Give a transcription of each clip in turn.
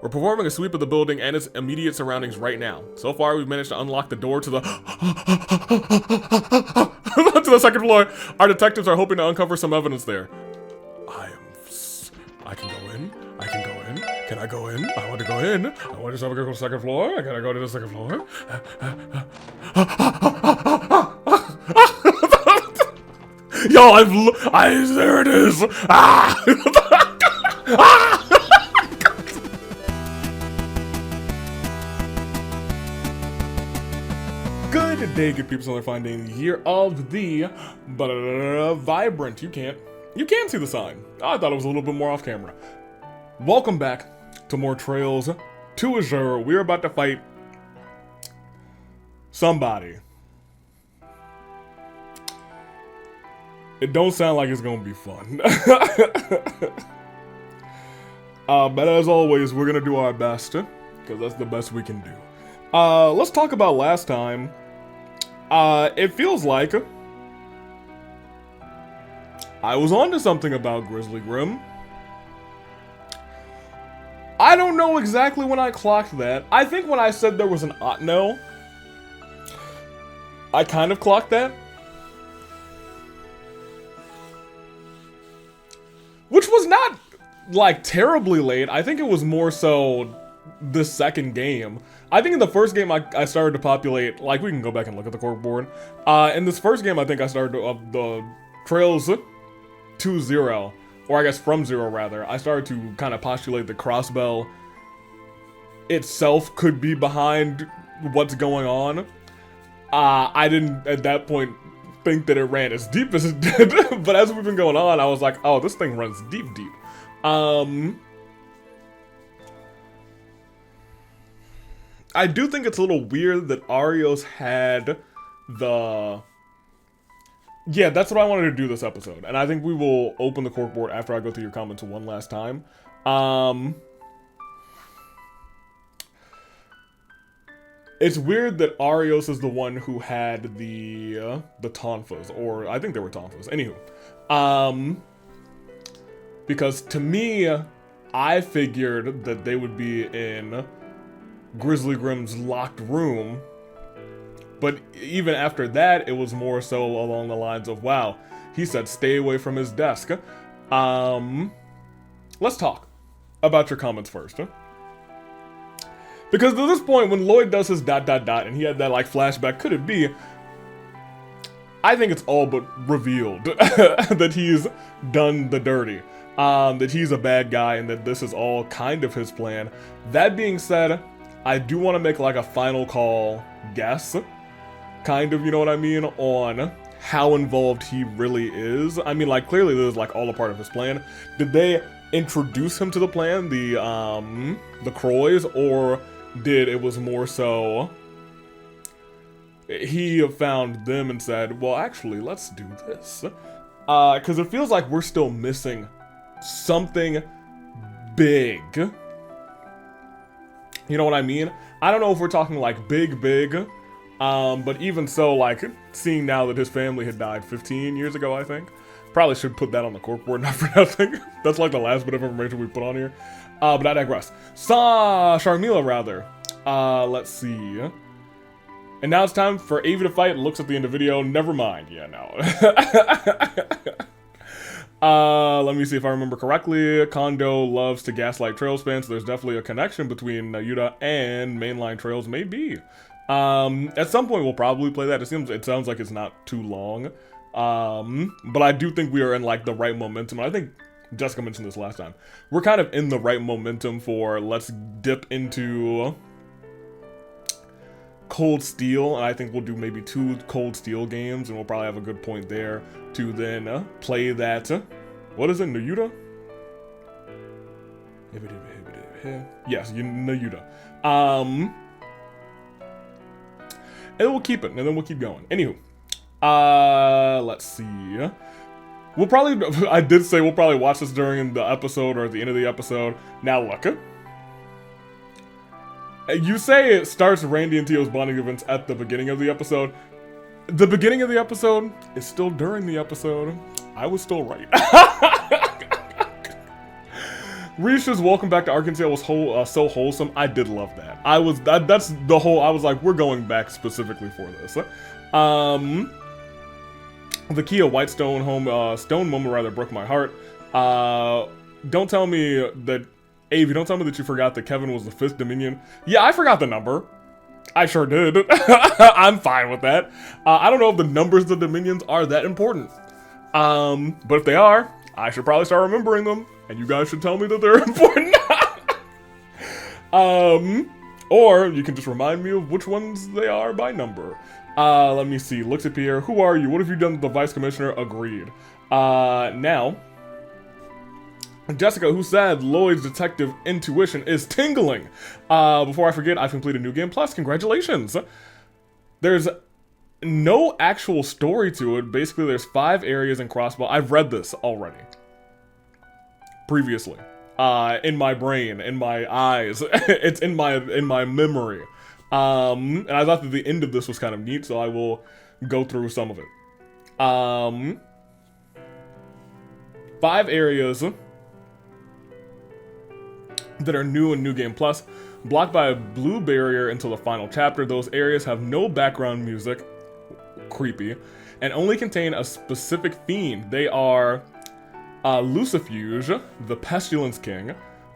We're performing a sweep of the building and its immediate surroundings right now. So far, we've managed to unlock the door to the to the second floor. Our detectives are hoping to uncover some evidence there. I can go in. I can go in. Can I go in? I want to go in. I want to go to the second floor. Can I go to the second floor? Yo, there it is. Ah! Ah! Good day, good people. Another fine day in the year of the vibrant. You can't see the sign. I thought it was a little bit more off camera. Welcome back to more Trails to Azure. We're about to fight somebody. It don't sound like it's gonna be fun. But as always, we're gonna do our best, because that's the best we can do. Let's talk about last time. It feels like I was onto something about Grizzly Grim. I don't know exactly when I clocked that. I think when I said there was an Otno, I kind of clocked that. Which was not, like, terribly late. I think it was more so the second game. I think in the first game I started to populate, like, we can go back and look at the corkboard. In this first game I think I started the Trails 2-0, or I guess from 0 rather. I started to kind of postulate the crossbell itself could be behind what's going on. I didn't at that point think that it ran as deep as it did, but as we've been going on, I was like, oh, this thing runs deep. I do think it's a little weird that Arios had the... Yeah, that's what I wanted to do this episode, and I think we will open the corkboard after I go through your comments one last time. It's weird that Arios is the one who had the tonfas, or I think they were tonfas. Anywho, because to me, I figured that they would be in Grizzly Grim's locked room, but even after that, it was more so along the lines of, wow, he said stay away from his desk. Let's talk about your comments first. Because to this point, when Lloyd does his ... and he had that, like, flashback, could it be? I think it's all but revealed that he's done the dirty. That he's a bad guy and that this is all kind of his plan. That being said, I do want to make, like, a final call guess. Kind of, you know what I mean? On how involved he really is. I mean, like, clearly this is, like, all a part of his plan. Did they introduce him to the plan, the Croys, or did it was more so he found them and said, well, actually, let's do this? Because it feels like we're still missing something big. You know what I mean? I don't know if we're talking, like, big, but even so, like, seeing now that his family had died 15 years ago, I think. Probably should put that on the corkboard, not for nothing. That's like the last bit of information we put on here. But I digress. Sharmila, rather. Let's see. And now it's time for Avi to fight. Looks at the end of the video. Never mind. Yeah, no. Let me see if I remember correctly. Kondo loves to gaslight Trails fans, so there's definitely a connection between Yuta and mainline Trails. Maybe. At some point we'll probably play that. It sounds like it's not too long. But I do think we are in, like, the right momentum. And I think Jessica mentioned this last time. We're kind of in the right momentum for let's dip into Cold Steel. And I think we'll do maybe 2 Cold Steel games, and we'll probably have a good point there to then play that. What is it, Nayuta? Yes, Nayuta. And we'll keep it, and then we'll keep going. Anywho. Let's see. We'll probably, I did say we'll probably watch this during the episode or at the end of the episode. Now look. You say it starts Randy and Tio's bonding events at the beginning of the episode. The beginning of the episode is still during the episode. I was still right. Risha's welcome back to Arkansas was so wholesome. I did love that. That's the whole. I was like, we're going back specifically for this. The Kia Whitestone stone moment rather broke my heart. Don't tell me that, Avi, don't tell me that you forgot that Kevin was the 5th Dominion. Yeah, I forgot the number. I sure did. I'm fine with that. I don't know if the numbers of the Dominions are that important. But if they are, I should probably start remembering them, and you guys should tell me that they're important. Or you can just remind me of which ones they are by number. Let me see. Looks at Pierre. Who are you? What have you done with the Vice Commissioner? Agreed. Now, Jessica, who said Lloyd's detective intuition is tingling. Before I forget, I've completed New Game Plus. Congratulations. There's no actual story to it. Basically, there's 5 areas in Crossbow. I've read this already. Previously. In my brain, in my eyes. It's in my memory. And I thought that the end of this was kind of neat, so I will go through some of it. 5 areas that are new in New Game Plus, blocked by a blue barrier until the final chapter. Those areas have no background music, creepy, and only contain a specific theme. They are Lucifuge, the Pestilence King,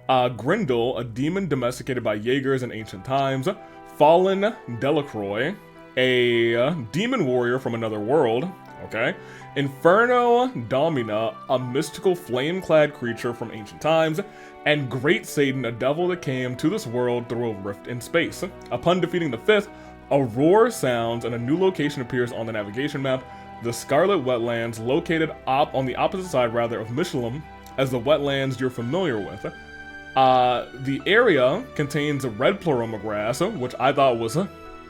Grindel, a demon domesticated by Jaegers in ancient times, Fallen Delacroix, a demon warrior from another world, okay, Inferno Domina, a mystical flame-clad creature from ancient times, and Great Satan, a devil that came to this world through a rift in space. Upon defeating the 5th, a roar sounds and a new location appears on the navigation map, the Scarlet Wetlands, located on the opposite side, rather, of Michelin, as the wetlands you're familiar with. The area contains red pleroma grass, which I thought was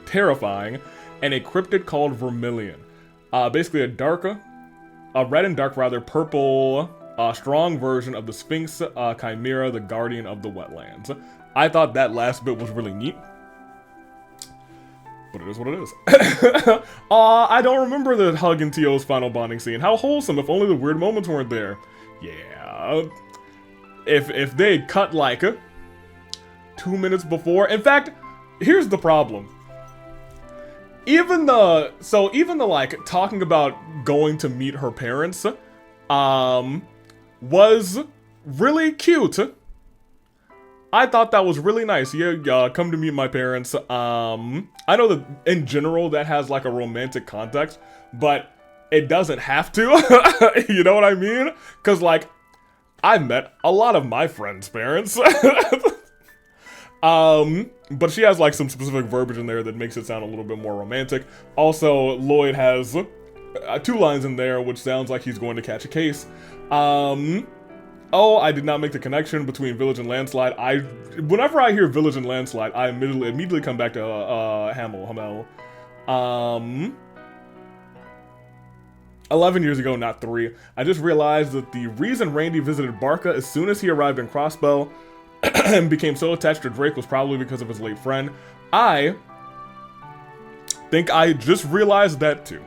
terrifying, and a cryptid called Vermilion. Basically a red and dark, rather, purple, strong version of the Sphinx Chimera, the guardian of the wetlands. I thought that last bit was really neat. But it is what it is. I don't remember the Hug and T.O.'s final bonding scene. How wholesome, if only the weird moments weren't there. Yeah. If they had cut like 2 minutes before. In fact, here's the problem. Even the like talking about going to meet her parents was really cute. I thought that was really nice. Yeah, come to meet my parents. I know that in general that has like a romantic context, but it doesn't have to. You know what I mean? Because like, I met a lot of my friends' parents. But she has like some specific verbiage in there that makes it sound a little bit more romantic. Also, Lloyd has 2 lines in there which sounds like he's going to catch a case. Oh, I did not make the connection between Village and Landslide. Whenever I hear Village and Landslide, I immediately come back to Hamel. 11 years ago, not 3. I just realized that the reason Randy visited Barca as soon as he arrived in Crossbow and became so attached to Drake was probably because of his late friend. I think I just realized that too.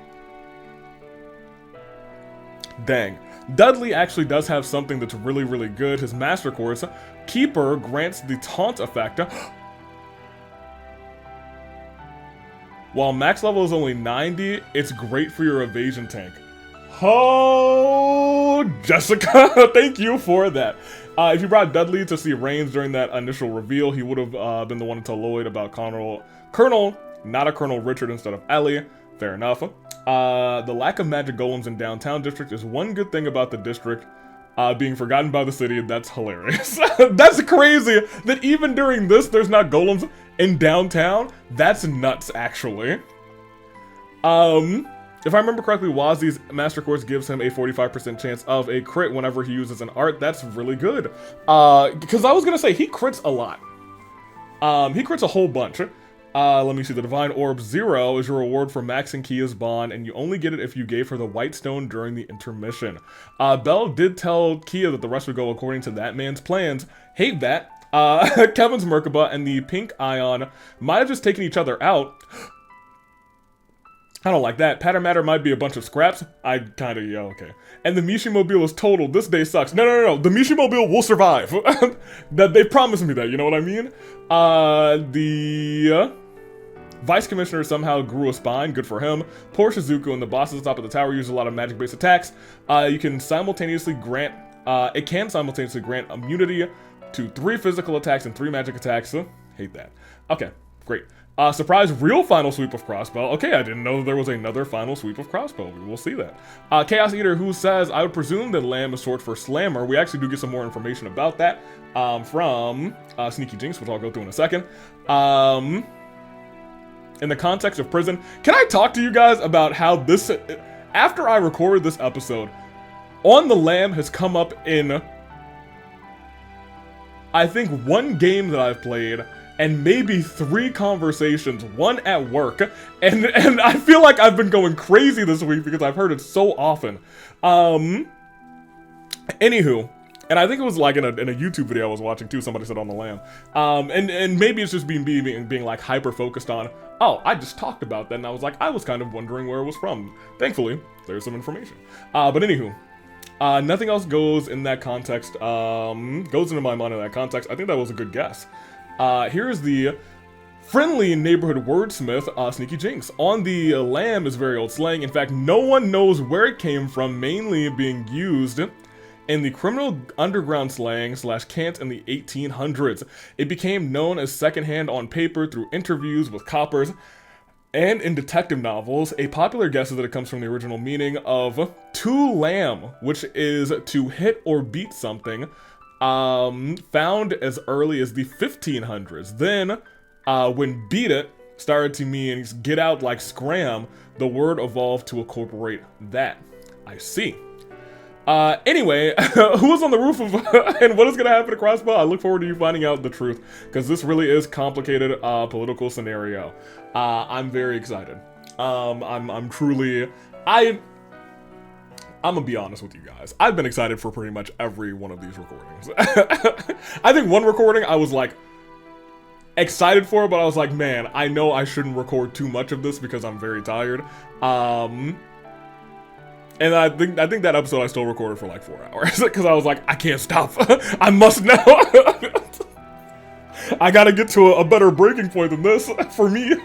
Dang. Dudley actually does have something that's really, really good. His master course, Keeper, grants the taunt effect. While max level is only 90, it's great for your evasion tank. Oh, Jessica, thank you for that. If you brought Dudley to see Reigns during that initial reveal, he would have been the one to tell Lloyd about Colonel, not a Colonel Richard instead of Ellie. Fair enough. The lack of magic golems in downtown district is one good thing about the district being forgotten by the city. That's hilarious. That's crazy that even during this, there's not golems in downtown. That's nuts, actually. If I remember correctly, Wazi's Master Course gives him a 45% chance of a crit whenever he uses an art. That's really good. Because I was going to say, he crits a lot. He crits a whole bunch. Let me see. The Divine Orb 0 is your reward for maxing Kia's bond, and you only get it if you gave her the White Stone during the intermission. Belle did tell Kia that the rest would go according to that man's plans. Hate that. Kevin's Merkaba and the Pink Ion might have just taken each other out. I don't like that. Patter Matter might be a bunch of scraps. I kinda, yeah, okay. And the Mishimobile is total. This day sucks. No. The Mishimobile will survive. That they promised me that, you know what I mean? The Vice Commissioner somehow grew a spine. Good for him. Poor Shizuku and the bosses at the top of the tower use a lot of magic-based attacks. It can simultaneously grant immunity to 3 physical attacks and 3 magic attacks. Hate that. Okay, great. Surprise real final sweep of Crossbow. Okay, I didn't know there was another final sweep of Crossbow. We will see that. Chaos Eater, who says, I would presume that Lamb is short for Slammer. We actually do get some more information about that from Sneaky Jinx, which I'll go through in a second. In the context of prison, can I talk to you guys about how this, after I recorded this episode, On the Lamb has come up in, I think, 1 game that I've played, and maybe 3 conversations, 1 at work, and I feel like I've been going crazy this week because I've heard it so often. Anywho, and I think it was like in a YouTube video I was watching too, somebody said On the Lamb. And maybe it's just being like hyper focused on, oh, I just talked about that, and I was like, I was kind of wondering where it was from. Thankfully, there's some information. But anywho, nothing else goes in that context, goes into my mind in that context. I think that was a good guess. Here's the friendly neighborhood wordsmith, Sneaky Jinx. On the Lamb is very old slang. In fact, no one knows where it came from, mainly being used in the criminal underground slang / cant in the 1800s. It became known as secondhand on paper through interviews with coppers and in detective novels. A popular guess is that it comes from the original meaning of to lamb, which is to hit or beat something, found as early as the 1500s. Then, when beat it started to mean get out like scram, the word evolved to incorporate that. I see. Anyway, who was on the roof of, and what is gonna happen to Crossbow? I look forward to you finding out the truth, because this really is complicated, political scenario. I'm very excited. I'm truly, I'm gonna be honest with you guys. I've been excited for pretty much every one of these recordings. I think one recording I was like, excited for it, but I was like, man, I know I shouldn't record too much of this because I'm very tired. And I think that episode I still recorded for like 4 hours because I was like, I can't stop. I must know. I gotta get to a better breaking point than this for me.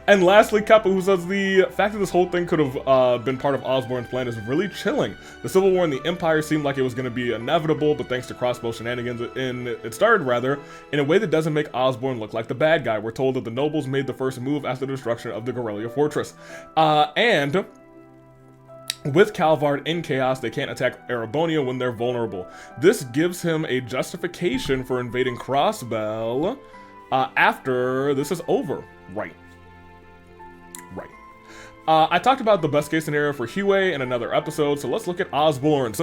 And lastly, Kappa, who says the fact that this whole thing could have been part of Osborn's plan is really chilling. The Civil War in the Empire seemed like it was going to be inevitable, but thanks to Crossbow shenanigans, it started rather in a way that doesn't make Osborn look like the bad guy. We're told that the nobles made the first move after the destruction of the Gorelia Fortress. And with Calvard in chaos, they can't attack Erebonia when they're vulnerable. This gives him a justification for invading Crossbell after this is over. Right. I talked about the best case scenario for Hue in another episode, so let's look at Osborn's.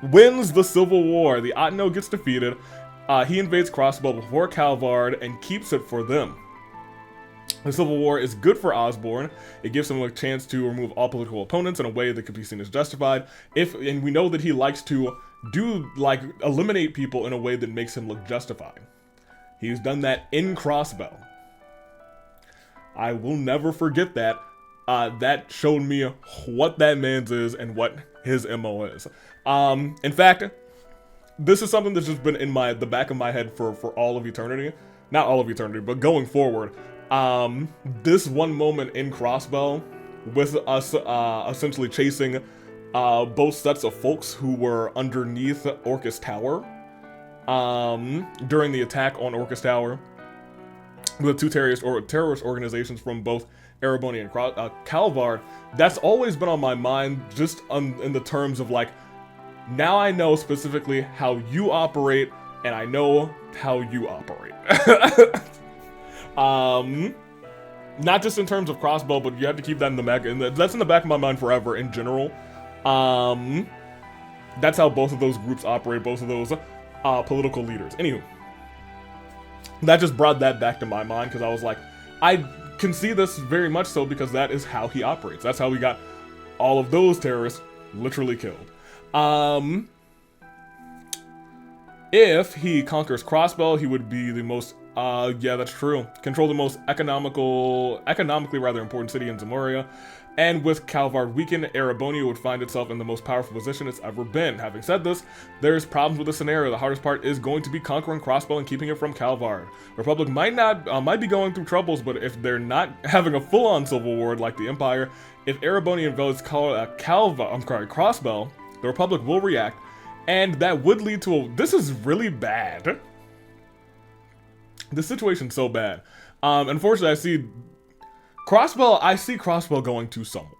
Wins the Civil War. The Otno gets defeated. He invades Crossbow before Calvard and keeps it for them. The Civil War is good for Osborn. It gives him a chance to remove all political opponents in a way that could be seen as justified. And we know that he likes to eliminate people in a way that makes him look justified. He's done that in Crossbow. I will never forget that. That showed me what that man's is and what his MO is. In fact, this is something that's just been in the back of my head for all of eternity. Not all of eternity, but going forward. This one moment in Crossbow with us essentially chasing both sets of folks who were underneath Orcus Tower during the attack on Orcus Tower with 2 terrorist organizations from both Erebonia and Calvard. That's always been on my mind, just in the terms of like, now I know specifically how you operate, and I know how you operate. Not just in terms of Crossbow, but you have to keep that in the back, and that's in the back of my mind forever in general. That's how both of those groups operate, both of those political leaders. Anywho, that just brought that back to my mind because I was like, I can see this very much so because that is how he operates. That's how we got all of those terrorists literally killed. If he conquers Crossbell, he would be the most, yeah, that's true. Control the most economically rather important city in Zamoria. And with Calvard weakened, Erebonia would find itself in the most powerful position it's ever been. Having said this, there's problems with the scenario. The hardest part is going to be conquering Crossbell and keeping it from Calvard. Republic might be going through troubles, but if they're not having a full-on civil war like the Empire, if Erebonia invades Crossbell, the Republic will react, and that would lead to a... This is really bad. This situation's so bad. Unfortunately, I see Crossbell going to someone.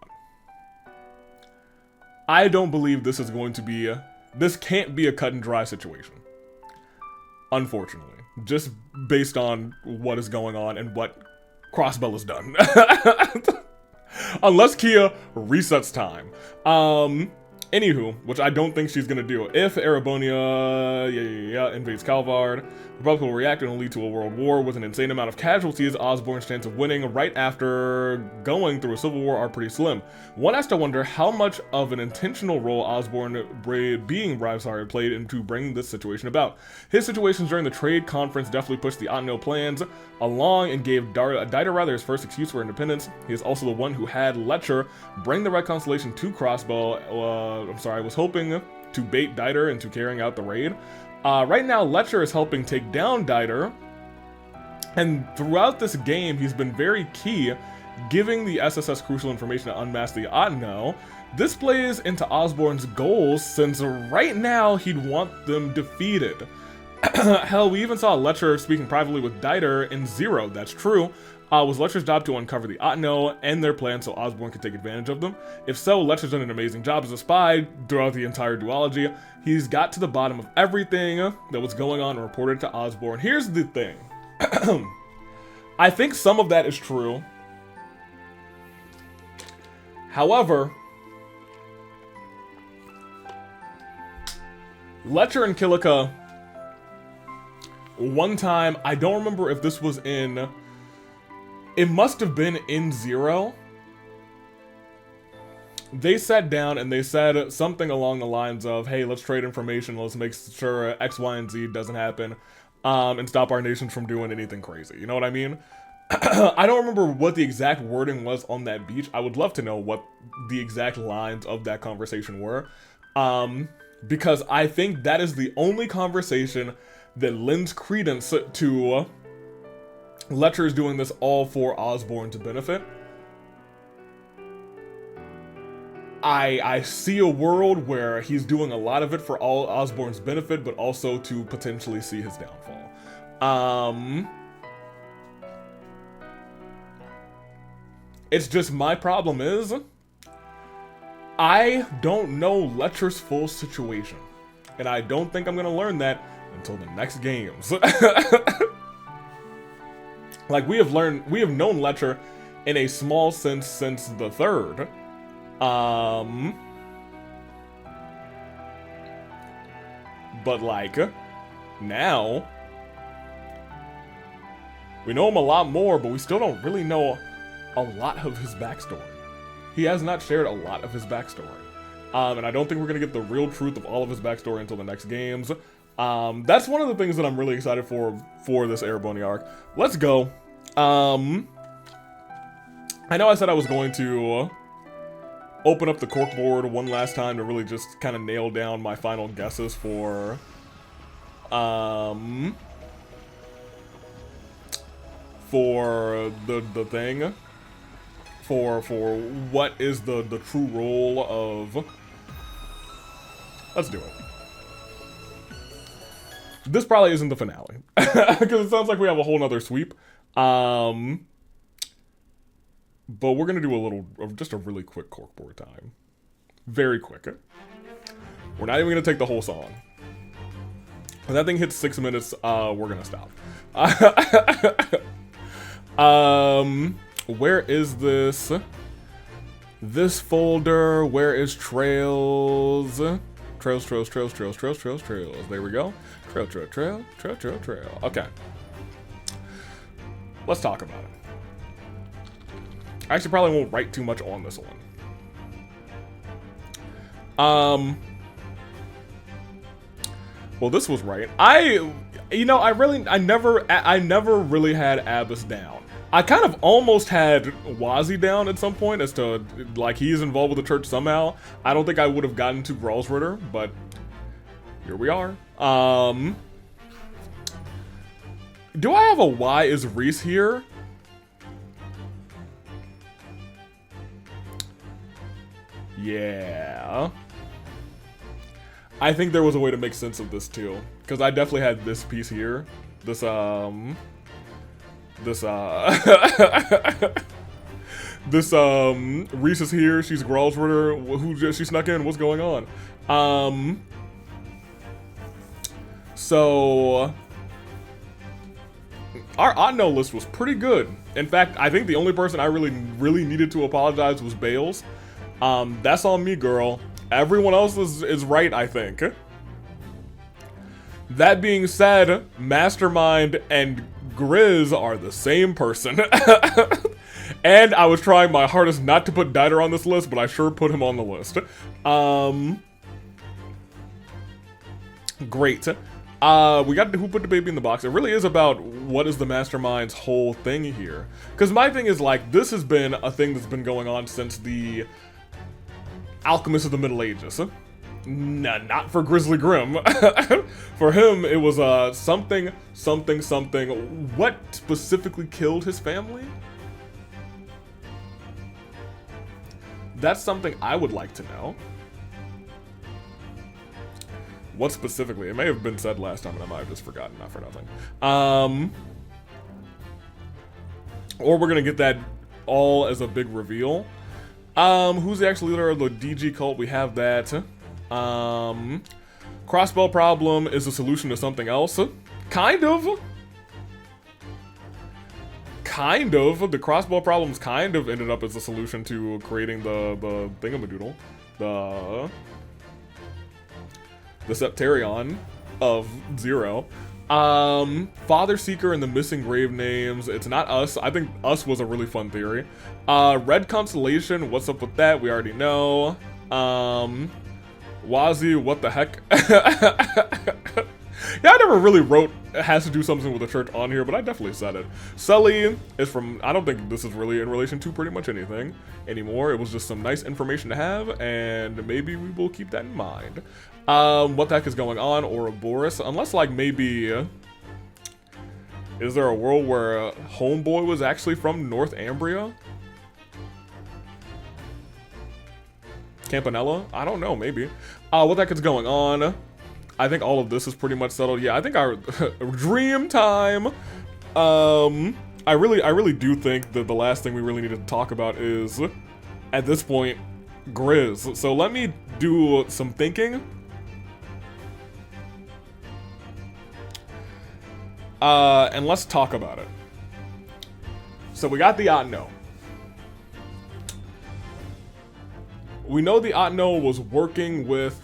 I don't believe this is going to be this can't be a cut and dry situation. Unfortunately. Just based on what is going on and what Crossbell has done. Unless Kia resets time. Anywho, which I don't think she's gonna do. If Erebonia invades Calvard, the Republic will react and will lead to a world war with an insane amount of casualties. Osborne's chance of winning right after going through a civil war are pretty slim. One has to wonder how much of an intentional role Osborne played into bringing this situation about. His situations during the trade conference definitely pushed the Otno plans along and gave Diter rather his first excuse for independence. He is also the one who had Letcher bring the Red Constellation to Crossbell. I was hoping to bait Diter into carrying out the raid. Right now, Letcher is helping take down Diter, and throughout this game, he's been very key, giving the SSS crucial information to unmask the Otno. This plays into Osborne's goals, since right now, he'd want them defeated. Hell, we even saw Letcher speaking privately with Diter in Zero, that's true. Was Letcher's job to uncover the Otno and their plans so Osborne could take advantage of them? If so, Letcher's done an amazing job as a spy throughout the entire duology. He's got to the bottom of everything that was going on and reported to Osborne. Here's the thing. I think some of that is true. However, Letcher and Kilika, one time, I don't remember if this was in... It must have been in Zero. They sat down and they said something along the lines of, hey, let's trade information, let's make sure X, Y, and Z doesn't happen, and stop our nations from doing anything crazy. You know what I mean? I don't remember what the exact wording was on that beach. I would love to know what the exact lines of that conversation were. Because I think that is the only conversation that lends credence to... Letcher is doing this all for Osborne to benefit. I see a world where he's doing a lot of it for all Osborne's benefit, but also to potentially see his downfall. It's just my problem is, I don't know Letcher's full situation. And I don't think I'm gonna learn that until the next games. Like, we have known Letcher in a small sense since the third. But like, now, we know him a lot more, but we still don't really know a lot of his backstory. He has not shared a lot of his backstory. And I don't think we're gonna get the real truth of all of his backstory until the next games. That's one of the things that I'm really excited for this Erebonia arc. Let's go. I know I said I was going to open up the corkboard one last time to really just kind of nail down my final guesses for the thing, for what is the true role of... Let's do it. This probably isn't the finale, because it sounds like we have a whole nother sweep. But we're gonna do just a really quick corkboard time. Very quick. We're not even gonna take the whole song. When that thing hits 6 minutes, we're gonna stop. Where is this? This folder, where is Trails? Trails. There we go. Trail. Okay. Let's talk about it. I actually probably won't write too much on this one. Well, this was right. You know, I never really had Abbas down. I kind of almost had Wazi down at some point as to, like, he's involved with the church somehow. I don't think I would have gotten to Gralsritter, but here we are. Do I have a why is Reese here? Yeah. I think there was a way to make sense of this too. Because I definitely had this piece here. This Reese is here, she's Gralsritter, she snuck in, what's going on? So our odd no list was pretty good. In fact, I think the only person I really needed to apologize was Bales. That's on me, girl. Everyone else is right, I think. That being said, Mastermind and Grizz are the same person. And I was trying my hardest not to put Dieter on this list, but I sure put him on the list. Great. We got Who Put the Baby in the Box. It really is about what is the Mastermind's whole thing here. Because my thing is, like, this has been a thing that's been going on since the Alchemist of the Middle Ages. Nah, not for Grizzly Grim. For him, it was something. What specifically killed his family? That's something I would like to know. What specifically? It may have been said last time and I might have just forgotten, not for nothing. Or we're gonna get that all as a big reveal. Who's the actual leader of the DG cult? We have that. Crossbow problem is a solution to something else. Kind of. The crossbow problems kind of ended up as a solution to creating the thingamadoodle. The Septarion of Zero. Father Seeker and the missing grave names. It's not us. I think us was a really fun theory. Red Constellation, what's up with that? We already know. Wazi, what the heck? Yeah, I never really wrote it has to do something with the church on here, but I definitely said it. Sully is from, I don't think this is really in relation to pretty much anything anymore. It was just some nice information to have, and maybe we will keep that in mind. What the heck is going on? Ouroboros, unless like maybe, is there a world where Homeboy was actually from North Ambria? Campanella? I don't know, maybe. What the heck is going on? I think all of this is pretty much settled. Yeah, I think our dream time. I really do think that the last thing we really need to talk about is, at this point, Grizz. So let me do some thinking. And let's talk about it. So we got the Otno. We know the Otno was working with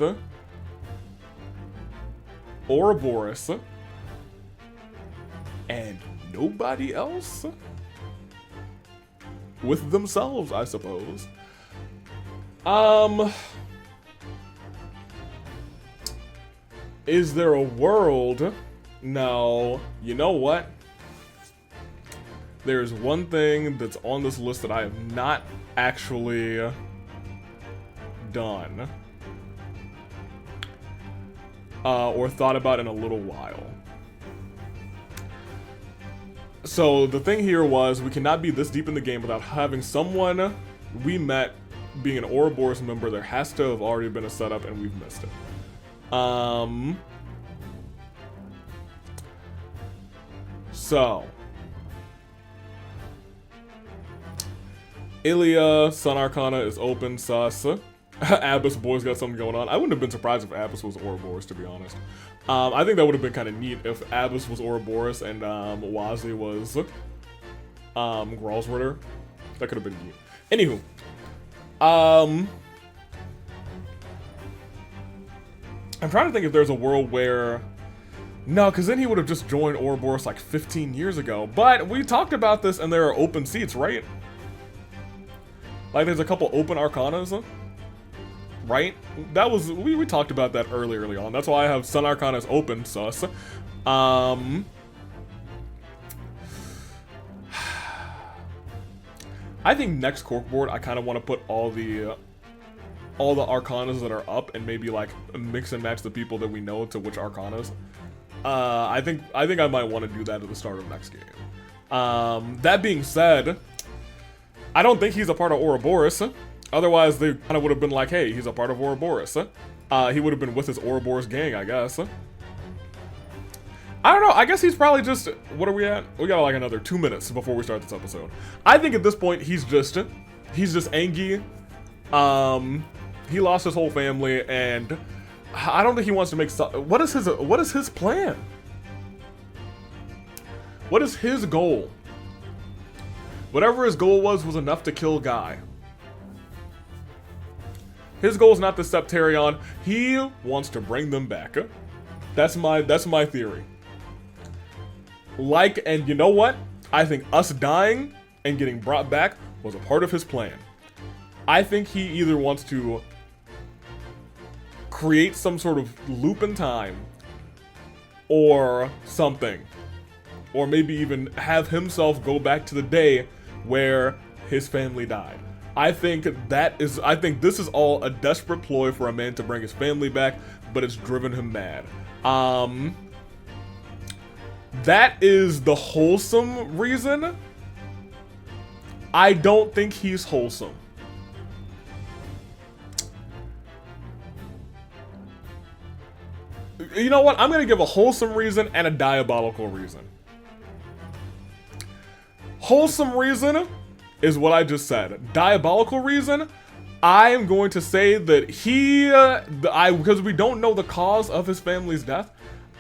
Ouroboros and nobody else with themselves, I suppose. Is there a world? No. You know what? There's one thing that's on this list that I have not actually done or thought about in a little while. So the thing here was we cannot be this deep in the game without having someone we met being an Ouroboros member. There has to have already been a setup and we've missed it. So Ilya, Sun Arcana is open, sus. Abbas boys got something going on. I wouldn't have been surprised if Abbas was Ouroboros, to be honest. I think that would have been kind of neat if Abbas was Ouroboros and Wazi was Gralsritter. That could have been neat. Anywho, I'm trying to think if there's a world where, no, because then he would have just joined Ouroboros like 15 years ago. But we talked about this, and there are open seats, right? Like there's a couple open Arcanas. right? That was, we talked about that early on. That's why I have Sun Arcanas open, sus. I think next corkboard, I kind of want to put all the Arcanas that are up and maybe like mix and match the people that we know to which Arcanas. I think I might want to do that at the start of next game. That being said, I don't think he's a part of Ouroboros. Otherwise, they kind of would have been like, hey, he's a part of Ouroboros. He would have been with his Ouroboros gang, I guess. I don't know. I guess he's probably just... What are we at? We got like another 2 minutes before we start this episode. I think at this point, he's just Angie. He lost his whole family, and I don't think he wants to make... What is his plan? What is his goal? Whatever his goal was enough to kill Guy. His goal is not the Septarion. He wants to bring them back. That's my theory. Like, and you know what? I think us dying and getting brought back was a part of his plan. I think he either wants to create some sort of loop in time or something. Or maybe even have himself go back to the day where his family died. I think this is all a desperate ploy for a man to bring his family back, but it's driven him mad. That is the wholesome reason. I don't think he's wholesome. You know what? I'm gonna give a wholesome reason and a diabolical reason. Wholesome reason is what I just said. Diabolical reason, I am going to say that because we don't know the cause of his family's death,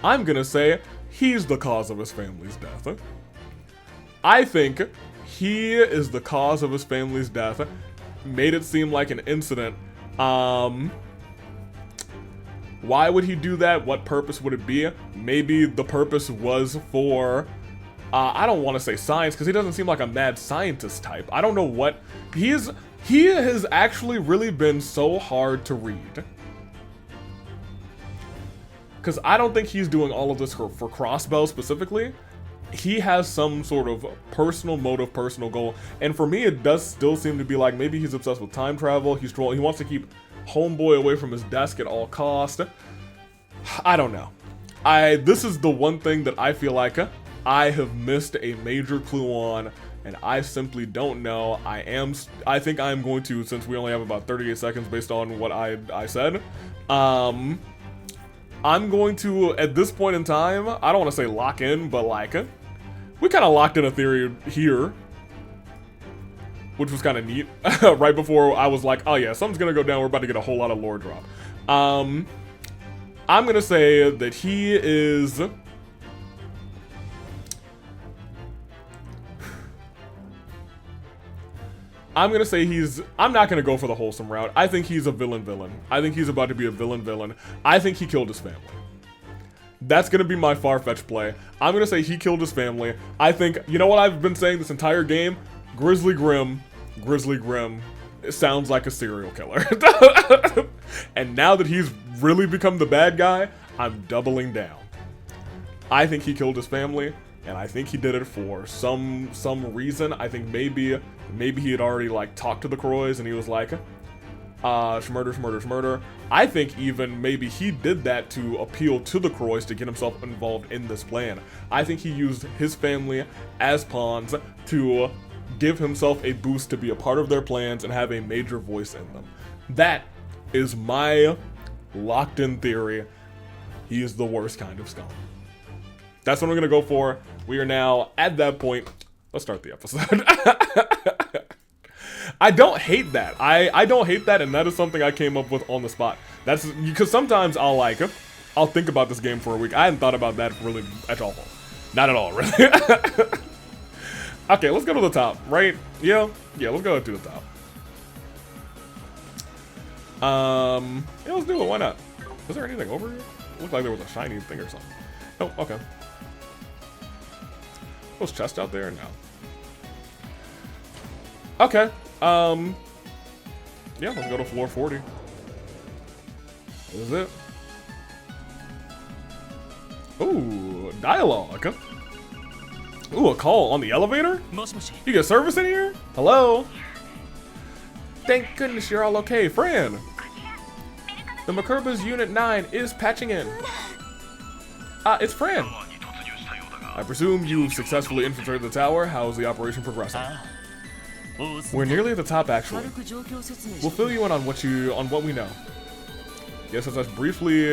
I'm gonna say he's the cause of his family's death. I think he is the cause of his family's death. Made it seem like an incident. Why would he do that? What purpose would it be? Maybe the purpose was for... I don't want to say science, because he doesn't seem like a mad scientist type. I don't know what... He has actually really been so hard to read. Because I don't think he's doing all of this for Crossbow specifically. He has some sort of personal motive, personal goal. And for me, it does still seem to be like maybe he's obsessed with time travel. He wants to keep Homeboy away from his desk at all cost. I don't know. This is the one thing that I feel like I have missed a major clue on, and I simply don't know. I think I'm going to, since we only have about 38 seconds based on what I said, I'm going to, at this point in time, I don't want to say lock in, but like, we kind of locked in a theory here, which was kind of neat. Right before I was like, oh yeah, something's gonna go down, we're about to get a whole lot of lore drop. I'm gonna say that he is... I'm gonna say I'm not gonna go for the wholesome route. I think he's a villain. I think he's about to be a villain. I think he killed his family. That's gonna be my far-fetched play. I'm gonna say he killed his family. I think, you know what I've been saying this entire game? Grizzly Grim. It sounds like a serial killer. And now that he's really become the bad guy, I'm doubling down. I think he killed his family. And I think he did it for some reason. I think maybe he had already like talked to the Croys and he was like, schmurder. I think even maybe he did that to appeal to the Croys to get himself involved in this plan. I think he used his family as pawns to give himself a boost to be a part of their plans and have a major voice in them. That is my locked in theory. He is the worst kind of scum. That's what I'm gonna go for. We are now at that point. Let's start the episode. I don't hate that. I don't hate that, and that is something I came up with on the spot. That's because sometimes I'll think about this game for a week. I hadn't thought about that really at all. Not at all, really. Okay, let's go to the top, right? Yeah, let's go to the top. Yeah, let's do it. Why not? Is there anything over here? It looked like there was a shiny thing or something. Oh, okay. Was chest out there? No. Okay. Yeah, let's go to floor 40. Is it? Ooh, dialogue. Ooh, a call on the elevator? You get service in here? Hello? Thank goodness you're all okay, Fran. The Makurba's Unit 9 is patching in. It's Fran. I presume you've successfully infiltrated the tower. How's the operation progressing? We're nearly at the top, actually. We'll fill you in on what we know. Yes, as I briefly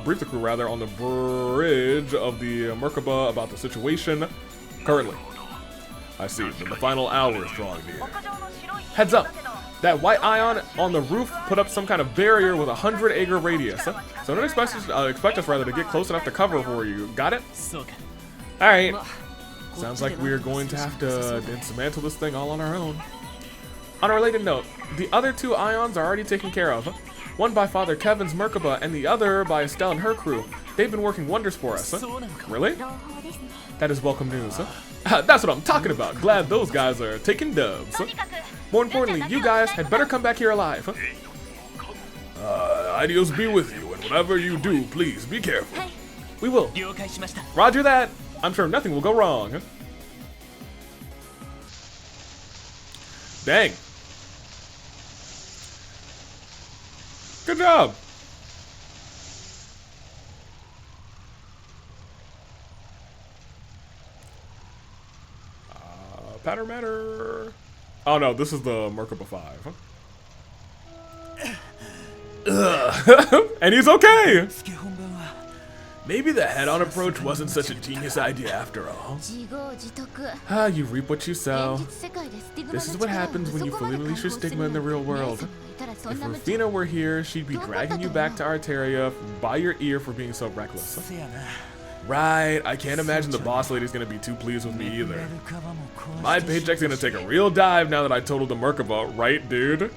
briefed the crew rather on the bridge of the Merkaba about the situation currently. I see. Then the final hour is drawing near. Heads up! That white ion on the roof put up some kind of barrier with a 100-acre radius. So don't expect us rather to get close enough to cover for you. Got it? Alright. Sounds like we're going to have to dismantle this thing all on our own. On a related note, the other two ions are already taken care of. One by Father Kevin's Merkaba and the other by Estelle and her crew. They've been working wonders for us. Really? That is welcome news. That's what I'm talking about. Glad those guys are taking dubs. More importantly, you guys had better come back here alive. Ideals be with you, and whatever you do, please be careful. We will. Roger that. I'm sure nothing will go wrong. Dang. Good job. Patter matter. Oh no, this is the Merkaba 5. And he's okay. Maybe the head-on approach wasn't such a genius idea after all. You reap what you sow. This is what happens when you fully release your stigma in the real world. If Rufina were here, she'd be dragging you back to Arteria by your ear for being so reckless. Right, I can't imagine the boss lady's gonna be too pleased with me either. My paycheck's gonna take a real dive now that I totaled the Merkaba, right, dude?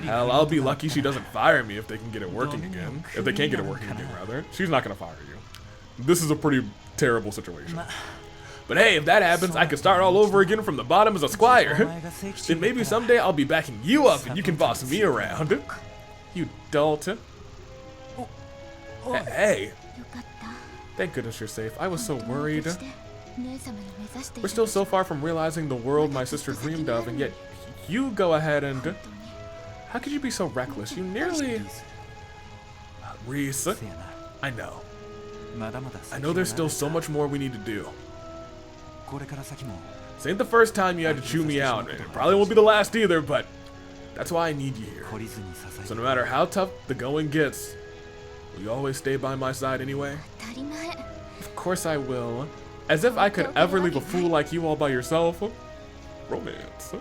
Hell, I'll be lucky she doesn't fire me if they can get it working again. If they can't get it working again, rather. She's not gonna fire you. This is a pretty terrible situation. But hey, if that happens, I can start all over again from the bottom as a squire. Then maybe someday I'll be backing you up and you can boss me around. You dolt. Hey. Thank goodness you're safe. I was so worried. We're still so far from realizing the world my sister dreamed of, and yet you go ahead and... How could you be so reckless? You nearly... Reese, I know. I know there's still so much more we need to do. This ain't the first time you had to chew me out, and it probably won't be the last either, but that's why I need you here. So no matter how tough the going gets, will you always stay by my side anyway? Of course I will. As if I could ever leave a fool like you all by yourself. Romance.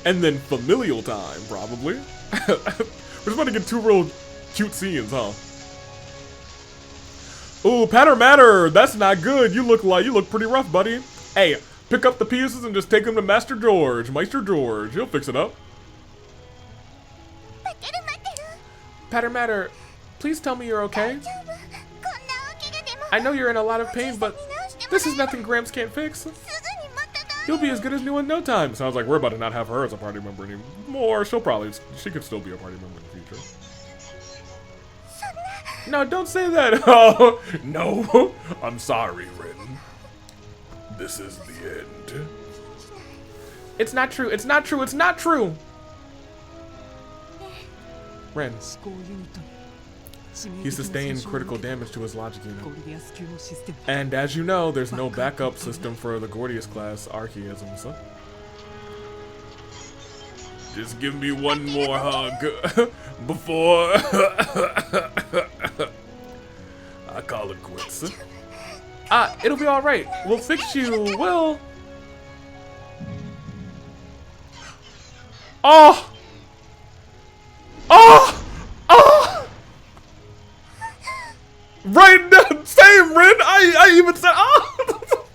And then familial time, probably. We're just about to get two real cute scenes, huh? Ooh, patter matter. That's not good. You look pretty rough, buddy. Hey, pick up the pieces and just take them to Master George. Meister George. He'll fix it up. Patter matter. Please tell me you're okay. I know you're in a lot of pain, but this is nothing Gramps can't fix. You'll be as good as new in no time. Sounds like we're about to not have her as a party member anymore. She could still be a party member in the future. No, don't say that. Oh, no. I'm sorry, Rin. This is the end. It's not true. It's not true. It's not true. Ren. He sustained critical damage to his logic unit. And as you know, there's no backup system for the Gordius class archaisms. Just give me one more hug before I call it quits. It'll be alright. We'll fix you. We'll... Oh! Oh! Oh! Right, same, Rin. I even said, oh!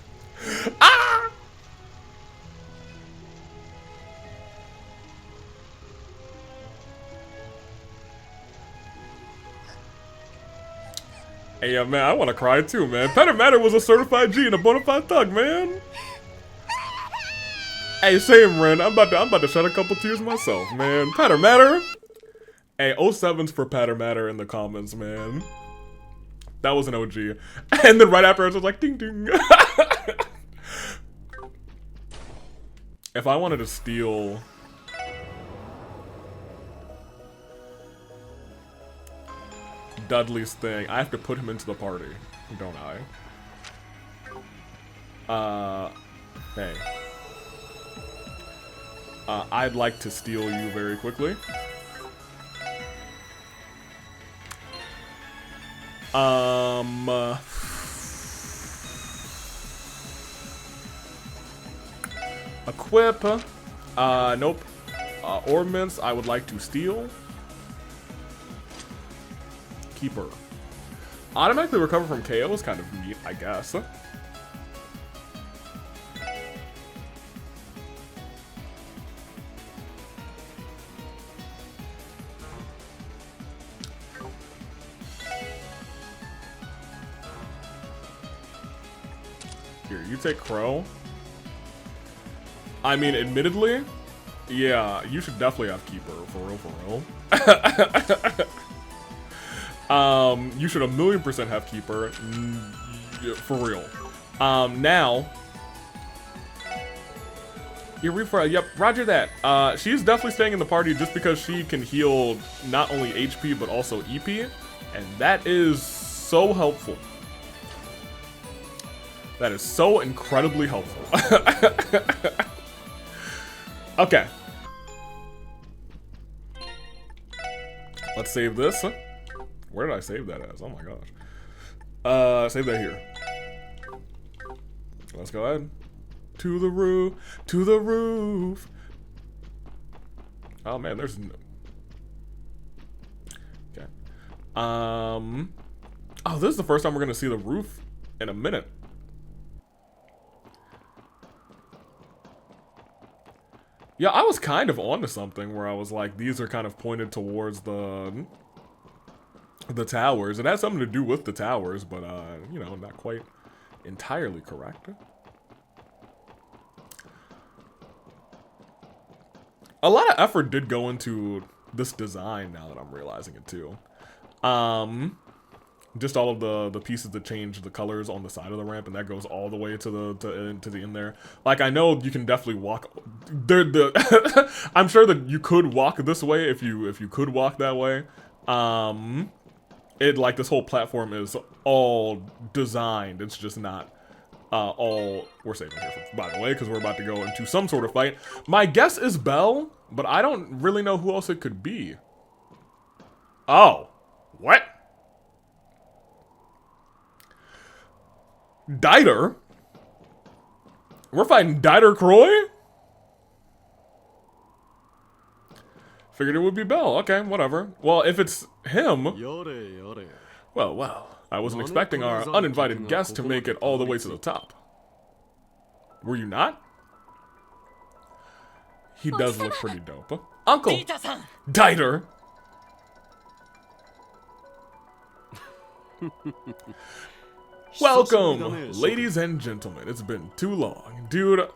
Ah! Hey, yeah, man, I want to cry too, man. Patter Matter was a certified G and a bona fide thug, man. Hey, same, Ren. I'm about to shed a couple tears myself, man. Patter Matter. Hey, 07's for Patter Matter in the comments, man. That was an OG. And then right after, I was like, ding ding. If I wanted to steal Dudley's thing, I have to put him into the party, don't I? Hey. I'd like to steal you very quickly. Equip. Nope. Ornaments, I would like to steal. Keeper. Automatically recover from KO is kind of neat, I guess. Here, you take Crow. I mean, admittedly, yeah, you should definitely have Keeper, for real, for real. You should 1,000,000% have Keeper, for real. Now, your refresh, yep, roger that. She's definitely staying in the party just because she can heal not only HP, but also EP, and that is so helpful. That is so incredibly helpful. Okay. Let's save this. Where did I save that as? Oh my gosh. Save that here. Let's go ahead. To the roof. To the roof. Oh man, there's no... Okay. Oh, this is the first time we're gonna see the roof in a minute. Yeah, I was kind of onto something where I was like, these are kind of pointed towards the towers. It has something to do with the towers, but, you know, not quite entirely correct. A lot of effort did go into this design now that I'm realizing it, too. Just all of the pieces that change the colors on the side of the ramp, and that goes all the way to the end there. Like, I know you can definitely walk. I'm sure that you could walk this way if you could walk that way. Like this whole platform is all designed. It's just not all. We're saving here, by the way, because we're about to go into some sort of fight. My guess is Belle, but I don't really know who else it could be. Oh, what? Dieter? We're fighting Dieter Croy? Figured it would be Belle. Okay, whatever. Well, if it's him... Well. I wasn't expecting our uninvited guest to make it all the way to the top. Were you not? He does look pretty dope. Uncle! Dieter! Welcome, ladies and gentlemen. It's been too long. Dude,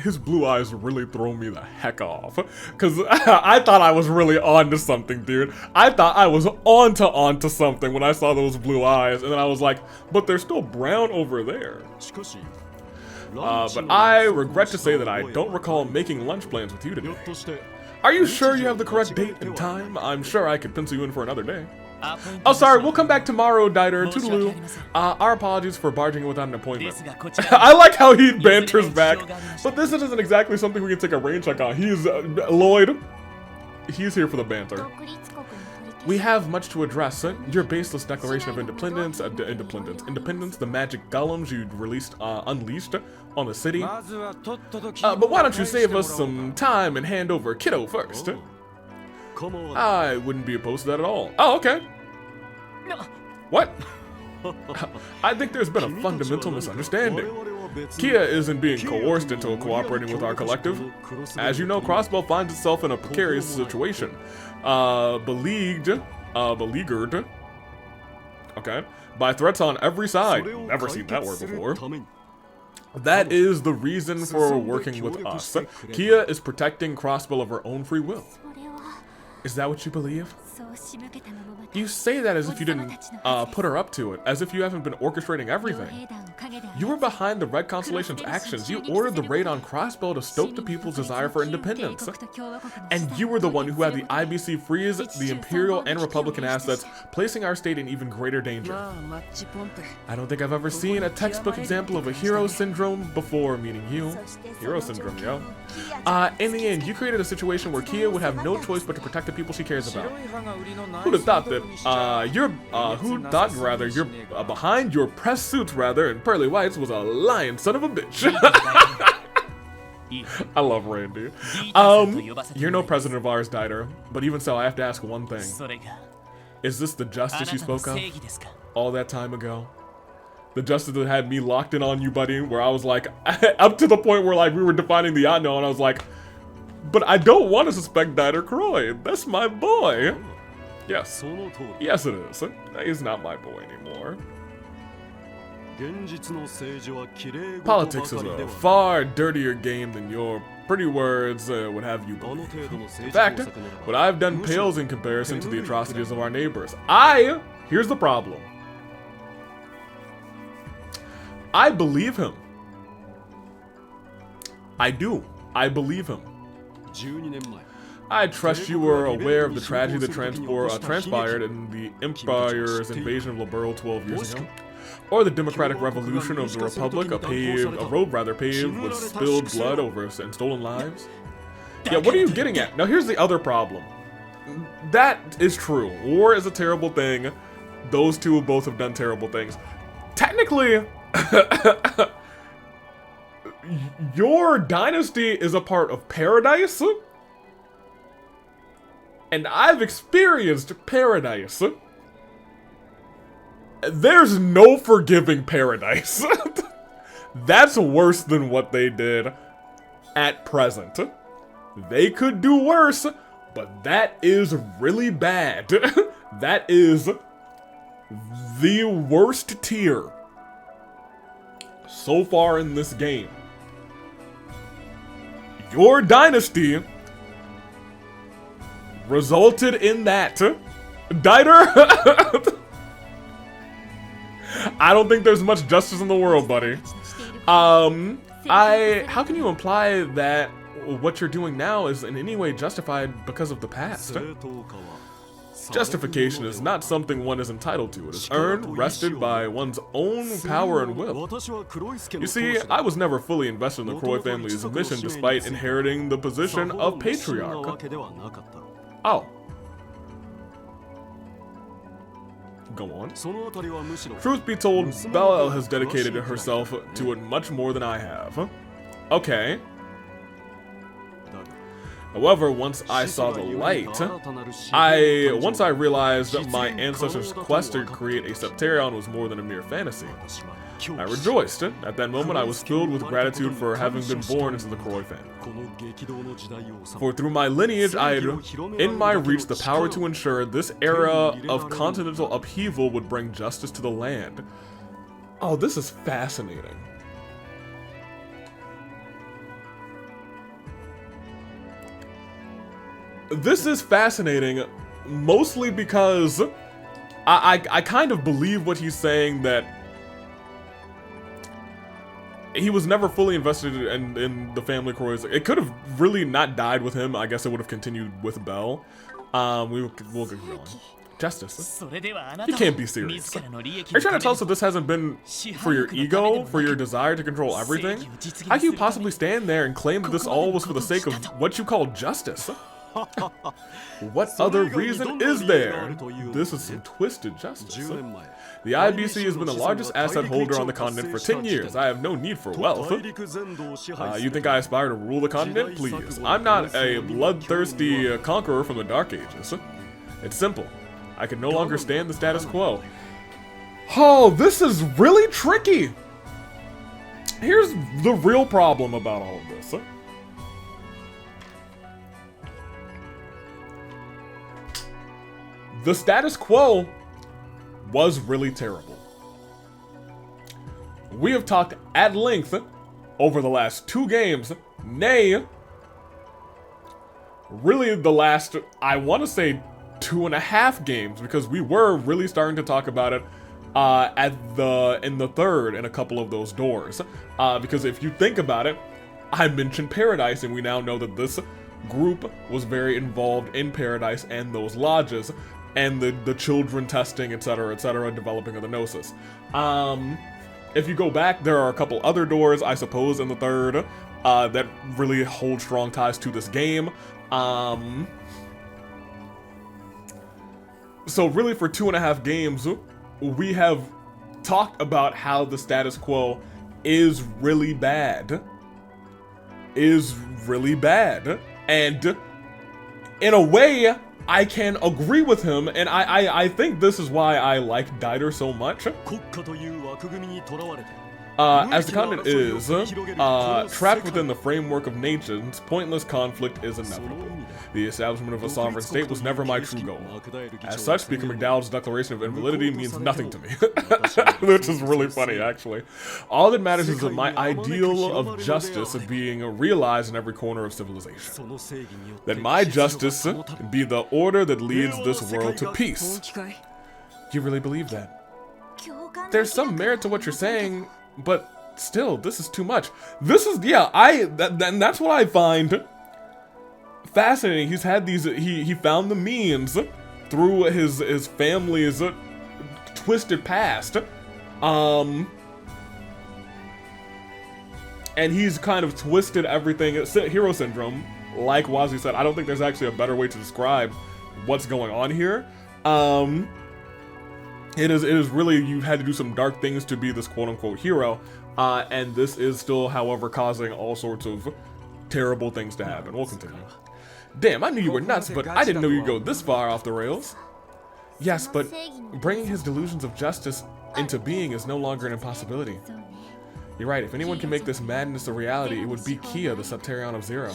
his blue eyes really throw me the heck off. Because I thought I was really onto something, dude. I thought I was onto something when I saw those blue eyes. And then I was like, but they're still brown over there. But I regret to say that I don't recall making lunch plans with you today. Are you sure you have the correct date and time? I'm sure I could pencil you in for another day. Oh, sorry, we'll come back tomorrow, Dieter. Toodaloo. Our apologies for barging in without an appointment. I like how he banters back, but this isn't exactly something we can take a rain check on. He's, Lloyd, he's here for the banter. We have much to address. Your baseless declaration of independence, the magic golems you released, unleashed on the city. But why don't you save us some time and hand over Kiddo first? I wouldn't be opposed to that at all. Oh, okay. What? I think there's been a fundamental misunderstanding. Kia isn't being coerced into cooperating with our collective. As you know, Crossbow finds itself in a precarious situation. Beleaguered, okay, by threats on every side. Never seen that word before. That is the reason for working with us. Kia is protecting Crossbell of her own free will. Is that what you believe? You say that as if you didn't put her up to it, as if you haven't been orchestrating everything. You were behind the Red Constellation's actions. You ordered the raid on Crossbell to stoke the people's desire for independence. And you were the one who had the IBC freeze the Imperial and Republican assets, placing our state in even greater danger. I don't think I've ever seen a textbook example of a hero syndrome before meeting you. Hero syndrome, yo. In the end, you created a situation where Kia would have no choice but to protect the people she cares about. Who'd have thought that, you're behind your press suits, rather, and pearly whites was a lying son of a bitch. I love Randy. You're no president of ours, Dieter, but even so, I have to ask one thing. Is this the justice you spoke of all that time ago? The justice that had me locked in on you, buddy, where I was like, up to the point where like we were defining the unknown, I was like, but I don't want to suspect Dieter Croy. That's my boy. Yes. Yes, it is. He's not my boy anymore. Politics is a far dirtier game than your pretty words would have you believe. In fact, what I've done pales in comparison to the atrocities of our neighbors. Here's the problem. I believe him. I do. I believe him. I trust you were aware of the tragedy that transpired in the Empire's invasion of Liberl 12 years ago. Or the democratic revolution of the Republic, a road paved with spilled blood and stolen lives. Yeah, what are you getting at? Now here's the other problem. That is true. War is a terrible thing. Those two both have done terrible things. Technically, your dynasty is a part of paradise. And I've experienced paradise. There's no forgiving paradise. That's worse than what they did at present. They could do worse, but that is really bad. That is the worst tier so far in this game. Your dynasty resulted in that. Dieter? I don't think there's much justice in the world, buddy. How can you imply that what you're doing now is in any way justified because of the past? Justification is not something one is entitled to. It is earned, rested by one's own power and will. You see, I was never fully invested in the Croy family's mission despite inheriting the position of patriarch. Oh. Go on. Truth be told, Bella has dedicated herself to it much more than I have. Okay. However, once I saw the light, once I realized that my ancestors' quest to create a Septarion was more than a mere fantasy, I rejoiced. At that moment, I was filled with gratitude for having been born into the Croy family. For through my lineage, I had in my reach the power to ensure this era of continental upheaval would bring justice to the land. Oh, this is fascinating. This is fascinating, mostly because I kind of believe what he's saying, that he was never fully invested in the family Croys. It could have really not died with him. I guess it would have continued with Belle. We'll get going. Justice. You can't be serious. Are you trying to tell us that this hasn't been for your ego, for your desire to control everything? How can you possibly stand there and claim that this all was for the sake of what you call justice? What other reason is there? This is some twisted justice. The IBC has been the largest asset holder on the continent for 10 years. I have no need for wealth. You think I aspire to rule the continent? Please. I'm not a bloodthirsty conqueror from the Dark Ages. It's simple. I can no longer stand the status quo. Oh, this is really tricky. Here's the real problem about all of this. The status quo was really terrible. We have talked at length over the last 2 games, nay, really the last, I want to say 2.5 games, because we were really starting to talk about it in the third in a couple of those doors. Because if you think about it, I mentioned Paradise, and we now know that this group was very involved in Paradise and those lodges, and the children testing, etc., developing of the Gnosis. If you go back, there are a couple other doors, I suppose, in the third, that really hold strong ties to this game. So really for 2.5 games, we have talked about how the status quo is really bad. And in a way, I can agree with him, and I think this is why I like Dieter so much. As the continent is trapped within the framework of nations, pointless conflict is inevitable. The establishment of a sovereign state was never my true goal. As such, Speaker McDowell's declaration of invalidity means nothing to me. Which is really funny, actually. All that matters is that my ideal of justice being realized in every corner of civilization. That my justice be the order that leads this world to peace. You really believe that? There's some merit to what you're saying, but still, this is too much. This is, yeah, and that's what I find fascinating. He's had these, he found the memes through his family's twisted past. And he's kind of twisted everything. It's hero syndrome, like Wazzy said. I don't think there's actually a better way to describe what's going on here. It is really, you've had to do some dark things to be this quote-unquote hero, and this is still, however, causing all sorts of terrible things to happen. We'll continue. Damn, I knew you were nuts, but I didn't know you'd go this far off the rails. Yes, but bringing his delusions of justice into being is no longer an impossibility. You're right, if anyone can make this madness a reality, it would be Kia, the Septarion of Zero.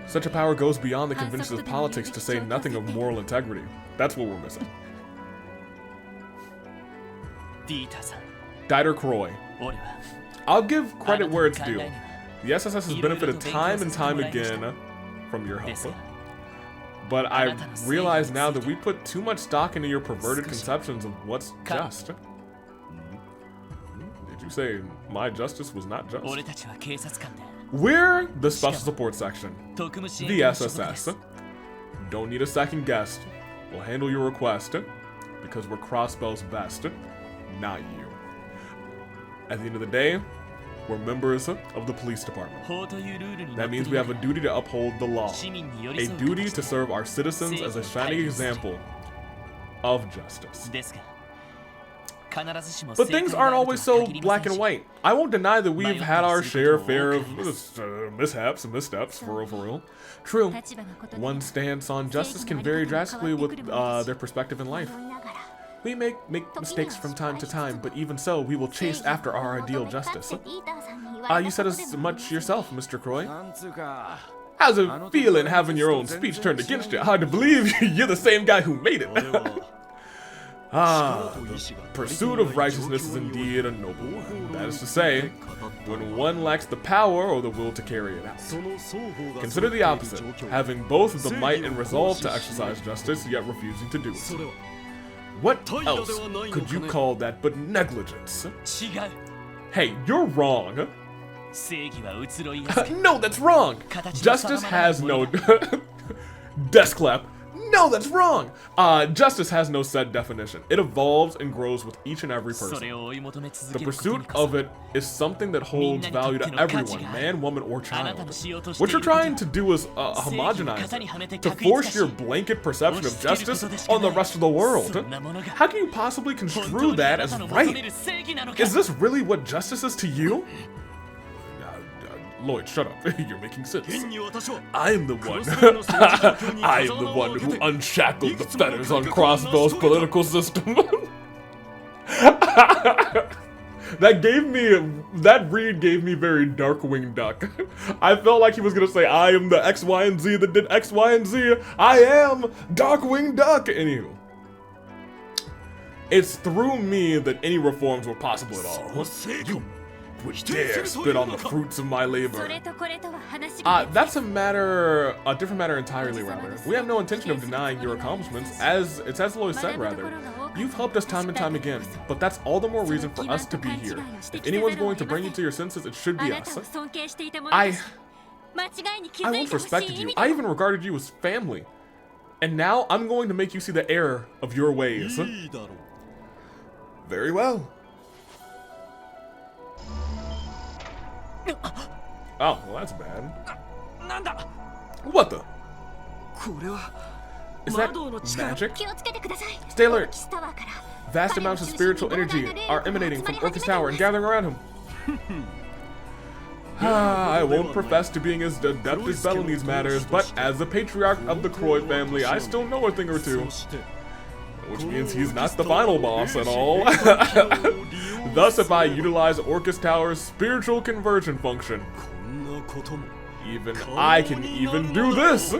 Such a power goes beyond the conventions of politics, to say nothing of moral integrity. That's what we're missing. Dieter Croy. I'll give credit where it's due. The SSS has benefited time and time again from your help. But I realize now that we put too much stock into your perverted conceptions of what's just. Did you say my justice was not just? We're the Special Support Section, the SSS. Don't need a second guest. We'll handle your request, because we're Crossbell's best. Not you. At the end of the day, we're members of the police department. That means we have a duty to uphold the law. A duty to serve our citizens as a shining example of justice. But things aren't always so black and white. I won't deny that we've had our fair of mishaps and missteps, for real. True, one's stance on justice can vary drastically with their perspective in life. We make mistakes from time to time, but even so, we will chase after our ideal justice. You said as much yourself, Mr. Croy. How's it feeling having your own speech turned against you? Hard to believe you're the same guy who made it. The pursuit of righteousness is indeed a noble one. That is to say, when one lacks the power or the will to carry it out. Consider the opposite, having both the might and resolve to exercise justice, yet refusing to do it. What else could you call that but negligence? Hey, you're wrong. No, that's wrong. Justice has no... Desk clap. No, that's wrong. Justice has no set definition. It evolves and grows with each and every person. The pursuit of it is something that holds value to everyone, man, woman, or child. What you're trying to do is homogenize it, to force your blanket perception of justice on the rest of the world. How can you possibly construe that as right? Is this really what justice is to you? Lloyd, shut up. You're making sense. I'm the one. I am the one who unshackled the fetters on Crossbell's political system. That read gave me very Darkwing Duck. I felt like he was gonna say, I am the X, Y, and Z that did X, Y, and Z. I am Darkwing Duck. Anywho. It's through me that any reforms were possible at all. would dare spit on the fruits of my labor. That's a different matter entirely, rather. We have no intention of denying your accomplishments, as Lois said, rather. You've helped us time and time again, but that's all the more reason for us to be here. If anyone's going to bring you to your senses, it should be us. I once respected you. I even regarded you as family. And now I'm going to make you see the error of your ways. Very well. Oh, well that's bad. What the? Is that magic? Stay alert. Vast amounts of spiritual energy are emanating from Orcus Tower and gathering around him. I won't profess to being as adept as Bell in these matters, but as the patriarch of the Croy family, I still know a thing or two. Which means he's not the final boss at all. Thus, if I utilize Orcus Tower's spiritual conversion function, even I can even do this!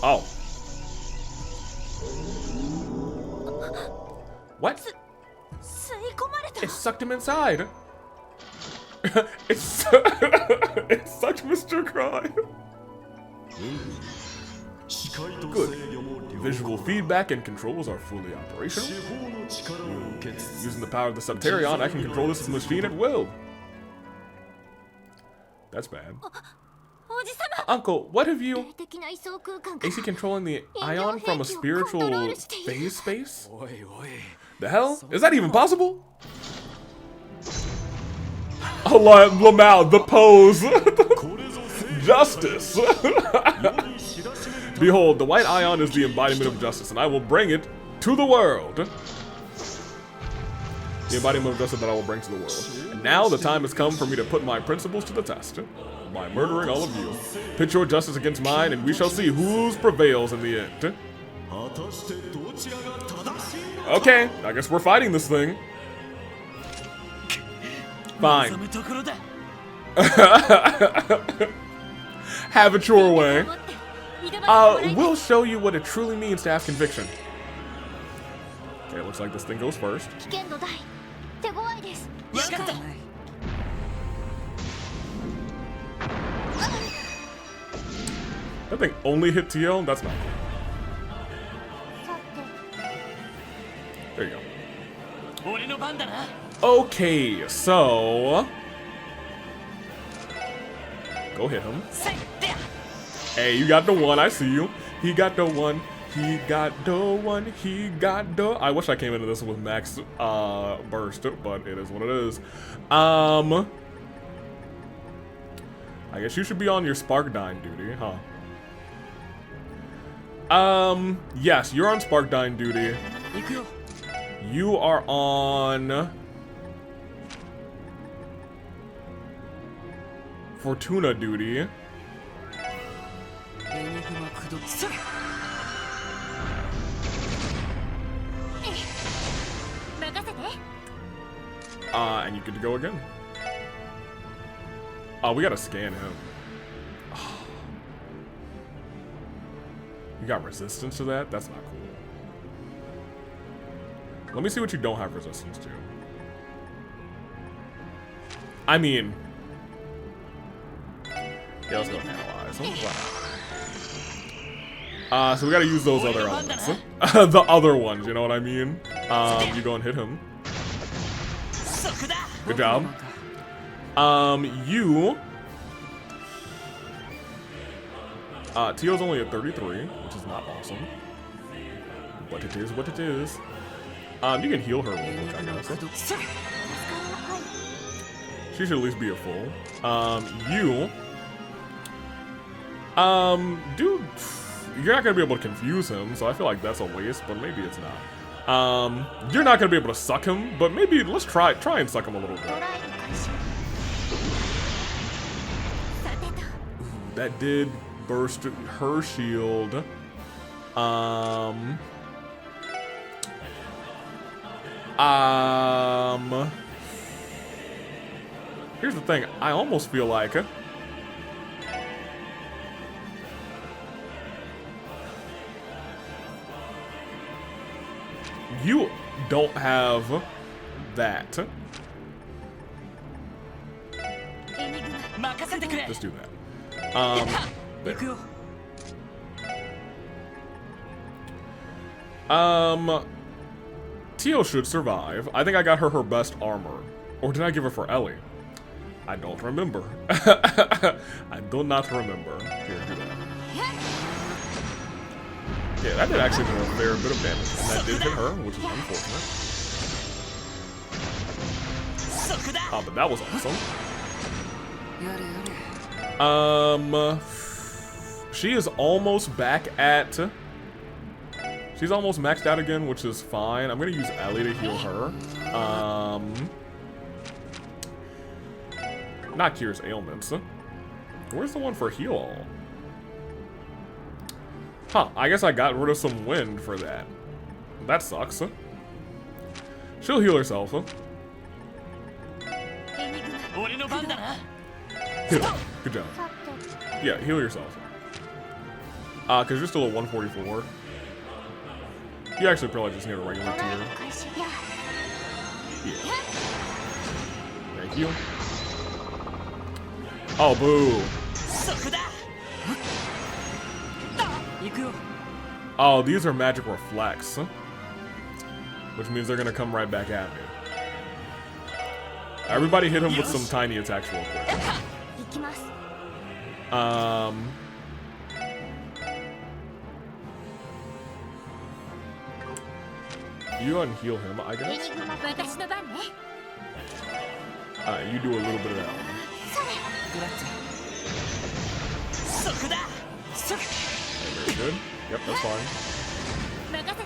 Oh. What? It sucked him inside. It sucked Mr. Cry. Good. Visual feedback and controls are fully operational. Using the power of the Subterion, I can control this machine at will. That's bad. Uncle, what have you... Is he controlling the ion from a spiritual phase space? The hell? Is that even possible? Oh, Lamau, the pose. Justice. Behold, the white ion is the embodiment of justice, and I will bring it to the world. The embodiment of justice that I will bring to the world. And now the time has come for me to put my principles to the test by murdering all of you. Pit your justice against mine, and we shall see whose prevails in the end. Okay, I guess we're fighting this thing. Fine. Have it your way. We'll show you what it truly means to have conviction. Okay, looks like this thing goes first. That thing only hit TL? That's not cool. There you go. Okay, so... Go hit him. Hey, you got the one, I see you. He got the one. He got the one. He got the... I wish I came into this with max burst, but it is what it is. I guess you should be on your Sparkdyne duty, huh? Yes, you're on Sparkdyne duty. You are on... Fortuna duty. And you get to go again. Oh, we gotta scan him. You got resistance to that? That's not cool. Let me see what you don't have resistance to. I mean... Yeah, let's go and analyze. So we gotta use those other elements. The other ones, you know what I mean? You go and hit him. Good job. You... Tio's only at 33, which is not awesome. But it is what it is. You can heal her real quick, I guess. She should at least be a full. You... dude, you're not gonna be able to confuse him, so I feel like that's a waste, but maybe it's not. You're not gonna be able to suck him, but maybe let's try and suck him a little bit. Ooh, that did burst her shield. Here's the thing, I almost feel like you don't have that. Just do that. There. Tio should survive. I think I got her best armor. Or did I give her for Ellie? I don't remember. I do not remember. Here, do that. Yeah, that did actually do a fair bit of damage. And that did hit her, which is unfortunate. Oh, but that was awesome. She is almost back at... She's almost maxed out again, which is fine. I'm gonna use Ellie to heal her. Not cures ailments. Where's the one for heal all? Huh, I guess I got rid of some wind for that. That sucks. She'll heal herself. Heal. Good job. Yeah, heal yourself. Cause you're still at 144. You actually probably just need a regular tier. Yeah. Thank you. Oh, boo. Oh, these are magic reflects. Which means they're gonna come right back at me. Everybody hit him with some tiny attacks real quick. You go ahead and heal him, I guess. You do a little bit of that one. Very good. Yep, that's fine.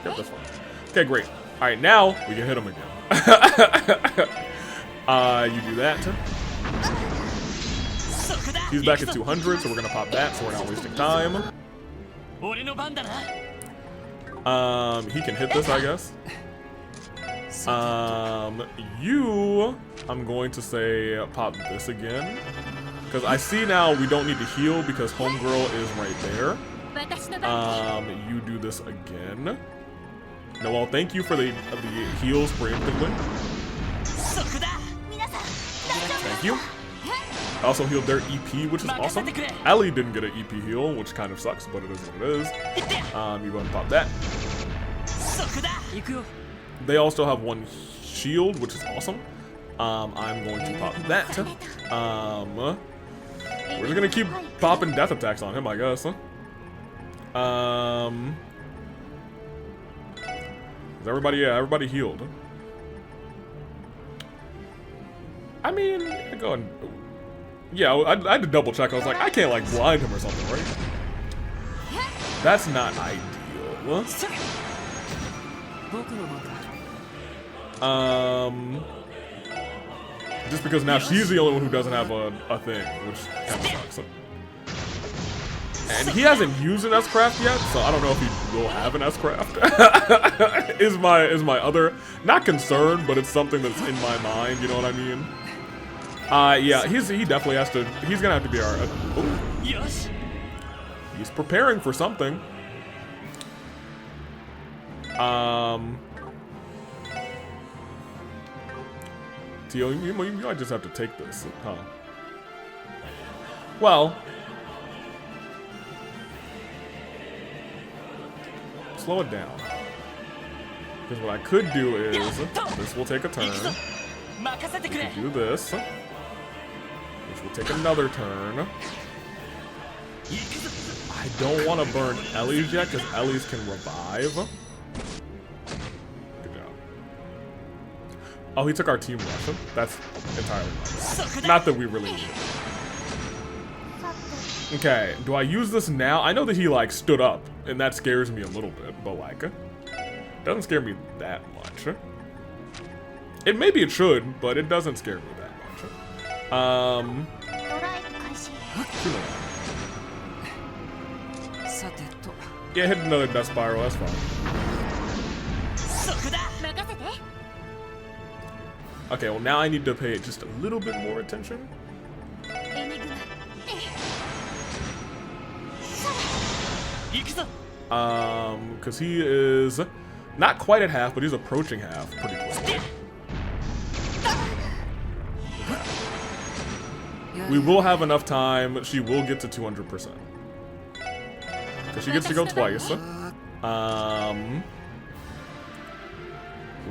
Yep, that's fine. Okay, great. Alright, now we can hit him again. You do that. He's back at 200, so we're gonna pop that, so we're not wasting time. He can hit this, I guess. I'm going to say pop this again. Because I see now we don't need to heal because Homegirl is right there. You do this again. Noelle, thank you for the heals preemptively. Thank you. I also healed their EP, which is awesome. Ellie didn't get an EP heal, which kind of sucks, but it is what it is. You go and pop that. They all still have one shield, which is awesome. I'm going to pop that. We're just gonna keep popping death attacks on him, I guess. Is everybody? Yeah, everybody healed. I mean, go and. Yeah, I had to double check. I was like, I can't like blind him or something, right? That's not ideal. Just because now she's the only one who doesn't have a thing, which kind of sucks. And he hasn't used an S-Craft yet, so I don't know if he will have an S-Craft. is my other, not concern, but it's something that's in my mind, you know what I mean? Yeah, he definitely has to, he's gonna have to be our, he's preparing for something. Tio, you might just have to take this, huh? Well, slow it down. Because what I could do is, this will take a turn. We can do this, which will take another turn. I don't want to burn Ellie's yet, because Ellie's can revive. Good job. Oh, he took our team Russian? That's entirely fine. Not that we really need it. Okay, do I use this now? I know that he, like, stood up, and that scares me a little bit, but, like, doesn't scare me that much. Maybe it should, but it doesn't scare me that much. Yeah, hit another Death Spiral, that's fine. Okay, well now I need to pay just a little bit more attention. Because he is not quite at half, but he's approaching half pretty quickly. We will have enough time. She will get to 200%. Because she gets to go twice.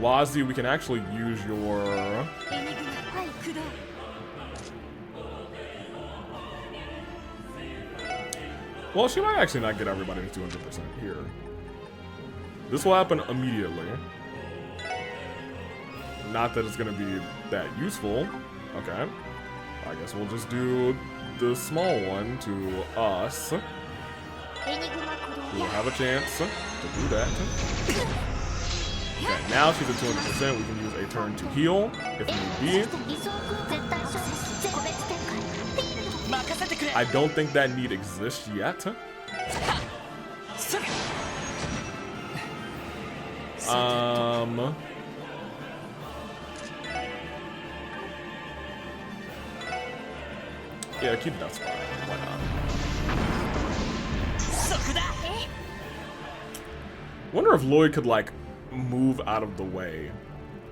Wazi, we can actually use your... Well, she might actually not get everybody to 200% here. This will happen immediately. Not that it's going to be that useful. Okay. I guess we'll just do the small one to us. We'll have a chance to do that. Okay, now she's at 200%. We can use a turn to heal if need be. I don't think that need exists yet. Yeah, keep that spot. Why not? Wonder if Lloyd could, like, move out of the way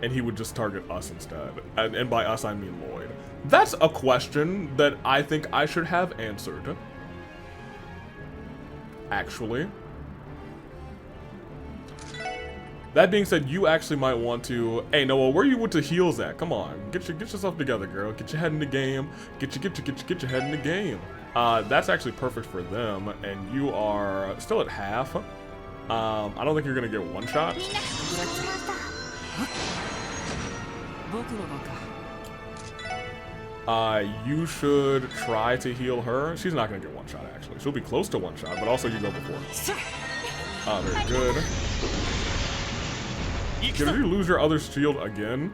and he would just target us instead. And by us, I mean Lloyd. That's a question that I think I should have answered. Actually. That being said, you actually might want to... Hey, Noah, where you with the heals at? Come on. Get yourself together, girl. Get your head in the game. Get your head in the game. That's actually perfect for them. And you are still at half. I don't think you're going to get one shot. You should try to heal her. She's not going to get one shot, actually. She'll be close to one shot, but also you go before. Very good. Did you lose your other shield again?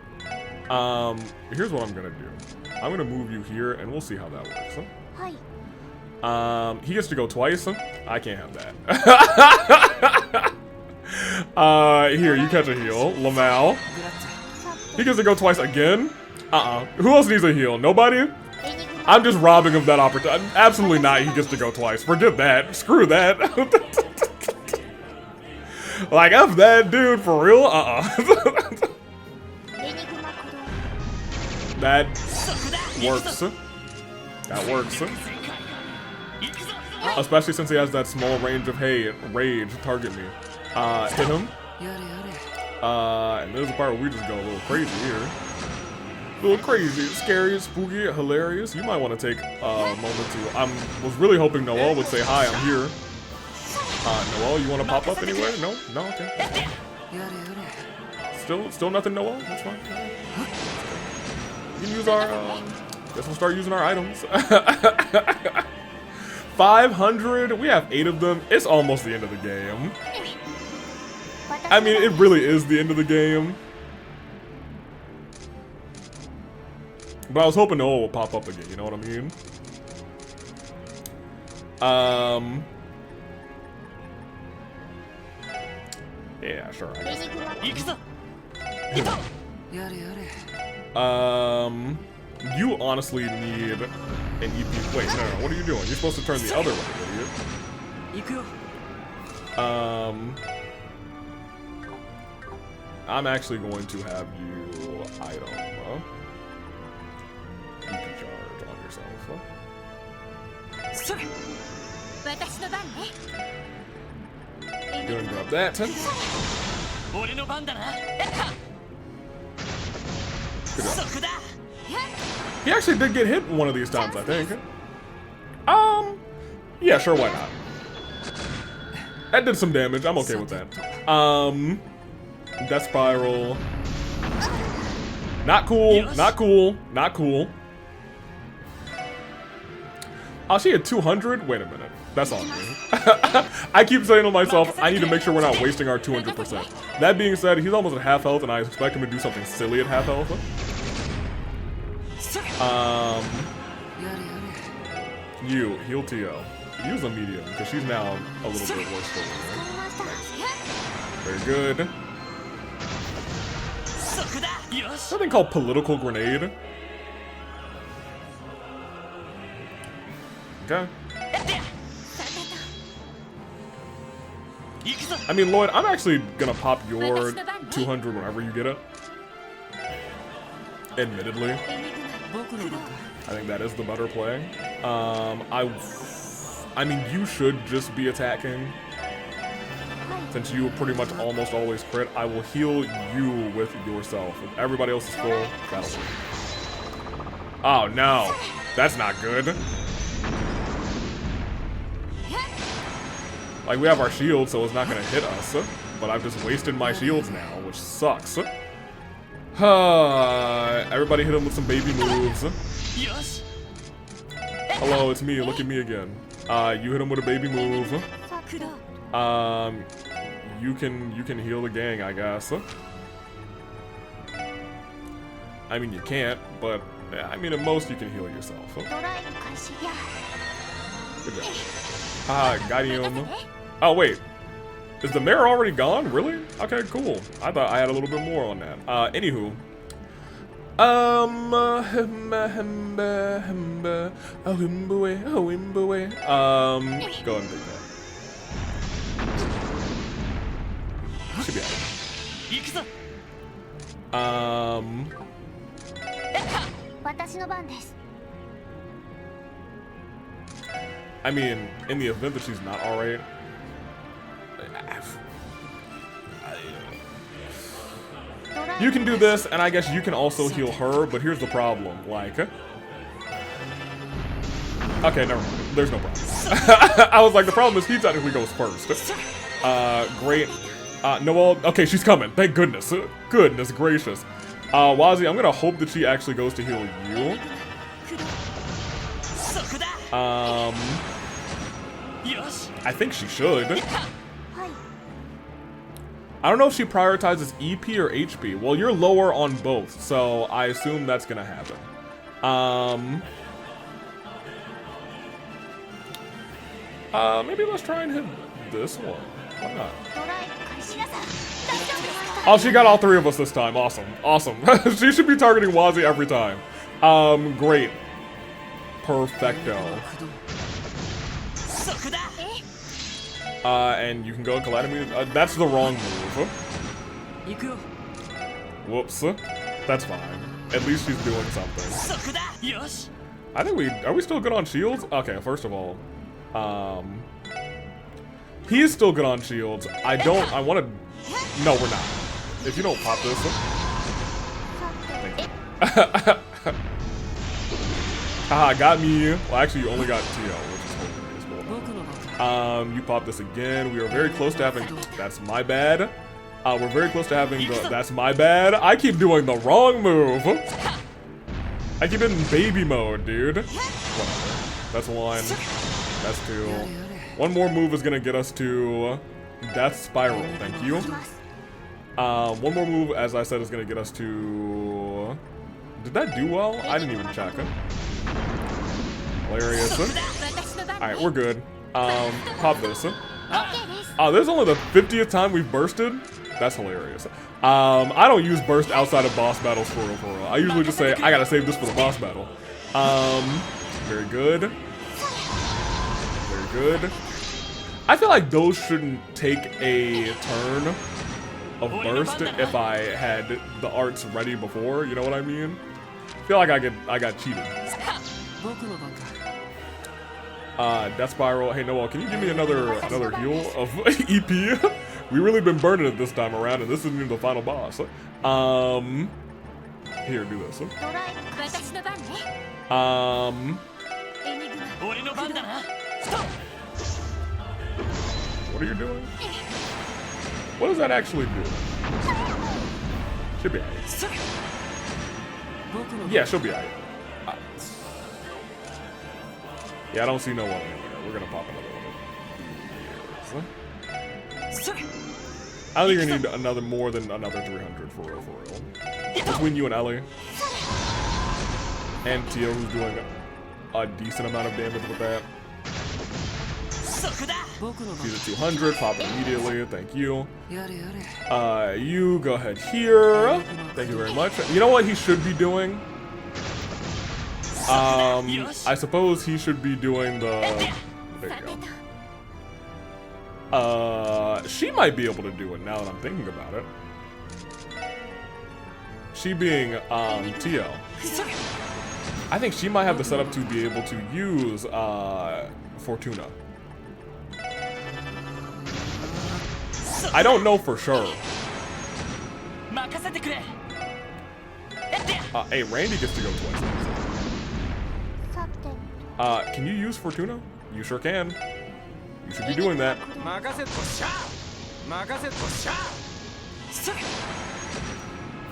Here's what I'm going to do. I'm going to move you here, and we'll see how that works. He gets to go twice. I can't have that. Here, you catch a heal. Lamal. He gets to go twice again? Who else needs a heal? Nobody? I'm just robbing him that opportunity. Absolutely not. He gets to go twice. Forget that. Screw that. Like, F that, dude. For real? That works. That works. Especially since he has that small range of, hey, rage, target me. Hit him. And there's a part where we just go a little crazy here. A little crazy, scary, spooky, hilarious. You might want to take a moment to... was really hoping Noel would say, hi, I'm here. Noel, you want to pop up anywhere? No? No? Okay. Still nothing, Noel? That's fine. We can use our... guess we'll start using our items. 500? We have 8 of them. It's almost the end of the game. I mean, it really is the end of the game. But I was hoping Noah will pop up again, you know what I mean? Yeah, sure. You honestly need an EP. Wait, no, what are you doing? You're supposed to turn the other way, idiot. I'm actually going to have you item EP charge on yourself. Go and grab that. He actually did get hit one of these times, I think. Yeah, sure, why not? That did some damage. I'm okay with that. Death Spiral. Not cool. Not cool. Not cool. Oh, she had 200? Wait a minute. That's on me. I keep saying to myself, I need to make sure we're not wasting our 200%. That being said, he's almost at half health, and I expect him to do something silly at half health. You, heal TO. Use a medium, because she's now a little bit worse for me. Very good. Something called Political Grenade. Okay. I mean, Lloyd, I'm actually gonna pop your 200 whenever you get it. Admittedly. I think that is the better play. I mean, you should just be attacking. Since you pretty much almost always crit, I will heal you with yourself. If everybody else is full, that'll work. Oh no, that's not good. Like, we have our shield, so it's not gonna hit us. But I've just wasted my shields now, which sucks. Everybody hit him with some baby moves. Hello, it's me. Look at me again. You hit him with a baby move. You can heal the gang, I guess. I mean, you can't, but I mean, at most you can heal yourself. Good job. Got him. Oh wait, is the mayor already gone? Really? Okay, cool. I thought I had a little bit more on that. Anywho. Go ahead and take that. Should be out. I mean, in the event that she's not alright, you can do this, and I guess you can also heal her, but here's the problem, like... Okay, never mind. There's no problem. I was like, the problem is he technically goes first. Great. Noelle, okay, she's coming. Thank goodness. Goodness gracious. Wazi, I'm gonna hope that she actually goes to heal you. I think she should. I don't know if she prioritizes EP or HP. Well, you're lower on both, so I assume that's gonna happen. Maybe let's try and hit this one. Why not? Oh, she got all three of us this time. Awesome. Awesome. She should be targeting Wazi every time. Great. Perfecto. And you can go Calamity. That's the wrong move. Whoops. That's fine. At least she's doing something. I think are we still good on shields? Okay, first of all, he is still good on shields. I want to, no, we're not. If you don't pop this, thank you. Haha, got me. Well, actually, you only got TL, which is hilarious. You pop this again. We are very close to having, that's my bad. We're very close to having the, that's my bad. I keep doing the wrong move. I keep in baby mode, dude. Whatever. That's one. That's two. One more move is gonna get us to Death Spiral. Thank you. One more move, as I said, is gonna get us to. Did that do well? I didn't even check it. Hilarious. Alright, we're good. Pop this. This is only the 50th time we've bursted. That's hilarious. I don't use burst outside of boss battles for real, I usually just say, I gotta save this for the boss battle. Very good. Very good. I feel like those shouldn't take a turn of burst if I had the arts ready before, you know what I mean? I feel like I got cheated. Death Spiral. Hey Noelle, can you give me another heal of EP? We really been burning it this time around, and this isn't even the final boss. Here, do this. What are you doing? What does that actually do? Should be alright. Yeah, she'll be alright. Yeah, I don't see no one anywhere. We're gonna pop another one. I don't think you're gonna need more than another 300 for real. Between you and Ellie. And Tio, who's doing a decent amount of damage with that. She's at 200, pop it immediately, thank you. You go ahead here. Thank you very much. You know what he should be doing? I suppose he should be doing the... There you go. She might be able to do it now that I'm thinking about it. She being, Tio. I think she might have the setup to be able to use Fortuna. I don't know for sure. Hey, Randy gets to go twice. Can you use Fortuna? You sure can. You should be doing that. I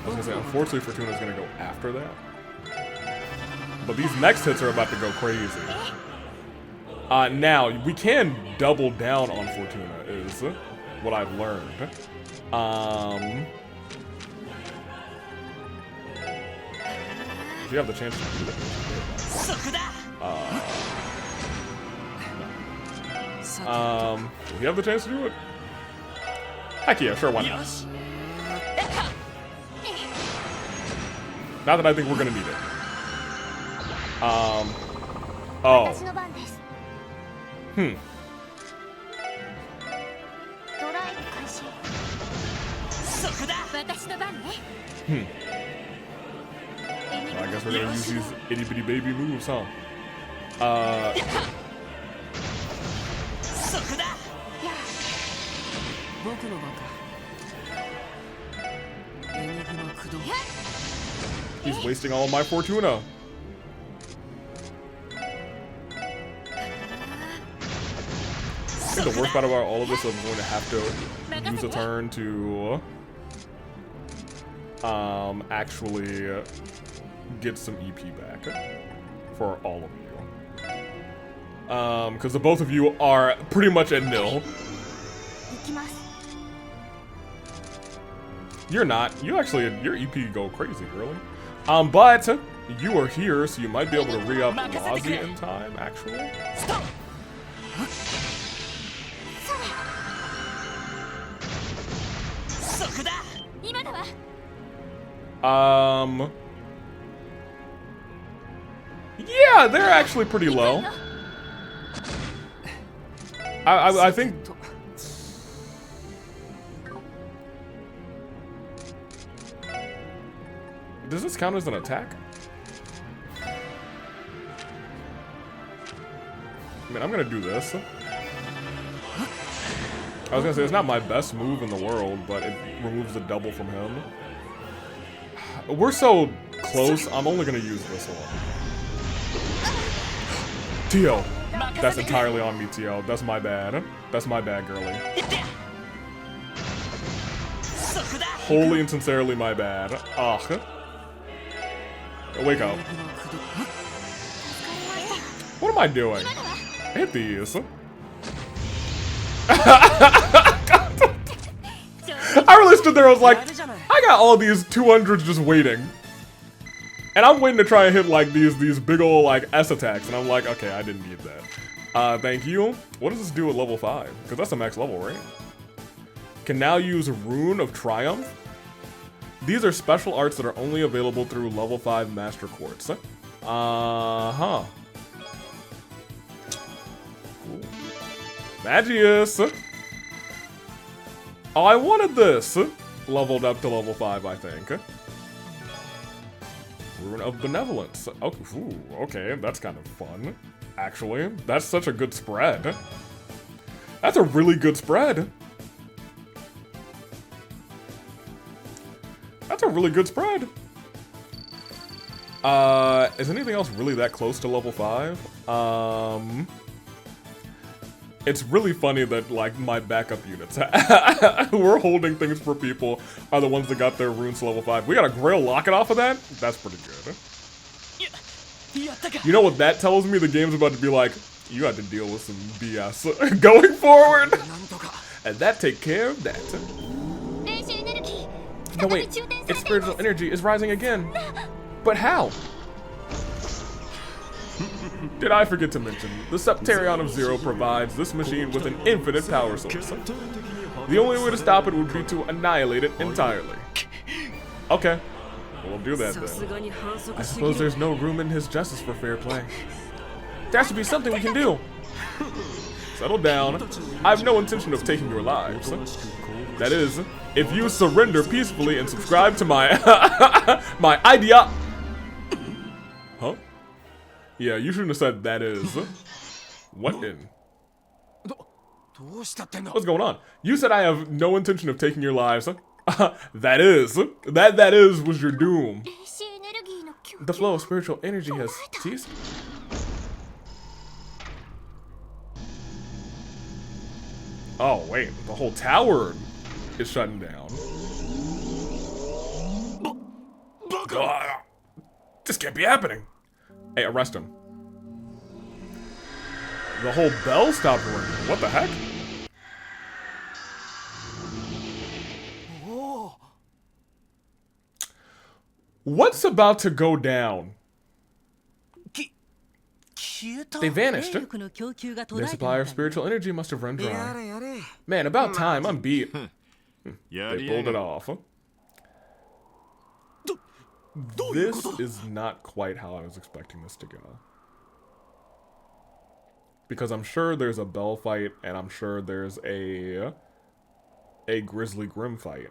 was gonna say, unfortunately, Fortuna's gonna go after that. But these next hits are about to go crazy. Now, we can double down on Fortuna, is what I've learned. If you have the chance to do that. If you have the chance to do it. Heck yeah, sure, why not? Not that I think we're gonna need it. Oh. Well, I guess we're gonna use these itty bitty baby moves, huh? He's wasting all of my Fortuna. I think the worst part about all of this is I'm going to have to use a turn to actually get some EP back for all of you. Because the both of you are pretty much at nil. You're not. You actually, your EP go crazy, girly. But you are here, so you might be able to re-up Nazi in time, actually. Yeah, they're actually pretty low. I think. Does this count as an attack? I mean, I'm gonna do this. I was gonna say, it's not my best move in the world, but it removes the double from him. We're so close, I'm only gonna use this one. Tio. That's entirely on me, Tio. That's my bad. That's my bad, girly. Wholly and sincerely my bad. Ugh. Wake up. What am I doing? Hit these. I really stood there, I was like, I got all these 200s just waiting. And I'm waiting to try and hit like these big ol' like S attacks, and I'm like, okay, I didn't need that. Thank you. What does this do at level 5? Because that's a max level, right? Can now use Rune of Triumph. These are special arts that are only available through level 5 Master Quartz. Uh-huh. Cool. Magius! Oh, I wanted this! Leveled up to level 5, I think. Rune of Benevolence. Oh, ooh, okay, that's kind of fun. Actually, that's such a good spread. That's a really good spread. That's a really good spread. Is anything else really that close to level 5? It's really funny that, like, my backup units who are holding things for people are the ones that got their runes to level 5. We got a Grail Locket off of that? That's pretty good. You know what that tells me? The game's about to be like, you had to deal with some BS going forward. And that take care of that. No, wait. Its spiritual energy is rising again. But how? Did I forget to mention, the Septarion of Zero provides this machine with an infinite power source. The only way to stop it would be to annihilate it entirely. Okay, we'll do that then. I suppose there's no room in his justice for fair play. There has to be something we can do. Settle down. I have no intention of taking your lives. That is, if you surrender peacefully and subscribe to my my idea. Huh? Yeah, you shouldn't have said that is. What in? What's going on? You said I have no intention of taking your lives. That is. That is was your doom. The flow of spiritual energy has ceased. Oh, wait. The whole tower is shutting down. This can't be happening. Hey, arrest him. The whole bell stopped ringing. What the heck? What's about to go down? They vanished. Their supply of spiritual energy must have run dry. Man, about time. I'm beat. They pulled it off. This is not quite how I was expecting this to go. Because I'm sure there's a Bell fight, and I'm sure there's a Grizzly Grim fight.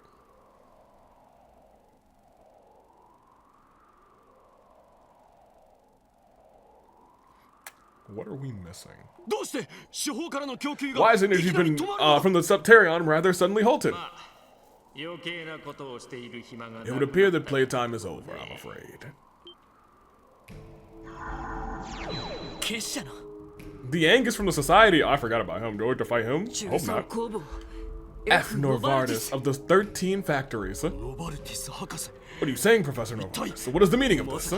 What are we missing? Why has energy been from the Septarion rather suddenly halted? It would appear that playtime is over, I'm afraid. The Angus from the Society. Oh, I forgot about him. Do I have to fight him? Hope not. F. Norvardis of the 13 factories. What are you saying, Professor Norvardis? What is the meaning of this?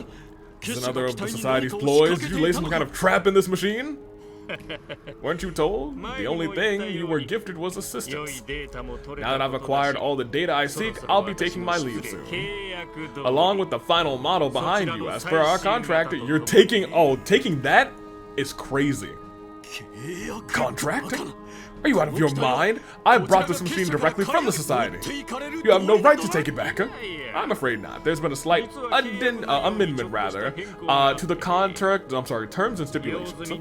Is another of the Society's ploys? Did you lay some kind of trap in this machine? Weren't you told? The only thing you were gifted was assistance. Now that I've acquired all the data I seek, I'll be taking my leave soon. Along with the final model behind you, as per our contract, you're taking... Oh, taking that is crazy. Contract? Are you out of your mind? I brought this machine directly from the Society. You have no right to take it back. I'm afraid not. There's been a slight amendment, rather, to the contract. I'm sorry, terms and stipulations.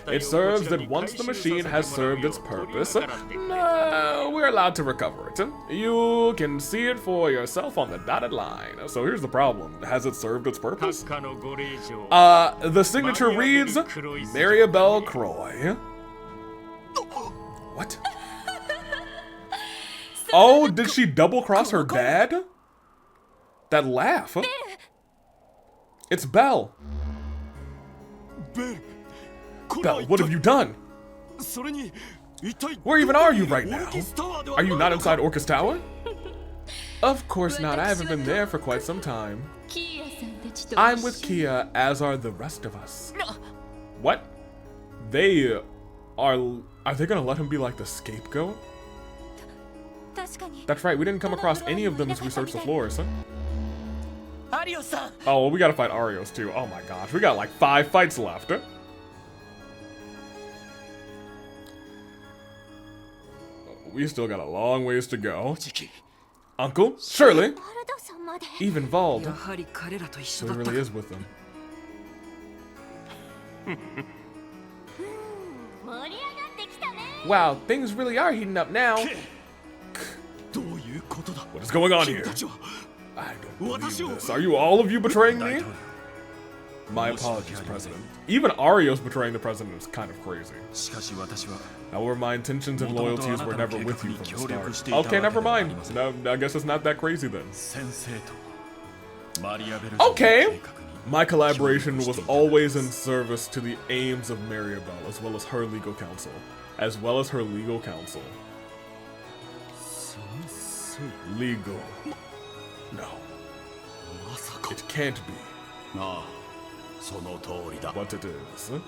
It serves that once the machine has served its purpose, we're allowed to recover it. You can see it for yourself on the dotted line. So here's the problem: has it served its purpose? The signature reads Maribel Croy. What? Oh, did she double-cross her dad? That laugh. It's Belle. Belle, what have you done? Where even are you right now? Are you not inside Orcus Tower? Of course not. I haven't been there for quite some time. I'm with Kia, as are the rest of us. What? They are they gonna let him be like the scapegoat? That's right, we didn't come across any of them as we searched the floors. Oh, well, we gotta fight Arios too. Oh my gosh, we got like 5 fights left. We still got a long ways to go. Uncle? Surely? Even Vald. So he really is with them. Wow, things really are heating up now. What is going on here? I don't believe this. Are you all of you betraying me? My apologies, President. Even Arios betraying the President is kind of crazy. However, my intentions and loyalties were never with you from the start. Okay, never mind. No, I guess it's not that crazy then. Okay! My collaboration was always in service to the aims of Maribel, as well as her legal counsel. Legal. No. It can't be. But it is. You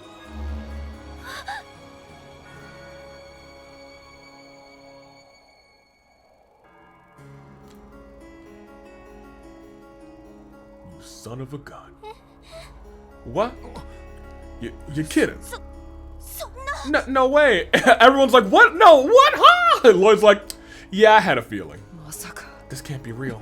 son of a gun. What? You're kidding. No way. Everyone's like, what? No, what? Huh? Lloyd's like, yeah, I had a feeling. This can't be real.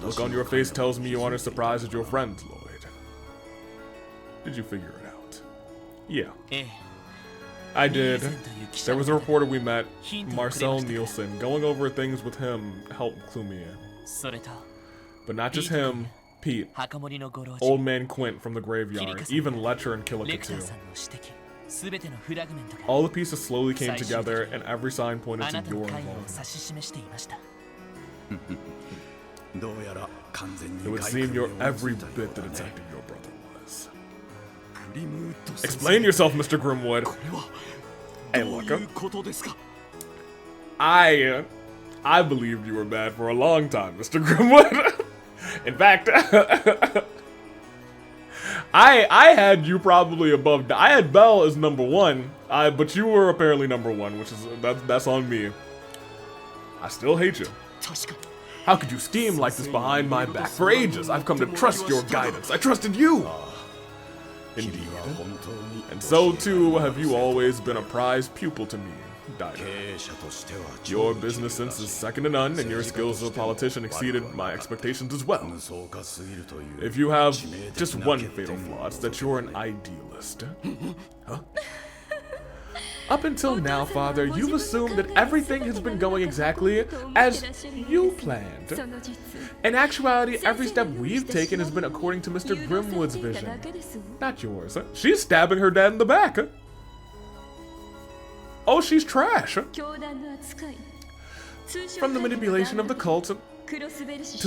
Look on your face tells me you aren't as surprised as your friends, Lloyd. Did you figure it out? Yeah. I did. There was a reporter we met, Marcel Nielsen. Going over things with him helped clue me in. But not just him, Pete, Old Man Quint from the graveyard, even Letcher and Killica too. All the pieces slowly came together, and every sign pointed to your involvement. It would seem you're every bit the detective your brother was. Explain yourself, Mr. Grimwood. Hey, look. I believed you were bad for a long time, Mr. Grimwood. In fact, I had you probably above. I had Belle as #1, but you were apparently #1, which is that's on me. I still hate you. How could you scheme like this behind my back? For ages, I've come to trust your guidance. I trusted you. Indeed. And so too have you always been a prized pupil to me, Diner. Your business sense is second to none, and your skills as a politician exceeded my expectations as well. If you have just one fatal flaw, it's that you're an idealist. Huh? Up until now, Father, you've assumed that everything has been going exactly as you planned. In actuality, every step we've taken has been according to Mr. Grimwood's vision. Not yours. She's stabbing her dad in the back. Oh, she's trash. From the manipulation of the cult, to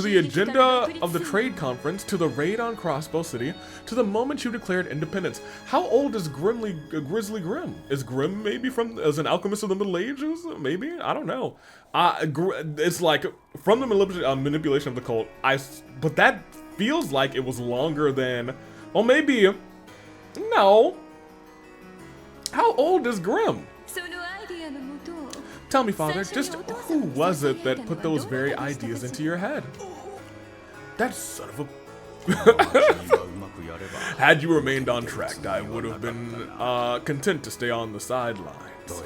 the agenda of the trade conference, to the raid on Crossbow City, to the moment you declared independence. How old is Grizzly Grim? Is Grim maybe as an alchemist of the Middle Ages? Maybe? I don't know. It's like, from the manipulation of the cult, but that feels like it was longer than, well, maybe, no. How old is Grim? Tell me, Father, just who was it that put those very ideas into your head? That son of a... Had you remained on track, I would have been content to stay on the sidelines.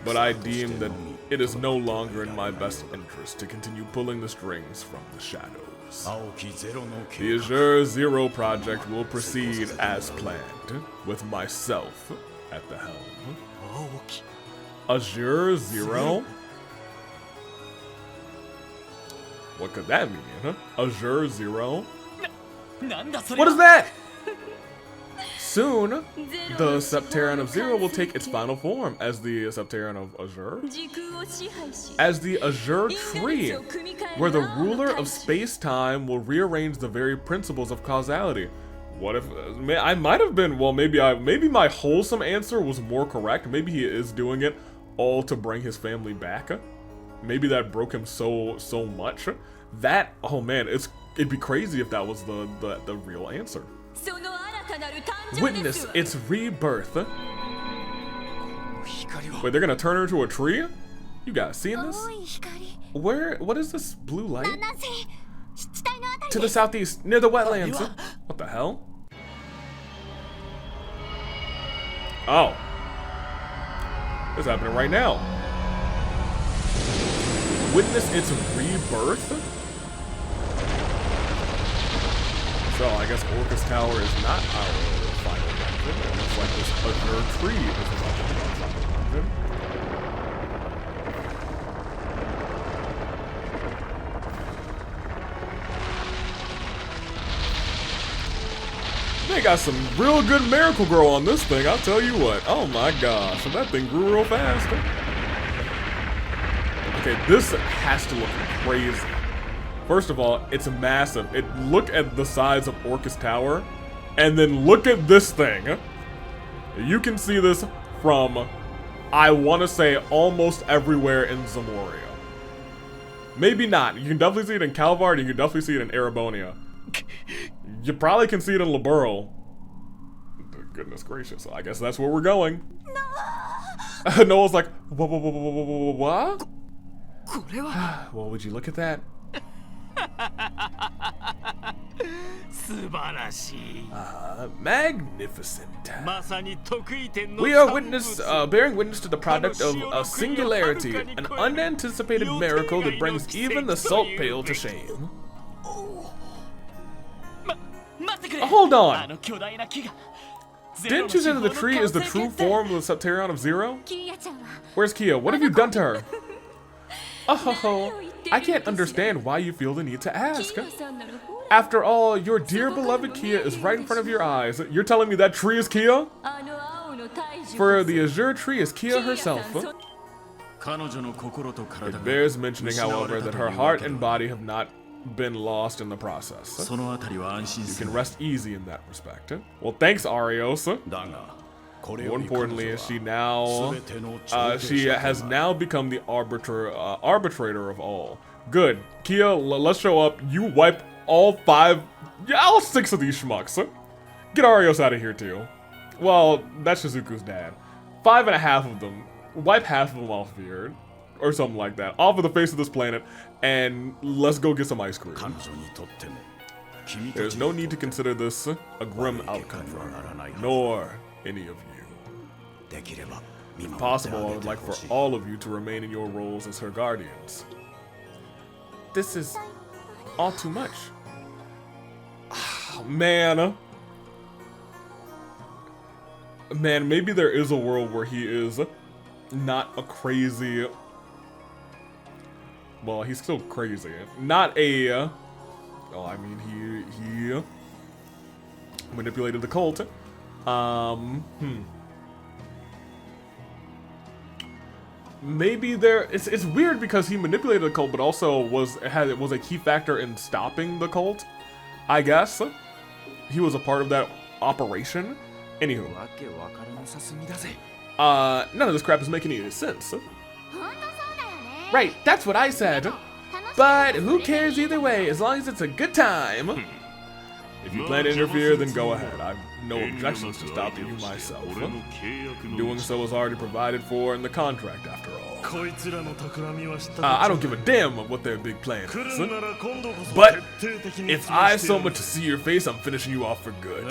But I deem that it is no longer in my best interest to continue pulling the strings from the shadows. The Azure Zero project will proceed as planned, with myself at the helm. Azure Zero? What could that mean, huh? Azure Zero? What is that? Soon, the Septarion of Zero will take its final form as the Septarion of Azure. As the Azure Tree, where the ruler of space-time will rearrange the very principles of causality. What if I might have been, well, maybe my wholesome answer was more correct. Maybe he is doing it all to bring his family back. Maybe that broke him so much. That, oh man, it'd be crazy if that was the real answer. Witness its rebirth. Wait, they're gonna turn her into a tree? You guys seeing this? What is this blue light? To the southeast, near the wetlands. What the hell? Oh. What's happening right now? Witness its rebirth? So, I guess Orcus Tower is not our final dungeon. It looks like this Azure Tree is about to be our final dungeon. They got some real good Miracle Grow on this thing, I'll tell you what. Oh my gosh, that thing grew real fast. Okay, this has to look crazy. First of all, it's massive. Look at the size of Orcus Tower, and then look at this thing. You can see this from, I want to say, almost everywhere in Zamoria. Maybe not. You can definitely see it in Calvard, you can definitely see it in Erebonia. You probably can see it in Liberl. Goodness gracious, I guess that's where we're going. No. Noel's like, what? Well, would you look at that? Magnificent. We are bearing witness to the product of a singularity, an unanticipated miracle that brings even the salt pail to shame. Hold on! Didn't you say that the tree is the true form of the Septarion of Zero? Where's Kia? What have you done to her? Oh, I can't understand why you feel the need to ask. After all, your dear beloved Kia is right in front of your eyes. You're telling me that tree is Kia? For the Azure tree is Kia herself. It bears mentioning, however, that her heart and body have not been lost in the process. You can rest easy in that respect. Well, thanks, Arios. More importantly, she has now become the arbitrator of all. Good. Kia, let's show up. You wipe all all 6 of these schmucks. Get Arios out of here too. Well, that's Shizuku's dad. 5.5 of them. Wipe half of them off here. Or something like that. Off of the face of this planet. And let's go get some ice cream. There's no need to consider this a grim outcome for her. Nor any of you. If possible, I would like for all of you to remain in your roles as her guardians. This is all too much. Man, maybe there is a world where he is not a crazy... Well, he's still crazy. Not a... Well, I mean, he manipulated the cult. Maybe it's weird because he manipulated the cult, but also was a key factor in stopping the cult. I guess he was a part of that operation. Anywho, none of this crap is making any sense. Right, that's what I said. But who cares either way, as long as it's a good time. If you plan to interfere, then go ahead. I've no objections to stopping you myself. Doing so is already provided for in the contract, after all. I don't give a damn what their big plan is. But if I so much to see your face, I'm finishing you off for good.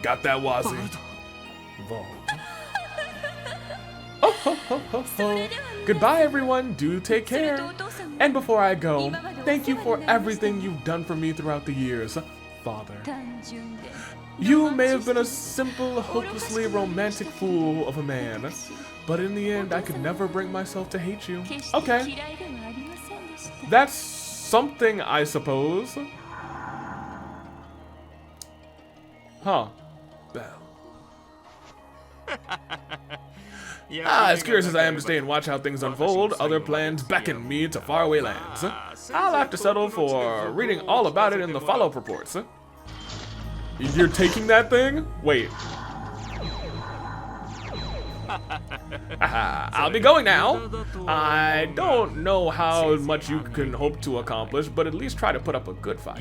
Got that, Wazi? Vault. Oh, ho, ho, ho, ho. Goodbye, everyone. Do take care. And before I go, thank you for everything you've done for me throughout the years, Father. You may have been a simple, hopelessly romantic fool of a man, but in the end, I could never bring myself to hate you. Okay. That's something, I suppose. Huh. Well. As curious as I am to stay and watch how things unfold, other plans beckon me to faraway lands. I'll have to settle for reading all about it in the follow-up reports. You're taking that thing? Wait. I'll be going now. I don't know how much you can hope to accomplish, but at least try to put up a good fight.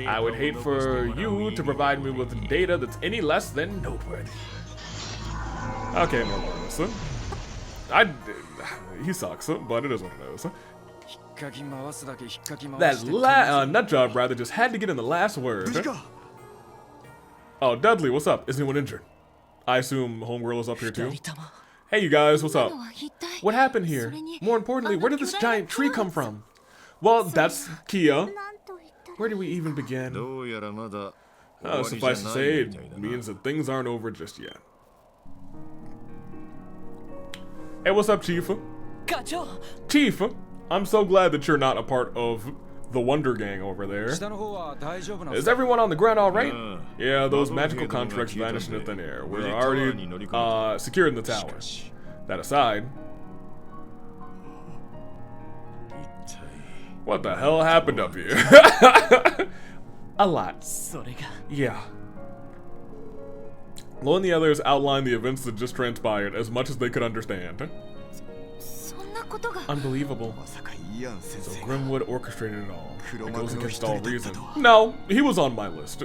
I would hate for you to provide me with data that's any less than noteworthy. Okay, no worries. He sucks, but it is what it is. That nut job rather just had to get in the last word. Oh, Dudley, what's up? Is anyone injured? I assume Homegirl is up here too. Hey, you guys, what's up? What happened here? More importantly, where did this giant tree come from? Well, that's Kia. Where do we even begin? Suffice to say, it means that things aren't over just yet. Hey, what's up, Chief? Chief, I'm so glad that you're not a part of the Wonder Gang over there. Is everyone on the ground all right? Yeah, those magical contracts vanished into thin air. We're already secured in the tower. That aside, what the hell happened up here? A lot. Yeah. Lo and the others outlined the events that just transpired as much as they could understand. Unbelievable. So Grimwood orchestrated it all. It goes against all reason. No, he was on my list.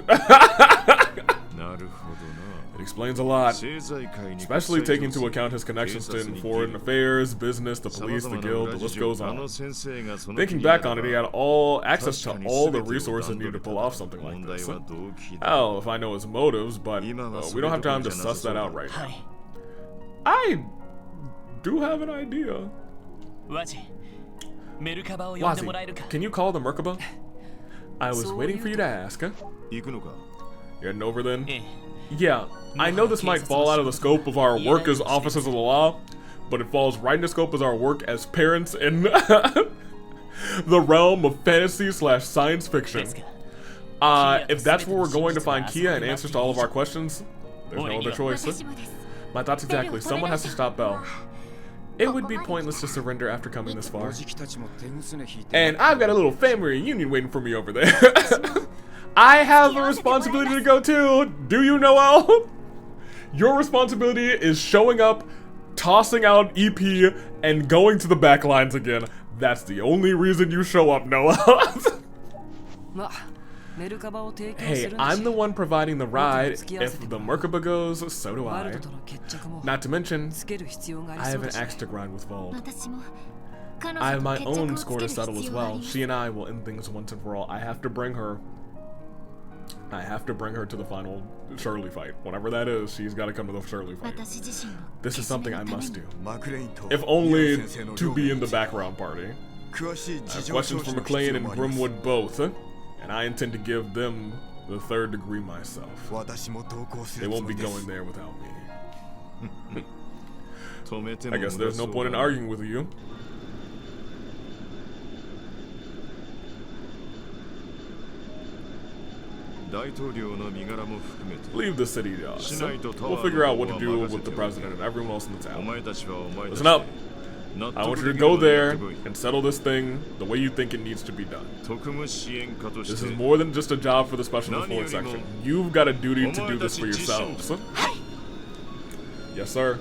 It explains a lot, especially taking into account his connections to foreign affairs, business, the police, the guild, the list goes on. Thinking back on it, he had access to all the resources needed to pull off something like this. Hell, if I know his motives, but we don't have time to suss that out right now. I do have an idea. Wazi, can you call the Merkaba? I was waiting for you to ask. You heading over then? Yeah, I know this might fall out of the scope of our work as officers of the law, but it falls right in the scope as our work as parents and The realm of fantasy / science fiction. If that's where we're going to find Kia and answers to all of our questions, there's no other choice. My thoughts exactly. Someone has to stop Belle. It would be pointless to surrender after coming this far. And I've got a little family reunion waiting for me over there. I have a responsibility to go too. Do you, Noel? Your responsibility is showing up, tossing out EP, and going to the back lines again. That's the only reason you show up, Noel. Hey, I'm the one providing the ride. If the Merkaba goes, so do I. Not to mention, I have an axe to grind with Vold. I have my own score to settle as well. She and I will end things once and for all. I have to bring her to the final Shirley fight. Whatever that is, she's got to come to the Shirley fight. This is something I must do. If only to be in the background party. I have questions for McLean and Grimwood both. And I intend to give them the 3rd degree myself. They won't be going there without me. I guess there's no point in arguing with you. Leave the city to us. We'll figure out what to do with the president and everyone else in the town. Listen up. I want you to go there and settle this thing the way you think it needs to be done. This is more than just a job for the Special Deployment Section. You've got a duty to do this for yourselves. Yes, sir.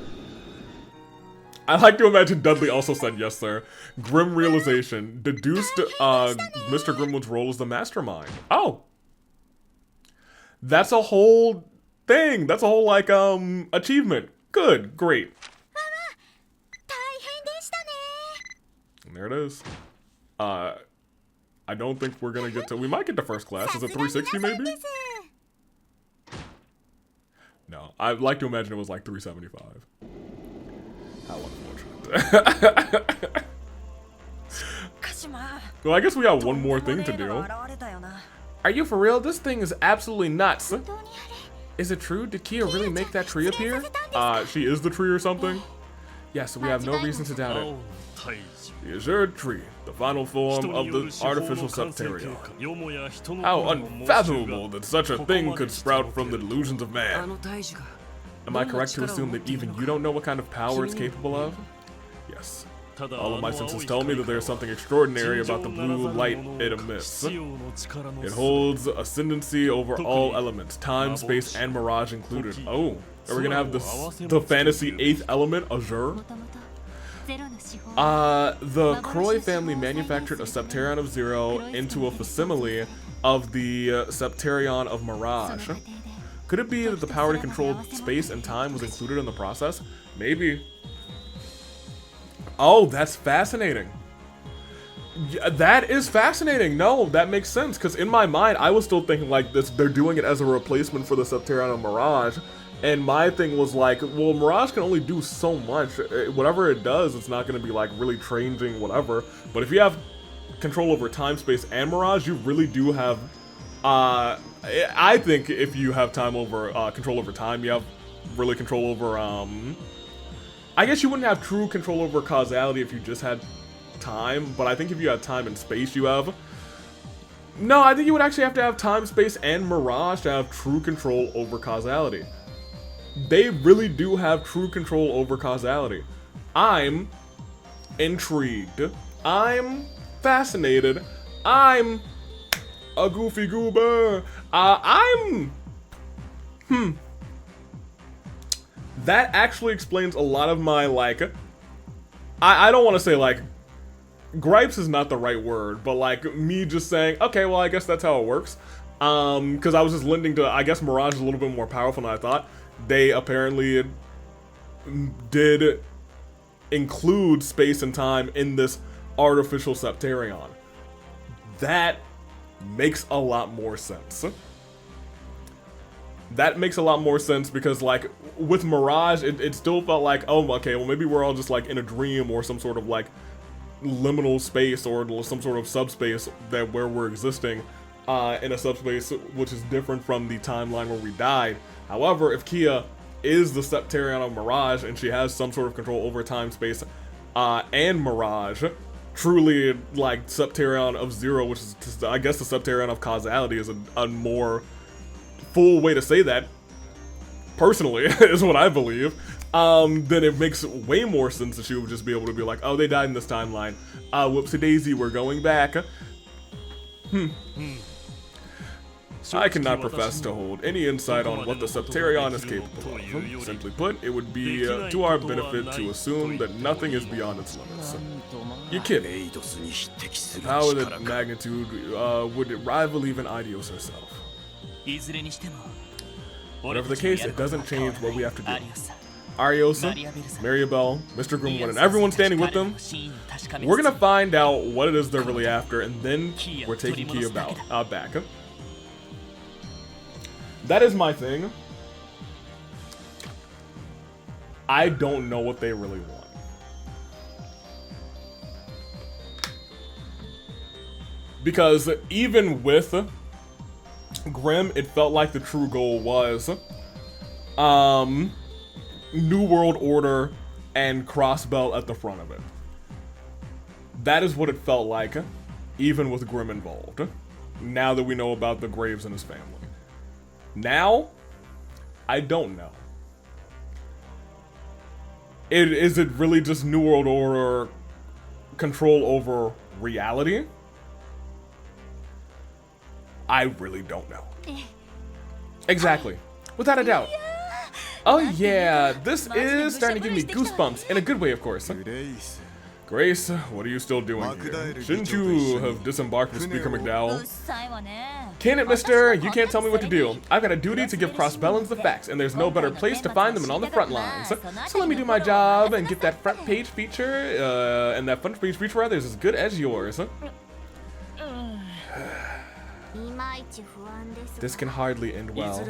I like to imagine Dudley also said yes, sir. Grim realization. Deduced Mr. Grimwood's role as the mastermind. Oh. That's a whole thing. That's a whole, like, achievement. Good. Great. And there it is. I don't think we're gonna get to... We might get to first class. Is it 360 maybe? No. I'd like to imagine it was like 375. How unfortunate. Well, I guess we got one more thing to do. Are you for real? This thing is absolutely nuts. Is it true? Did Kia really make that tree appear? She is the tree or something? Yes, we have no reason to doubt it. The Azure tree, the final form of the artificial Septarion. How unfathomable that such a thing could sprout from the delusions of man. Am I correct to assume that even you don't know what kind of power it's capable of? Yes. All of my senses tell me that there's something extraordinary about the blue light it emits. It holds ascendancy over all elements, time, space, and mirage included. Oh, are we gonna have the fantasy 8th element, Azure? The Croy family manufactured a Septarion of Zero into a facsimile of the Septarion of Mirage. Could it be that the power to control space and time was included in the process? Maybe. Oh, that's fascinating. Yeah, that is fascinating. No, that makes sense, because in my mind, I was still thinking like this, they're doing it as a replacement for the Septarion of Mirage. And my thing was like, well, Mirage can only do so much. Whatever it does, it's not going to be like really changing whatever. But if you have control over time, space, and Mirage, you really do have... I think if you have time over control over time, you have really control over... I guess you wouldn't have true control over causality if you just had time. But I think if you had time and space, you have... No, I think you would actually have to have time, space, and Mirage to have true control over causality. They really do have true control over causality. I'm intrigued. I'm fascinated. I'm a goofy goober. That actually explains a lot of my, like, I don't want to say, like, gripes is not the right word, but, like, me just saying, okay, well, I guess that's how it works. Because I was just lending to, I guess Mirage is a little bit more powerful than I thought. They apparently did include space and time in this artificial Septarion. That makes a lot more sense. That makes a lot more sense because, like, with Mirage, it still felt like, oh, okay, well, maybe we're all just, like, in a dream or some sort of, like, liminal space or some sort of subspace that where we're existing in a subspace which is different from the timeline where we died. However, if Kia is the Septarion of Mirage and she has some sort of control over time, space, and Mirage, truly like Subterranean of Zero, which is just, I guess the Subterranean of Causality is a more full way to say that, personally, is what I believe, then it makes way more sense that she would just be able to be like, oh, they died in this timeline. Whoopsie daisy, we're going back. I cannot profess to hold any insight on what the Subterranean is capable of. Simply put, it would be to our benefit to assume that nothing is beyond its limits. You're kidding. Power that magnitude would rival even Eidos herself. Whatever the case, it doesn't change what we have to do. Ariosa, Maribel, Mr. Grimwood, and everyone standing with them, we're gonna find out what it is they're really after, and then we're taking Kia back. That is my thing. I don't know what they really want. Because even with Grim, it felt like the true goal was New World Order and Crossbell at the front of it. That is what it felt like, even with Grim involved. Now that we know about the Graves and his family. Now, I don't know. Is it really just New World Order control over reality? I really don't know. Exactly. Without a doubt. Oh yeah, this is starting to give me goosebumps, in a good way, of course. Grace, what are you still doing here? Shouldn't you have disembarked with Speaker McDowell? Can it, mister? You can't tell me what to do. I've got a duty to give Crossbellans the facts, and there's no better place to find them than on the front lines. So let me do my job and get that front page feature, and that front page feature rather is as good as yours. This can hardly end well.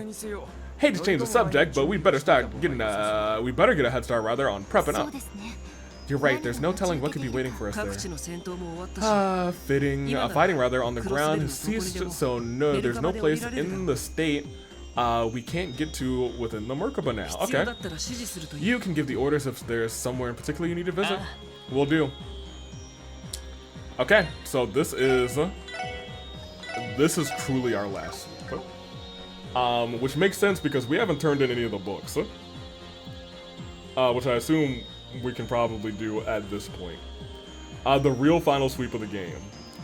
Hate to change the subject, but we better get a head start rather on prepping up. You're right, there's no telling what could be waiting for us there. Fighting rather on the ground has ceased, so no, there's no place in the state we can't get to within the Merkaba now. Okay. You can give the orders if there's somewhere in particular you need to visit. Will do. Okay, so this is truly our last sweep. Which makes sense because we haven't turned in any of the books. Which I assume we can probably do at this point. The real final sweep of the game.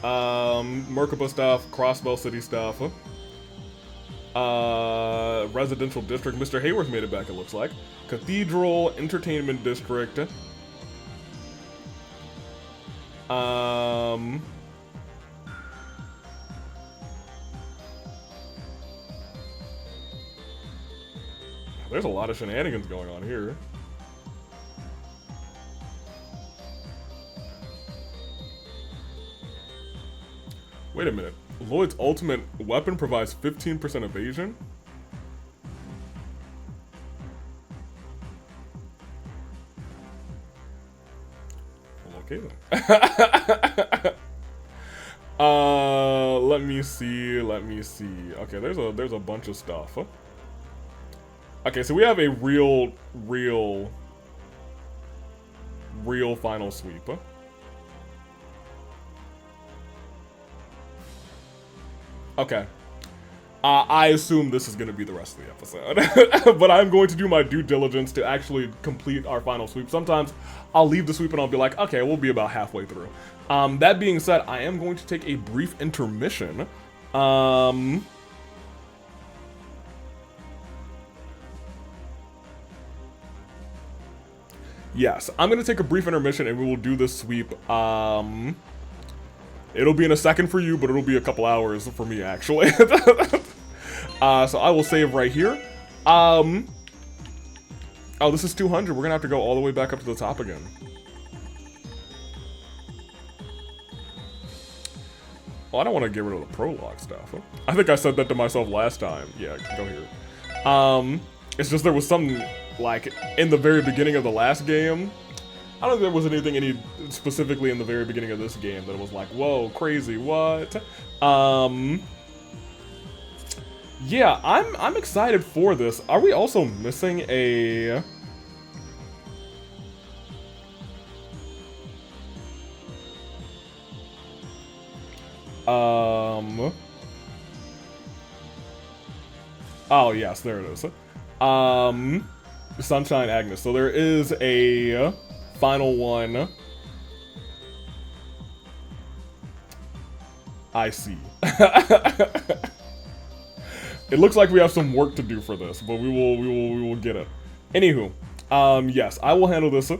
Merkaba stuff, Crossbell City stuff. Residential District. Mr. Hayworth made it back, it looks like. Cathedral, Entertainment District. There's a lot of shenanigans going on here. Wait a minute. Lloyd's ultimate weapon provides 15% evasion? Well, okay then. Let me see. Okay, there's a bunch of stuff. Okay, so we have a real final sweep. Okay. I assume this is going to be the rest of the episode. But I'm going to do my due diligence to actually complete our final sweep. Sometimes I'll leave the sweep and I'll be like, okay, we'll be about halfway through. That being said, I am going to take a brief intermission. Yes, I'm going to take a brief intermission and we will do this sweep. It'll be in a second for you, but it'll be a couple hours for me, actually. So I will save right here. Oh, this is 200. We're going to have to go all the way back up to the top again. Well, I don't want to get rid of the prologue stuff. I think I said that to myself last time. Yeah, go here. It's just there was something, like, in the very beginning of the last game. I don't think there was anything specifically in the very beginning of this game that was like, whoa, crazy, what? Yeah, I'm excited for this. Are we also missing a... Oh, yes, there it is. Sunshine Agnes. So there is a final one. I see. It looks like we have some work to do for this, but we will get it. Anywho, yes, I will handle this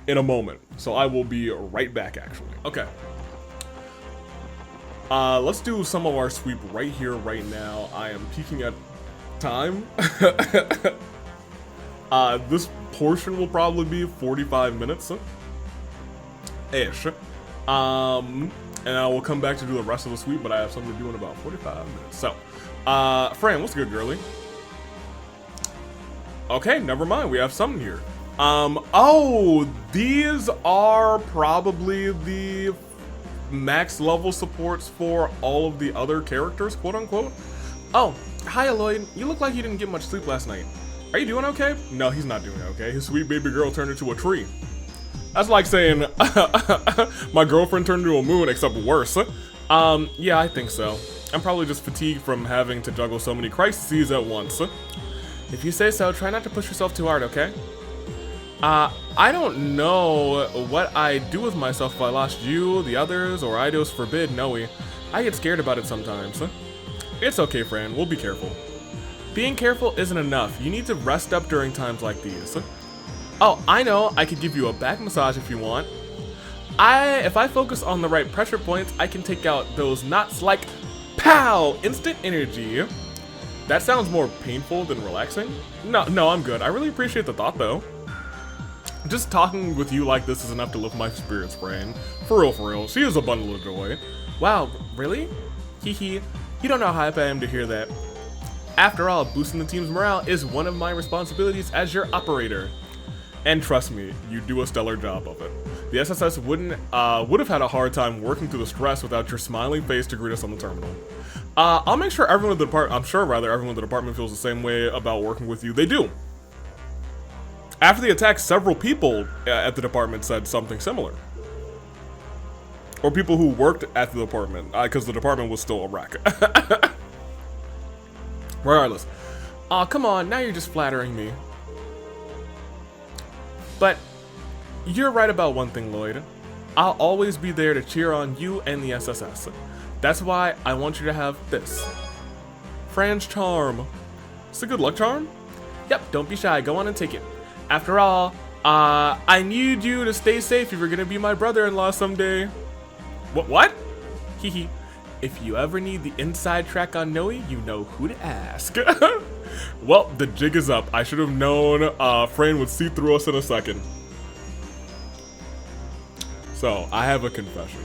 in a moment. So I will be right back, actually. Okay. Let's do some of our sweep right here, right now. I am peeking at time. This portion will probably be 45 minutes ish. And I will come back to do the rest of the sweep, but I have something to do in about 45 minutes. So, Fran, what's good, girly? Okay, never mind. We have something here. Oh, these are probably the max level supports for all of the other characters, quote unquote. Oh, hi, Lloyd. You look like you didn't get much sleep last night. Are you doing okay? No, he's not doing okay. His sweet baby girl turned into a tree. That's like saying my girlfriend turned into a moon, except worse. Yeah, I think so. I'm probably just fatigued from having to juggle so many crises at once. If you say so, try not to push yourself too hard, okay? I don't know what I'd do with myself if I lost you, the others, or Eidos forbid Noe. I get scared about it sometimes. It's okay, Fran. We'll be careful. Being careful isn't enough. You need to rest up during times like these. Oh, I know. I could give you a back massage if you want. If I focus on the right pressure points, I can take out those knots like POW! Instant energy. That sounds more painful than relaxing. No, I'm good. I really appreciate the thought, though. Just talking with you like this is enough to lift my spirits, Fran. For real. She is a bundle of joy. Wow, really? Hehe. You don't know how happy I am to hear that. After all, boosting the team's morale is one of my responsibilities as your operator. And trust me, you do a stellar job of it. The SSS would have had a hard time working through the stress without your smiling face to greet us on the terminal. I'll make sure everyone in the department, I'm sure rather everyone in the department feels the same way about working with you. They do. After the attack, several people at the department said something similar. Or people who worked at the department, because the department was still a wreck. Regardless. Aw, come on, now you're just flattering me. But you're right about one thing, Lloyd. I'll always be there to cheer on you and the SSS. That's why I want you to have this. Fran's charm. It's a good luck charm? Yep, don't be shy, go on and take it. After all, I need you to stay safe if you're gonna be my brother-in-law someday. What? Hehe. If you ever need the inside track on Noe, you know who to ask. Well, the jig is up. I should have known Fran would see through us in a second. So, I have a confession.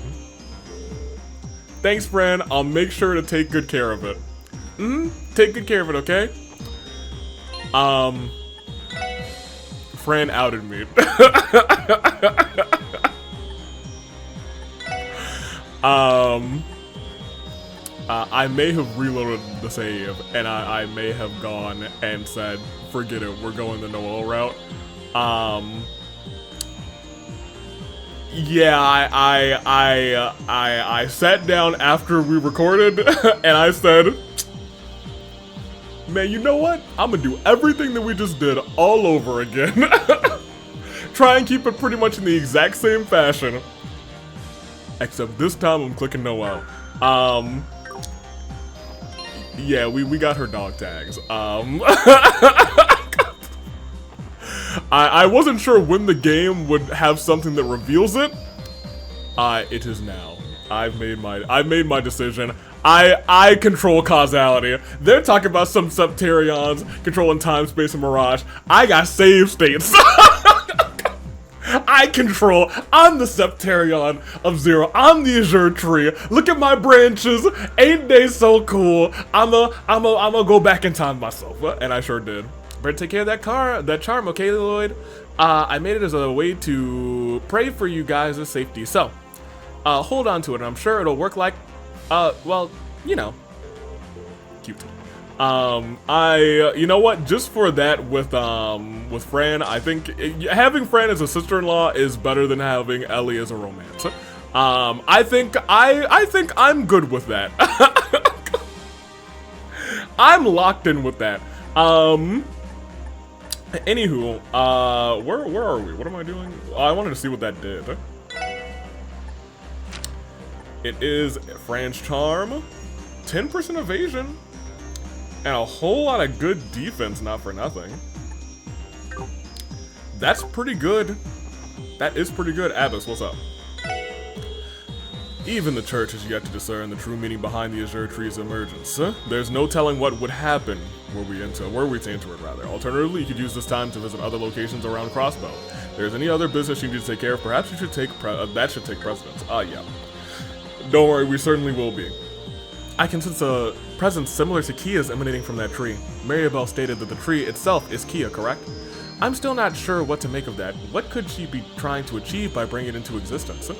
Thanks, Fran. I'll make sure to take good care of it. Take good care of it, okay? Fran outed me. I may have reloaded the save, and I may have gone and said, forget it, we're going the Noel route. Yeah, I sat down after we recorded, and I said, man, you know what? I'm gonna do everything that we just did all over again. Try and keep it pretty much in the exact same fashion. Except this time I'm clicking Noel. Yeah, we got her dog tags. I wasn't sure when the game would have something that reveals it. It is now. I've made my decision. I control causality. They're talking about some Septarions controlling time, space, and mirage. I got save states. I'm the Septarion of Zero. I'm the Azure tree. Look at my branches. Ain't they so cool? I'ma go back in time myself. And I sure did. Better take care of that charm, okay, Lloyd? I made it as a way to pray for you guys' safety. So, hold on to it. I'm sure it'll work like, well, you know, cute. You know what? Just for that with Fran, I think having Fran as a sister-in-law is better than having Ellie as a romance. I think I'm good with that. I'm locked in with that. Anywho, where are we? What am I doing? I wanted to see what that did. It is Fran's Charm, 10% evasion, and a whole lot of good defense, not for nothing. That's pretty good. That is pretty good. Abbas, what's up? Even the church has yet to discern the true meaning behind the Azure Tree's emergence. There's no telling what would happen were we to enter it, rather. Alternatively, you could use this time to visit other locations around Crossbow. If there's any other business you need to take care of, perhaps you should take that should take precedence. Yeah. Don't worry, we certainly will be. I can sense a presence similar to Kia's emanating from that tree. Maribel stated that the tree itself is Kia, correct? I'm still not sure what to make of that. What could she be trying to achieve by bringing it into existence?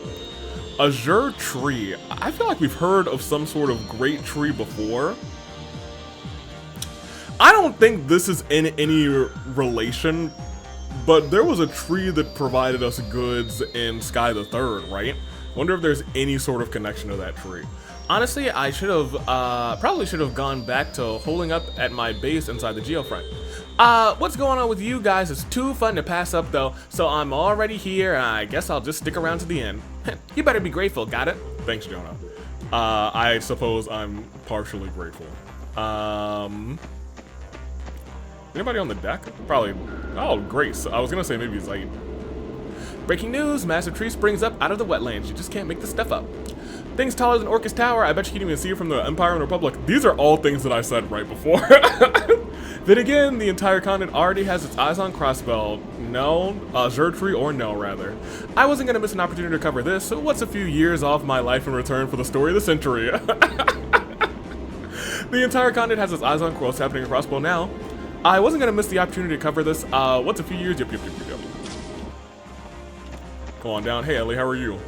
Azure Tree. I feel like we've heard of some sort of great tree before. I don't think this is in any relation, but there was a tree that provided us goods in Sky the Third, right? Wonder if there's any sort of connection to that tree. Honestly, I should have, probably should have gone back to holding up at my base inside the Geofront. What's going on with you guys? It's too fun to pass up though, so I'm already here, and I guess I'll just stick around to the end. You better be grateful, got it? Thanks, Jonah. I suppose I'm partially grateful. Anybody on the deck? Probably, oh, Grace. I was gonna say maybe Zaid. Breaking news, massive tree springs up out of the wetlands. You just can't make this stuff up. Things taller than Orcus Tower. I bet you can't even see it from the Empire and Republic. These are all things that I said right before. Then again, the entire continent already has its eyes on Crossbell. No, Azure Tree, or no, rather. I wasn't gonna miss an opportunity to cover this, so what's a few years off my life in return for the story of the century? The entire continent has its eyes on what's happening in Crossbell now. I wasn't gonna miss the opportunity to cover this. What's a few years? Yep. Come on down. Hey, Ellie, how are you?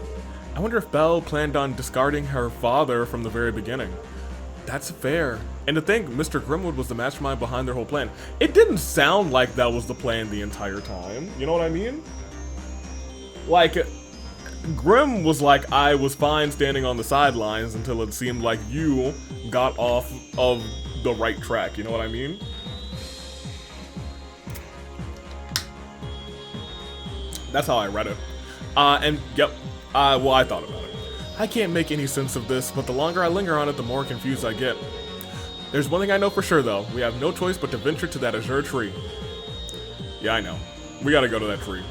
I wonder if Belle planned on discarding her father from the very beginning. That's fair. And to think Mr. Grimwood was the mastermind behind their whole plan. It didn't sound like that was the plan the entire time. You know what I mean? Like, Grim was like, I was fine standing on the sidelines until it seemed like you got off of the right track. You know what I mean? That's how I read it. And yep, well, I thought about it. I can't make any sense of this, but the longer I linger on it, the more confused I get. There's one thing I know for sure, though. We have no choice but to venture to that Azure Tree. Yeah, I know. We gotta go to that tree.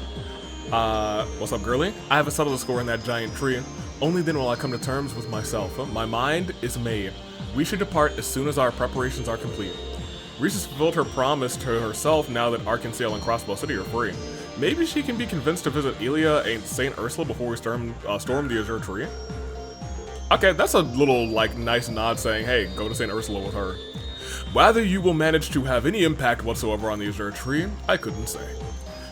What's up, girly? I have a settled score in that giant tree. Only then will I come to terms with myself. My mind is made. We should depart as soon as our preparations are complete. Reese has fulfilled her promise to herself now that Arkansas and Crossbow City are free. Maybe she can be convinced to visit Elia and St. Ursula before we storm the Azure Tree. Okay, that's a little, like, nice nod saying, hey, go to St. Ursula with her. Whether you will manage to have any impact whatsoever on the Azure Tree, I couldn't say.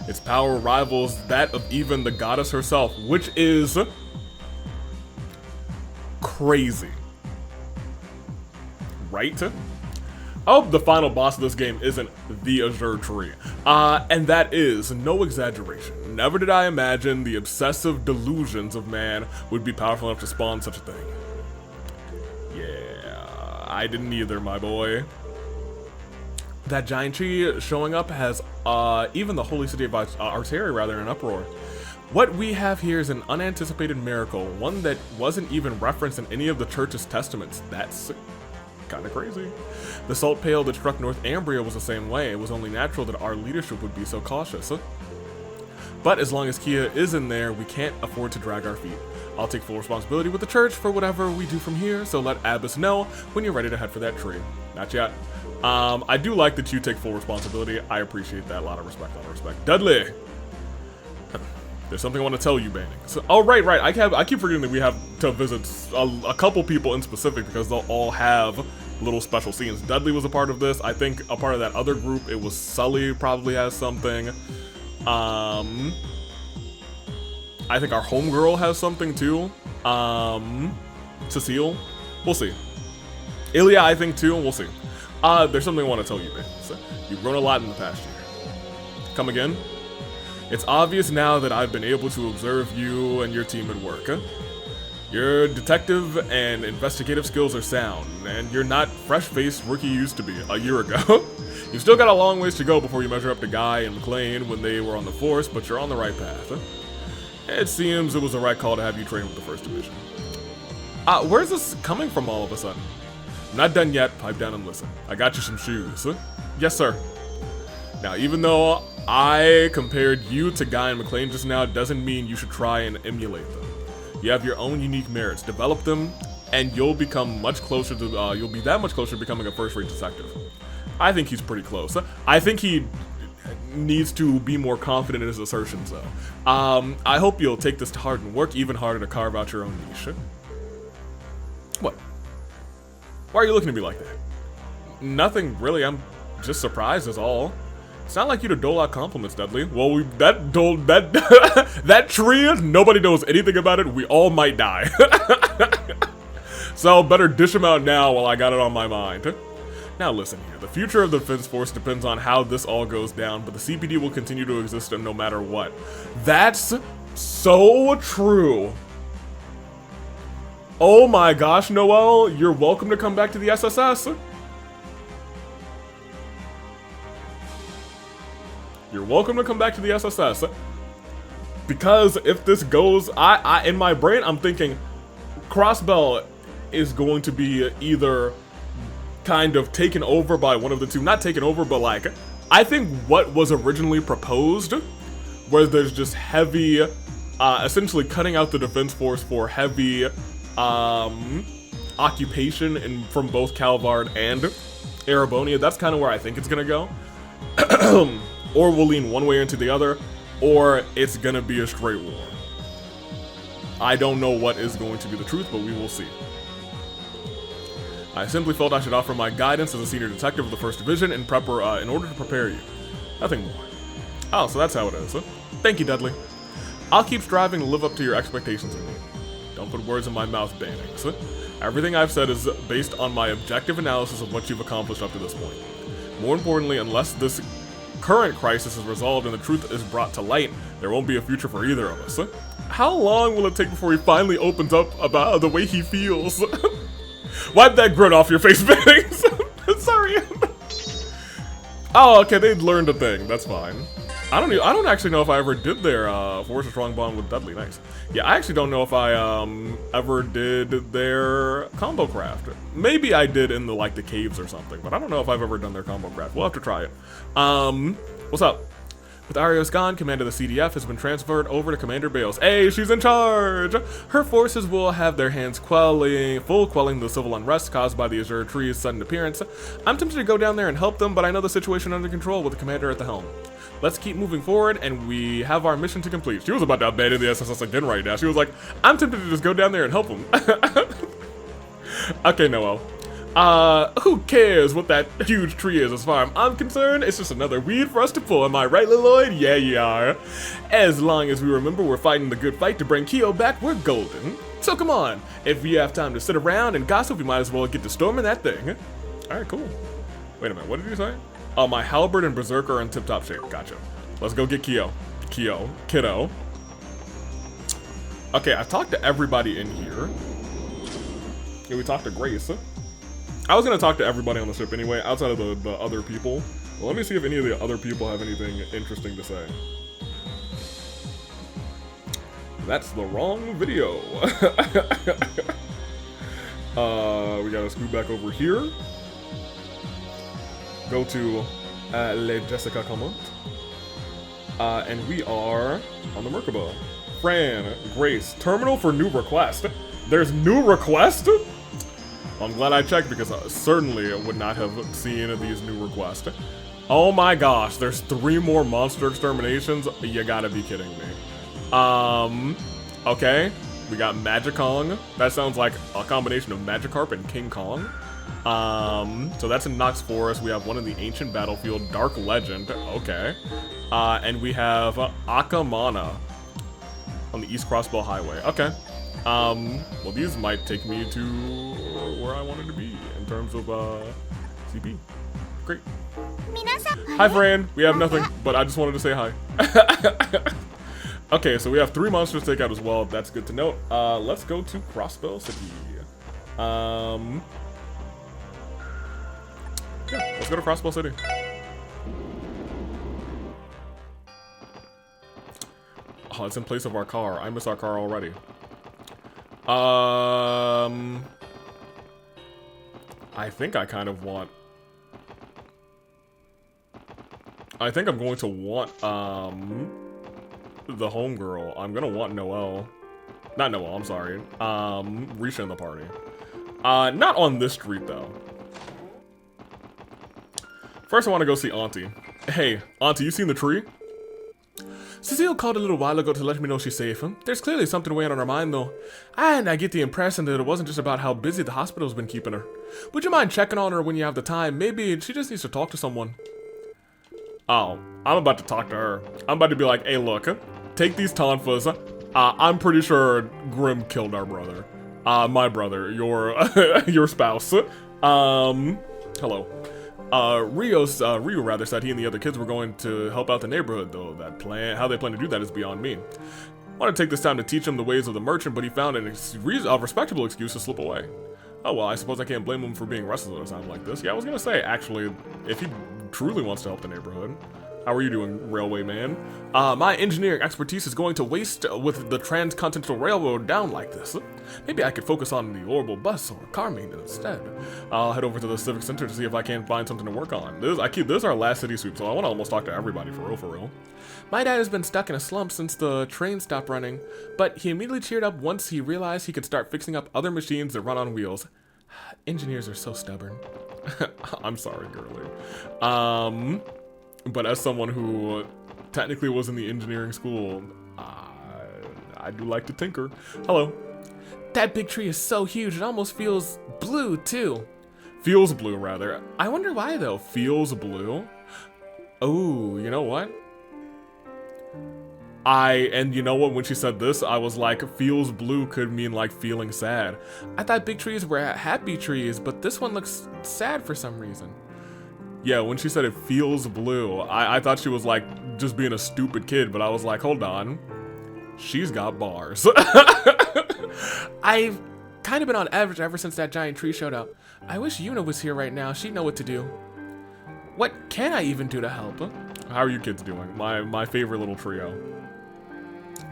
Its power rivals that of even the goddess herself, which is crazy. Right? Oh, the final boss of this game isn't the Azure Tree. And that is no exaggeration. Never did I imagine the obsessive delusions of man would be powerful enough to spawn such a thing. Yeah, I didn't either, my boy. That giant tree showing up has even the holy city of Arteria rather in an uproar. What we have here is an unanticipated miracle, one that wasn't even referenced in any of the church's testaments. That's kind of crazy. The salt pail that struck North Ambria was the same way. It was only natural that our leadership would be so cautious. But as long as Kia is in there, we can't afford to drag our feet. I'll take full responsibility with the church for whatever we do from here, so let Abbas know when you're ready to head for that tree. Not yet. I do like that you take full responsibility. I appreciate that. A lot of respect, Dudley! There's something I want to tell you, Banning. So, oh, right. I keep forgetting that we have to visit a couple people in specific because they'll all have little special scenes. Dudley was a part of this. I think a part of that other group, it was Sully probably has something. I think our homegirl has something too. Cecile. We'll see. Ilya, I think too. We'll see. There's something I want to tell you, Banning. So, you've grown a lot in the past year. Come again? It's obvious now that I've been able to observe you and your team at work. Your detective and investigative skills are sound, and you're not fresh-faced rookie you used to be a year ago. You've still got a long ways to go before you measure up to Guy and McLean when they were on the force, but you're on the right path. It seems it was the right call to have you train with the 1st Division. Where's this coming from all of a sudden? I'm not done yet. Pipe down and listen. I got you some shoes. Yes, sir. Now, even though I compared you to Guy and McLean just now, doesn't mean you should try and emulate them. You have your own unique merits. Develop them, and you'll become much closer to. You'll be that much closer to becoming a first-rate detective. I think he's pretty close. I think he needs to be more confident in his assertions, though. I hope you'll take this to heart and work even harder to carve out your own niche. What? Why are you looking at me like that? Nothing really. I'm just surprised is all. It's not like you to dole out compliments, Dudley. Well, that tree, nobody knows anything about it. We all might die. So better dish him out now while I got it on my mind. Now listen here, the future of the Defense Force depends on how this all goes down, but the CPD will continue to exist no matter what. That's so true. Oh my gosh, Noel, you're welcome to come back to the SSS. You're welcome to come back to the SSS. Because if this goes, I in my brain, I'm thinking Crossbell is going to be either kind of taken over by one of the two. Not taken over, but like, I think what was originally proposed, where there's just heavy, essentially cutting out the Defense Force for heavy occupation from both Calvard and Erebonia. That's kind of where I think it's gonna go. Or we'll lean one way or into the other, or it's gonna be a straight war. I don't know what is going to be the truth, but we will see. I simply felt I should offer my guidance as a senior detective of the 1st Division in order to prepare you. Nothing more. Oh, so that's how it is. Thank you, Dudley. I'll keep striving to live up to your expectations of me. Don't put words in my mouth, Bannings. Everything I've said is based on my objective analysis of what you've accomplished up to this point. More importantly, unless this current crisis is resolved and the truth is brought to light, there won't be a future for either of us. How long will it take before he finally opens up about the way he feels? Wipe that grin off your face, Bannings. Sorry. Oh, okay, they learned a thing. That's fine. I don't actually know if I ever did their Force a Strong Bond with Dudley. Nice. Yeah, I actually don't know if I ever did their combo craft. Maybe I did in the caves or something, but I don't know if I've ever done their combo craft. We'll have to try it. What's up? With Arios gone, command of the CDF has been transferred over to Commander Bales. Hey, she's in charge! Her forces will have their hands quelling the civil unrest caused by the Azure tree's sudden appearance. I'm tempted to go down there and help them, but I know the situation under control with the commander at the helm. Let's keep moving forward, and we have our mission to complete. She was about to abandon the SSS again right now. She was like, I'm tempted to just go down there and help them. Okay, Noel. Who cares what that huge tree is as far as I'm concerned? It's just another weed for us to pull, am I right, Lloyd? Yeah, you are. As long as we remember we're fighting the good fight to bring Keo back, we're golden. So come on, if we have time to sit around and gossip, we might as well get to storming that thing. Alright, cool. Wait a minute, what did you say? Oh, my halberd and berserker are in tip-top shape. Gotcha. Let's go get Keo. Kiddo. Okay, I've talked to everybody in here. Yeah, we talked to Grace. I was gonna talk to everybody on the ship anyway, outside of the other people. Well, let me see if any of the other people have anything interesting to say. That's the wrong video. We gotta scoot back over here. Go to Le Jessica Comment. And we are on the Merkaba. Fran, Grace, terminal for new request. There's new request? I'm glad I checked because I certainly would not have seen these new requests. Oh my gosh, there's 3 more monster exterminations? You gotta be kidding me. Okay. We got Magikong. That sounds like a combination of Magikarp and King Kong. So that's in Nox Forest. We have one in the Ancient Battlefield, Dark Legend. Okay. And we have Akamana on the East Crossbow Highway. Okay. Well, these might take me to where I wanted to be in terms of, CP. Great. Hi, Fran. We have nothing, but I just wanted to say hi. Okay, so we have 3 monsters to take out as well. That's good to note. Let's go to Crossbow City. Yeah, let's go to Crossbow City. Oh, it's in place of our car. I miss our car already. I think I kind of want... I think I'm going to want, the homegirl. I'm gonna want Noelle. Not Noelle, I'm sorry. Risha in the party. Not on this street, though. First, I want to go see Auntie. Hey, Auntie, you seen the tree? Cecile called a little while ago to let me know she's safe. There's clearly something weighing on her mind, though. And I get the impression that it wasn't just about how busy the hospital's been keeping her. Would you mind checking on her when you have the time? Maybe she just needs to talk to someone. Oh, I'm about to talk to her. I'm about to be like, hey, look, take these tonfas. I'm pretty sure Grim killed our brother. My brother, your your spouse. Hello. Ryu rather said he and the other kids were going to help out the neighborhood, though how they plan to do that is beyond me. Wanted to take this time to teach him the ways of the merchant, but he found a respectable excuse to slip away. Oh well, I suppose I can't blame him for being restless at a time like this. Yeah, I was gonna say, actually, if he truly wants to help the neighborhood. How are you doing, railway man? My engineering expertise is going to waste with the transcontinental railroad down like this. Maybe I could focus on the orbital bus or car maintenance instead. I'll head over to the civic center to see if I can find something to work on. This is our last city sweep, so I want to almost talk to everybody for real. My dad has been stuck in a slump since the train stopped running, but he immediately cheered up once he realized he could start fixing up other machines that run on wheels. Engineers are so stubborn. I'm sorry, girly. But as someone who technically was in the engineering school, I do like to tinker. Hello. That big tree is so huge, it almost feels blue, too. Feels blue, rather. I wonder why, though. Feels blue? Oh, you know what? And you know what, when she said this, I was like, feels blue could mean like feeling sad. I thought big trees were happy trees, but this one looks sad for some reason. Yeah, when she said it feels blue, I thought she was like just being a stupid kid, but I was like, hold on. She's got bars. I've kind of been on average ever since that giant tree showed up. I wish Yuna was here right now. She'd know what to do. What can I even do to help? How are you kids doing? My favorite little trio.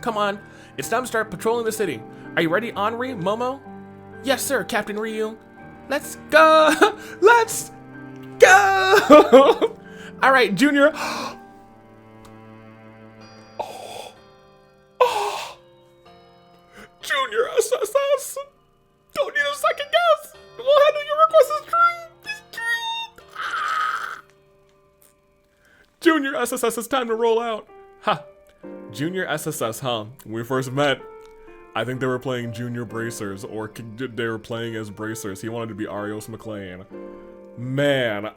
Come on, it's time to start patrolling the city. Are you ready, Henri, Momo? Yes, sir, Captain Ryu. Let's go! Let's go! All right, Junior. Junior SSS. Don't need a second guess. We'll handle your request as true. It's true. Junior SSS, it's time to roll out. Ha. Junior SSS, huh? When we first met, I think they were playing Junior Bracers, or they were playing as Bracers. He wanted to be Arios McLean. Man,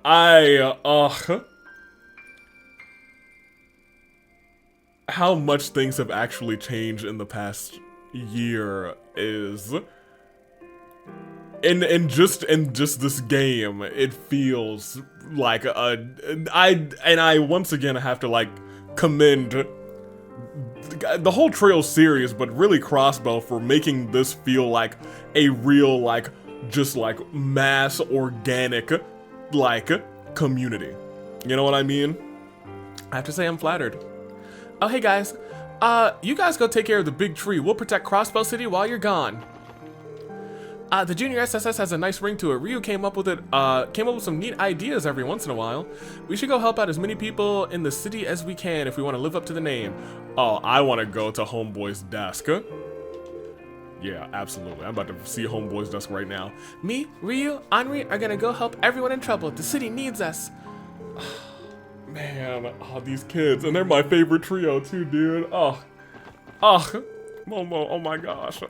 how much things have actually changed in the past year is... In just this game, it feels like I once again have to like commend the whole Trail series, but really Crossbow for making this feel like a real like just like mass organic like community. You know what I mean? I have to say I'm flattered. Oh hey guys, you guys go take care of the big tree. We'll protect Crossbow City while you're gone. The Junior SSS has a nice ring to it. Ryu came up with some neat ideas every once in a while. We should go help out as many people in the city as we can if we want to live up to the name. Oh, I want to go to Homeboy's desk. Yeah, absolutely. I'm about to see Homeboy's desk right now. Me, Ryu, Henri are gonna go help everyone in trouble. The city needs us. Man, these kids, and they're my favorite trio too, dude. Momo, oh my gosh.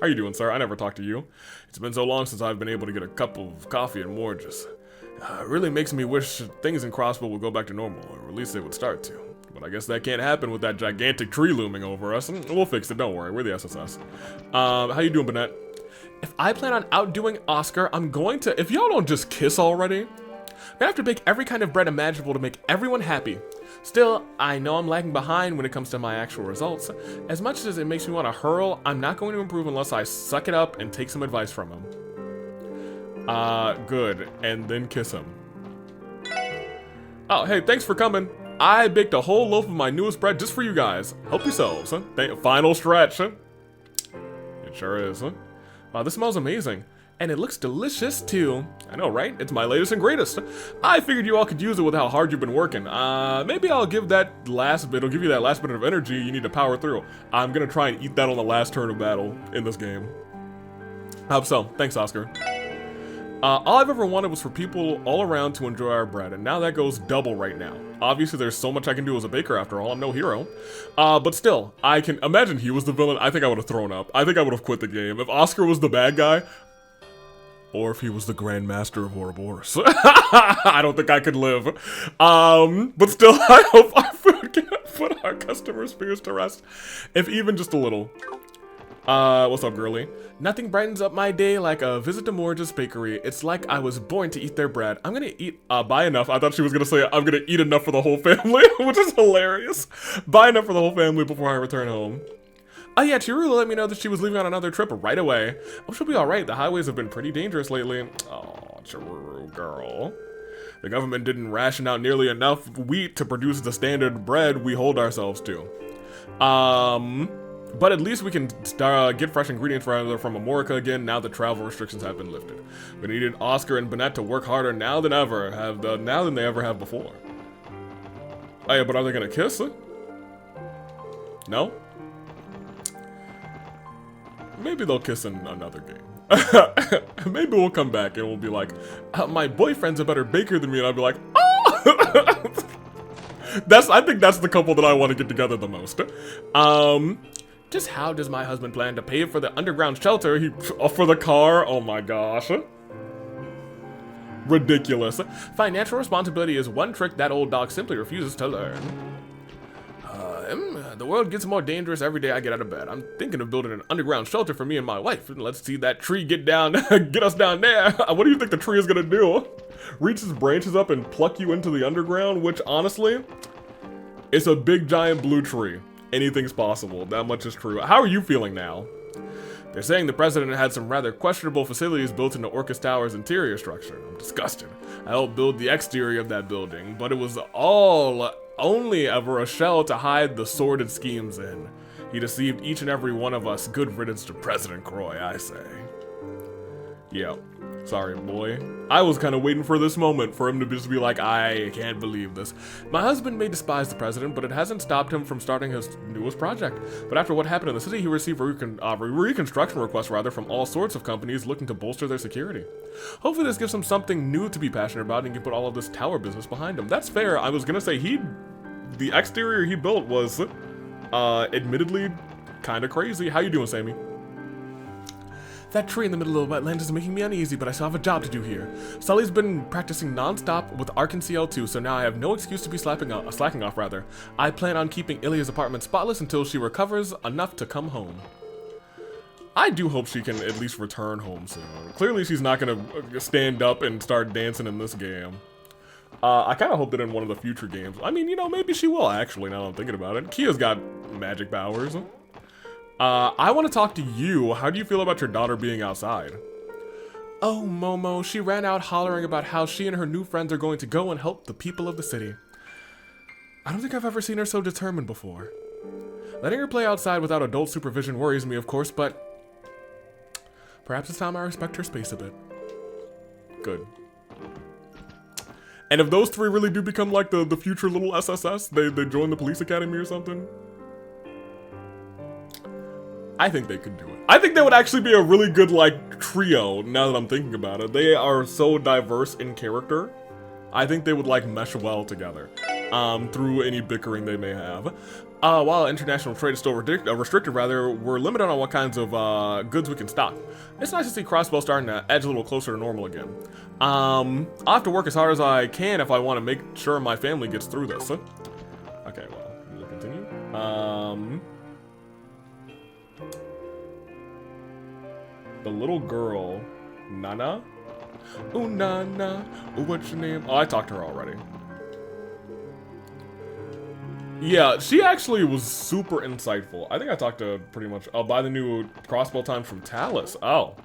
How you doing, sir? I never talked to you. It's been so long since I've been able to get a cup of coffee and more just... really makes me wish things in Crossbow would go back to normal, or at least they would start to. But I guess that can't happen with that gigantic tree looming over us. We'll fix it, don't worry. We're the SSS. How you doing, Bennett? If I plan on outdoing Oscar, I'm going to... If y'all don't just kiss already, I'm gonna have to bake every kind of bread imaginable to make everyone happy. Still, I know I'm lagging behind when it comes to my actual results. As much as it makes me want to hurl, I'm not going to improve unless I suck it up and take some advice from him. Good. And then kiss him. Oh, hey, thanks for coming. I baked a whole loaf of my newest bread just for you guys. Help yourselves, huh? Final stretch, huh? It sure is, huh? Wow, this smells amazing. And it looks delicious, too. I know, right? It's my latest and greatest. I figured you all could use it with how hard you've been working. Maybe I'll give that last bit, it'll give you that last bit of energy you need to power through. I'm gonna try and eat that on the last turn of battle in this game. Hope so. Thanks, Oscar. All I've ever wanted was for people all around to enjoy our bread, and now that goes double right now. Obviously, there's so much I can do as a baker after all, I'm no hero. But still, I can imagine he was the villain. I think I would have thrown up. I think I would have quit the game. If Oscar was the bad guy, or if he was the Grand Master of Ouroboros. I don't think I could live. But still, I hope our food can put our customers' fears to rest. If even just a little. What's up, girly? Nothing brightens up my day like a visit to Morge's Bakery. It's like I was born to eat their bread. I'm gonna eat, buy enough. I thought she was gonna say, I'm gonna eat enough for the whole family, which is hilarious. Buy enough for the whole family before I return home. Oh yeah, Chiru let me know that she was leaving on another trip right away. Oh, she'll be alright. The highways have been pretty dangerous lately. Oh, Chiru, girl. The government didn't ration out nearly enough wheat to produce the standard bread we hold ourselves to. But at least we can get fresh ingredients from Amorica again now that travel restrictions have been lifted. We needed Oscar and Bennett to work harder now than they ever have before. Oh yeah, but are they gonna kiss? No? Maybe they'll kiss in another game. Maybe we'll come back and we'll be like, my boyfriend's a better baker than me, and I'll be like, oh! I think that's the couple that I want to get together the most. Just how does my husband plan to pay for the underground shelter for the car? Oh my gosh. Ridiculous. Financial responsibility is one trick that old dog simply refuses to learn. The world gets more dangerous every day I get out of bed. I'm thinking of building an underground shelter for me and my wife. Let's see that tree get us down there. What do you think the tree is gonna do? Reach its branches up and pluck you into the underground, which honestly, it's a big giant blue tree. Anything's possible, that much is true. How are you feeling now? They're saying the president had some rather questionable facilities built into Orcus Tower's interior structure. I'm disgusted. I helped build the exterior of that building, but it was only ever a shell to hide the sordid schemes in. He deceived each and every one of us. Good riddance to President Croy, I say. Yeah. Sorry, boy. I was kind of waiting for this moment for him to just be like, I can't believe this. My husband may despise the president, but it hasn't stopped him from starting his newest project. But after what happened in the city, he received reconstruction requests from all sorts of companies looking to bolster their security. Hopefully this gives him something new to be passionate about and can put all of this tower business behind him. That's fair. I was gonna say the exterior he built was, admittedly kind of crazy. How you doing, Sammy? That tree in the middle of the wetlands is making me uneasy, but I still have a job to do here. Sully's been practicing non-stop with Ark and CL2, so now I have no excuse to be slacking off, rather. I plan on keeping Ilya's apartment spotless until she recovers enough to come home. I do hope she can at least return home soon. Clearly she's not gonna stand up and start dancing in this game. I kind of hope that in one of the future games, I mean, you know, maybe she will actually, now that I'm thinking about it. Kia's got magic powers. I want to talk to you. How do you feel about your daughter being outside? Oh, Momo, she ran out hollering about how she and her new friends are going to go and help the people of the city. I don't think I've ever seen her so determined before. Letting her play outside without adult supervision worries me, of course, but perhaps it's time I respect her space a bit. Good. And if those three really do become like the future little SSS, they join the police academy or something, I think they could do it. I think they would actually be a really good, like, trio, now that I'm thinking about it. They are so diverse in character. I think they would, like, mesh well together, through any bickering they may have. While international trade is still restricted, we're limited on what kinds of, goods we can stock. It's nice to see Crossbow starting to edge a little closer to normal again. I'll have to work as hard as I can if I want to make sure my family gets through this. Okay, well, we'll continue. The little girl, Nana? Ooh, Nana. Ooh, what's your name? Oh, I talked to her already. Yeah, she actually was super insightful. I think I talked to pretty much... I'll buy the new crossbow times from Talus. Oh.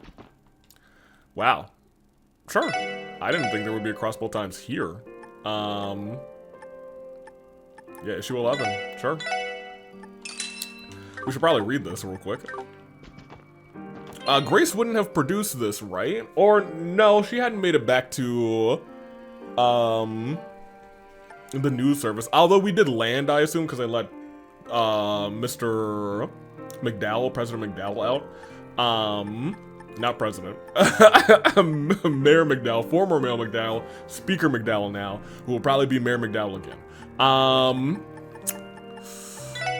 Wow. Sure. I didn't think there would be a crossbow times here. Yeah, issue 11. Sure. We should probably read this real quick. Grace wouldn't have produced this, right? Or, no, she hadn't made it back to, the news service. Although we did land, I assume, because I let, Mr. McDowell, President McDowell out. Not President. Mayor McDowell, former Mayor McDowell, Speaker McDowell now, who will probably be Mayor McDowell again.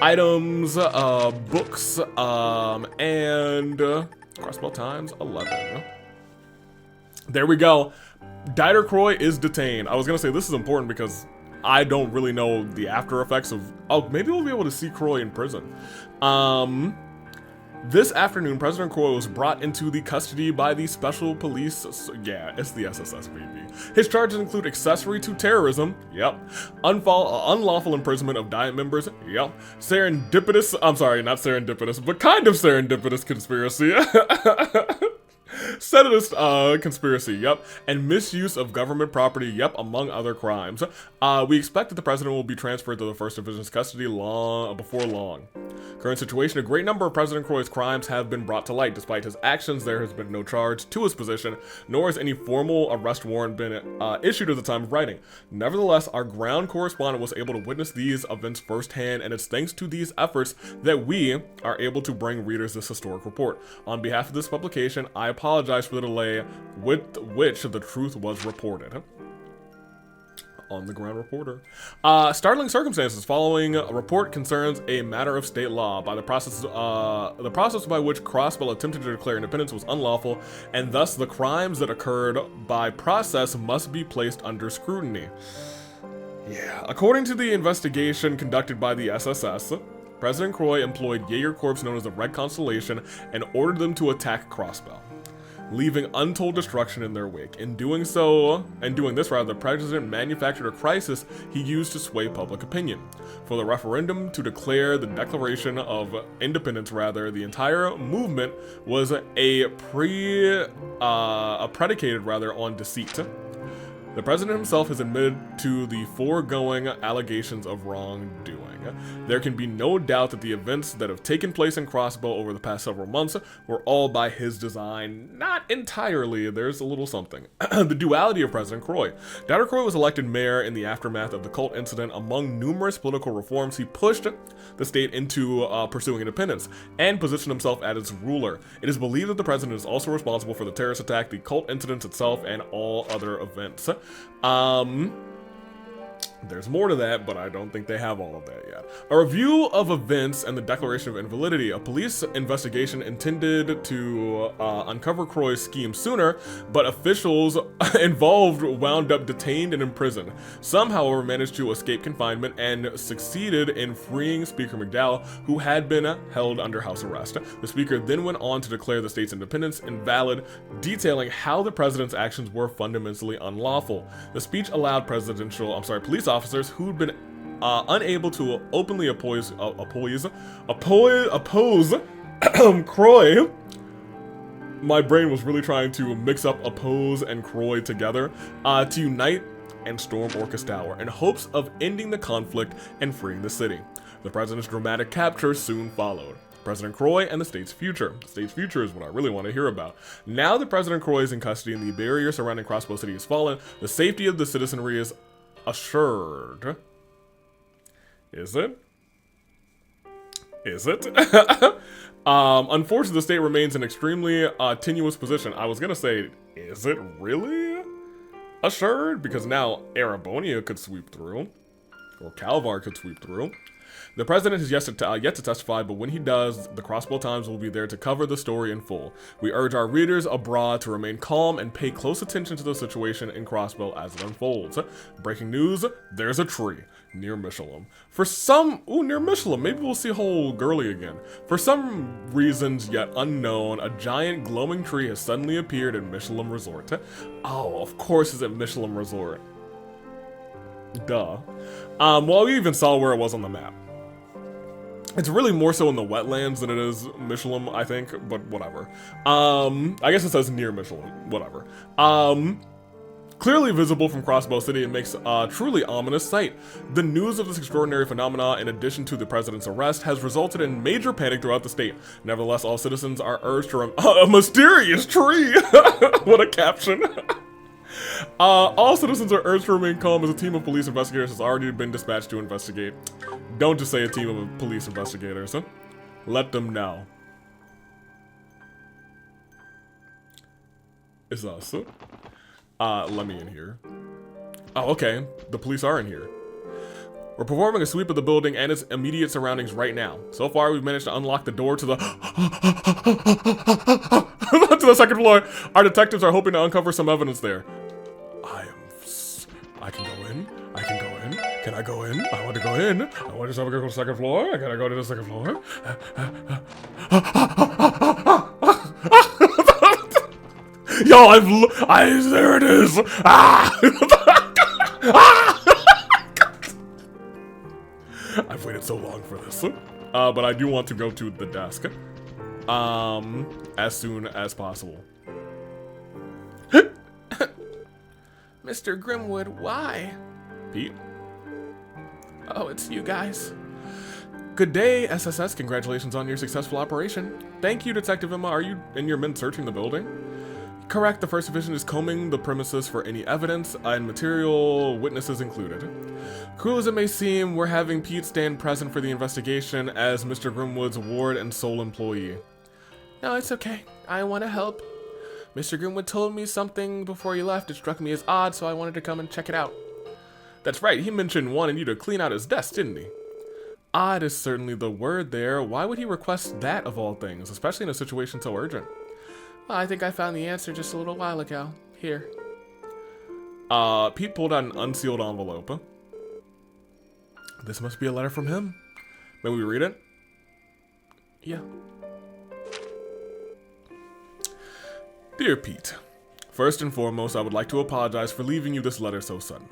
Items, books, and crossbow times 11. There we go. Dieter Croy is detained. I was gonna say this is important because I don't really know the after effects of... Oh, maybe we'll be able to see Croy in prison. This afternoon, President Croy was brought into the custody by the Special Police... Yeah, it's the SSS, baby. His charges include accessory to terrorism, yep. Unlawful imprisonment of Diet members, yep. Serendipitous... I'm sorry, not serendipitous, but kind of serendipitous conspiracy. Sedatist conspiracy, yep, and misuse of government property, yep, among other crimes. We expect that the president will be transferred to the 1st Division's custody before long. Current situation, a great number of President Croy's crimes have been brought to light. Despite his actions, there has been no charge to his position, nor has any formal arrest warrant been issued at the time of writing. Nevertheless, our ground correspondent was able to witness these events firsthand, and it's thanks to these efforts that we are able to bring readers this historic report. On behalf of this publication, I apologize for the delay with which the truth was reported. On the ground reporter. Startling circumstances following a report concerns a matter of state law. By the process by which Crossbell attempted to declare independence was unlawful, and thus the crimes that occurred by process must be placed under scrutiny. Yeah. According to the investigation conducted by the SSS, President Croy employed Jaeger Corps known as the Red Constellation and ordered them to attack Crossbell, leaving untold destruction in their wake. In doing this, the president manufactured a crisis he used to sway public opinion. For the referendum to declare the Declaration of Independence, the entire movement was predicated on deceit. The president himself has admitted to the foregoing allegations of wrongdoing. There can be no doubt that the events that have taken place in Crossbow over the past several months were all by his design. Not entirely, there's a little something. The duality of President Croy. Dieter Croy was elected mayor in the aftermath of the cult incident. Among numerous political reforms, he pushed the state into pursuing independence and positioned himself as its ruler. It is believed that the president is also responsible for the terrorist attack, the cult incidents itself, and all other events. There's more to that, but I don't think they have all of that yet. A review of events and the declaration of invalidity. A police investigation intended to uncover Croy's scheme sooner, but officials involved wound up detained and imprisoned. Some, however, managed to escape confinement and succeeded in freeing Speaker McDowell, who had been held under house arrest. The speaker then went on to declare the state's independence invalid, detailing how the president's actions were fundamentally unlawful. The speech allowed police officers who'd been unable to openly oppose Croy. My brain was really trying to mix up oppose and Croy together, to unite and storm Orcus Tower in hopes of ending the conflict and freeing the city. The president's dramatic capture soon followed. President Croy and the state's future. The state's future is what I really want to hear about. Now that President Croy is in custody and the barrier surrounding Crossbow City has fallen, the safety of the citizenry is assured. Is it? Is it? Unfortunately, the state remains in an extremely tenuous position. I was gonna say, is it really assured? Because now Arabonia could sweep through, or Calvar could sweep through. The president has yet to testify, but when he does, the Crossbow Times will be there to cover the story in full. We urge our readers abroad to remain calm and pay close attention to the situation in Crossbow as it unfolds. Breaking news, there's a tree near Michelin. Near Michelin, maybe we'll see whole girly again. For some reasons yet unknown, a giant glowing tree has suddenly appeared in Michelin Resort. Oh, of course it's at Michelin Resort. Duh. Well, we even saw where it was on the map. It's really more so in the wetlands than it is Michelin, I think, but whatever. I guess it says near Michelin, whatever. Clearly visible from Crossbow City, it makes a truly ominous sight. The news of this extraordinary phenomena, in addition to the president's arrest, has resulted in major panic throughout the state. Nevertheless, all citizens are urged to a mysterious tree! What a caption. All citizens are urged to remain calm as a team of police investigators has already been dispatched to investigate. Don't just say a team of police investigators, huh? Let them know. It's us. Let me in here. Oh, okay. The police are in here. We're performing a sweep of the building and its immediate surroundings right now. So far, we've managed to unlock the door to the to the second floor. Our detectives are hoping to uncover some evidence there. I can go in. I can go in. Can I go in? I want to go in. I want to go to the second floor. I gotta go to the second floor. Yo, there it is. I've waited so long for this. But I do want to go to the desk. As soon as possible. Mr. Grimwood, why? Pete? Oh, it's you guys. Good day, SSS. Congratulations on your successful operation. Thank you, Detective Emma. Are you and your men searching the building? Correct. The First Division is combing the premises for any evidence and material, witnesses included. Cruel as it may seem, we're having Pete stand present for the investigation as Mr. Grimwood's ward and sole employee. No, it's okay. I want to help. Mr. Grimwood told me something before he left. It struck me as odd, so I wanted to come and check it out. That's right. He mentioned wanting you to clean out his desk, didn't he? Odd is certainly the word there. Why would he request that of all things, especially in a situation so urgent? Well, I think I found the answer just a little while ago. Here. Pete pulled out an unsealed envelope. This must be a letter from him. May we read it? Yeah. Dear Pete, first and foremost, I would like to apologize for leaving you this letter so suddenly.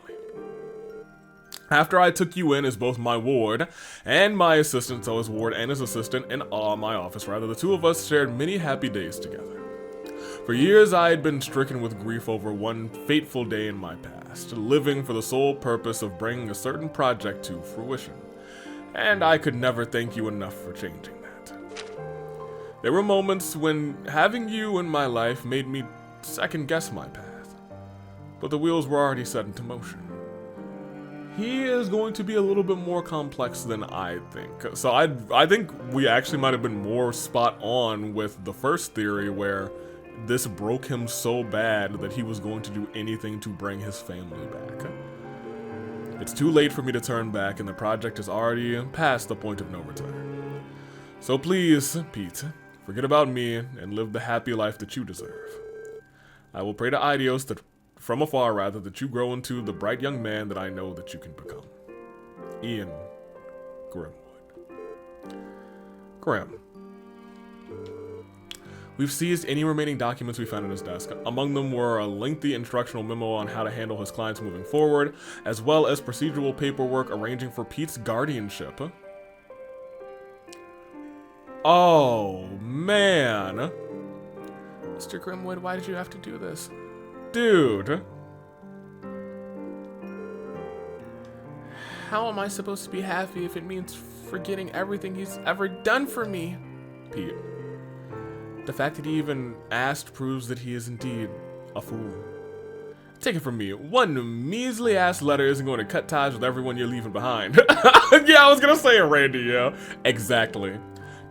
After I took you in as both my ward and my assistant, so his ward and his assistant in my office, rather, the two of us shared many happy days together. For years, I had been stricken with grief over one fateful day in my past, living for the sole purpose of bringing a certain project to fruition, and I could never thank you enough for changing that. There were moments when having you in my life made me second-guess my path, but the wheels were already set into motion. He is going to be a little bit more complex than I think. So I think we actually might have been more spot on with the first theory where this broke him so bad that he was going to do anything to bring his family back. It's too late for me to turn back, and the project is already past the point of no return. So please, Pete, forget about me and live the happy life that you deserve. I will pray to Idios that, from afar rather, that you grow into the bright young man that I know that you can become. Ian Grimwood. Grim. We've seized any remaining documents we found in his desk. Among them were a lengthy instructional memo on how to handle his clients moving forward, as well as procedural paperwork arranging for Pete's guardianship. Oh, man. Mr. Grimwood, why did you have to do this? Dude. How am I supposed to be happy if it means forgetting everything he's ever done for me? Pete. The fact that he even asked proves that he is indeed a fool. Take it from me, one measly ass letter isn't going to cut ties with everyone you're leaving behind. Yeah, I was gonna say it, Randy, yeah. Exactly.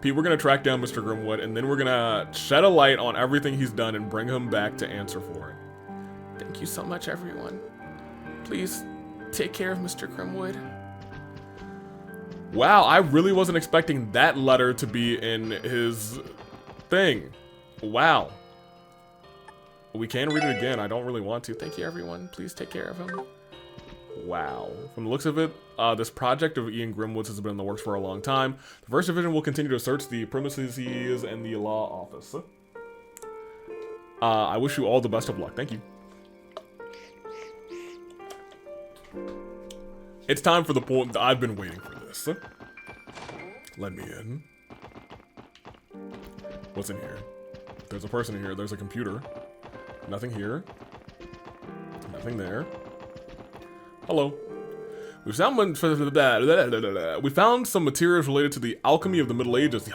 Pete, we're gonna track down Mr. Grimwood, and then we're gonna shed a light on everything he's done and bring him back to answer for it. Thank you so much, everyone. Please take care of Mr. Grimwood. Wow, I really wasn't expecting that letter to be in his thing. Wow. We can read it again. I don't really want to. Thank you, everyone. Please take care of him. Wow. From the looks of it, this project of Ian Grimwood's has been in the works for a long time. The First Division will continue to search the premises he is and the law office. I wish you all the best of luck. Thank you. It's time for the point that I've been waiting for this. Let me in. What's in here? There's a person in here. There's a computer. Nothing here. Nothing there. Hello. We found some materials related to the alchemy of the Middle Ages,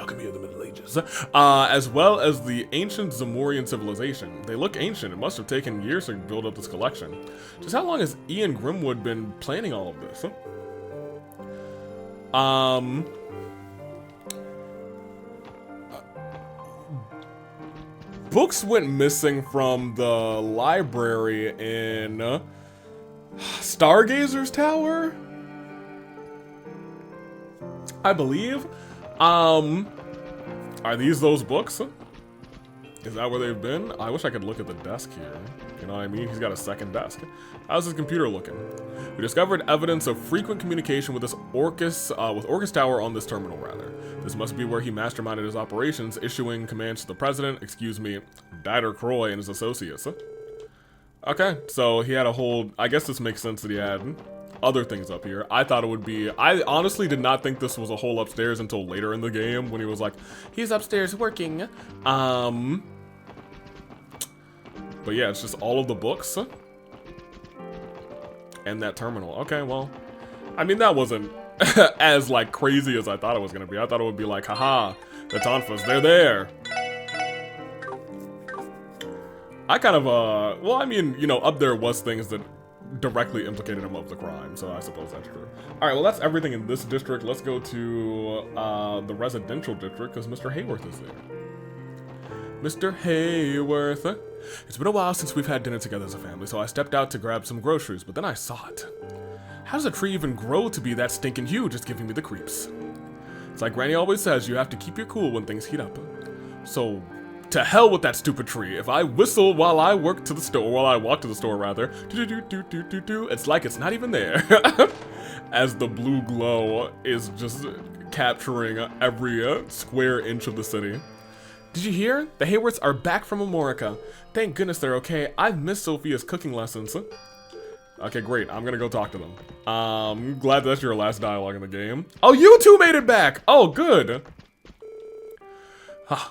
as well as the ancient Zamorian civilization. They look ancient. It must have taken years to build up this collection. Just how long has Ian Grimwood been planning all of this? Books went missing from the library in Stargazer's Tower, I believe. Are these those books? Is that where they've been? I wish I could look at the desk here. You know what I mean? He's got a second desk. How's his computer looking? We discovered evidence of frequent communication with this Orcus Tower on this terminal, rather. This must be where he masterminded his operations, issuing commands to the president, Dieter Croy and his associates. Okay, so he had a whole, I guess this makes sense that he had other things up here. I thought it would be, I honestly did not think this was a whole upstairs until later in the game when he was like, he's upstairs working. But yeah, it's just all of the books. And that terminal. Okay, well, I mean, that wasn't as like crazy as I thought it was gonna be. I thought it would be like, haha, the Tonfas, they're there. I kind of, well, I mean, you know, up there was things that directly implicated him of the crime, so I suppose that's true. Alright, well, that's everything in this district. Let's go to the residential district, because Mr. Hayworth is there. Mr. Hayworth. It's been a while since we've had dinner together as a family, so I stepped out to grab some groceries, but then I saw it. How does a tree even grow to be that stinking huge? It's giving me the creeps. It's like Granny always says, you have to keep your cool when things heat up. So, to hell with that stupid tree. If I whistle while I walk to the store rather, it's like it's not even there. As the blue glow is just capturing every square inch of the city. Did you hear? The Hayworths are back from Amorica. Thank goodness they're okay. I've missed Sophia's cooking lessons. Okay, great. I'm gonna go talk to them. Glad that's your last dialogue in the game. Oh, you two made it back! Oh, good!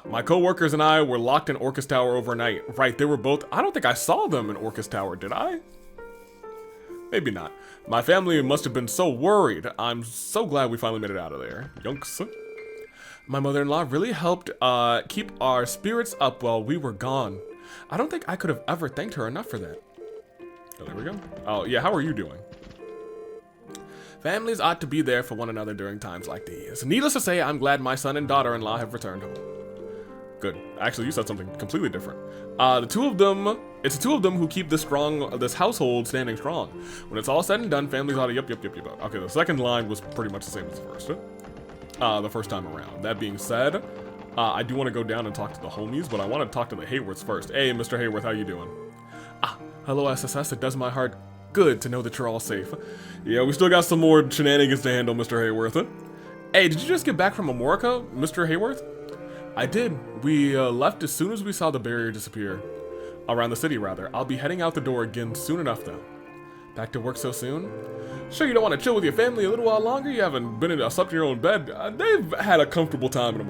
My co-workers and I were locked in Orcus Tower overnight. Right, they were both... I don't think I saw them in Orcus Tower, did I? Maybe not. My family must have been so worried. I'm so glad we finally made it out of there. Yunks. My mother-in-law really helped keep our spirits up while we were gone. I don't think I could have ever thanked her enough for that. Oh, there we go. Oh, yeah, how are you doing? Families ought to be there for one another during times like these. Needless to say, I'm glad my son and daughter-in-law have returned home. Good. Actually, you said something completely different. It's the two of them who keep this household standing strong. When it's all said and done, families ought to, yep. Okay, the second line was pretty much the same as the first time around. That being said, I do want to go down and talk to the homies, but I want to talk to the Hayworths first. Hey, Mr. Hayworth, how you doing? Hello, SSS. It does my heart good to know that you're all safe. Yeah, we still got some more shenanigans to handle, Mr. Hayworth. Hey, did you just get back from Amorica, Mr. Hayworth? I did. We left as soon as we saw the barrier disappear. Around the city, rather. I'll be heading out the door again soon enough, though. Back to work so soon? Sure you don't want to chill with your family a little while longer? You haven't been slept in your own bed? They've had a comfortable time in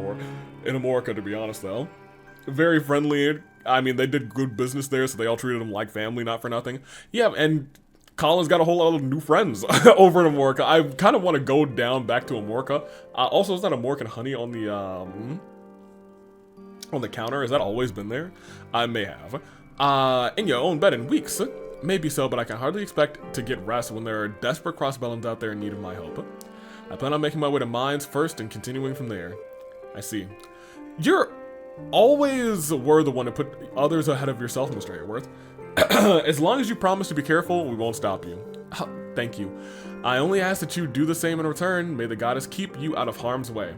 Amorica, to be honest, though. Very friendly. I mean, they did good business there, so they all treated them like family, not for nothing. Yeah, and Colin's got a whole lot of new friends over in Amorica. I kind of want to go down back to Amorica. Also, is that Amorican honey on the counter? Has that always been there? I may have. In your own bed in weeks. Maybe so, but I can hardly expect to get rest when there are desperate crossbellums out there in need of my help. I plan on making my way to mines first and continuing from there. I see. You're always were the one to put others ahead of yourself, Mr. Hayworth. As long as you promise to be careful, we won't stop you. Thank you. I only ask that you do the same in return. May the goddess keep you out of harm's way.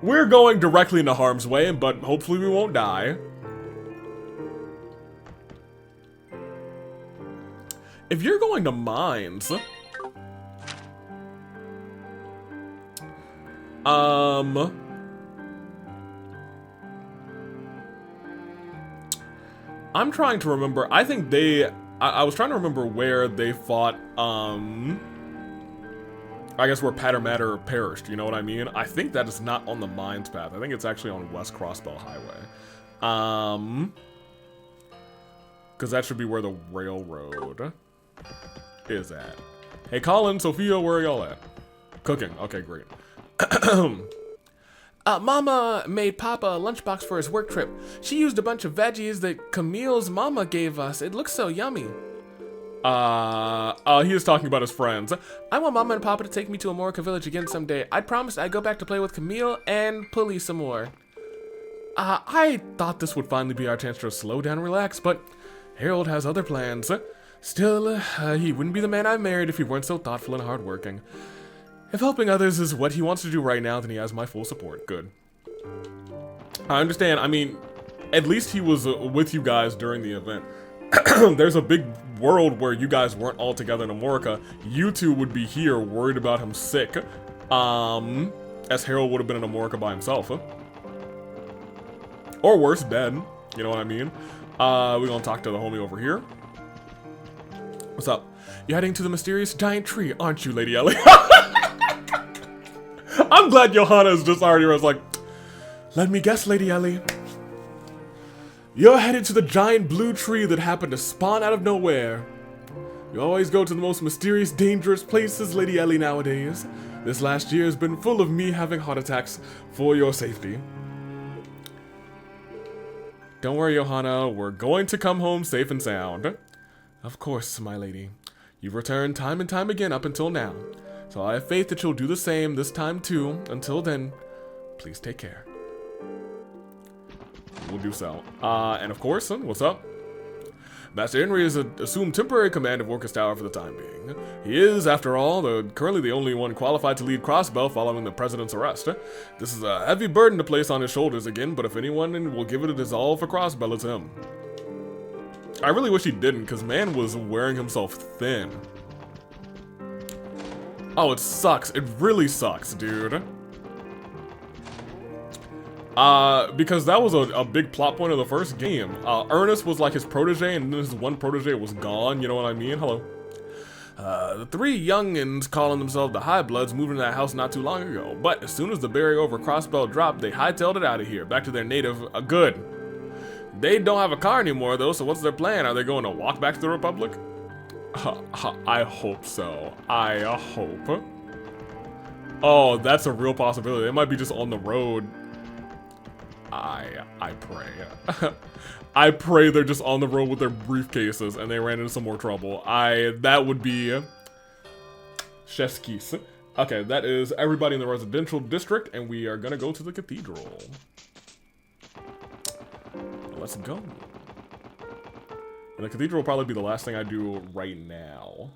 We're going directly into harm's way, but hopefully we won't die. If you're going to mines... I'm trying to remember. I think I was trying to remember where they fought, I guess where Patter Matter perished, you know what I mean? I think that is not on the Mines path. I think it's actually on West Crossbell Highway. Because that should be where the railroad is at. Hey, Colin, Sophia, where are y'all at? Cooking. Okay, great. Mama made Papa a lunchbox for his work trip. She used a bunch of veggies that Camille's mama gave us. It looks so yummy. He is talking about his friends. I want Mama and Papa to take me to Amorica Village again someday. I promised I'd go back to play with Camille and Pulley some more. I thought this would finally be our chance to slow down and relax, but Harold has other plans. Still, he wouldn't be the man I married if he weren't so thoughtful and hardworking. If helping others is what he wants to do right now, then he has my full support. Good. I understand. I mean, at least he was with you guys during the event. There's a big world where you guys weren't all together in Amorica. You two would be here worried about him sick. As Harold would have been in Amorica by himself. Or worse, dead. You know what I mean? We're gonna talk to the homie over here. What's up? You're heading to the mysterious giant tree, aren't you, Lady Ellie? I'm glad Johanna is just already was like, let me guess, Lady Ellie. You're headed to the giant blue tree that happened to spawn out of nowhere. You always go to the most mysterious, dangerous places, Lady Ellie, nowadays. This last year has been full of me having heart attacks for your safety. Don't worry, Johanna. We're going to come home safe and sound. Of course, my lady. You've returned time and time again up until now. So I have faith that you'll do the same this time too. Until then, please take care. We'll do so. And of course, what's up? Master Henry has assumed temporary command of Orcus Tower for the time being. He is, after all, currently the only one qualified to lead Crossbell following the president's arrest. This is a heavy burden to place on his shoulders again, but if anyone will give it a dissolve for Crossbell, it's him. I really wish he didn't, because man was wearing himself thin. Oh, it sucks. It really sucks, dude. Because that was a big plot point of the first game. Ernest was like his protege, and then his one protege was gone, you know what I mean? Hello. The three youngins calling themselves the High Bloods moved into that house not too long ago, but as soon as the barrier over Crossbell dropped, they hightailed it out of here, back to their native, good. They don't have a car anymore, though, so what's their plan? Are they going to walk back to the Republic? I hope so. I hope. Oh, that's a real possibility. They might be just on the road. I pray. I pray they're just on the road with their briefcases and they ran into some more trouble. That would be chef's kiss. Okay, that is everybody in the residential district, and we are gonna go to the cathedral. Let's go. And the cathedral will probably be the last thing I do right now.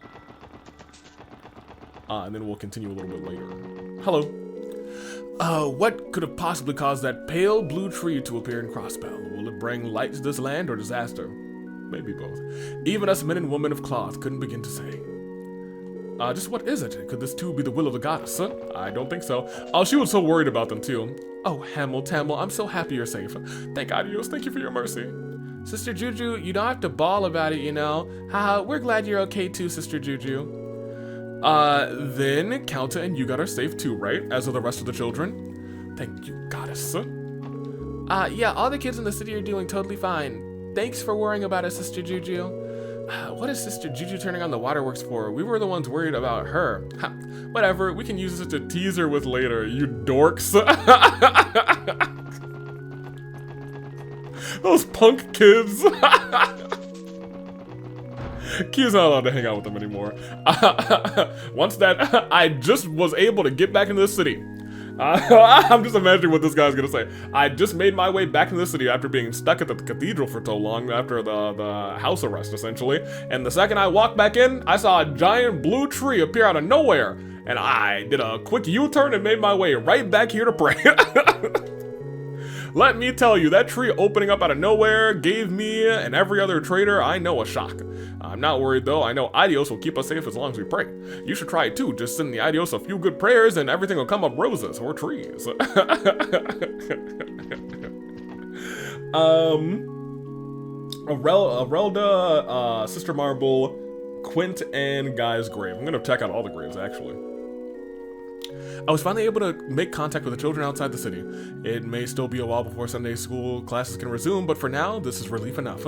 And then we'll continue a little bit later. Hello. What could have possibly caused that pale blue tree to appear in Crossbell? Will it bring light to this land or disaster? Maybe both. Even us men and women of cloth couldn't begin to say. Just what is it? Could this too be the will of the goddess? I don't think so. Oh, she was so worried about them too. Oh, Hamel, Tamel, I'm so happy you're safe. Thank Adios, thank you for your mercy. Sister Juju, you don't have to bawl about it, you know. Haha, we're glad you're okay too, Sister Juju. Then Counta and you got are safe too, right? As are the rest of the children. Thank you, goddess. Yeah, all the kids in the city are doing totally fine. Thanks for worrying about us, Sister Juju. What is Sister Juju turning on the waterworks for? We were the ones worried about her. Ha, whatever, we can use this to tease her with later, you dorks. Those punk kids. Kia's not allowed to hang out with them anymore. Once that, I just was able to get back into the city. I'm just imagining what this guy's gonna say. I just made my way back into the city after being stuck at the cathedral for so long after the house arrest, essentially. And the second I walked back in, I saw a giant blue tree appear out of nowhere. And I did a quick U-turn and made my way right back here to pray. Let me tell you, that tree opening up out of nowhere gave me and every other trader I know a shock. I'm not worried though, I know Adios will keep us safe as long as we pray. You should try it too, just send the Adios a few good prayers and everything will come up roses or trees. Arelda, Sister Marble, Quint, and Guy's grave. I'm gonna check out all the graves actually. I was finally able to make contact with the children outside the city. It may still be a while before Sunday school classes can resume, but for now, this is relief enough.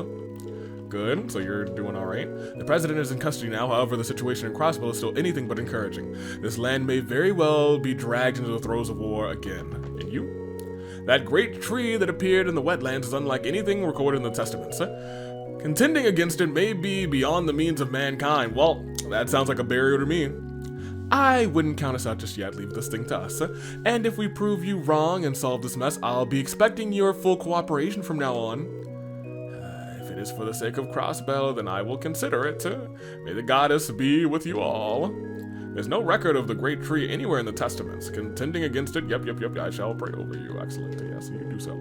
Good, so you're doing alright. The president is in custody now, however, the situation in Crossville is still anything but encouraging. This land may very well be dragged into the throes of war again. And you? That great tree that appeared in the wetlands is unlike anything recorded in the Testaments. Contending against it may be beyond the means of mankind. Well, that sounds like a barrier to me. I wouldn't count us out just yet, leave this thing to us. And if we prove you wrong and solve this mess, I'll be expecting your full cooperation from now on. If it is for the sake of Crossbell, then I will consider it. May the goddess be with you all. There's no record of the great tree anywhere in the Testaments. Contending against it, yep, I shall pray over you. Excellent, yes, you do so.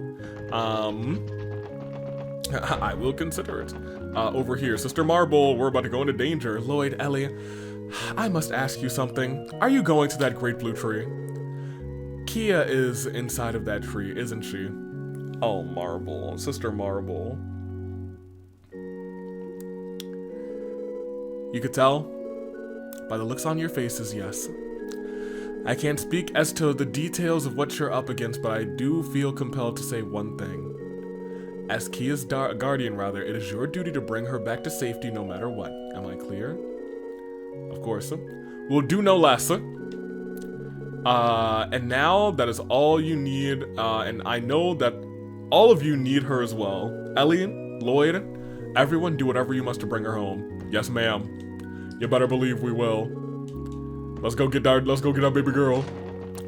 I will consider it. Over here, Sister Marble, we're about to go into danger. Lloyd, Ellie, I must ask you something. Are you going to that great blue tree? Kia is inside of that tree, isn't she? Oh, Marble, Sister Marble. You could tell by the looks on your faces, yes. I can't speak as to the details of what you're up against, but I do feel compelled to say one thing. As Kia's guardian, it is your duty to bring her back to safety no matter what. Am I clear? Of course. We'll do no less. And now that is all you need, and I know that all of you need her as well. Ellie, Lloyd, everyone do whatever you must to bring her home. Yes, ma'am. You better believe we will. Let's go get our baby girl.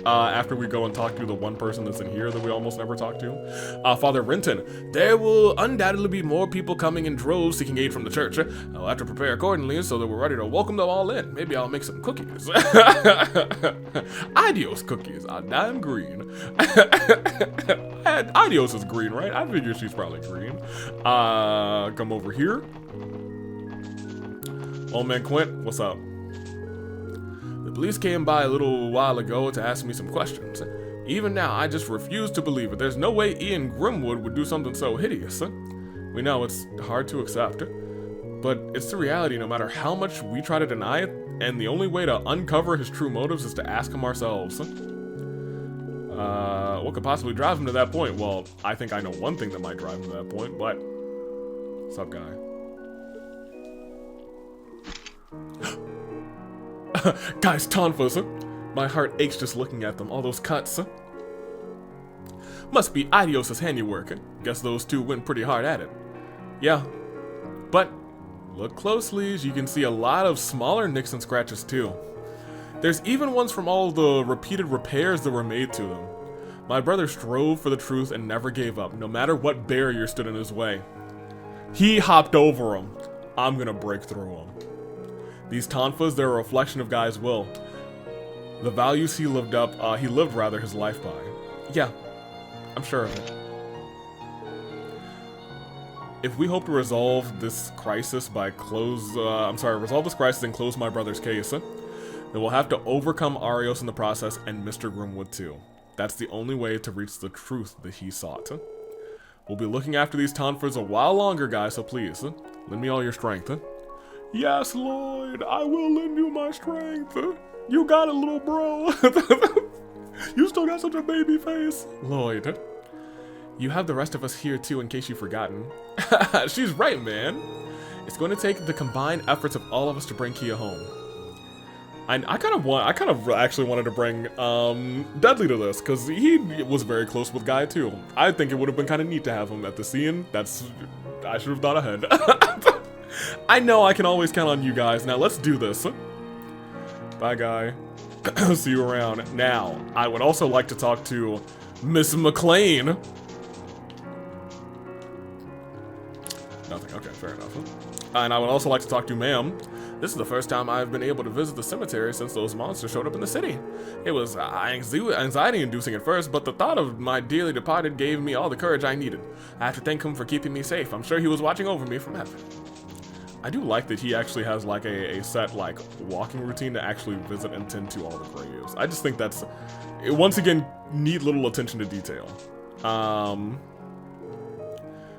After we go and talk to the one person that's in here that we almost never talk to. Father Renton, there will undoubtedly be more people coming in droves seeking aid from the church. I'll have to prepare accordingly so that we're ready to welcome them all in. Maybe I'll make some cookies. Adios cookies. I'm green. Adios is green, right? I figure she's probably green. Come over here. Old man Quint, what's up? The police came by a little while ago to ask me some questions. Even now, I just refuse to believe it. There's no way Ian Grimwood would do something so hideous. We know it's hard to accept, but it's the reality no matter how much we try to deny it, and the only way to uncover his true motives is to ask him ourselves. What could possibly drive him to that point? Well, I think I know one thing that might drive him to that point, but... What's up, guy? Guys, tonfas. My heart aches just looking at them. All those cuts. Must be Adios' handiwork. Guess those two went pretty hard at it. Yeah. But look closely, as you can see a lot of smaller nicks and scratches too. There's even ones from all the repeated repairs that were made to them. My brother strove for the truth and never gave up, no matter what barrier stood in his way. He hopped over them. I'm gonna break through them. These tonfas, they're a reflection of Guy's will. The values he lived his life by. Yeah, I'm sure of it. If we hope to resolve this crisis and close my brother's case, then we'll have to overcome Arios in the process and Mr. Grimwood too. That's the only way to reach the truth that he sought. We'll be looking after these tonfas a while longer, guys, so please, lend me all your strength. Yes, Lloyd, I will lend you my strength. You got it, little bro. You still got such a baby face. Lloyd, you have the rest of us here too in case you've forgotten. She's right, man. It's going to take the combined efforts of all of us to bring Kia home. I kind of actually wanted to bring Dudley to this because he was very close with Guy too. I think it would have been kind of neat to have him at the scene. I should have thought ahead. I know I can always count on you guys. Now let's do this. Bye, Guy. See you around. Now, I would also like to talk to Miss McLean. Nothing. Okay, fair enough. And I would also like to talk to Ma'am. This is the first time I've been able to visit the cemetery since those monsters showed up in the city. It was anxiety-inducing at first, but the thought of my dearly departed gave me all the courage I needed. I have to thank him for keeping me safe. I'm sure he was watching over me from heaven. I do like that he actually has like a set like walking routine to actually visit and tend to all the graves. I just think that's, once again, neat little attention to detail.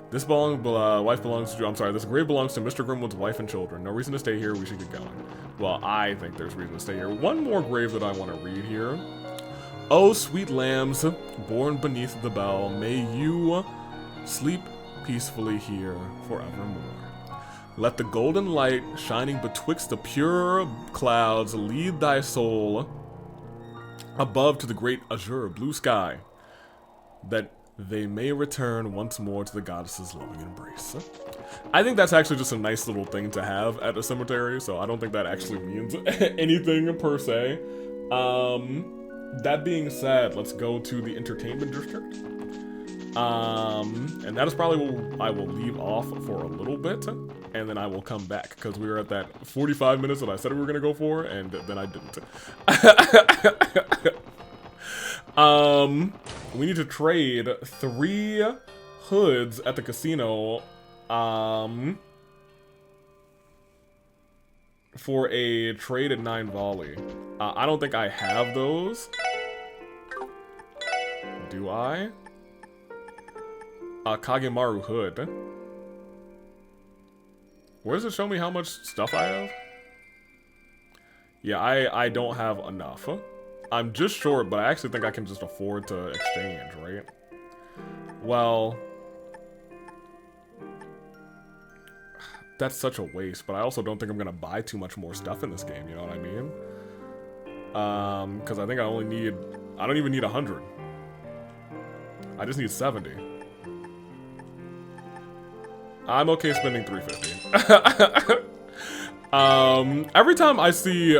This grave belongs to Mr. Grimwood's wife and children. No reason to stay here, we should get going. Well, I think there's reason to stay here. One more grave that I want to read here. Oh, sweet lambs, born beneath the bell, may you sleep peacefully here forevermore. Let the golden light shining betwixt the pure clouds lead thy soul above to the great azure blue sky, that they may return once more to the goddess's loving embrace. I think that's actually just a nice little thing to have at a cemetery, so I don't think that actually means anything per se. That being said, let's go to the entertainment district. And that is probably where I will leave off for a little bit, and then I will come back, because we were at that 45 minutes that I said we were going to go for, and then I didn't. We need to trade 3 hoods at the casino, for a trade at 9 volley. I don't think I have those. Do I? Kagemaru hood. Where does it show me how much stuff I have? Yeah, I don't have enough. I'm just short, but I actually think I can just afford to exchange, right? Well, that's such a waste, but I also don't think I'm gonna buy too much more stuff in this game, you know what I mean? Because I think I don't even need 100. I just need 70. I'm okay spending 350. Every time I see,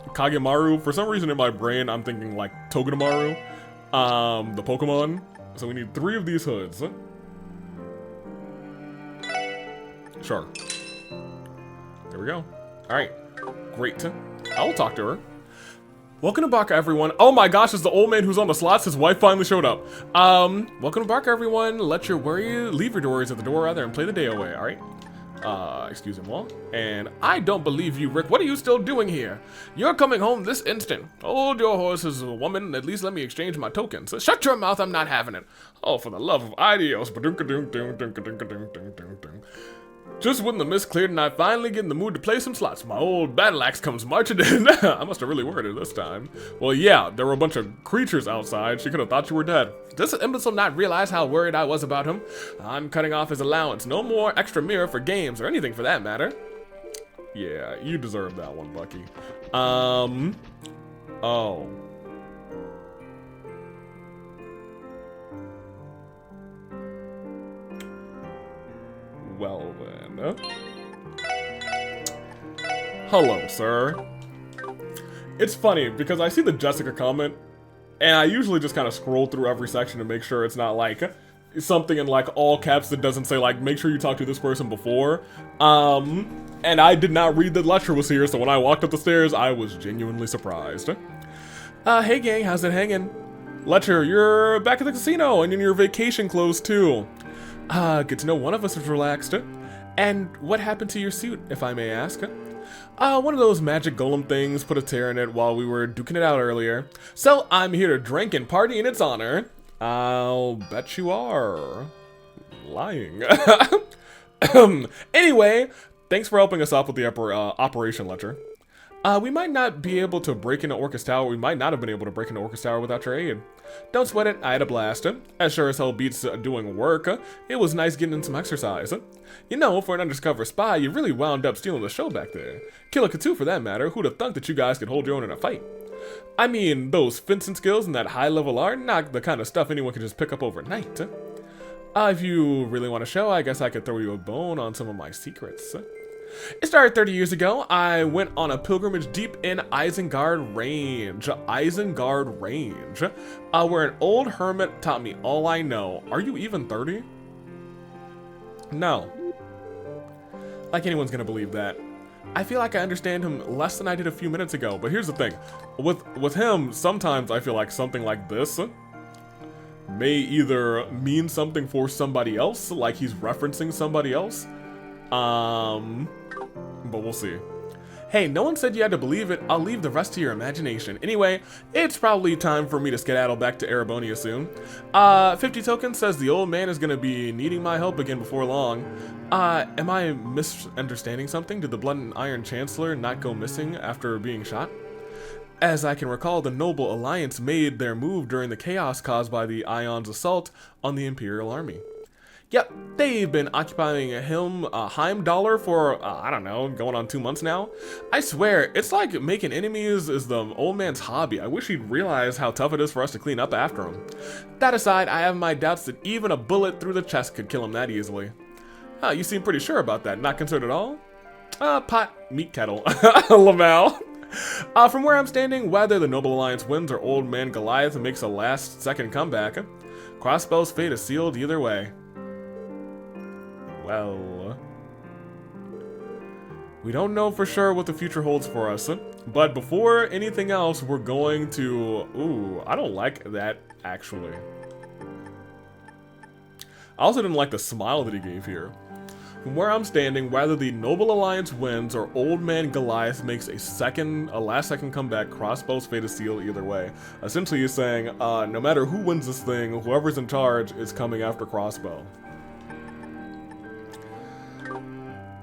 Kagemaru, for some reason in my brain, I'm thinking like Togedemaru, the Pokemon. So we need 3 of these hoods. Sure. There we go. Alright. Great. I will talk to her. Welcome to Baka, everyone. Oh my gosh, it's the old man who's on the slots. His wife finally showed up. Welcome to Baka, everyone. Leave your worries at the door, rather, and play the day away, alright? Excuse me, and I don't believe you, Rick. What are you still doing here? You're coming home this instant. Hold your horses, woman. At least let me exchange my tokens. Shut your mouth, I'm not having it. Oh, for the love of ideals. Just when the mist cleared and I finally get in the mood to play some slots, my old battle axe comes marching in. I must have really worried her this time. Well, yeah, there were a bunch of creatures outside. She could have thought you were dead. Does the imbecile not realize how worried I was about him? I'm cutting off his allowance. No more extra mirror for games or anything for that matter. Yeah, you deserve that one, Bucky. Oh. Well then. Hello, sir. It's funny because I see the Jessica comment, and I usually just kind of scroll through every section to make sure it's not like something in like all caps that doesn't say like, make sure you talk to this person before. And I did not read that Lecture was here, so when I walked up the stairs, I was genuinely surprised. Hey gang, how's it hanging? Lecture, you're back at the casino and in your vacation clothes too. Good to know one of us is relaxed. And what happened to your suit, if I may ask? One of those magic golem things put a tear in it while we were duking it out earlier. So I'm here to drink and party in its honor. I'll bet you are lying. Anyway, thanks for helping us out with the Operation Lecture. We might not be able to break into Orcus Tower. We might not have been able to break into Orcus Tower without your aid. Don't sweat it, I had a blast. As sure as hell beats doing work. It was nice getting in some exercise. You know, for an undercover spy, you really wound up stealing the show back there. Killer Katu for that matter, who'd have thunk that you guys could hold your own in a fight? I mean, those fencing skills and that high-level art, not the kind of stuff anyone can just pick up overnight. If you really want to show, I guess I could throw you a bone on some of my secrets. It started 30 years ago. I went on a pilgrimage deep in Isengard Range. Where an old hermit taught me all I know. Are you even 30? No. Like anyone's gonna believe that. I feel like I understand him less than I did a few minutes ago, but here's the thing. With him, sometimes I feel like something like this may either mean something for somebody else, like he's referencing somebody else, but we'll see. Hey, no one said you had to believe it. I'll leave the rest to your imagination. Anyway, it's probably time for me to skedaddle back to Erebonia soon. 50 tokens says the old man is gonna be needing my help again before long. Am I misunderstanding something? Did the Blood and Iron Chancellor not go missing after being shot? As I can recall, the Noble Alliance made their move during the chaos caused by the Ion's assault on the Imperial Army. Yep, they've been occupying Heimdallr for, I don't know, going on 2 months now. I swear, it's like making enemies is the old man's hobby. I wish he'd realize how tough it is for us to clean up after him. That aside, I have my doubts that even a bullet through the chest could kill him that easily. You seem pretty sure about that. Not concerned at all? Pot, meat kettle. Lamal. From where I'm standing, whether the Noble Alliance wins or Old Man Goliath makes a last-second comeback, Crossbow's fate is sealed either way. Well, we don't know for sure what the future holds for us, but before anything else, we're going to... Ooh, I don't like that, actually. I also didn't like the smile that he gave here. From where I'm standing, whether the Noble Alliance wins or Old Man Goliath makes a last-second comeback, Crossbow's fate is sealed either way. Essentially, he's saying, no matter who wins this thing, whoever's in charge is coming after Crossbow.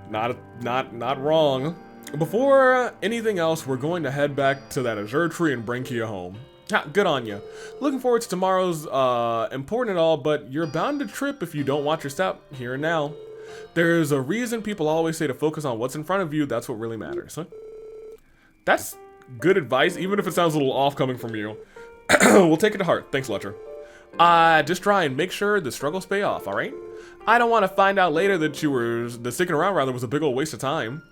Not wrong. Before anything else, we're going to head back to that Azure tree and bring Kia home. Good on you. Looking forward to tomorrow's important and all, but you're bound to trip if you don't watch your step here and now. There's a reason people always say to focus on what's in front of you. That's what really matters. That's good advice, even if it sounds a little off coming from you. We'll take it to heart. Thanks, Letcher. Just try and make sure the struggles pay off, alright? I don't want to find out later that that sticking around rather was a big old waste of time.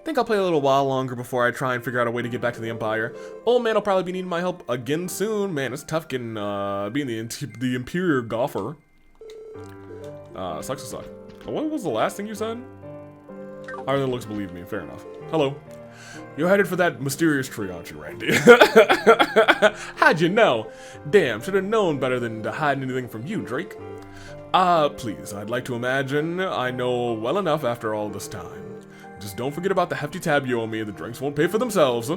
Think I'll play a little while longer before I try and figure out a way to get back to the Empire. Old man will probably be needing my help again soon. Man, it's tough getting, being the Imperial golfer. Sucks to suck. What was the last thing you said? Harlan looks believe me, fair enough. Hello. You're headed for that mysterious tree, aren't you, Randy? How'd you know? Damn, should have known better than to hide anything from you, Drake. Please, I'd like to imagine I know well enough after all this time. Just don't forget about the hefty tab you owe me. The drinks won't pay for themselves.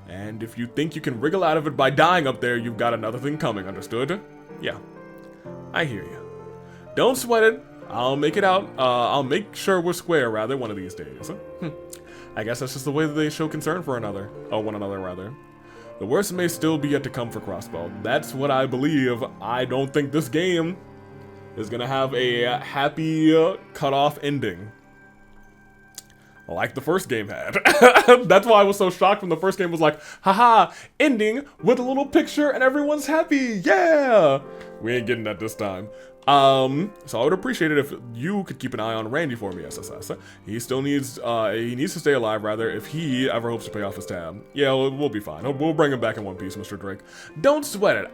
And if you think you can wriggle out of it by dying up there, you've got another thing coming, understood? Yeah, I hear you. Don't sweat it. I'll make it out. I'll make sure we're square, rather, one of these days. I guess that's just the way that they show concern for one another, rather. The worst may still be yet to come for Crossbow. That's what I believe. I don't think this game is gonna have a happy cut-off ending. Like the first game had. That's why I was so shocked when the first game was like, haha, ending with a little picture and everyone's happy, yeah! We ain't getting that this time. So I would appreciate it if you could keep an eye on Randy for me, SSS. He still needs, he needs to stay alive, rather, if he ever hopes to pay off his tab. Yeah, we'll be fine. We'll bring him back in one piece, Mr. Drake. Don't sweat it.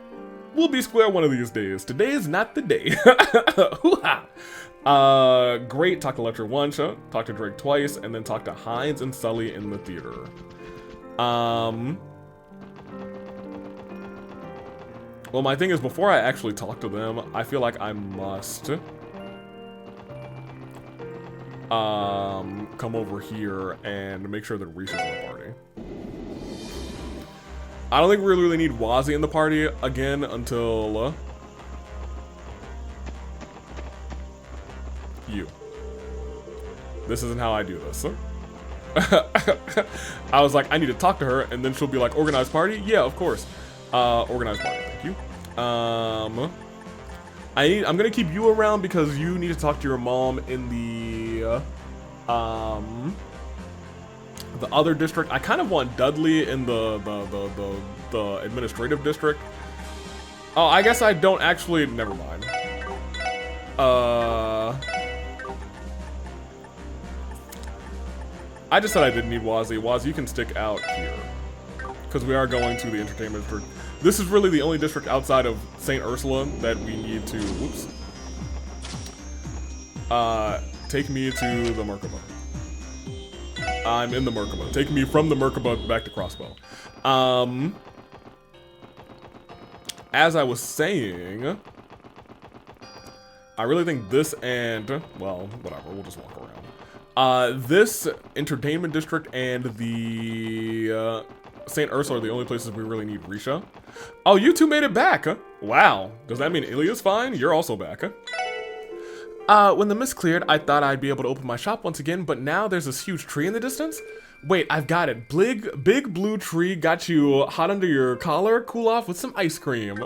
We'll be square one of these days. Today is not the day. Hoo-ha! Great. Talk to Lecture once, talk to Drake twice, and then talk to Hines and Sully in the theater. Well, my thing is, before I actually talk to them, I feel like I must come over here and make sure that Reese is in the party. I don't think we really need Wazzy in the party again until you. This isn't how I do this. I was like, I need to talk to her, and then she'll be like, organized party? Yeah, of course. Organized party, thank you. I'm gonna keep you around because you need to talk to your mom in the other district. I kind of want Dudley in the administrative district. Oh, I guess I don't actually, never mind. I just said I didn't need Wazzy. Wazzy, you can stick out here. Because we are going to the entertainment district. This is really the only district outside of St. Ursula that we need to, whoops. Take me to the Merkaba. I'm in the Merkaba. Take me from the Merkaba back to Crossbow. As I was saying, I really think this and, well, whatever, we'll just walk around. This entertainment district and the St. Ursula are the only places we really need Risha. Oh, you two made it back, huh? Wow. Does that mean Ilya's fine? You're also back, huh? When the mist cleared, I thought I'd be able to open my shop once again, but now there's this huge tree in the distance. Wait, I've got it. Big blue tree got you hot under your collar. Cool off with some ice cream.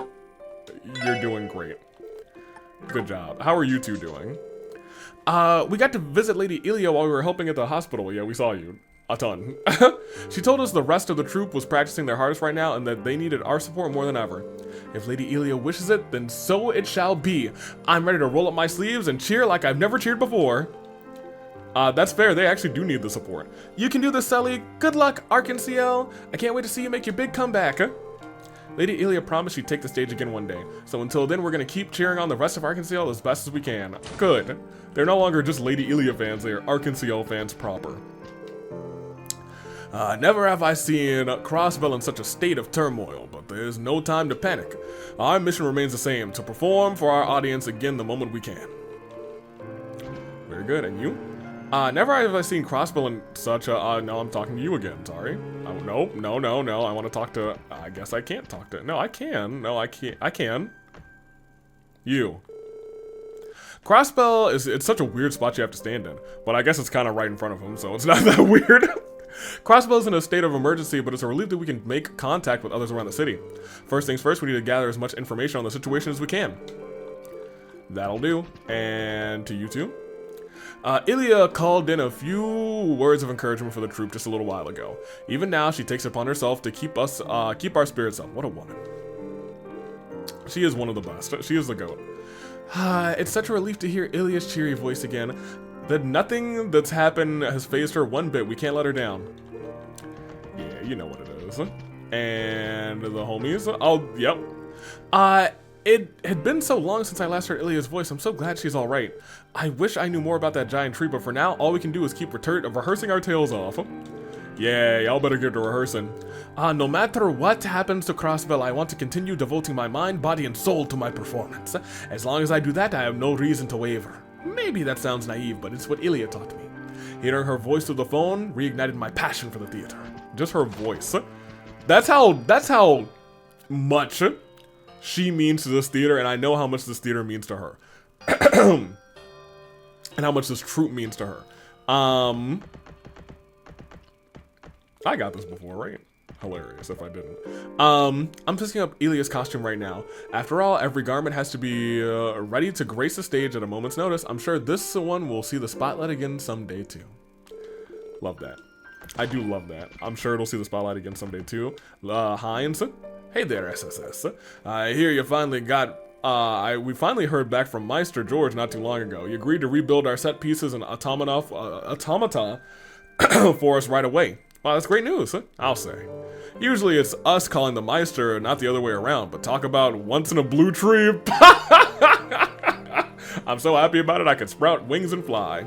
You're doing great. Good job. How are you two doing? We got to visit Lady Ilya while we were helping at the hospital. Yeah, we saw you. A ton. She told us the rest of the troop was practicing their hardest right now and that they needed our support more than ever. If Lady Ilya wishes it, then so it shall be. I'm ready to roll up my sleeves and cheer like I've never cheered before. That's fair. They actually do need the support. You can do this, Sully. Good luck, Arkansas. I can't wait to see you make your big comeback. Lady Ilya promised she'd take the stage again one day. So until then, we're going to keep cheering on the rest of Arkansas as best as we can. Good. They're no longer just Lady Ilya fans. They are Arkansas fans proper. Never have I seen Crossbell in such a state of turmoil, but there's no time to panic. Our mission remains the same, to perform for our audience again the moment we can. Very good, and you? Never have I seen Crossbell in such a, no, I'm talking to you again, sorry. No, I want to talk to, I guess I can't talk to, no, I can, no, I can. You. Crossbell it's such a weird spot you have to stand in, but I guess it's kind of right in front of him, so it's not that weird. Crossbell's in a state of emergency, but it's a relief that we can make contact with others around the city. First things first, we need to gather as much information on the situation as we can. That'll do. And to you two. Ilya called in a few words of encouragement for the troop just a little while ago. Even now, she takes it upon herself to keep our spirits up. What a woman. She is one of the best. She is the GOAT. It's such a relief to hear Ilya's cheery voice again. That nothing that's happened has phased her one bit. We can't let her down. Yeah, you know what it is. And the homies. Oh, yep. It had been so long since I last heard Ilya's voice. I'm so glad she's all right. I wish I knew more about that giant tree, but for now, all we can do is keep rehearsing our tails off. Yeah, y'all better get to rehearsing. No matter what happens to Crossbell, I want to continue devoting my mind, body, and soul to my performance. As long as I do that, I have no reason to waver. Maybe that sounds naive, but it's what Ilya taught me. Hearing her voice through the phone reignited my passion for the theater. Just her voice. That's how much she means to this theater, and I know how much this theater means to her. And how much this troupe means to her. I got this before, right? Hilarious if I didn't. I'm picking up Ilya's costume right now. After all, every garment has to be ready to grace the stage at a moment's notice. I'm sure this one will see the spotlight again someday too. Love that. I do love that. I'm sure it'll see the spotlight again someday too. Heinz. Hey there, SSS. I hear you finally got... we finally heard back from Meister George not too long ago. He agreed to rebuild our set pieces and automata for us right away. Wow, that's great news, I'll say. Usually it's us calling the Meister, not the other way around, but talk about once in a blue tree. I'm so happy about it, I could sprout wings and fly.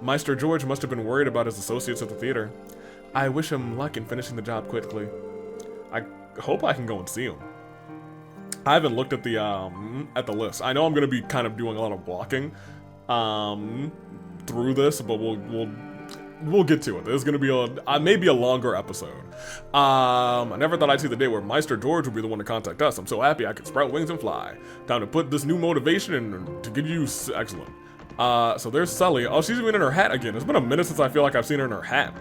Meister George must have been worried about his associates at the theater. I wish him luck in finishing the job quickly. I hope I can go and see him. I haven't looked at the list. I know I'm gonna be kind of doing a lot of walking through this, but we'll get to it. There's gonna be maybe a longer episode. I never thought I'd see the day where Meister George would be the one to contact us. I'm so happy I could sprout wings and fly. Time to put this new motivation in to get you excellent. So there's Sully. Oh, she's even in her hat again. It's been a minute since I feel like I've seen her in her hat.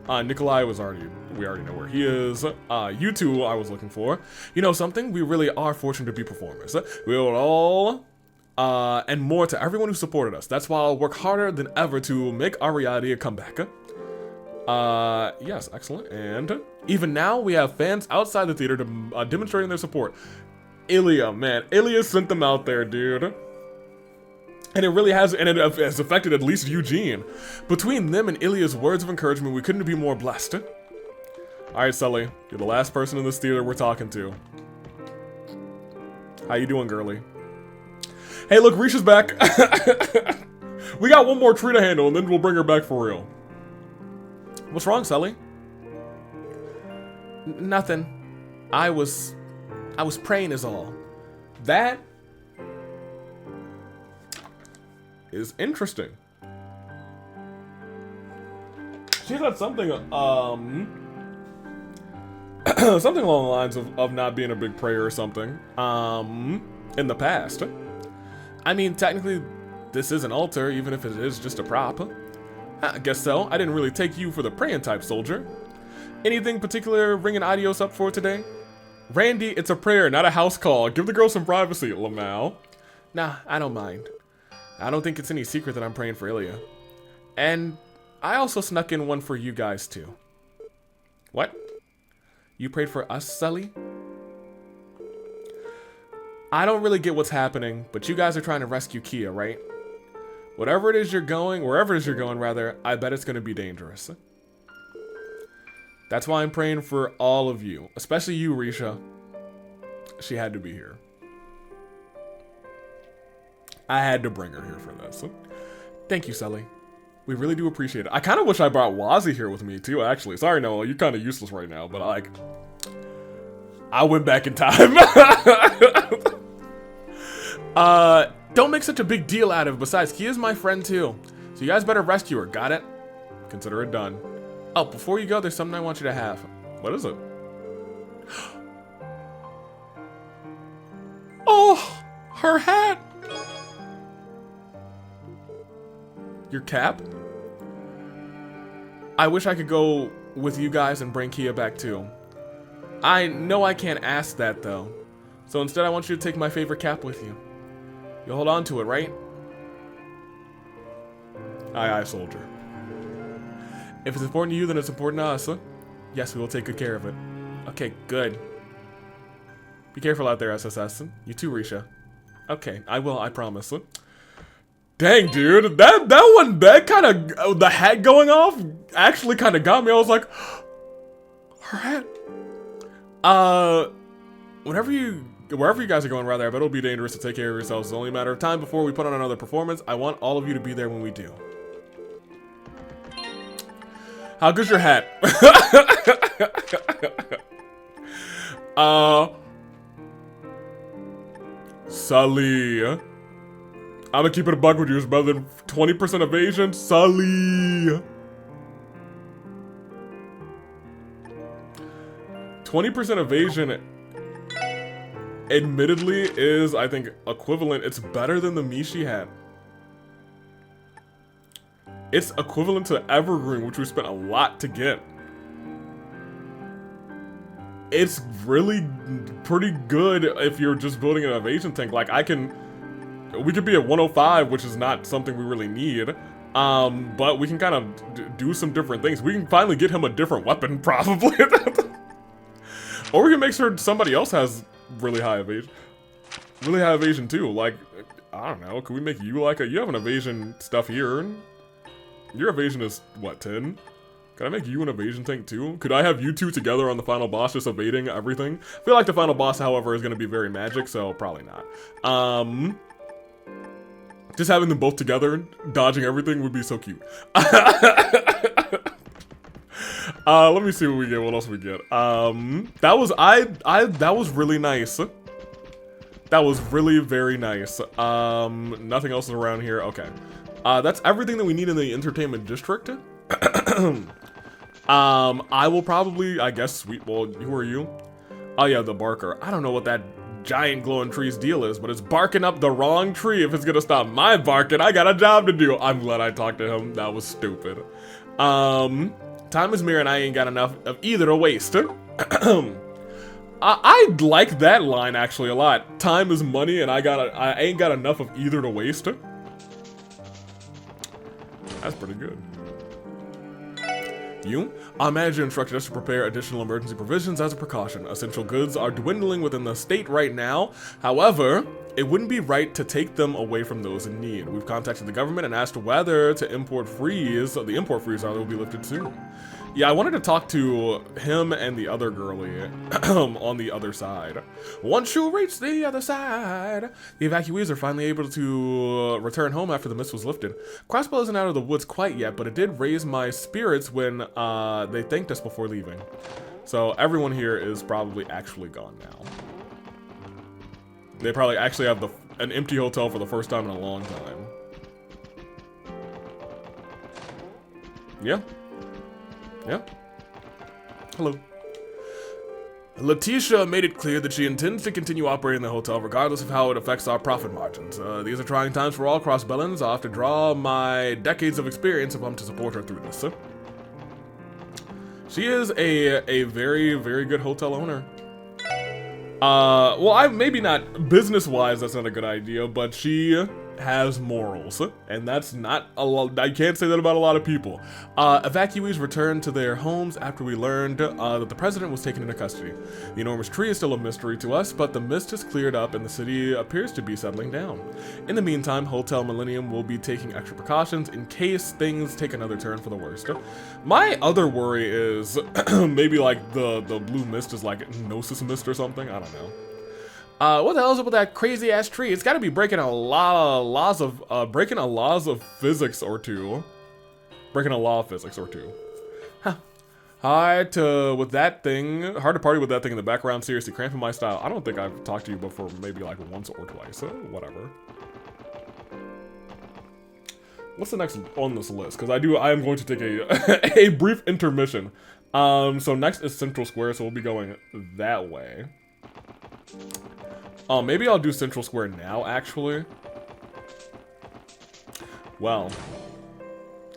Nikolai we already know where he is. You two I was looking for. You know something? We really are fortunate to be performers. We will all, and more to everyone who supported us. That's why I'll work harder than ever to make our reality a comeback. Yes, excellent. And even now, we have fans outside the theater demonstrating their support. Ilya, man. Ilya sent them out there, dude. And it really has, and it has affected at least Eugene. Between them and Ilya's words of encouragement, we couldn't be more blessed. Alright, Sully. You're the last person in this theater we're talking to. How you doing, girly? Hey, look, Risha's back. We got one more tree to handle, and then we'll bring her back for real. What's wrong, Sully? Nothing. I was praying is all. That is interesting. She said something, something along the lines of not being a big prayer or something, in the past. I mean, technically, this is an altar, even if it is just a prop. I guess so. I didn't really take you for the praying type, soldier. Anything particular ringing adios up for today? Randy, it's a prayer, not a house call. Give the girl some privacy, Lamau. Nah, I don't mind. I don't think it's any secret that I'm praying for Ilya. And I also snuck in one for you guys, too. What? You prayed for us, Sully? I don't really get what's happening, but you guys are trying to rescue Kia, right? Wherever it is you're going, rather, I bet it's going to be dangerous. That's why I'm praying for all of you, especially you, Risha. She had to be here. I had to bring her here for this. Thank you, Sully. We really do appreciate it. I kind of wish I brought Wazzy here with me, too, actually. Sorry, Noah, you're kind of useless right now, but, like, I went back in time. Don't make such a big deal out of it. Besides, Kia's my friend, too. So you guys better rescue her, got it? Consider it done. Oh, before you go, there's something I want you to have. What is it? Oh, her hat. Your cap? I wish I could go with you guys and bring Kia back too. I know I can't ask that though. So instead I want you to take my favorite cap with you. You'll hold on to it, right? Aye, aye, soldier. If it's important to you, then it's important to us, huh? Yes, we will take good care of it. Okay, good. Be careful out there, SSS. You too, Risha. Okay, I will, I promise. Dang, dude, that one, that kind of, the hat going off actually kind of got me. I was like, her hat. Wherever you guys are going, rather, I bet it'll be dangerous to take care of yourselves. It's only a matter of time before we put on another performance. I want all of you to be there when we do. How good's your hat? Sully. I'm gonna keep it a buck with you. It's better than 20% evasion. Sully. 20% evasion, admittedly, is, I think, equivalent. It's better than the Mishi hat. It's equivalent to Evergreen, which we spent a lot to get. It's really pretty good if you're just building an evasion tank. Like, we could be at 105, which is not something we really need. But we can kind of do some different things. We can finally get him a different weapon, probably. Or we can make sure somebody else has really high evasion. Really high evasion, too. Like, I don't know. Could we make you like you have an evasion stuff here. Your evasion is, what, 10? Can I make you an evasion tank, too? Could I have you two together on the final boss just evading everything? I feel like the final boss, however, is going to be very magic, so probably not. Just having them both together, dodging everything would be so cute. Let me see what we get. What else we get? That was really nice. That was really very nice. Nothing else is around here. Okay. That's everything that we need in the entertainment district. I will probably, I guess, well, who are you? Oh yeah, the barker. I don't know what that giant glowing tree's deal is, but it's barking up the wrong tree. If it's gonna stop my barking, I got a job to do. I'm glad I talked to him. That was stupid. Time is mere and I ain't got enough of either to waste. I like that line actually a lot. Time is money and I ain't got enough of either to waste. That's pretty good. Our manager instructed us to prepare additional emergency provisions as a precaution. Essential goods are dwindling within the state right now. However, it wouldn't be right to take them away from those in need. We've contacted the government and asked whether the import freeze will be lifted soon. Yeah, I wanted to talk to him and the other girlie on the other side. Once you reach the other side, the evacuees are finally able to return home after the mist was lifted. Crossbow isn't out of the woods quite yet, but it did raise my spirits when they thanked us before leaving. So everyone here is probably actually gone now. They probably actually have an empty hotel for the first time in a long time. Yeah. Yeah. Hello. Letitia made it clear that she intends to continue operating the hotel regardless of how it affects our profit margins. These are trying times for all cross Bellins. I'll have to draw my decades of experience if I'm to support her through this. She is a very, very good hotel owner. Well, maybe not business-wise, that's not a good idea, but she has morals, and that's not a lot. I can't say that about a lot of people. Evacuees returned to their homes after we learned that the president was taken into custody. The enormous tree is still a mystery to us, but the mist has cleared up and the city appears to be settling down. In the meantime, Hotel Millennium will be taking extra precautions in case things take another turn for the worst. My other worry is maybe like the blue mist is like Gnosis mist or something. I don't know. What the hell is up with that crazy ass tree? It's got to be breaking a lot of laws of breaking a laws of physics or two. Breaking a law of physics or two. Huh. Hard to party with that thing in the background. Seriously, cramping my style. I don't think I've talked to you before, maybe like once or twice. Whatever. What's the next on this list? Because I am going to take a brief intermission. So next is Central Square, so we'll be going that way. Maybe I'll do Central Square now, actually. Well,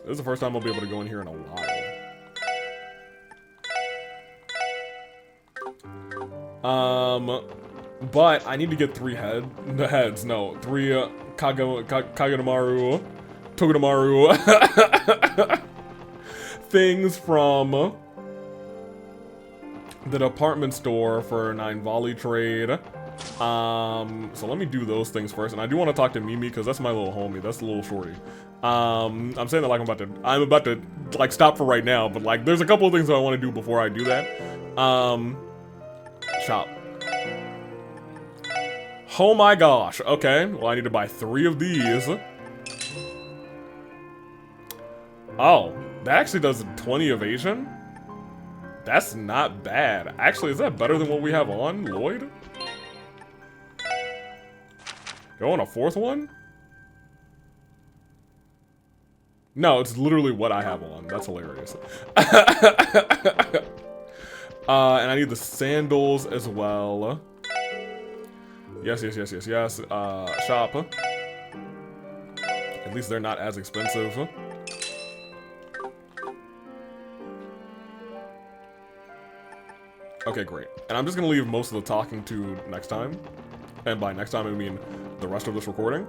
this is the first time I'll be able to go in here in a while. But I need to get 3 heads. No, 3 Kaganomaru, Togedemaru things from the department store for 9 volley trade. So let me do those things first, and I do want to talk to Mimi because that's my little homie. That's a little shorty. I'm saying that like I'm about to like stop for right now, but like there's a couple of things that I want to do before I do that. Shop. Oh my gosh. Okay. Well, I need to buy 3 of these. Oh, that actually does 20 evasion. That's not bad. Actually, is that better than what we have on Lloyd? Go on a 4th one? No, it's literally what I have on. That's hilarious. And I need the sandals as well. Yes. Shop. At least they're not as expensive. Okay, great. And I'm just gonna leave most of the talking to next time. And by next time, I mean the rest of this recording.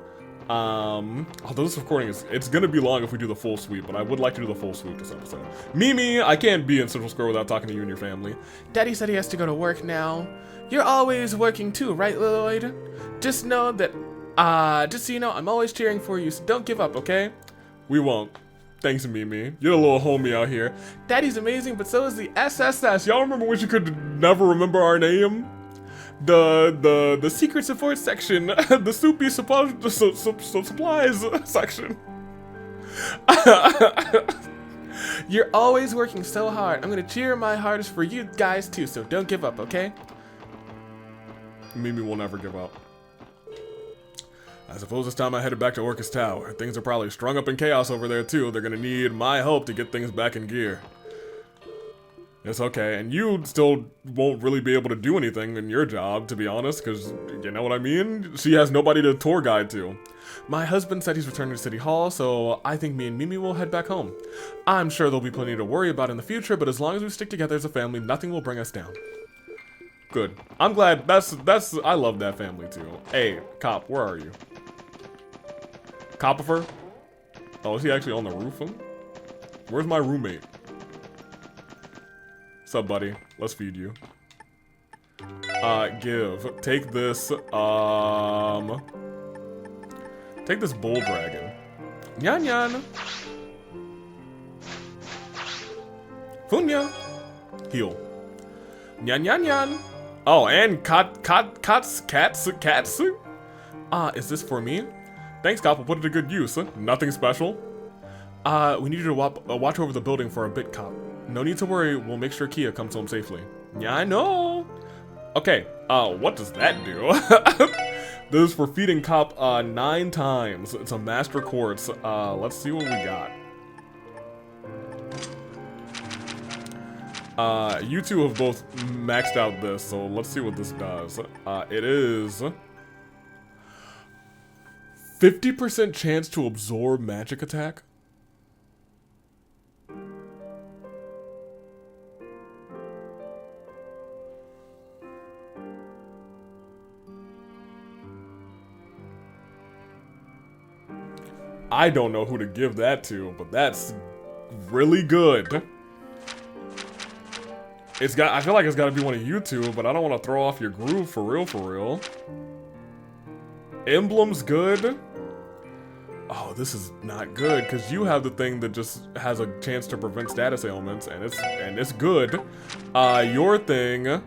Although this recording it's gonna be long if we do the full sweep, but I would like to do the full sweep this episode. Mimi, I can't be in Central Square without talking to you and your family. Daddy said he has to go to work now. You're always working too, right, Lloyd? Just know that, just so you know, I'm always cheering for you, so don't give up, okay? We won't. Thanks, Mimi. You're a little homie out here. Daddy's amazing, but so is the SSS. Y'all remember when she could never remember our name? The secret support section, the soupy supplies section. You're always working so hard. I'm gonna cheer my hardest for you guys too, so don't give up, okay? Mimi will never give up. I suppose it's time I headed back to Orcus Tower. Things are probably strung up in chaos over there too. They're gonna need my help to get things back in gear. It's okay, and you still won't really be able to do anything in your job, to be honest, because, you know what I mean? She has nobody to tour guide to. My husband said he's returning to City Hall, so I think me and Mimi will head back home. I'm sure there'll be plenty to worry about in the future, but as long as we stick together as a family, nothing will bring us down. Good. I'm glad. I love that family too. Hey, cop, where are you? Coppifer? Oh, is he actually on the roof? Where's my roommate? What's up, buddy? Let's feed you. Take this, take this bull dragon. Nyan nyan. Funya. Heal. Nyan nyan nyan. Oh, and cats. Is this for me? Thanks, Cop. We'll put it to good use. Nothing special. We need you to watch over the building for a bit, Cop. No need to worry. We'll make sure Kia comes home safely. Yeah, I know. Okay. What does that do? This is for feeding Cop 9 times. It's a master quartz. Let's see what we got. You two have both maxed out this, so let's see what this does. It is 50% chance to absorb magic attack. I don't know who to give that to, but that's really good. I feel like it's gotta be one of you two, but I don't want to throw off your groove for real, for real. Emblem's good. Oh, this is not good, because you have the thing that just has a chance to prevent status ailments, and it's good. Your thing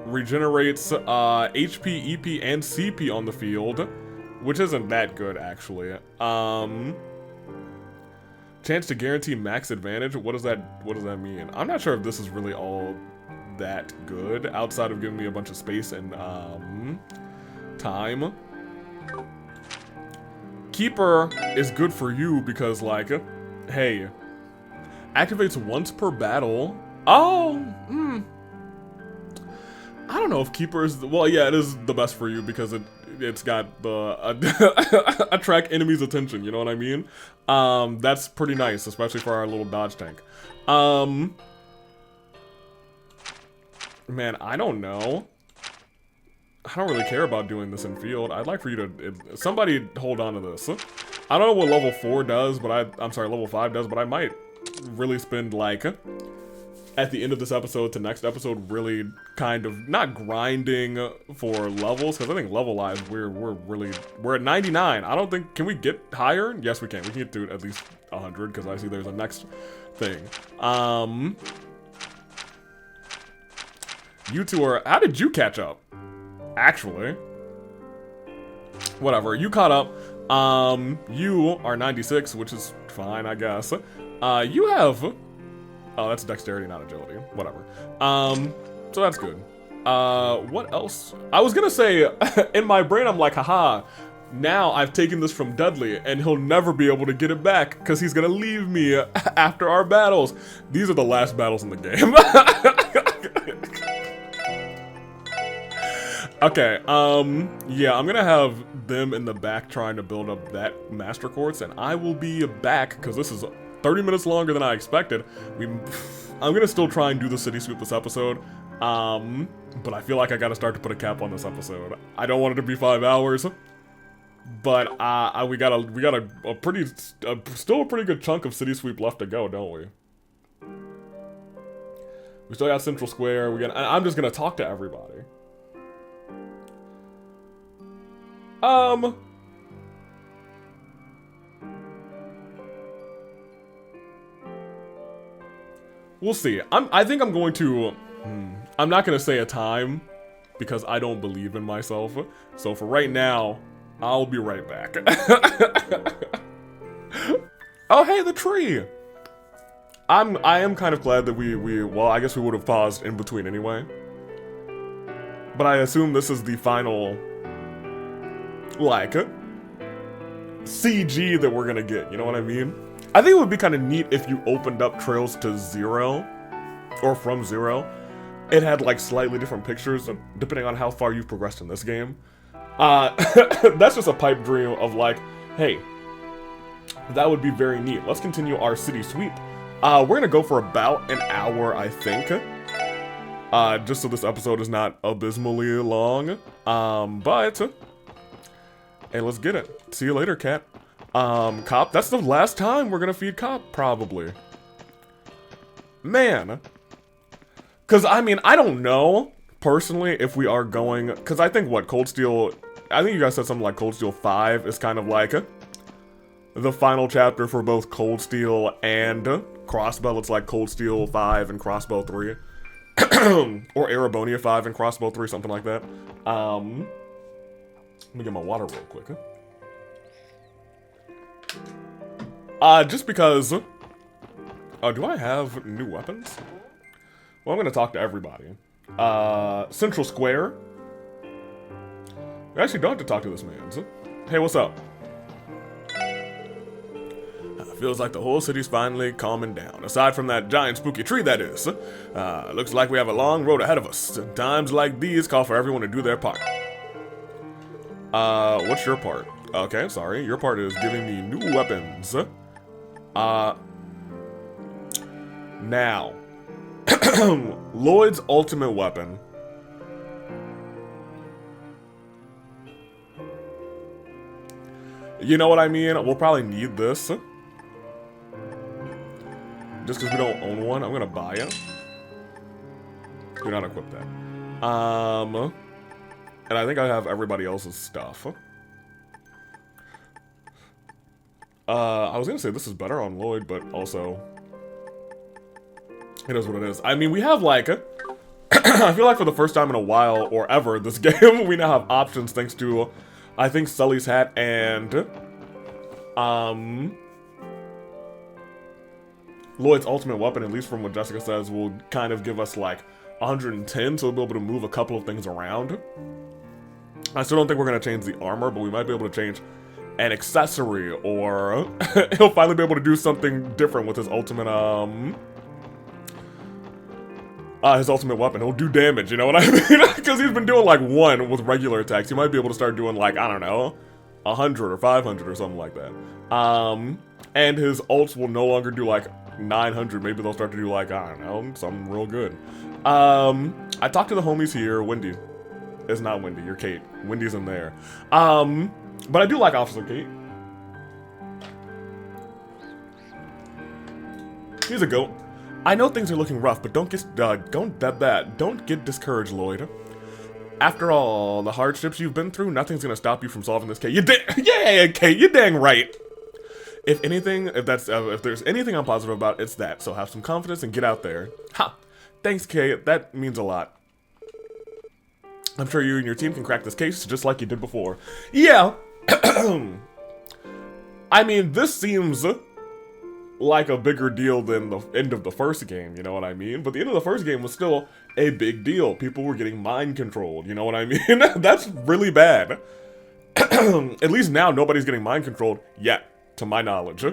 regenerates HP, EP, and CP on the field, which isn't that good, actually. Chance to guarantee max advantage. What does that mean? I'm not sure if this is really all that good, outside of giving me a bunch of space and time. Keeper is good for you because, like, hey, activates once per battle. Oh, I don't know if Keeper is, well, yeah, it is the best for you because it's got the attract enemies' attention, you know what I mean? That's pretty nice, especially for our little dodge tank. Man, I don't know. I don't really care about doing this in field. I'd like for you to, somebody hold on to this. I don't know what level 4 does, but I'm sorry, level 5 does, but I might really spend, like, at the end of this episode to next episode, really kind of not grinding for levels, because I think level-wise we're at 99. I don't think, can we get higher? Yes, we can. We can get to at least 100, because I see there's a next thing. You two are, how did you catch up? Actually, whatever, you caught up. You are 96, which is fine, I guess. You have, oh, that's dexterity, not agility, whatever. So that's good. What else? I was gonna say, in my brain, I'm like, haha, now I've taken this from Dudley, and he'll never be able to get it back, because he's gonna leave me after our battles. These are the last battles in the game. Okay, yeah, I'm gonna have them in the back trying to build up that Master Quartz, and I will be back, because this is 30 minutes longer than I expected. I'm gonna still try and do the city sweep this episode, but I feel like I gotta start to put a cap on this episode. I don't want it to be 5 hours, but we got still a pretty good chunk of city sweep left to go, don't we? We still got Central Square, I'm just gonna talk to everybody. We'll see. I think I'm going to, I'm not going to say a time because I don't believe in myself. So for right now, I'll be right back. Oh, hey, the tree. I am kind of glad that well, I guess we would have paused in between anyway. But I assume this is the final, like, CG that we're gonna get, you know what I mean? I think it would be kind of neat if you opened up trails to 0, or from 0. It had, like, slightly different pictures, depending on how far you've progressed in this game. That's just a pipe dream of, like, hey, that would be very neat. Let's continue our city sweep. We're gonna go for about an hour, I think. Just so this episode is not abysmally long. But hey, let's get it. See you later, cat. Cop, that's the last time we're gonna feed Cop, probably. Man. Because, I mean, I don't know, personally, if we are going... Because I think, what, Cold Steel... I think you guys said something like Cold Steel 5 is kind of like the final chapter for both Cold Steel and Crossbow. It's like Cold Steel 5 and Crossbow 3. Or Erebonia 5 and Crossbow 3, something like that. Let me get my water real quick. Just because... Oh, do I have new weapons? Well, I'm gonna talk to everybody. Central Square. We actually don't have to talk to this man. Hey, what's up? Feels like the whole city's finally calming down. Aside from that giant spooky tree, that is. Looks like we have a long road ahead of us. Times like these call for everyone to do their part. What's your part? Okay, sorry. Your part is giving me new weapons. Now. Lloyd's ultimate weapon. You know what I mean? We'll probably need this. Just because we don't own one, I'm gonna buy it. Do not equip that. And I think I have everybody else's stuff. I was gonna say this is better on Lloyd, but also it is what it is. I mean, we have like, I feel like for the first time in a while or ever this game, we now have options thanks to, I think, Sully's hat and Lloyd's ultimate weapon, at least from what Jessica says, will kind of give us like 110, so we'll be able to move a couple of things around. I still don't think we're going to change the armor, but we might be able to change an accessory, or he'll finally be able to do something different with his ultimate weapon. He'll do damage, you know what I mean? Because he's been doing like 1 with regular attacks. He might be able to start doing like, I don't know, 100 or 500 or something like that. And his ults will no longer do like 900. Maybe they'll start to do like, I don't know, something real good. I talked to the homies here. Wendy. It's not Wendy, you're Kate. Wendy's in there. But I do like Officer Kate. He's a goat. I know things are looking rough, but don't get discouraged, Lloyd. After all the hardships you've been through, nothing's gonna stop you from solving this case. Yeah, Kate, you're dang right. If there's anything I'm positive about, it's that. So have some confidence and get out there. Ha! Thanks, Kate. That means a lot. I'm sure you and your team can crack this case just like you did before. Yeah. I mean, this seems like a bigger deal than the end of the first game, you know what I mean? But the end of the first game was still a big deal. People were getting mind controlled, you know what I mean? That's really bad. At least now nobody's getting mind controlled yet, to my knowledge.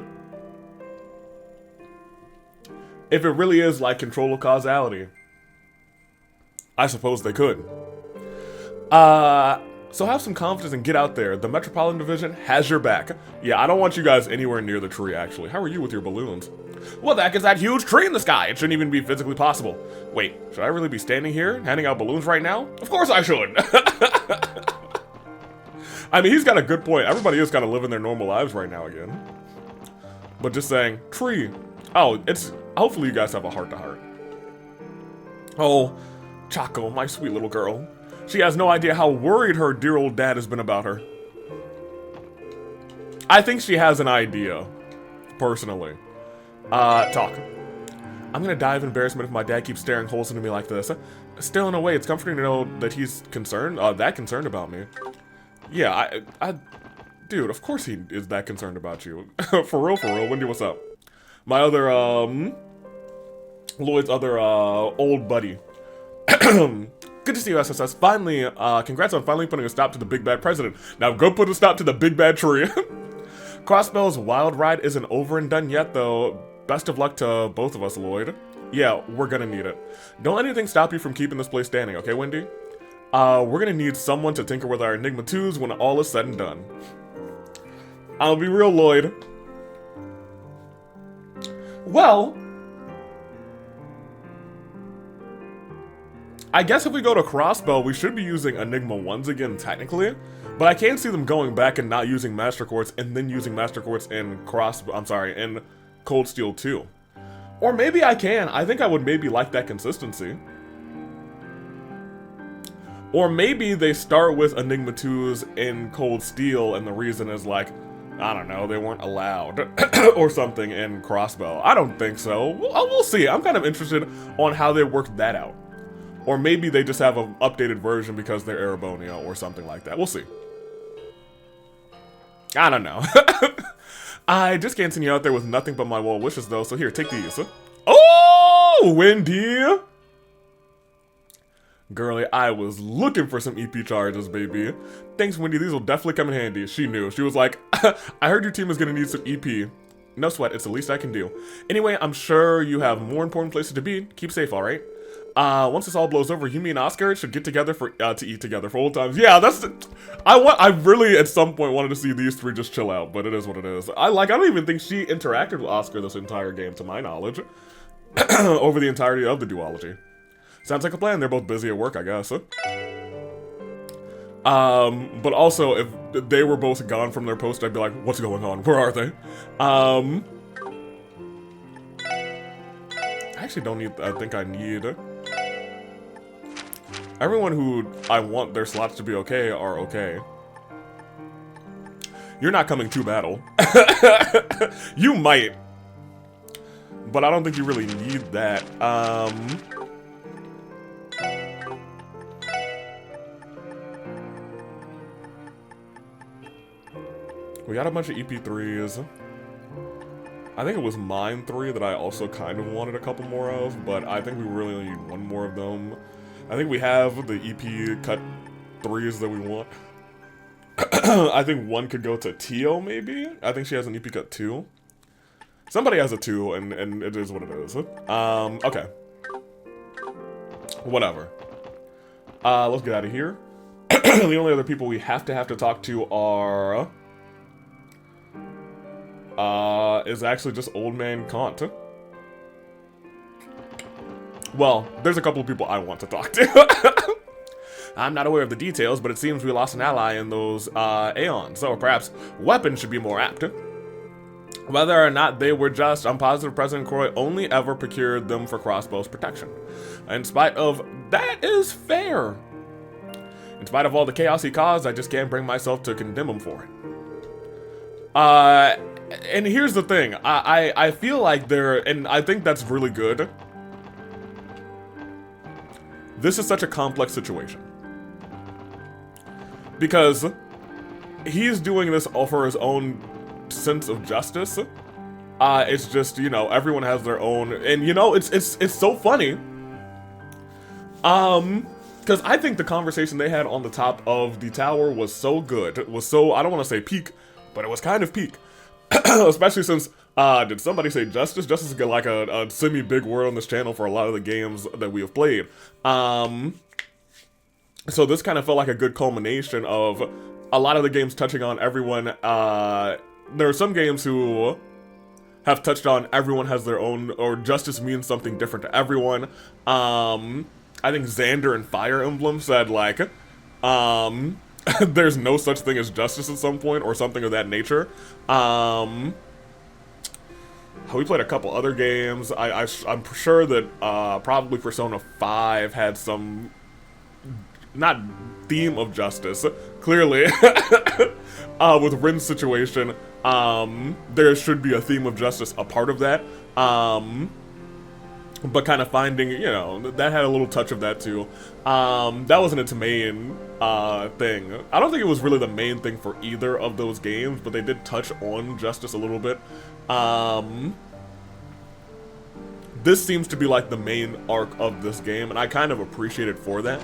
If it really is like control of causality, I suppose they could. So have some confidence and get out there. The Metropolitan Division has your back. Yeah, I don't want you guys anywhere near the tree, actually. How are you with your balloons? What the heck is that huge tree in the sky? It shouldn't even be physically possible. Wait, should I really be standing here handing out balloons right now? Of course I should. I mean, he's got a good point. Everybody is kind of living their normal lives right now again. But just saying, tree. Oh, hopefully you guys have a heart-to-heart. Oh, Chaco, my sweet little girl. She has no idea how worried her dear old dad has been about her. I think she has an idea, personally. Talk. I'm gonna die of embarrassment if my dad keeps staring holes into me like this. Still, in a way, it's comforting to know that he's concerned, that concerned about me. Yeah, dude, of course he is that concerned about you. For real, Wendy, what's up? My other, Lloyd's other, old buddy. Good to see you, SSS. Finally, congrats on finally putting a stop to the big bad president. Now go put a stop to the big bad tree. Crossbell's wild ride isn't over and done yet, though. Best of luck to both of us, Lloyd. Yeah, we're gonna need it. Don't let anything stop you from keeping this place standing, okay, Wendy? We're gonna need someone to tinker with our Enigma 2s when all is said and done. I'll be real, Lloyd. Well, I guess if we go to Crossbell, we should be using Enigma 1s again, technically. But I can't see them going back and not using Master Quartz and then using Master Quartz in in Cold Steel 2. Or maybe I can. I think I would maybe like that consistency. Or maybe they start with Enigma 2s in Cold Steel and the reason is like, I don't know, they weren't allowed or something in Crossbell. I don't think so. We'll see. I'm kind of interested on how they work that out. Or maybe they just have an updated version because they're Erebonia or something like that. We'll see. I don't know. I just can't send you out there with nothing but my well wishes, though. So here, take these. Oh, Wendy! Girlie, I was looking for some EP charges, baby. Thanks, Wendy. These will definitely come in handy. She knew. She was like, I heard your team is going to need some EP. No sweat, it's the least I can do. Anyway, I'm sure you have more important places to be. Keep safe, alright? Once this all blows over, you, me, and Oscar should get together for to eat together for old times. Yeah, that's I really at some point wanted to see these three just chill out, but it is what it is. I don't even think she interacted with Oscar this entire game, to my knowledge, over the entirety of the duology. Sounds like a plan. They're both busy at work, I guess. But also, if they were both gone from their post, I'd be like, what's going on? Where are they? I actually don't need, I think I need... Everyone who I want their slots to be okay are okay. You're not coming to battle. You might. But I don't think you really need that. We got a bunch of EP3s. I think it was mine 3 that I also kind of wanted a couple more of, but I think we really only need one more of them. I think we have the EP cut 3s that we want. I think one could go to Tio, maybe? I think she has an EP cut 2. Somebody has a 2, and it is what it is. Okay. Whatever. Let's get out of here. The only other people we have to talk to are... is actually just Old Man Kant. Well, there's a couple of people I want to talk to. I'm not aware of the details, but it seems we lost an ally in those Aeons, or perhaps weapons should be more apt. Whether or not they were just, I'm positive President Croy only ever procured them for crossbows protection. In spite of, that is fair. In spite of all the chaos he caused, I just can't bring myself to condemn him for it. And here's the thing, I feel like and I think that's really good. This is such a complex situation. Because he's doing this all for his own sense of justice. It's just, you know, everyone has their own, and you know, it's so funny. Because I think the conversation they had on the top of the tower was so good. It was so, I don't want to say peak, but it was kind of peak. Especially since, did somebody say justice? Justice is like a semi-big word on this channel for a lot of the games that we have played. So this kind of felt like a good culmination of a lot of the games touching on everyone. There are some games who have touched on everyone has their own, or justice means something different to everyone. I think Xander and Fire Emblem said, like, there's no such thing as justice at some point, or something of that nature. We played a couple other games. I'm sure that probably Persona 5 had some, not theme of justice, clearly. With Rin's situation, there should be a theme of justice a part of that. But kind of finding, you know, that had a little touch of that too. That wasn't its main thing. I don't think it was really the main thing for either of those games, but they did touch on justice a little bit. This seems to be like the main arc of this game, and I kind of appreciate it for that.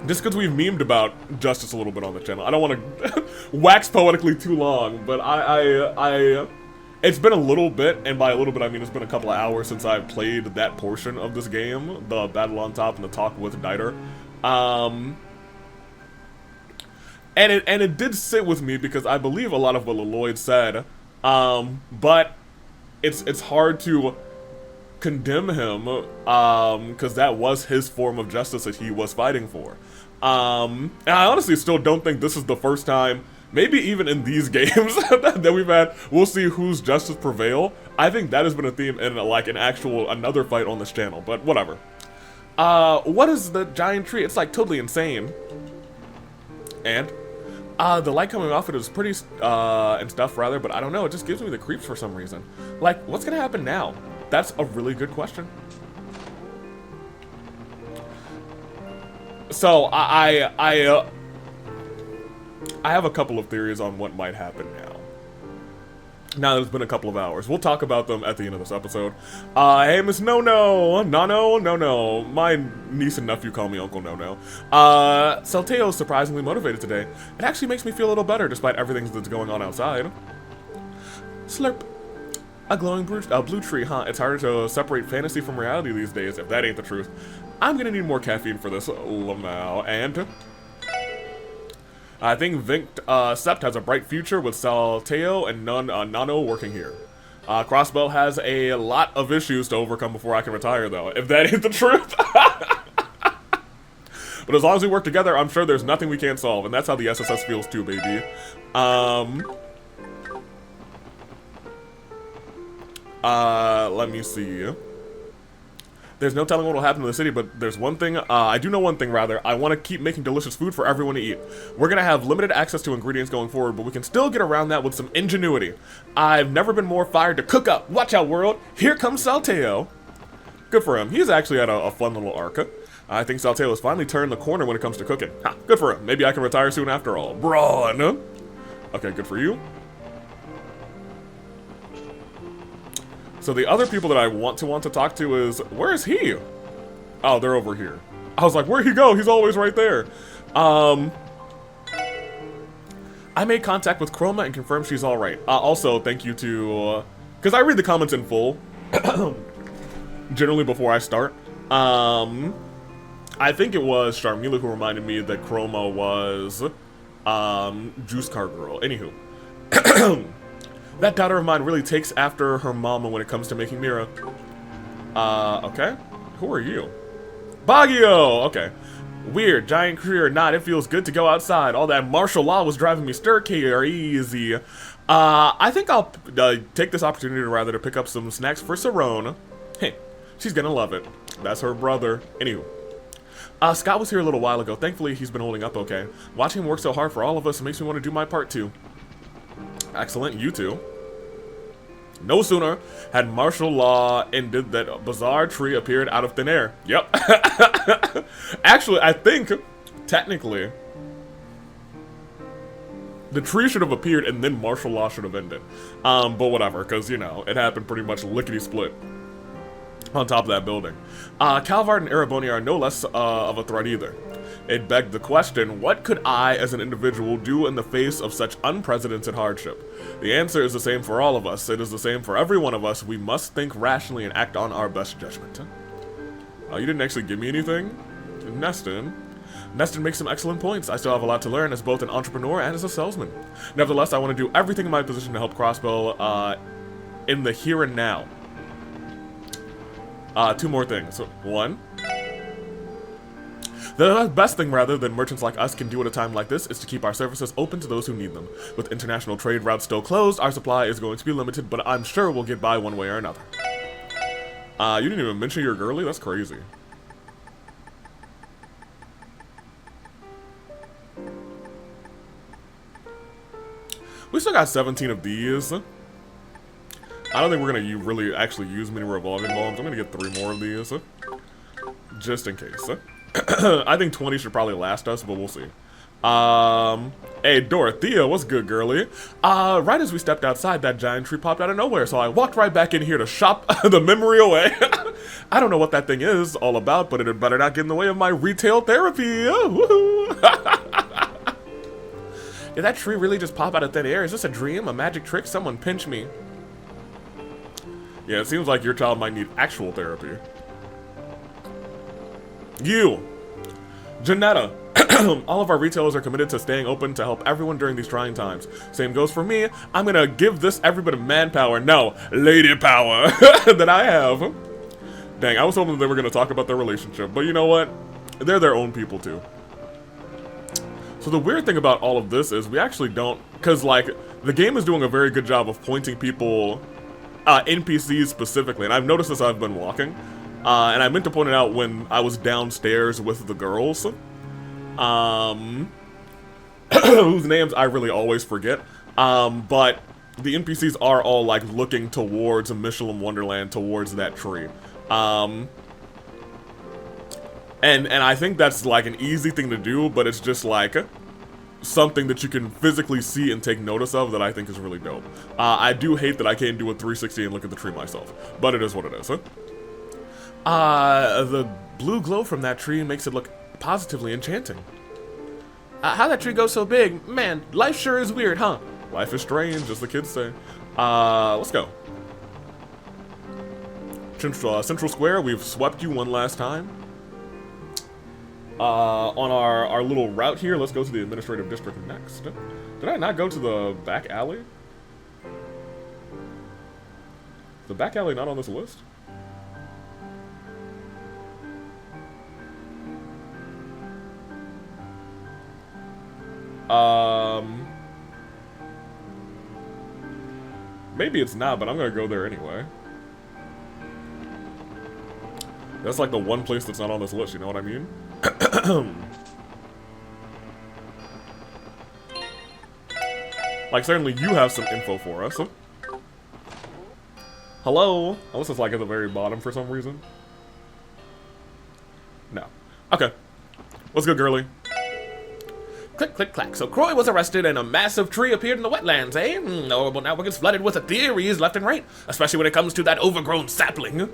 Just because we've memed about justice a little bit on the channel. I don't want to wax poetically too long, but it's been a little bit, and by a little bit I mean it's been a couple of hours since I've played that portion of this game, the Battle on Top and the Talk with Dieter. And it did sit with me because I believe a lot of what Lloyd said, but it's hard to condemn him, because that was his form of justice that he was fighting for. And I honestly still don't think this is the first time, maybe even in these games that we've had, we'll see whose justice prevail. I think that has been a theme in like another fight on this channel, but whatever. What is the giant tree? It's like totally insane. And the light coming off it is pretty, and stuff rather, but I don't know, it just gives me the creeps for some reason. Like, what's gonna happen now? That's a really good question. So, I have a couple of theories on what might happen now. Now that it's been a couple of hours. We'll talk about them at the end of this episode. Hey, Miss No-No. No-No. My niece and nephew call me Uncle No-No. Salteo's surprisingly motivated today. It actually makes me feel a little better despite everything that's going on outside. Slurp. A glowing blue tree, huh? It's harder to separate fantasy from reality these days, if that ain't the truth. I'm gonna need more caffeine for this, Lamau. And I think Sept has a bright future with Salteo and Nano working here. Crossbow has a lot of issues to overcome before I can retire, though, if that ain't the truth. But as long as we work together, I'm sure there's nothing we can't solve, and that's how the SSS feels too, baby. Let me see. There's no telling what will happen to the city, but there's one thing, I do know one thing, rather. I want to keep making delicious food for everyone to eat. We're going to have limited access to ingredients going forward, but we can still get around that with some ingenuity. I've never been more fired to cook up. Watch out, world. Here comes Salteo. Good for him. He's actually had a fun little arc. I think Salteo has finally turned the corner when it comes to cooking. Ha, good for him. Maybe I can retire soon after all. Brawn. Okay, good for you. So the other people that I want to talk to is, where is he? Oh, they're over here. I was like, where'd he go? He's always right there. I made contact with Chroma and confirmed she's all right. Also, thank you to, because I read the comments in full, generally before I start. I think it was Sharmila who reminded me that Chroma was, Juice Car Girl. Anywho. That daughter of mine really takes after her mama when it comes to making Mira. Okay. Who are you? Baguio! Okay. Weird, giant career or not, it feels good to go outside. All that martial law was driving me stir-crazy. I think I'll take this opportunity rather to pick up some snacks for Sarone. Hey, she's gonna love it. That's her brother. Anywho. Scott was here a little while ago. Thankfully, he's been holding up okay. Watching him work so hard for all of us makes me want to do my part too. Excellent, you two. No sooner had martial law ended that bizarre tree appeared out of thin air. Yep. Actually, I think, technically, the tree should have appeared and then martial law should have ended. But whatever, because, you know, it happened pretty much lickety-split on top of that building. Calvard and Ereboni are no less of a threat either. It begged the question, what could I, as an individual, do in the face of such unprecedented hardship? The answer is the same for all of us. It is the same for every one of us. We must think rationally and act on our best judgment. Oh, you didn't actually give me anything? Neston makes some excellent points. I still have a lot to learn as both an entrepreneur and as a salesman. Nevertheless, I want to do everything in my position to help Crossbow in the here and now. Two more things. One, the best thing, rather, than merchants like us can do at a time like this is to keep our services open to those who need them. With international trade routes still closed, our supply is going to be limited, but I'm sure we'll get by one way or another. You didn't even mention your girly? That's crazy. We still got 17 of these. I don't think we're going to really actually use many revolving bombs. I'm going to get 3 more of these. Just in case. I think 20 should probably last us, but we'll see. Hey, Dorothea, what's good, girly? Right as we stepped outside, that giant tree popped out of nowhere, so I walked right back in here to shop the memory away. I don't know what that thing is all about, but it had better not get in the way of my retail therapy. Woohoo! Did that tree really just pop out of thin air? Is this a dream? A magic trick? Someone pinch me. Yeah, it seems like your child might need actual therapy. You! Janetta! All of our retailers are committed to staying open to help everyone during these trying times. Same goes for me. I'm gonna give this every bit of manpower, no, lady power, that I have. Dang, I was hoping they were gonna talk about their relationship, but you know what? They're their own people too. So the weird thing about all of this is we actually don't, because like, the game is doing a very good job of pointing people, NPCs specifically, and I've noticed this as I've been walking. And I meant to point it out when I was downstairs with the girls, whose names I really always forget, but the NPCs are all, like, looking towards a Michelin Wonderland, towards that tree, and I think that's, like, an easy thing to do, but it's just, like, something that you can physically see and take notice of that I think is really dope. I do hate that I can't do a 360 and look at the tree myself, but it is what it is, the blue glow from that tree makes it look positively enchanting. How'd that tree go so big? Man, life sure is weird, huh? Life is strange, as the kids say. Let's go. Central Square, we've swept you one last time. On our little route here, let's go to the administrative district next. Did I not go to the back alley? The back alley not on this list? Maybe it's not, but I'm gonna go there anyway. That's like the one place that's not on this list, you know what I mean? Like, certainly you have some info for us. Hello? Unless it's like at the very bottom for some reason. No. Okay. Let's go, girly. Click, click, clack. So Croy was arrested and a massive tree appeared in the wetlands, eh? Horrible network is flooded with theories left and right, especially when it comes to that overgrown sapling.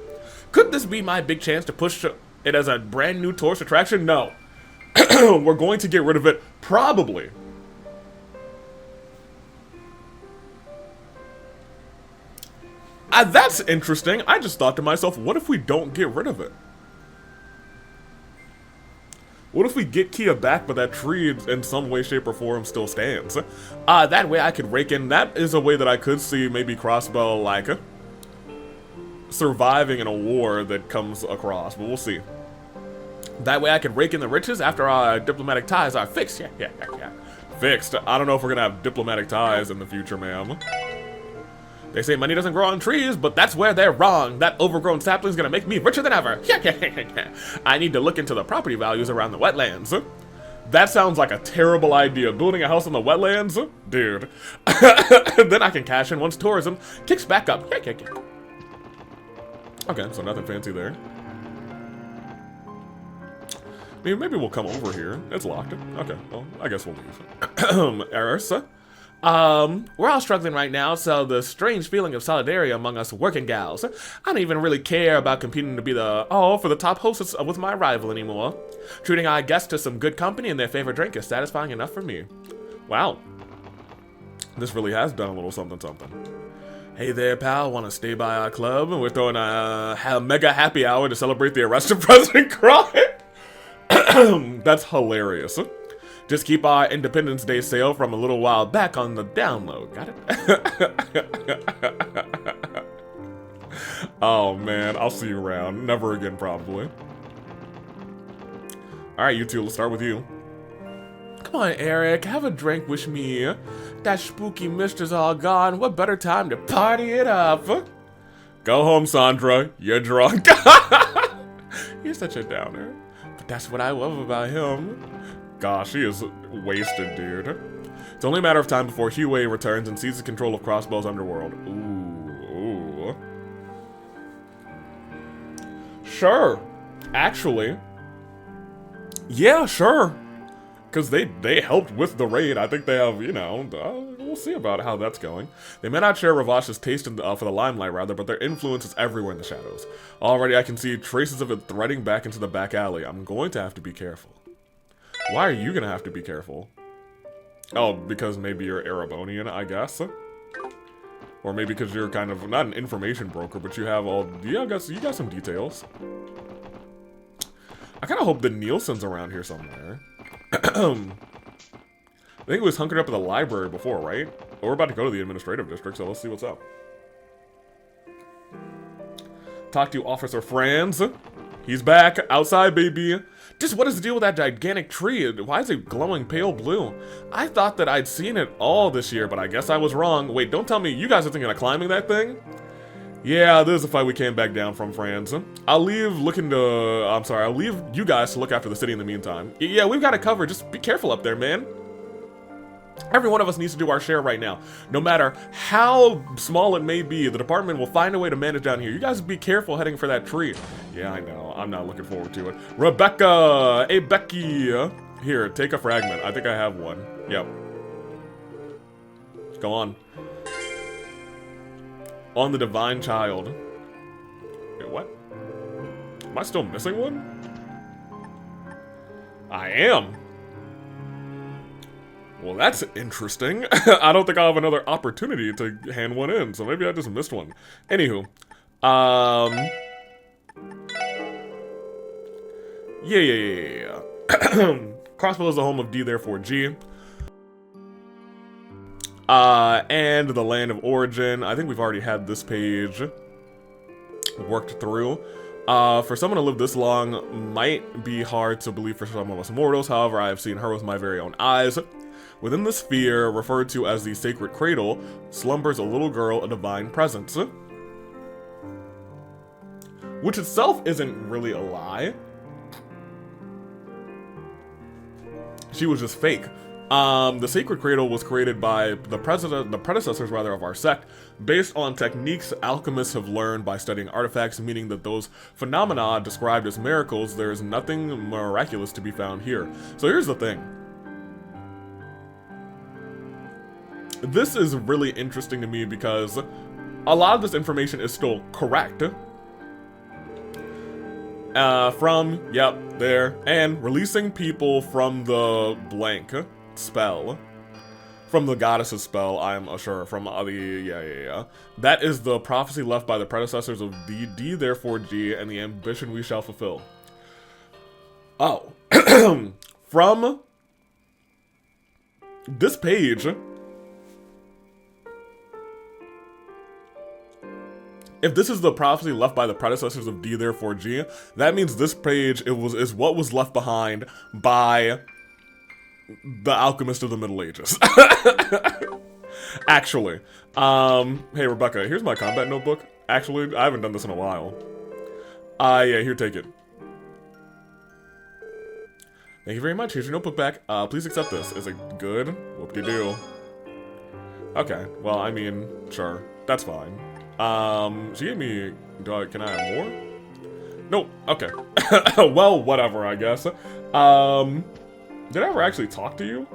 Could this be my big chance to push it as a brand new tourist attraction? No. We're going to get rid of it, probably. That's interesting. I just thought to myself, what if we don't get rid of it? What if we get Kia back, but that tree in some way, shape, or form still stands? That way I could rake in. That is a way that I could see maybe Crossbow, like, surviving in a war that comes across, but we'll see. That way I could rake in the riches after our diplomatic ties are fixed. Yeah. Fixed? I don't know if we're gonna have diplomatic ties in the future, ma'am. They say money doesn't grow on trees, but that's where they're wrong. That overgrown sapling's gonna make me richer than ever. I need to look into the property values around the wetlands. That sounds like a terrible idea. Building a house in the wetlands? Dude. Then I can cash in once tourism kicks back up. Okay, so nothing fancy there. I mean, maybe we'll come over here. It's locked. Okay, well, I guess we'll leave. Eris? We're all struggling right now, so the strange feeling of solidarity among us working gals. I don't even really care about competing to be for the top hostess with my rival anymore. Treating our guests to some good company and their favorite drink is satisfying enough for me. Wow. This really has done a little something. Hey there, pal, wanna stay by our club? We're throwing a mega happy hour to celebrate the arrest of President Croy. That's hilarious. Just keep our Independence Day sale from a little while back on the download. Got it? Oh, man. I'll see you around. Never again, probably. Alright, you two. Let's start with you. Come on, Eric. Have a drink with me. That spooky mist is all gone. What better time to party it up? Go home, Sandra. You're drunk. You're such a downer. But that's what I love about him. Gosh, he is wasted, dude. It's only a matter of time before Huey returns and seizes control of Crossbow's underworld. Ooh. Sure. Actually. Yeah, sure. Because they helped with the raid. I think they have, you know, we'll see about how that's going. They may not share Ravash's taste for the limelight, rather, but their influence is everywhere in the shadows. Already I can see traces of it threading back into the back alley. I'm going to have to be careful. Why are you gonna have to be careful? Oh, because maybe you're Erebonian, I guess? Or maybe because you're kind of, not an information broker, but you have I guess you got some details. I kind of hope that Nielsen's around here somewhere. I think it was hunkered up at the library before, right? But we're about to go to the administrative district, so let's see what's up. Talk to Officer Franz. He's back. Outside, baby. Just what is the deal with that gigantic tree? Why is it glowing pale blue? I thought that I'd seen it all this year, but I guess I was wrong. Wait, don't tell me you guys are thinking of climbing that thing? Yeah, this is a fight we came back down from, Franz. I'll leave you guys to look after the city in the meantime. Yeah, we've got it covered. Just be careful up there, man. Every one of us needs to do our share right now. No matter how small it may be, the department will find a way to manage down here. You guys be careful heading for that tree. Yeah, I know. I'm not looking forward to it. Rebecca! Hey, Becky! Here, take a fragment. I think I have one. Yep. Go on. On the Divine Child. Wait, what? Am I still missing one? I am! Well, that's interesting. I don't think I'll have another opportunity to hand one in, so maybe I just missed one. Anywho. Yeah. Crossbow is the home of D, therefore G. And the land of origin. I think we've already had this page worked through. For someone to live this long might be hard to believe for some of us mortals. However, I have seen her with my very own eyes. Within the sphere, referred to as the sacred cradle, slumbers a little girl, a divine presence. Which itself isn't really a lie. She was just fake. The sacred cradle was created by the predecessors rather of our sect, based on techniques alchemists have learned by studying artifacts, meaning that those phenomena described as miracles, there is nothing miraculous to be found here. So here's the thing. This is really interesting to me because a lot of this information is still correct. There, and releasing people from the blank spell. From the goddess's spell, I'm sure, from the, That is the prophecy left by the predecessors of D, therefore G, and the ambition we shall fulfill. Oh. From this page, if this is the prophecy left by the predecessors of D, therefore G, that means this page is what was left behind by the alchemist of the Middle Ages. Actually. Hey, Rebecca, here's my combat notebook. Actually, I haven't done this in a while. Yeah, here, take it. Thank you very much. Here's your notebook back. Please accept this. Is it good? Whoop-de-doo. Okay, well, I mean, sure. That's fine. She gave me... can I have more? Nope. Okay. Well, whatever, I guess. Did I ever actually talk to you?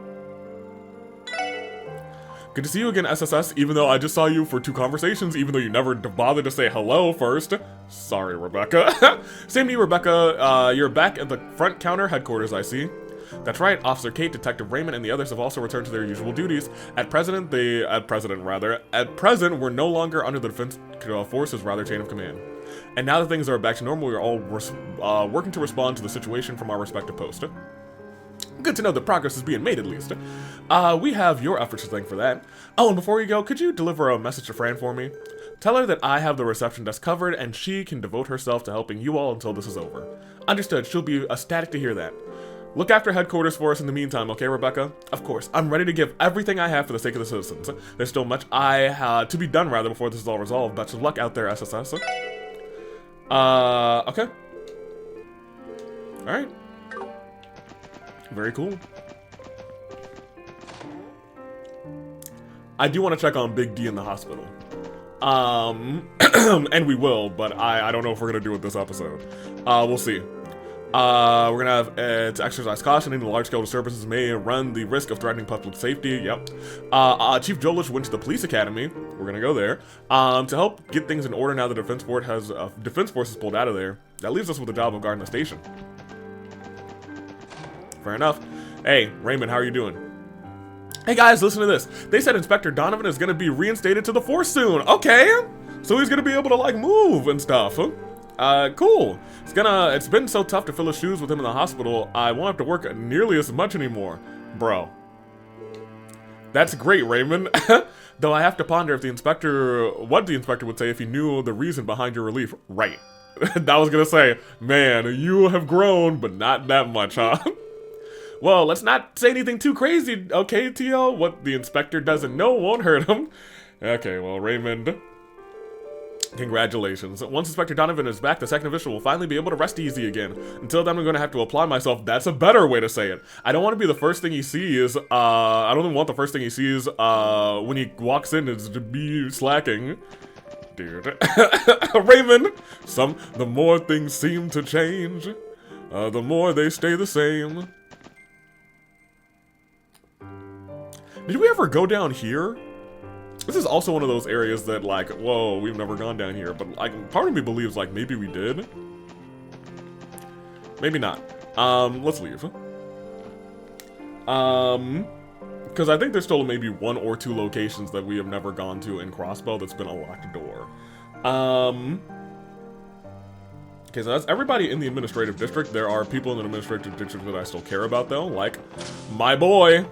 Good to see you again, SSS, even though I just saw you for 2 conversations, even though you never bothered to say hello first. Sorry, Rebecca. Same to you, Rebecca. You're back at the front counter headquarters, I see. That's right, Officer Kate, Detective Raymond, and the others have also returned to their usual duties. At present, we're no longer under the defense forces, rather chain of command. And now that things are back to normal, we're all working to respond to the situation from our respective posts. Good to know that progress is being made, at least. We have your efforts to thank for that. Oh, and before you go, could you deliver a message to Fran for me? Tell her that I have the reception desk covered, and she can devote herself to helping you all until this is over. Understood, she'll be ecstatic to hear that. Look after headquarters for us in the meantime, okay, Rebecca? Of course, I'm ready to give everything I have for the sake of the citizens. There's still much to be done, rather, before this is all resolved. Best of luck out there, SSS. Okay. Alright. Very cool. I do want to check on Big D in the hospital. And we will, but I don't know if we're going to do it this episode. We'll see. We're gonna have to exercise caution. Any large-scale disturbances may run the risk of threatening public safety. Yep. Chief Jolich went to the police academy. We're gonna go there to help get things in order now the defense force is pulled out of there. That leaves us with the job of guarding the station. Fair enough. Hey, Raymond, how are you doing? Hey guys, listen to this. They said Inspector Donovan is gonna be reinstated to the force soon. Okay, so he's gonna be able to like move and stuff. Cool. It's been so tough to fill his shoes with him in the hospital, I won't have to work nearly as much anymore. Bro. That's great, Raymond. Though I have to ponder what the inspector would say if he knew the reason behind your relief. Right. I was gonna say, man, you have grown, but not that much, huh? Well, let's not say anything too crazy, okay, TL? What the inspector doesn't know won't hurt him. Okay, well, Raymond... Congratulations. Once Inspector Donovan is back, the second official will finally be able to rest easy again. Until then, I'm going to have to apply myself. That's a better way to say it. I don't want to be the first thing he sees, I don't even want the first thing he sees, when he walks in is to be slacking. Dude. Raymond! The more things seem to change, the more they stay the same. Did we ever go down here? This is also one of those areas that, like, whoa, we've never gone down here. But, like, part of me believes, like, maybe we did. Maybe not. Let's leave. Because I think there's still maybe 1 or 2 locations that we have never gone to in Crossbow that's been a locked door. Okay, so that's everybody in the administrative district. There are people in the administrative district that I still care about, though, like my boy.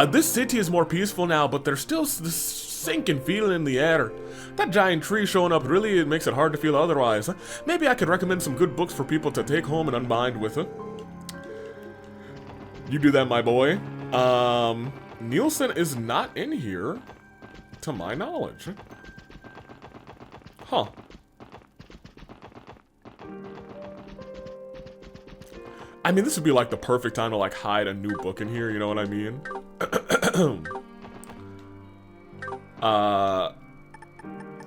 This city is more peaceful now, but there's still this sinking feeling in the air. That giant tree showing up really makes it hard to feel otherwise. Maybe I could recommend some good books for people to take home and unbind with. You do that, my boy. Nielsen is not in here, to my knowledge. Huh. I mean, this would be like the perfect time to like hide a new book in here, you know what I mean?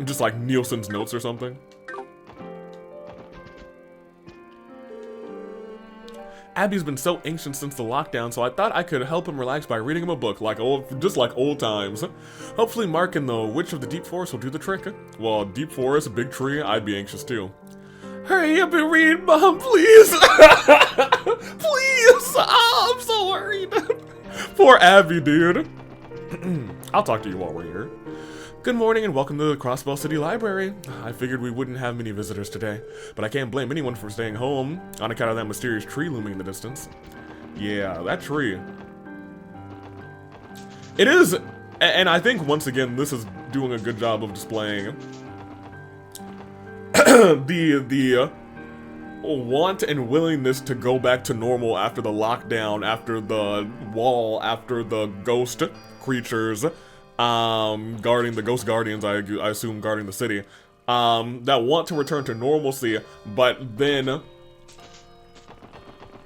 Just like Nielsen's notes or something. Abby's been so anxious since the lockdown, so I thought I could help him relax by reading him a book, just like old times. Hopefully Mark and the Witch of the Deep Forest will do the trick. Well, Deep Forest, a big tree, I'd be anxious too. Hurry up and read, Mom, please! Please! Oh, I'm so worried. Poor Abby, dude. I'll talk to you while we're here. Good morning and welcome to the Crossbell City Library. I figured we wouldn't have many visitors today, but I can't blame anyone for staying home on account of that mysterious tree looming in the distance. Yeah, that tree. It is, and I think once again this is doing a good job of displaying the want and willingness to go back to normal after the lockdown, after the wall, after the ghost creatures. Guarding the ghost guardians, I assume guarding the city, that want to return to normalcy, but then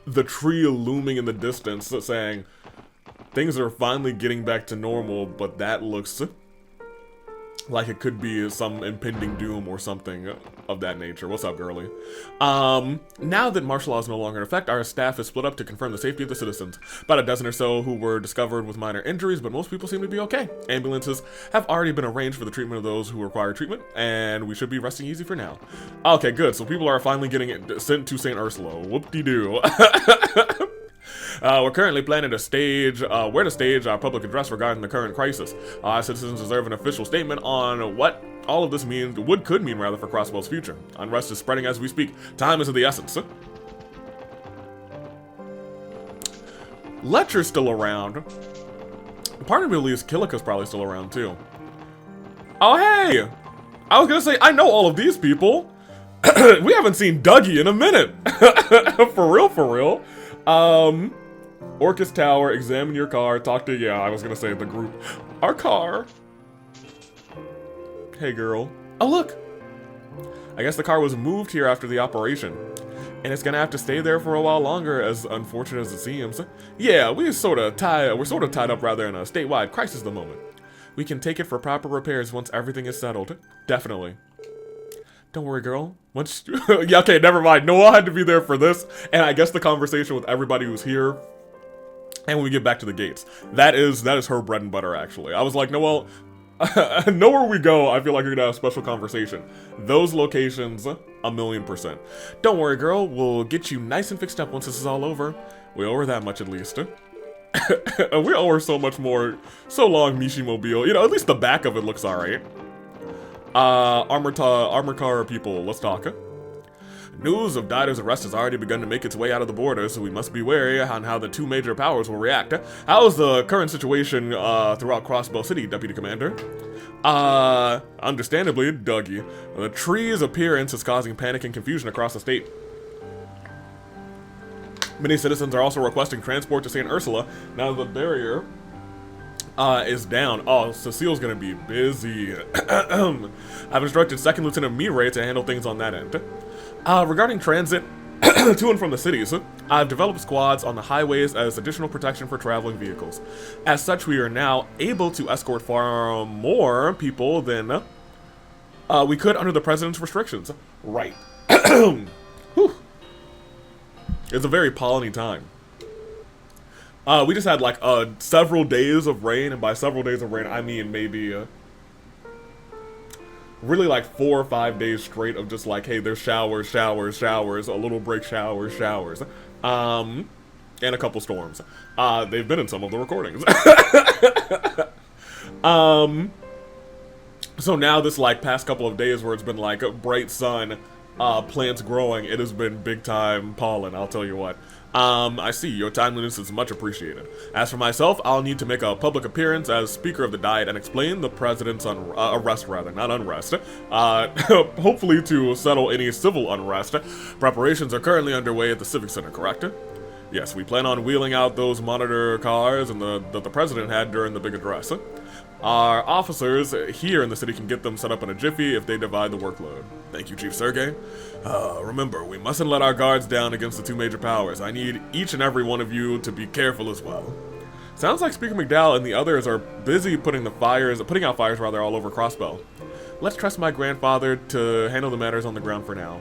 the tree looming in the distance saying things are finally getting back to normal, but that looks like it could be some impending doom or something of that nature. What's up, girly? Now that martial law is no longer in effect, our staff is split up to confirm the safety of the citizens. About a dozen or so who were discovered with minor injuries, but most people seem to be okay. Ambulances have already been arranged for the treatment of those who require treatment, and we should be resting easy for now. Okay, good. So people are finally getting sent to St. Ursula. Whoop-de-doo. We're currently planning to stage, where to stage our public address regarding the current crisis. Citizens deserve an official statement on what all of this means, could mean rather, for Crossbell's future. Unrest is spreading as we speak. Time is of the essence. Letcher's still around. Part of me believes Killika's probably still around too. Oh hey! I was gonna say, I know all of these people. We haven't seen Dougie in a minute. For real, for real. Orcus Tower, examine your car, talk to, yeah, I was gonna say the group. Our car. Hey girl. Oh look! I guess the car was moved here after the operation. And it's gonna have to stay there for a while longer, as unfortunate as it seems. Yeah, we're sort of tied up rather in a statewide crisis at the moment. We can take it for proper repairs once everything is settled. Definitely. Don't worry, girl. Once yeah, okay, never mind. Noah had to be there for this, and I guess the conversation with everybody who's here. And when we get back to the gates, that is her bread and butter. Actually, I was like, Noel, nowhere we go, I feel like we're gonna have a special conversation. Those locations, 1,000,000%. Don't worry, girl. We'll get you nice and fixed up once this is all over. We owe her that much at least. We owe her so much more. So long, Mishimobile. You know, at least the back of it looks alright. Armor car people, let's talk. News of Dido's arrest has already begun to make its way out of the border, so we must be wary on how the two major powers will react. How is the current situation throughout Crossbell City, Deputy Commander? Understandably, Dougie. The tree's appearance is causing panic and confusion across the state. Many citizens are also requesting transport to St. Ursula now that the barrier is down. Oh, Cecile's gonna be busy. I've instructed Second Lieutenant Mirai to handle things on that end. Regarding transit to and from the cities, I've developed squads on the highways as additional protection for traveling vehicles. As such, we are now able to escort far more people than we could under the President's restrictions. Right. Whew. It's a very polleny time. We just had like several days of rain, and by several days of rain, I mean maybe really like 4 or 5 days straight of just like, hey, there's showers, showers, showers, a little break, showers, showers. And a couple storms. They've been in some of the recordings. So now this, like, past couple of days where it's been, like, a bright sun, plants growing, it has been big time pollen, I'll tell you what. I see, your timeliness is much appreciated. As for myself, I'll need to make a public appearance as Speaker of the Diet and explain the President's arrest, rather, not unrest. Hopefully to settle any civil unrest. Preparations are currently underway at the Civic Center, correct? Yes, we plan on wheeling out those monitor cars and that the President had during the big address. Our officers here in the city can get them set up in a jiffy if they divide the workload. Thank you, Chief Sergey. Remember, we mustn't let our guards down against the two major powers. I need each and every one of you to be careful as well. Sounds like Speaker McDowell and the others are busy putting out fires all over Crossbell. Let's trust my grandfather to handle the matters on the ground for now.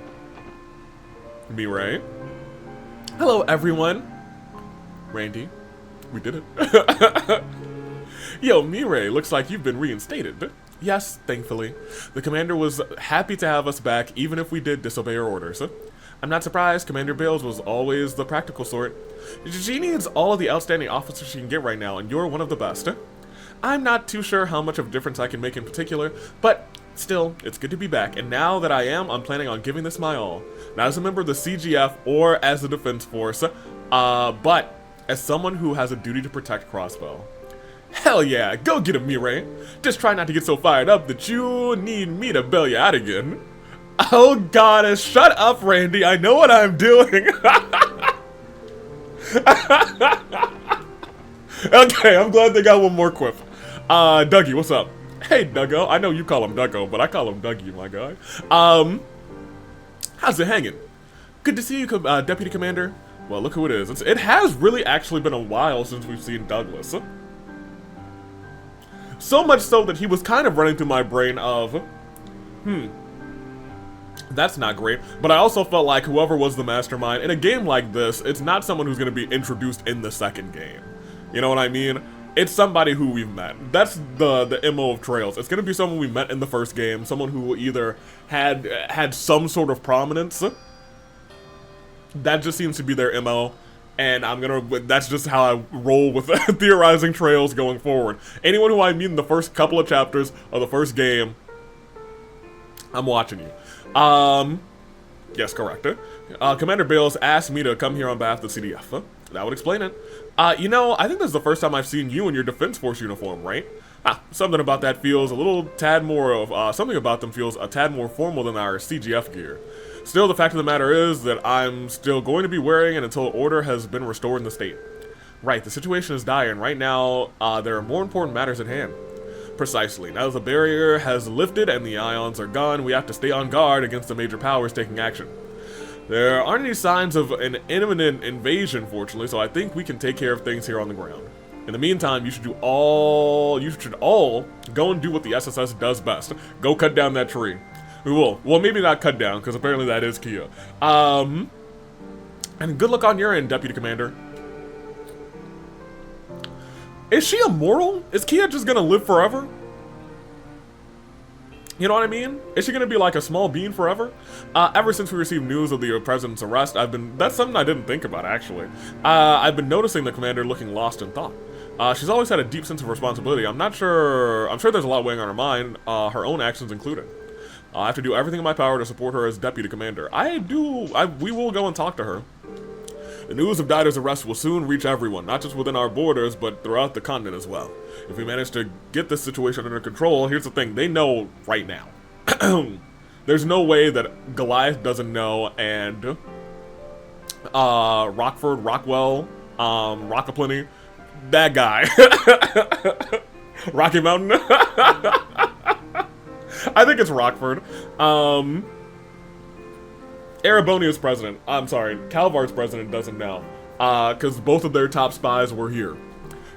Mireille? Hello, everyone. Randy, we did it. Yo, Mireille, looks like you've been reinstated. Yes, thankfully. The commander was happy to have us back, even if we did disobey her orders. I'm not surprised. Commander Bales was always the practical sort. She needs all of the outstanding officers she can get right now, and you're one of the best. I'm not too sure how much of a difference I can make in particular, but still, it's good to be back, and now that I am, I'm planning on giving this my all. Not as a member of the CGF or as the Defense Force, but as someone who has a duty to protect Crossbell. Hell yeah, go get him, Mireille. Just try not to get so fired up that you need me to bail you out again. Oh goddess, shut up, Randy. I know what I'm doing. Okay, I'm glad they got one more quip. Dougie, what's up? Hey, Duggo. I know you call him Duggo, but I call him Dougie, my guy. How's it hanging? Good to see you, Deputy Commander. Well, look who it is. It has really actually been a while since we've seen Douglas. So much so that he was kind of running through my brain of, that's not great. But I also felt like whoever was the mastermind, in a game like this, it's not someone who's going to be introduced in the second game. You know what I mean? It's somebody who we've met. That's the MO of Trails. It's going to be someone we met in the first game, someone who either had some sort of prominence. That just seems to be their MO. And that's just how I roll with theorizing Trails going forward. Anyone who I meet in the first couple of chapters of the first game, I'm watching you. Yes, correct. Commander Bales asked me to come here on behalf of the CDF. That would explain it. You know, I think this is the first time I've seen you in your Defense Force uniform, right? Something about that feels a little tad more of, something about them feels a tad more formal than our CGF gear. Still, the fact of the matter is that I'm still going to be wearing it until order has been restored in the state. Right, the situation is dire, and right now, there are more important matters at hand. Precisely. Now that the barrier has lifted and the ions are gone, we have to stay on guard against the major powers taking action. There aren't any signs of an imminent invasion, fortunately, so I think we can take care of things here on the ground. In the meantime, you should all go and do what the SSS does best. Go cut down that tree. We will. Well, maybe not cut down, because apparently that is Kia. And good luck on your end, Deputy Commander. Is she immortal? Is Kia just gonna live forever? You know what I mean? Is she gonna be like a small being forever? Ever since we received news of the President's arrest, that's something I didn't think about, actually. I've been noticing the Commander looking lost in thought. She's always had a deep sense of responsibility. I'm sure there's a lot weighing on her mind, her own actions included. I have to do everything in my power to support her as Deputy Commander. We will go and talk to her. The news of Dieter's arrest will soon reach everyone, not just within our borders, but throughout the continent as well. If we manage to get this situation under control, here's the thing, they know right now. There's no way that Goliath doesn't know, and Rockwell, Rockaplenty, that guy. Rocky Mountain. I think it's Rockford. Erebonia's president, I'm sorry, Calvar's president doesn't know. Because both of their top spies were here.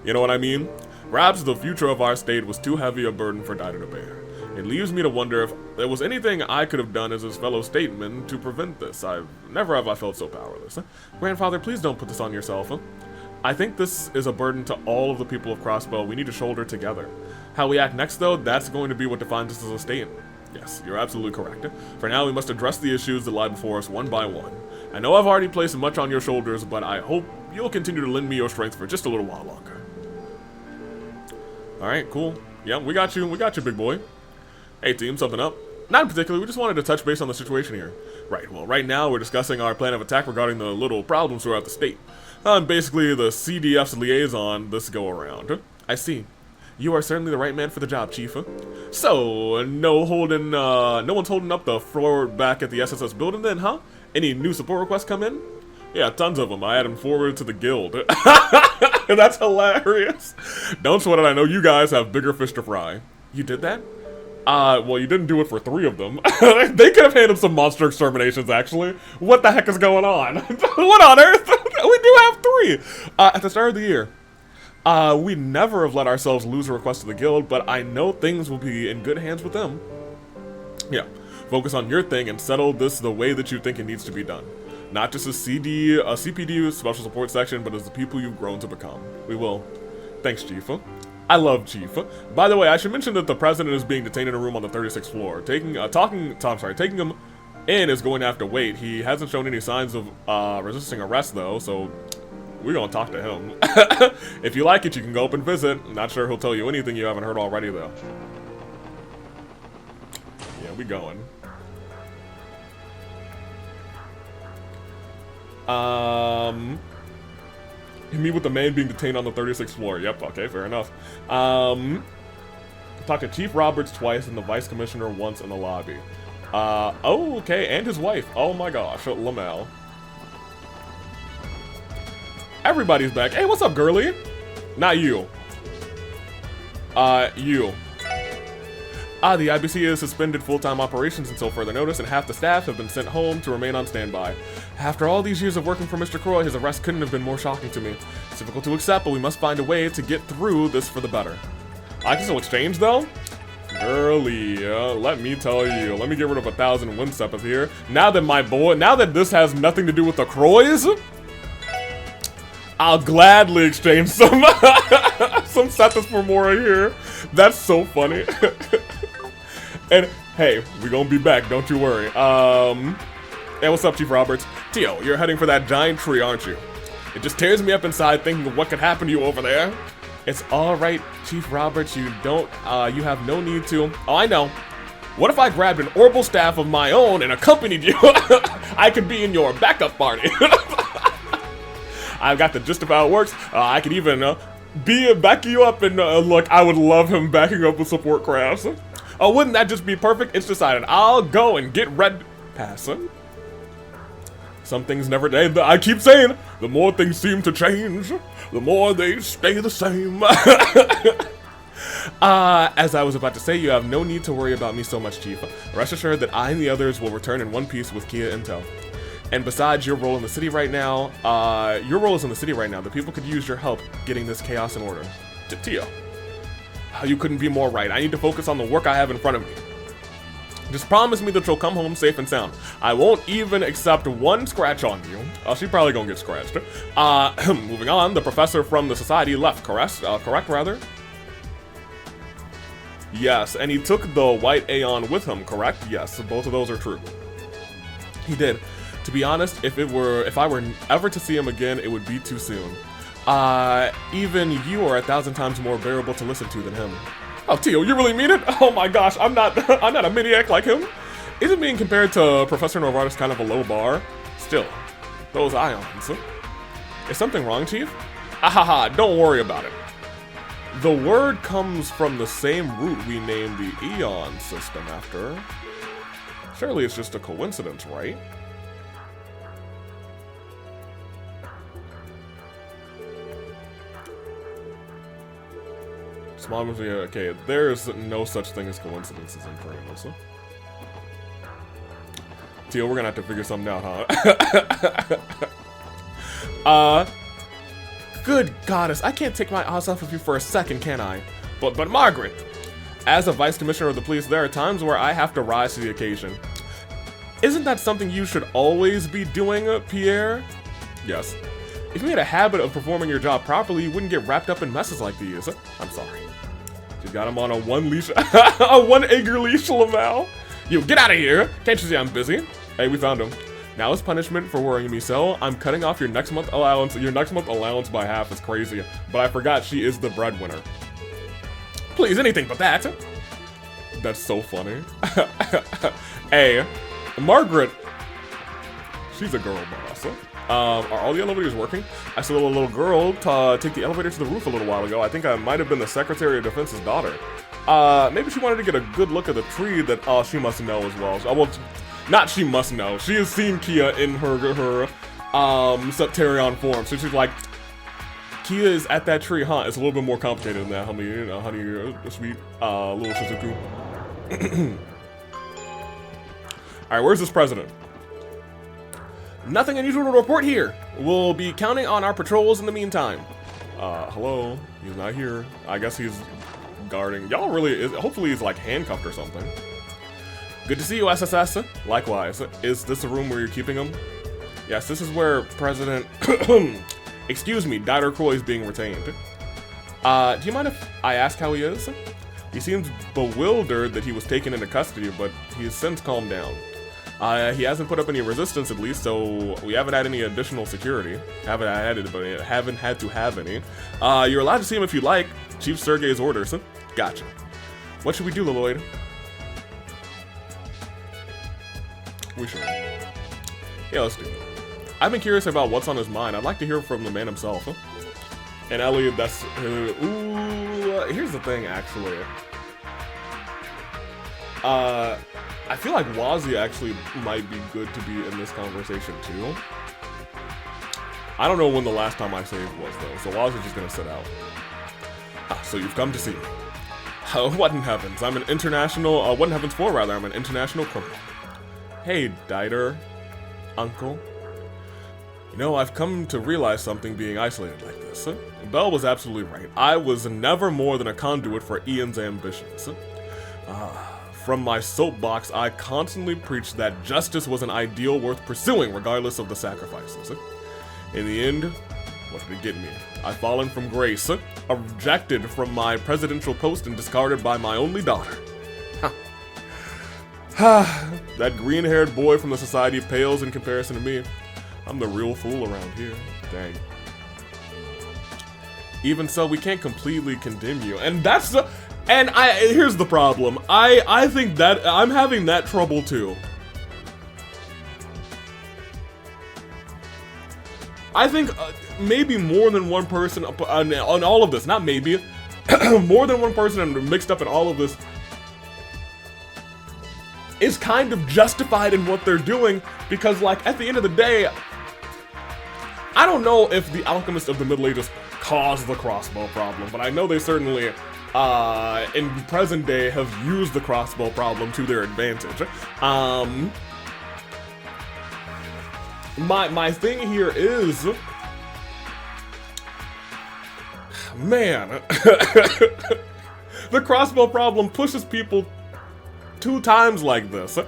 You know what I mean? Perhaps the future of our state was too heavy a burden for Dieter to bear. It leaves me to wonder if there was anything I could have done as his fellow statesman to prevent this. Never have I felt so powerless. Grandfather, please don't put this on yourself. I think this is a burden to all of the people of Crossbell we need to shoulder together. How we act next, though, that's going to be what defines us as a state. Yes, you're absolutely correct. For now, we must address the issues that lie before us one by one. I know I've already placed much on your shoulders, but I hope you'll continue to lend me your strength for just a little while longer. Alright, cool. Yeah, we got you, big boy. Hey team, something up? Not in particular, we just wanted to touch base on the situation here. Right, well, right now we're discussing our plan of attack regarding the little problems throughout the state. I'm basically the CDF's liaison this go-around. I see. You are certainly the right man for the job, Chief. So, no one's holding up the floor back at the SSS building then, huh? Any new support requests come in? Yeah, tons of them. I had them forwarded to the guild. That's hilarious. Don't sweat it, I know you guys have bigger fish to fry. You did that? Well, you didn't do it for 3 of them. They could have handled some monster exterminations, actually. What the heck is going on? What on earth? We do have 3! At the start of the year. We never have let ourselves lose a request to the guild, but I know things will be in good hands with them. Yeah, focus on your thing and settle this the way that you think it needs to be done. Not just a CPD special support section, but as the people you've grown to become. We will. Thanks, Chief. I love Chief. By the way, I should mention that the president is being detained in a room on the 36th floor. Taking him in is going to have to wait. He hasn't shown any signs of resisting arrest, though, so we're gonna talk to him. If you like it, you can go up and visit. Not sure he'll tell you anything you haven't heard already, though. Yeah, we going. You meet with the man being detained on the 36th floor. Yep, okay, fair enough. Talked to Chief Roberts twice and the Vice Commissioner once in the lobby. Oh, okay, and his wife. Oh my gosh, Lamel. Everybody's back. Hey, what's up, girly? Not you. You. The IBC is suspended full-time operations until further notice, and half the staff have been sent home to remain on standby. After all these years of working for Mr. Croy, his arrest couldn't have been more shocking to me. It's difficult to accept, but we must find a way to get through this for the better. I can still exchange, though? Girly, let me tell you. Let me get rid of 1,000 Winsteppers here. Now that this has nothing to do with the Croys, I'll gladly exchange some some Sethis for Mora here. That's so funny. And hey, we gonna be back, don't you worry. Hey, what's up, Chief Roberts? Tio, you're heading for that giant tree, aren't you? It just tears me up inside thinking of what could happen to you over there. It's alright, Chief Roberts, you have no need to. Oh, I know. What if I grabbed an orbital staff of my own and accompanied you? I could be in your backup party. I've got the gist of how it works. I could even back you up, and look, I would love him backing up with support crafts. Oh, wouldn't that just be perfect? It's decided. I'll go and get red passing. Some things never. I keep saying, the more things seem to change, the more they stay the same. As I was about to say, you have no need to worry about me so much, Chief. Rest assured that I and the others will return in one piece with Kia Intel. And besides your role in the city right now, the people could use your help getting this chaos in order. Tio, you couldn't be more right. I need to focus on the work I have in front of me. Just promise me that you'll come home safe and sound. I won't even accept one scratch on you. She's probably gonna get scratched. Moving on, the professor from the society left, correct? Correct. Yes, and he took the white Aeon with him, correct? Yes, both of those are true. He did. To be honest, if I were ever to see him again, it would be too soon. Even you are 1,000 times more bearable to listen to than him. Oh, Tio, you really mean it? Oh my gosh, I'm not a maniac like him. Isn't being compared to Professor Novartis kind of a low bar? Still, those ions. Is something wrong, Chief? Ahaha, don't worry about it. The word comes from the same root we named the Eon system after. Surely it's just a coincidence, right? Okay, there's no such thing as coincidences in Kratos. Tio, we're gonna have to figure something out, huh? Good goddess, I can't take my eyes off of you for a second, can I? But Margaret, as a vice commissioner of the police, there are times where I have to rise to the occasion. Isn't that something you should always be doing, Pierre? Yes. If you made a habit of performing your job properly, you wouldn't get wrapped up in messes like these. I'm sorry. You got him on a one leash, a one acre leash, Laval. You get out of here! Can't you see I'm busy? Hey, we found him. Now as punishment for worrying me so, I'm cutting off your next month allowance. Your next month allowance by half is crazy, but I forgot she is the breadwinner. Please, anything but that. That's so funny. Hey, Margaret. She's a girl boss. Are all the elevators working? I saw a little girl take the elevator to the roof a little while ago. I think I might have been the Secretary of Defense's daughter. Maybe she wanted to get a good look at the tree that she must know as well. Well, not she must know. She has seen Kia in her Septarion form, so she's like, Kia is at that tree, huh? It's a little bit more complicated than that, honey. You know, honey, sweet little Shizuku. All right, where's this president? Nothing unusual to report here. We'll be counting on our patrols in the meantime. Hello? He's not here. I guess he's guarding. Y'all really, hopefully he's like handcuffed or something. Good to see you, SSS. Likewise. Is this the room where you're keeping him? Yes, this is where President, excuse me, Dieter Croy is being retained. Do you mind if I ask how he is? He seems bewildered that he was taken into custody, but he has since calmed down. He hasn't put up any resistance, at least, so we haven't had any additional security. Haven't had to have any. You're allowed to see him if you like. Chief Sergei's orders. Gotcha. What should we do, little lady? We should. Yeah, let's do it. I've been curious about what's on his mind. I'd like to hear from the man himself. And Elliot, that's... here's the thing, actually. I feel like Wazi actually might be good to be in this conversation too. I don't know when the last time I saved was though, so Wazi's just gonna sit out. So you've come to see me. What in heavens? I'm an international, what in heavens for rather, I'm an international criminal. Hey, Dieter, uncle. You know, I've come to realize something being isolated like this. Belle was absolutely right. I was never more than a conduit for Ian's ambitions. From my soapbox, I constantly preached that justice was an ideal worth pursuing, regardless of the sacrifices. In the end, what did it get me? I've fallen from grace, ejected from my presidential post, and discarded by my only daughter. That green-haired boy from the Society pales in comparison to me. I'm the real fool around here. Dang. Even so, we can't completely condemn you, and that's the... And here's the problem. I think that I'm having that trouble too. I think maybe more than one person on all of this, not maybe, more than one person mixed up in all of this is kind of justified in what they're doing because, like, at the end of the day, I don't know if the alchemists of the Middle Ages caused the crossbow problem, but I know they certainly in present day have used the crossbow problem to their advantage. My thing here is, man, the crossbow problem pushes people 2 times like this.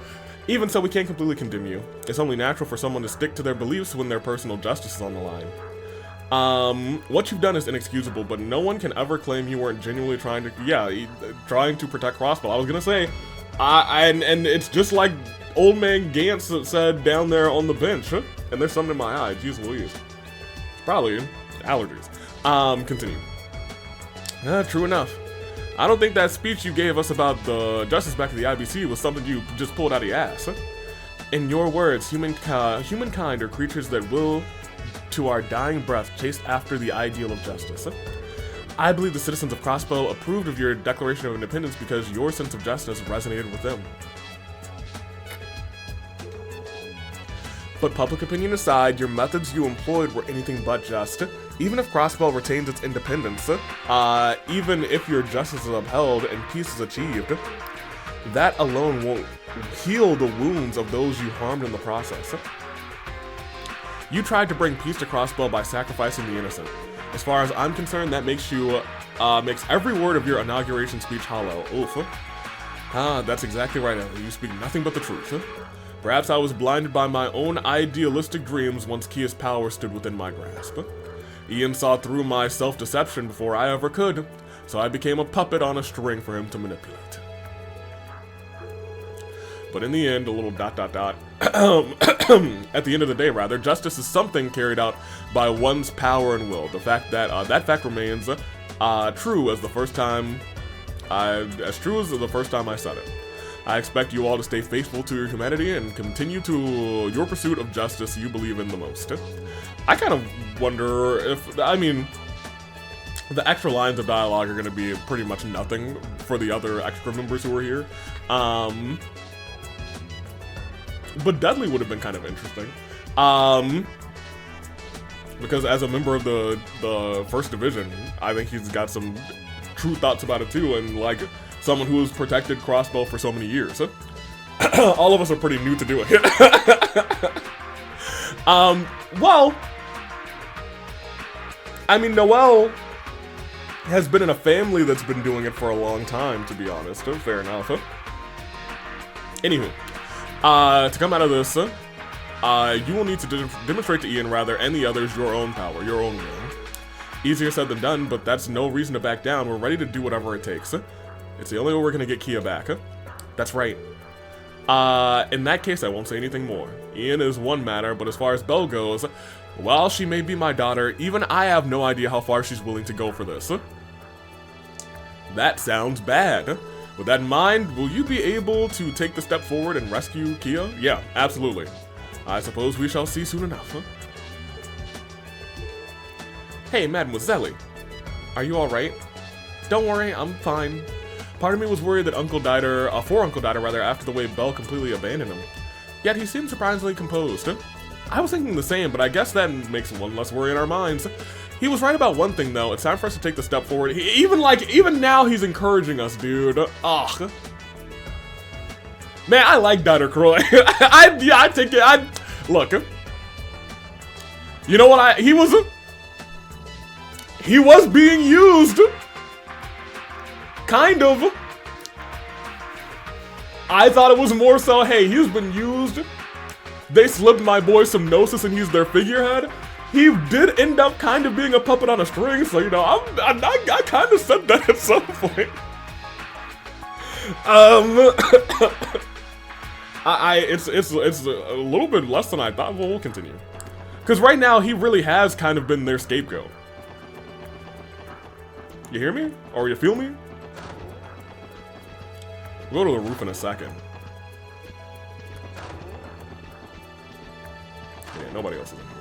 Even so, we can't completely condemn you. It's only natural for someone to stick to their beliefs when their personal justice is on the line. What you've done is inexcusable, but no one can ever claim you weren't genuinely trying to protect Crossbow. I was gonna say, and it's just like old man Gantz said down there on the bench, and there's something in my eye, jeez Louise. It's probably allergies. Continue. True enough. I don't think that speech you gave us about the justice back at the IBC was something you just pulled out of your ass. In your words, humankind are creatures that will, to our dying breath, chase after the ideal of justice. I believe the citizens of Crossbow approved of your Declaration of Independence because your sense of justice resonated with them. But public opinion aside, your methods you employed were anything but just. Even if Crossbow retains its independence, even if your justice is upheld and peace is achieved, that alone won't heal the wounds of those you harmed in the process. You tried to bring peace to Crossbow by sacrificing the innocent. As far as I'm concerned, that makes every word of your inauguration speech hollow. Oof. That's exactly right, Ellie. You speak nothing but the truth. Perhaps I was blinded by my own idealistic dreams once Kia's power stood within my grasp. Ian saw through my self-deception before I ever could, so I became a puppet on a string for him to manipulate. But in the end, a little ... At the end of the day, rather, justice is something carried out by one's power and will. The fact that that fact remains true as the first time I said it. I expect you all to stay faithful to your humanity and continue to your pursuit of justice you believe in the most. I kind of wonder if, I mean, the extra lines of dialogue are going to be pretty much nothing for the other extra members who are here. But Dudley would have been kind of interesting. Because as a member of the 1st Division, I think he's got some true thoughts about it too, and like someone who has protected Crossbow for so many years. All of us are pretty new to doing it. Well, I mean, Noelle has been in a family that's been doing it for a long time, to be honest. Fair enough. Anywho, to come out of this, you will need to demonstrate to Ian, rather, and the others your own power, your own will. Easier said than done, but that's no reason to back down. We're ready to do whatever it takes. It's the only way we're gonna get Kia back. That's right. In that case, I won't say anything more. Ian is one matter, but as far as Belle goes, while she may be my daughter, even I have no idea how far she's willing to go for this. That sounds bad. With that in mind, will you be able to take the step forward and rescue Kia? Yeah, absolutely. I suppose we shall see soon enough. Hey, Mademoiselle. Are you alright? Don't worry, I'm fine. Part of me was worried that Uncle died, after the way Belle completely abandoned him. Yet he seemed surprisingly composed. I was thinking the same, but I guess that makes one less worry in our minds. He was right about one thing, though. It's time for us to take the step forward. Even now, he's encouraging us, dude. Ugh. Man, I like Dr. Croy. I take it. Look. You know what? He was being used. Kind of. I thought it was more so, hey, he's been used. They slipped my boy some gnosis and he's their figurehead. He did end up kind of being a puppet on a string, so you know, I kind of said that at some point. It's a little bit less than I thought. Well, we'll continue. Because right now he really has kind of been their scapegoat. You hear me? Or you feel me? We'll go to the roof in a second. Yeah, nobody else is in here.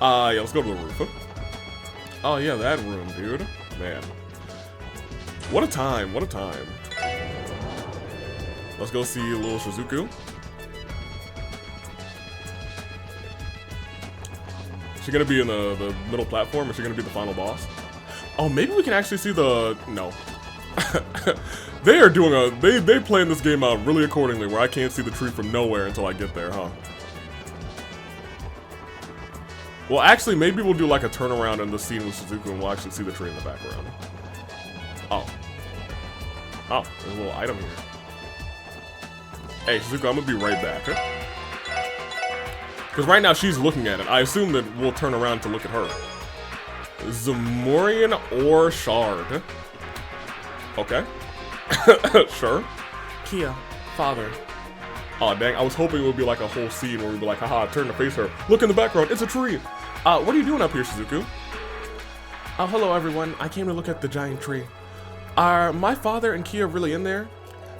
Yeah, let's go to the roof. Oh yeah, that room, dude. Man. What a time, what a time. Let's go see little Shizuku. Is she gonna be in the middle platform? Is she gonna be the final boss? Oh, maybe we can actually see the... No. They are doing they playing this game out really accordingly, where I can't see the tree from nowhere until I get there, huh? Well, actually, maybe we'll do like a turnaround in the scene with Shizuku and we'll actually see the tree in the background. Oh. Oh, there's a little item here. Hey, Shizuku, I'm gonna be right back. Because right now she's looking at it. I assume that we'll turn around to look at her. Zamorian Ore Shard. Okay. Sure. Kia, father. Aw, dang, I was hoping it would be like a whole scene where we'd be like, haha, turn to face her. Look in the background, it's a tree. What are you doing up here, Shizuku? Hello everyone, I came to look at the giant tree. Are my father and Kia really in there?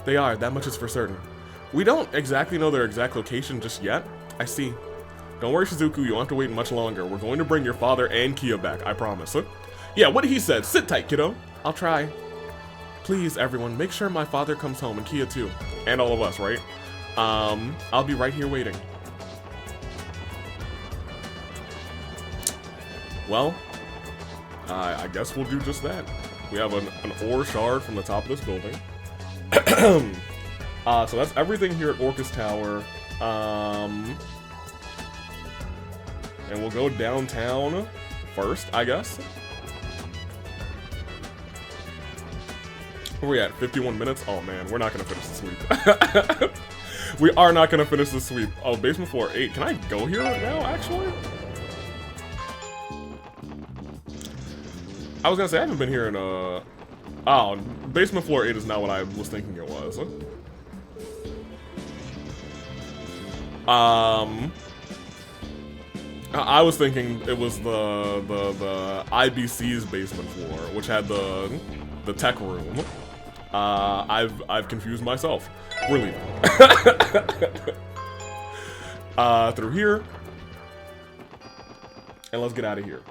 They are, that much is for certain. We don't exactly know their exact location just yet. I see. Don't worry, Shizuku, you don't have to wait much longer. We're going to bring your father and Kia back, I promise. Yeah, what he said, sit tight, kiddo. I'll try. Please, everyone, make sure my father comes home, and Kia too. And all of us, right? I'll be right here waiting. Well, I guess we'll do just that. We have an ore shard from the top of this building. So that's everything here at Orcus Tower. And we'll go downtown first, I guess. Where are we at? 51 minutes? Oh man, we're not gonna finish the sweep. We are not gonna finish the sweep. Oh, basement floor 8. Can I go here now, actually? I was gonna say, I haven't been here in Oh, basement floor 8 is not what I was thinking it was. I was thinking it was the IBC's basement floor, which had the tech room. I've confused myself. We're leaving. Through here. And let's get out of here.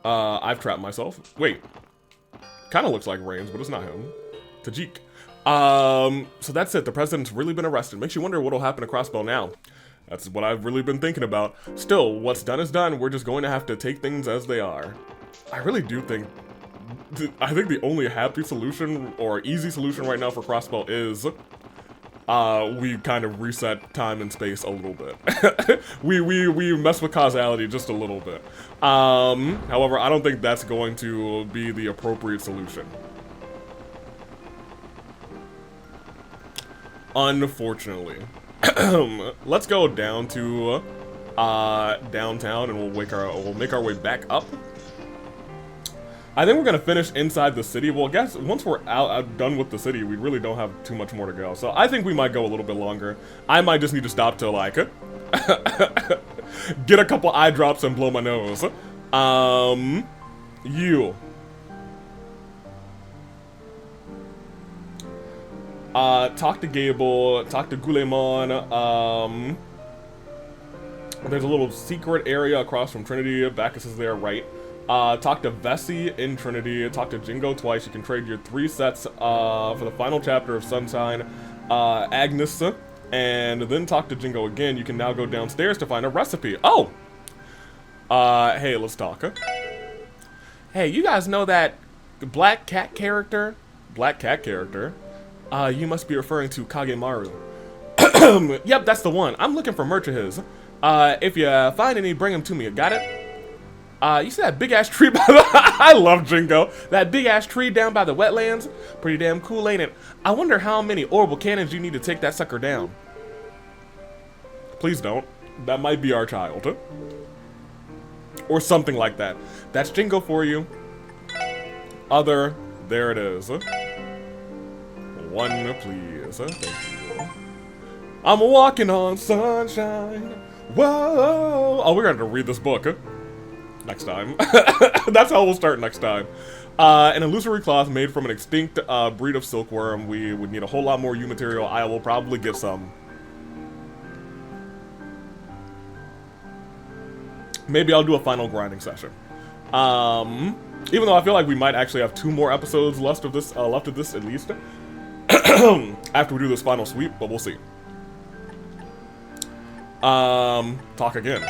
I've trapped myself. Wait. Kind of looks like Reigns, but it's not him. Tajik. So that's it. The president's really been arrested. Makes you wonder what'll happen to Crossbow now. That's what I've really been thinking about. Still, what's done is done. We're just going to have to take things as they are. I really do think... I think the only happy solution, or easy solution right now for Crossbow is... we kind of reset time and space a little bit. we mess with causality just a little bit. However, I don't think that's going to be the appropriate solution. Unfortunately. Let's go down to downtown, and we'll make our way back up. I think we're gonna finish inside the city. Well, I guess once we're done with the city, we really don't have too much more to go. So I think we might go a little bit longer. I might just need to stop to like get a couple eye drops and blow my nose. You. Talk to Gable, talk to Gulemon. There's a little secret area across from Trinity. Bacchus is there, right? Talk to Vessi in Trinity. Talk to Jingo twice. You can trade your 3 sets for the final chapter of Sunshine. Agnes, and then talk to Jingo again. You can now go downstairs to find a recipe. Oh! Hey, let's talk. Hey, you guys know that black cat character? Black cat character? You must be referring to Kagemaru. Yep, that's the one. I'm looking for merch of his. If you find any, bring him to me. Got it? You see that big-ass tree by the... I love Jingo. That big-ass tree down by the wetlands? Pretty damn cool, ain't it? I wonder how many orbital cannons you need to take that sucker down. Please don't. That might be our child. Or something like that. That's Jingo for you. Other. There it is. One, please. Thank you. I'm walking on sunshine. Whoa. Oh, we're going to read this book. Next time. That's how we'll start next time. An illusory cloth made from an extinct breed of silkworm. We would need a whole lot more U material. I will probably get some. Maybe I'll do a final grinding session. Even though I feel like we might actually have 2 more episodes left of this at least. After we do this final sweep, but we'll see. Talk again.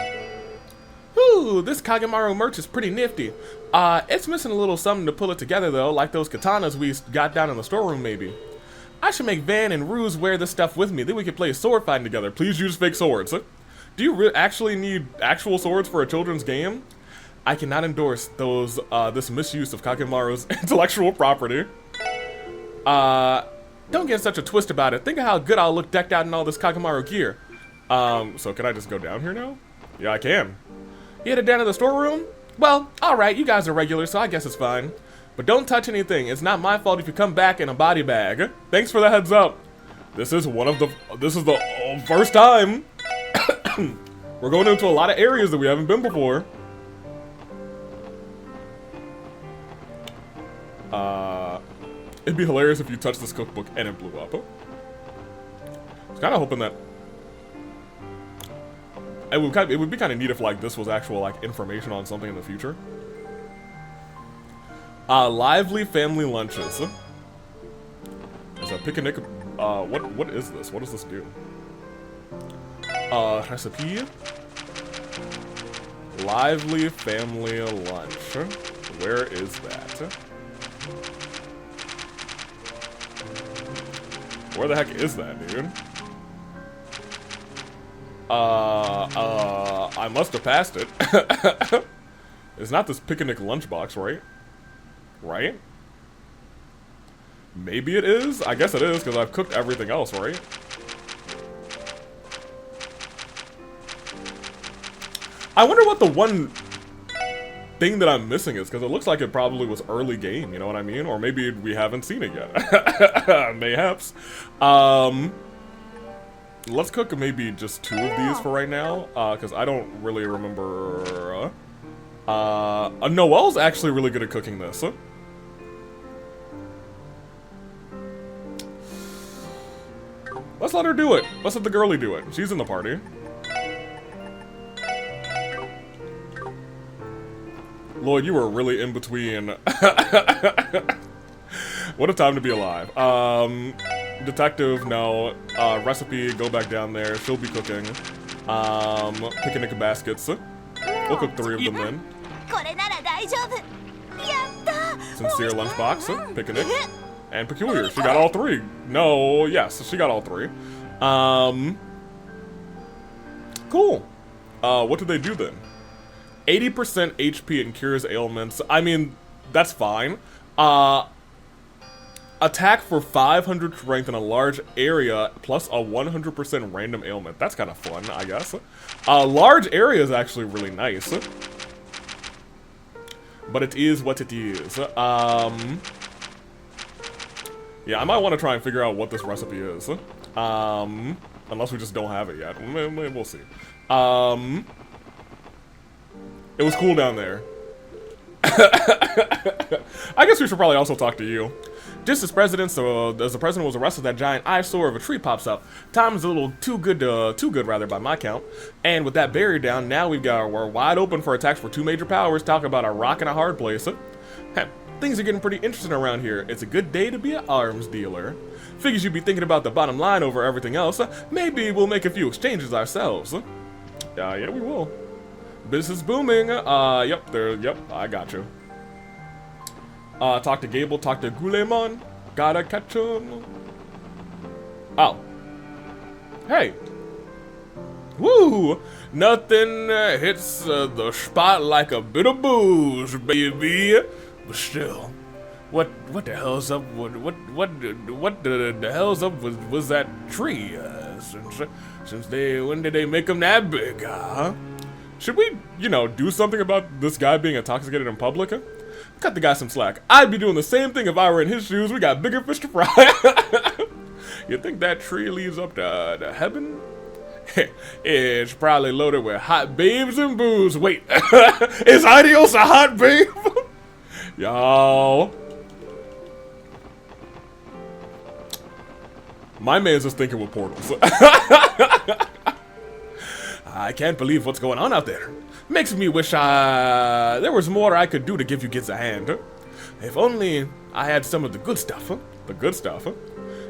Ooh, this Kagemaru merch is pretty nifty. It's missing a little something to pull it together though, like those katanas we got down in the storeroom maybe. I should make Van and Ruse wear this stuff with me, then we could play sword fighting together. Please use fake swords. Do you actually need actual swords for a children's game? I cannot endorse those, this misuse of Kagemaru's intellectual property. Don't get such a twist about it. Think of how good I'll look decked out in all this Kagemaru gear. So can I just go down here now? Yeah, I can. You headed down to the storeroom? Well, alright, you guys are regulars, so I guess it's fine. But don't touch anything. It's not my fault if you come back in a body bag. Thanks for the heads up. This is the first time. We're going into a lot of areas that we haven't been before. It'd be hilarious if you touched this cookbook and it blew up. I was kind of hoping that it would be kind of neat if like this was actual like information on something in the future. Lively family lunches. There's a picnic. What is this? What does this do? Recipe. Lively family lunch. Where is that? Where the heck is that, dude? I must have passed it. It's not this picnic lunchbox, right? Right? Maybe it is? I guess it is, because I've cooked everything else, right? I wonder what the one thing that I'm missing is, because it looks like it probably was early game, you know what I mean? Or maybe we haven't seen it yet. Mayhaps. let's cook maybe just 2 of these for right now, because I don't really remember. Noelle's actually really good at cooking this. Let's let her do it. Let's let the girlie do it. She's in the party. Lloyd, you were really in between. What a time to be alive. Detective, no. Recipe, go back down there. She'll be cooking. Picnic baskets. We'll cook 3 of them then. Sincere lunchbox, picnic, and peculiar. She got all 3. No, yes, she got all 3. Cool. What do they do then? 80% HP and cures ailments. I mean, that's fine. Attack for 500 strength in a large area, plus a 100% random ailment. That's kind of fun, I guess. Large area is actually really nice. But it is what it is. Yeah, I might want to try and figure out what this recipe is. Unless we just don't have it yet. We'll see. It was cool down there. I guess we should probably also talk to you. Just as the president was arrested, that giant eyesore of a tree pops up. Time is a little too good by my count. And with that barrier down, now we're wide open for attacks for 2 major powers. Talk about a rock and a hard place. Things are getting pretty interesting around here. It's a good day to be an arms dealer. Figures you'd be thinking about the bottom line over everything else. Maybe we'll make a few exchanges ourselves. Yeah, we will. Business booming. Yep, I got you. Talk to Gable, talk to Gulemon. Gotta catch him. Oh. Hey. Woo! Nothing hits the spot like a bit of booze, baby. But still, what the hell's up? What the hell's up was that tree? When did they make them that big? Huh? Should we, do something about this guy being intoxicated in public? Cut the guy some slack. I'd be doing the same thing if I were in his shoes. We got bigger fish to fry. You think that tree leads up to heaven? It's probably loaded with hot babes and booze. Wait, is Ideos a hot babe? Yo. My man's just thinking with portals. I can't believe what's going on out there. Makes me wish there was more I could do to give you kids a hand. If only I had some of the good stuff. The good stuff?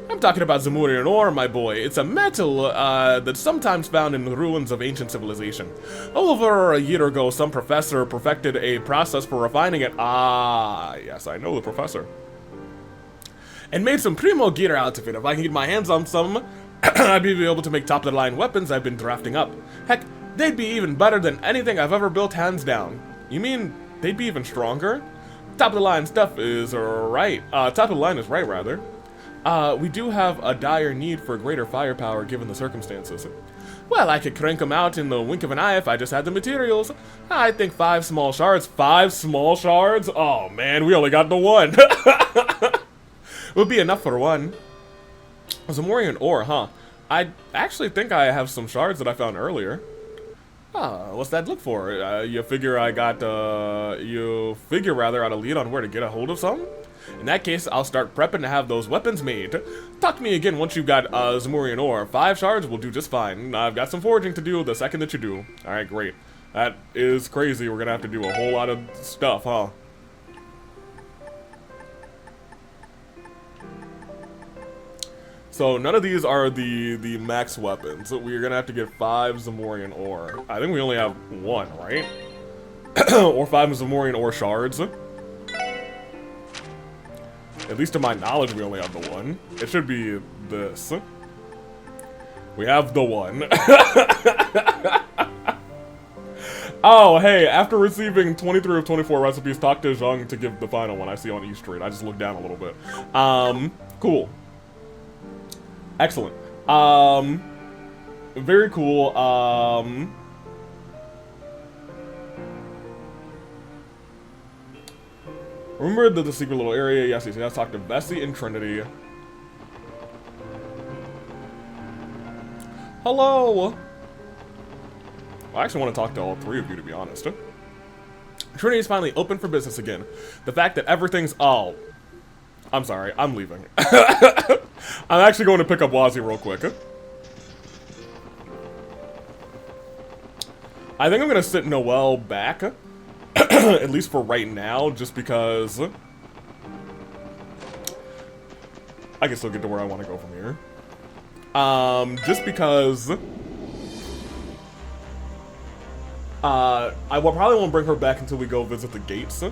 I'm talking about Zamurian ore, my boy. It's a metal that's sometimes found in the ruins of ancient civilization. Over a year ago, some professor perfected a process for refining it. Ah, yes, I know the professor. And made some primo gear out of it. If I can get my hands on some, I'd be able to make top-of-the-line weapons I've been drafting up. Heck, they'd be even better than anything I've ever built hands down. You mean they'd be even stronger? Top-of-the-line stuff is right. Top-of-the-line is right, rather. We do have a dire need for greater firepower given the circumstances. Well, I could crank them out in the wink of an eye if I just had the materials. I think 5 small shards. 5 small shards? Oh man, we only got the 1. Would be enough for 1. Zamorian ore, huh? I actually think I have some shards that I found earlier. What's that look for? You figure I got, you figure rather out a lead on where to get a hold of some? In that case, I'll start prepping to have those weapons made. Talk to me again once you've got Zamorian ore. 5 shards will do just fine. I've got some foraging to do the second that you do. Alright, great. That is crazy. We're gonna have to do a whole lot of stuff, huh? So none of these are the max weapons. So we're gonna have to get 5 Zamorian ore. I think we only have 1, right? Or 5 Zamorian ore shards. At least to my knowledge, we only have the 1. It should be this. We have the 1. Oh, hey, after receiving 23 of 24 recipes, talk to Zhang to give the final one I see on E Street. I just looked down a little bit. Cool. Excellent. Very cool. Remember the secret little area? Yes, let's talk to Bessie and Trinity. Hello! I actually want to talk to all three of you, to be honest. Trinity is finally open for business again. The fact that everything's... Oh. I'm sorry. I'm leaving. I'm actually going to pick up Wazzy real quick. I think I'm going to sit Noelle back. At least for right now, just because... I can still get to where I want to go from here. Just because... probably won't bring her back until we go visit the gates.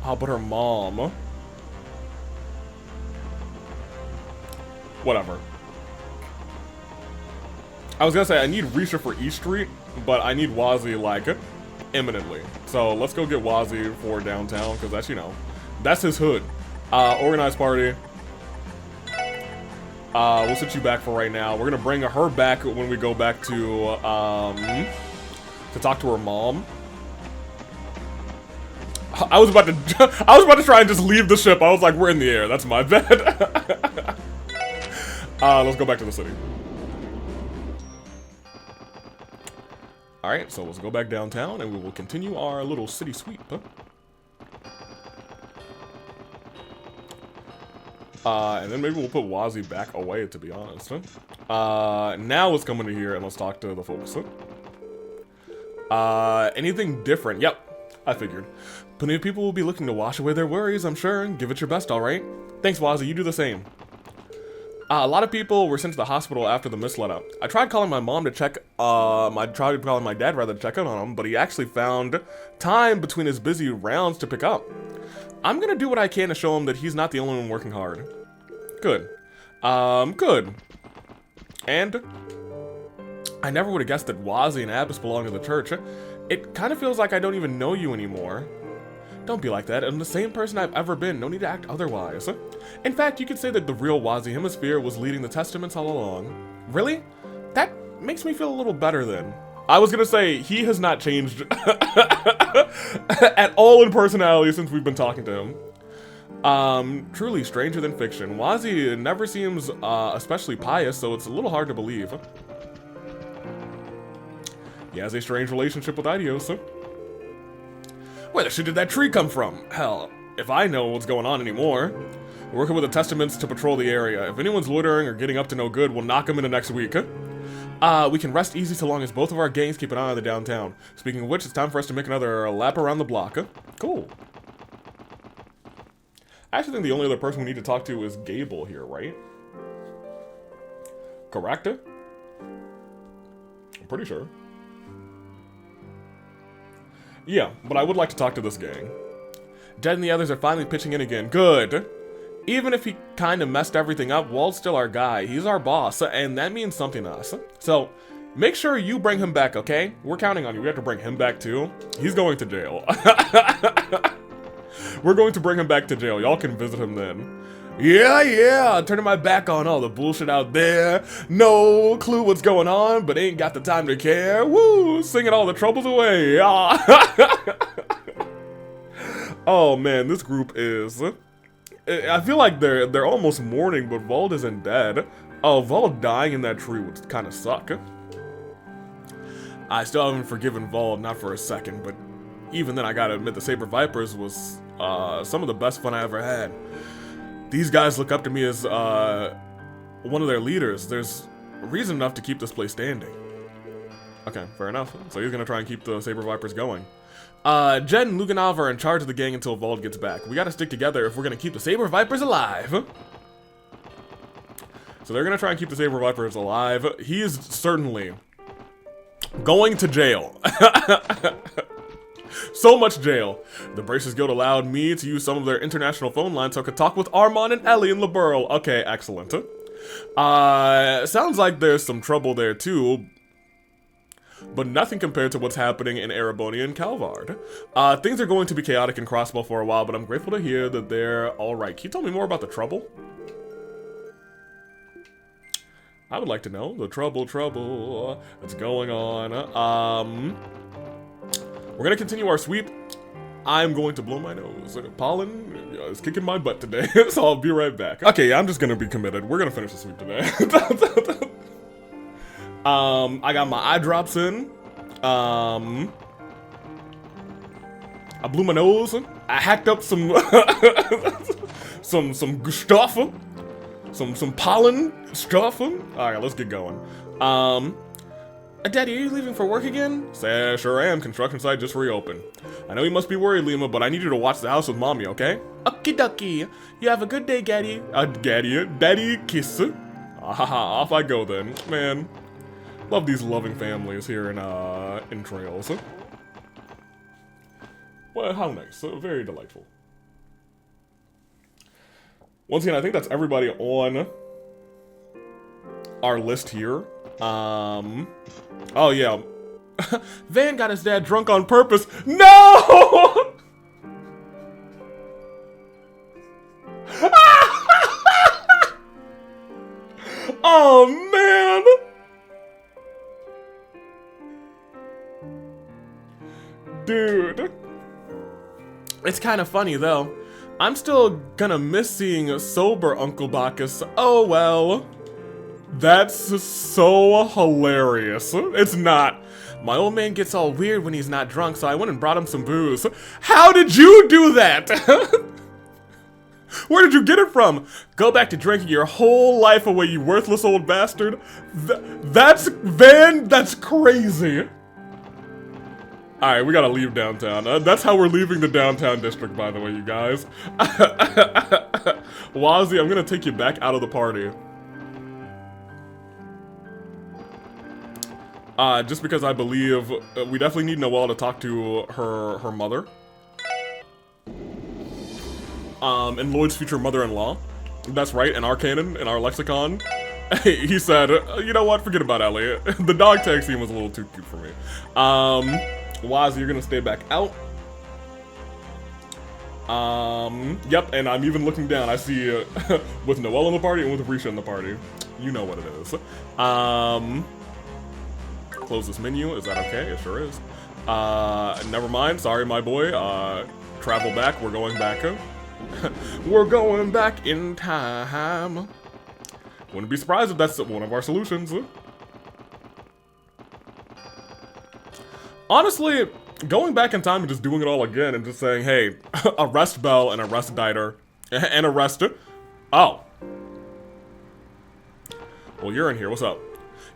Oh, but her mom... Whatever. I was gonna say, I need Risha for East Street, but I need Wazzy, like, imminently. So, let's go get Wazzy for downtown, because that's, you know, that's his hood. Organized party. We'll sit you back for right now. We're gonna bring her back when we go back to talk to her mom. I was about to try and just leave the ship. I was like, we're in the air. That's my bad. Let's go back to the city. Alright, so let's go back downtown and we will continue our little city sweep. And then maybe we'll put Wazzy back away, to be honest. Now let's come into here and let's talk to the folks. Anything different? Yep, I figured. Plenty of people will be looking to wash away their worries, I'm sure, and give it your best, alright? Thanks, Wazzy, you do the same. A lot of people were sent to the hospital after the mist let up. I tried calling my mom to check, I tried calling my dad rather to check in on him, but he actually found time between his busy rounds to pick up. I'm gonna do what I can to show him that he's not the only one working hard. Good. Good. And I never would have guessed that Wazzy and Abbas belong to the church. It kind of feels like I don't even know you anymore. Don't be like that. I'm the same person I've ever been. No need to act otherwise. In fact, you could say that the real Wazzy Hemisphere was leading the testaments all along. Really? That makes me feel a little better then. I was gonna say, he has not changed at all in personality since we've been talking to him. Truly stranger than fiction. Wazzy never seems especially pious, so it's a little hard to believe. He has a strange relationship with Idios. Where the shit did that tree come from? Hell, if I know what's going on anymore. We're working with the Testaments to patrol the area. If anyone's loitering or getting up to no good, we'll knock them into next week. We can rest easy so long as both of our gangs keep an eye on the downtown. Speaking of which, it's time for us to make another lap around the block. Cool. I actually think the only other person we need to talk to is Gable here, right? Correct? I'm pretty sure. Yeah, but I would like to talk to this gang. Jed and the others are finally pitching in again. Good. Even if he kind of messed everything up, Wald's still our guy. He's our boss, and that means something to us. So, make sure you bring him back, okay? We're counting on you. We have to bring him back, too. He's going to jail. We're going to bring him back to jail. Y'all can visit him then. Yeah, turning my back on all the bullshit out there. No clue what's going on, but ain't got the time to care. Woo, singing all the troubles away. Oh man, this group is... I feel like they're almost mourning, but Vald isn't dead. Oh, Vald dying in that tree would kind of suck. I still haven't forgiven Vald, not for a second, but even then I gotta admit the Saber Vipers was some of the best fun I ever had. These guys look up to me as one of their leaders. There's reason enough to keep this place standing. Okay, fair enough. So he's gonna try and keep the Saber Vipers going. Jed and Luganov are in charge of the gang until Vald gets back. We gotta stick together if we're gonna keep the Saber Vipers alive. So they're gonna try and keep the Saber Vipers alive. He is certainly going to jail. So much jail. The Braces Guild allowed me to use some of their international phone lines so I could talk with Armand and Ellie in LeBurl. Okay, excellent. Sounds like there's some trouble there too, but nothing compared to what's happening in Ereboni and Calvard. Things are going to be chaotic in Crossbow for a while, but I'm grateful to hear that they're alright. Can you tell me more about the trouble? I would like to know the trouble that's going on. We're gonna continue our sweep. I'm going to blow my nose. Pollen is kicking my butt today, so I'll be right back. Okay, yeah, I'm just gonna be committed. We're gonna finish the sweep today. I got my eye drops in. I blew my nose. I hacked up some some stuff. Some pollen stuff. Alright, let's get going. Daddy, are you leaving for work again? Say, sure am. Construction site just reopened. I know you must be worried, Lima, but I need you to watch the house with mommy, okay? Okie dokie. You have a good day, Gaddy. Daddy kiss. Off I go then. Man, love these loving families here in Trails. Well, how nice. Very delightful. Once again, I think that's everybody on our list here. Oh yeah. Van got his dad drunk on purpose. No! Oh man! Dude. It's kind of funny though. I'm still gonna miss seeing sober Uncle Bacchus. Oh well. That's so hilarious. It's not. My old man gets all weird when he's not drunk, so I went and brought him some booze. How did you do that? Where did you get it from? Go back to drinking your whole life away, you worthless old bastard. That's crazy. Alright, we gotta leave downtown. That's how we're leaving the downtown district, by the way, you guys. Wazzy, I'm gonna take you back out of the party. Just because I believe we definitely need Noelle to talk to her mother. And Lloyd's future mother-in-law. That's right, in our canon, in our lexicon. He said, you know what, forget about Ellie. The dog tag scene was a little too cute for me. Wazzy, you're gonna stay back out. Yep, and I'm even looking down. I see with Noelle in the party and with Risha in the party. You know what it is. Close this menu. Is that okay? It sure is. Never mind. Sorry, my boy. Travel back. We're going back. We're going back in time. Wouldn't be surprised if that's one of our solutions. Honestly, going back in time and just doing it all again and just saying, hey, arrest Belle and arrest Dieter and arrest her. Oh. Well, you're in here. What's up?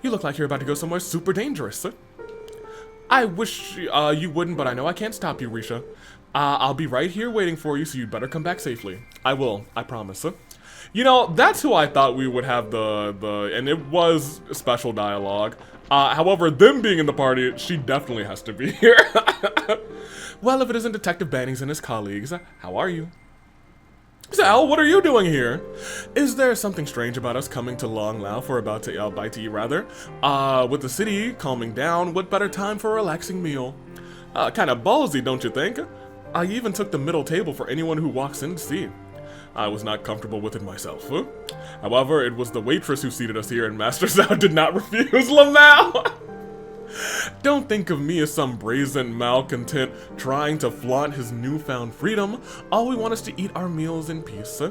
You look like you're about to go somewhere super dangerous. I wish you wouldn't, but I know I can't stop you, Risha. I'll be right here waiting for you, so you'd better come back safely. I will. I promise. You know, that's who I thought we would have and it was special dialogue. However, them being in the party, she definitely has to be here. Well, if it isn't Detective Bannings and his colleagues, how are you? Sal, what are you doing here? Is there something strange about us coming to Long Lao for about to bite to eat, rather? With the city calming down, what better time for a relaxing meal? Kind of ballsy, don't you think? I even took the middle table for anyone who walks in to see. I was not comfortable with it myself. However, it was the waitress who seated us here, and Master Zhao did not refuse. Lamau! Don't think of me as some brazen malcontent trying to flaunt his newfound freedom. All we want is to eat our meals in peace.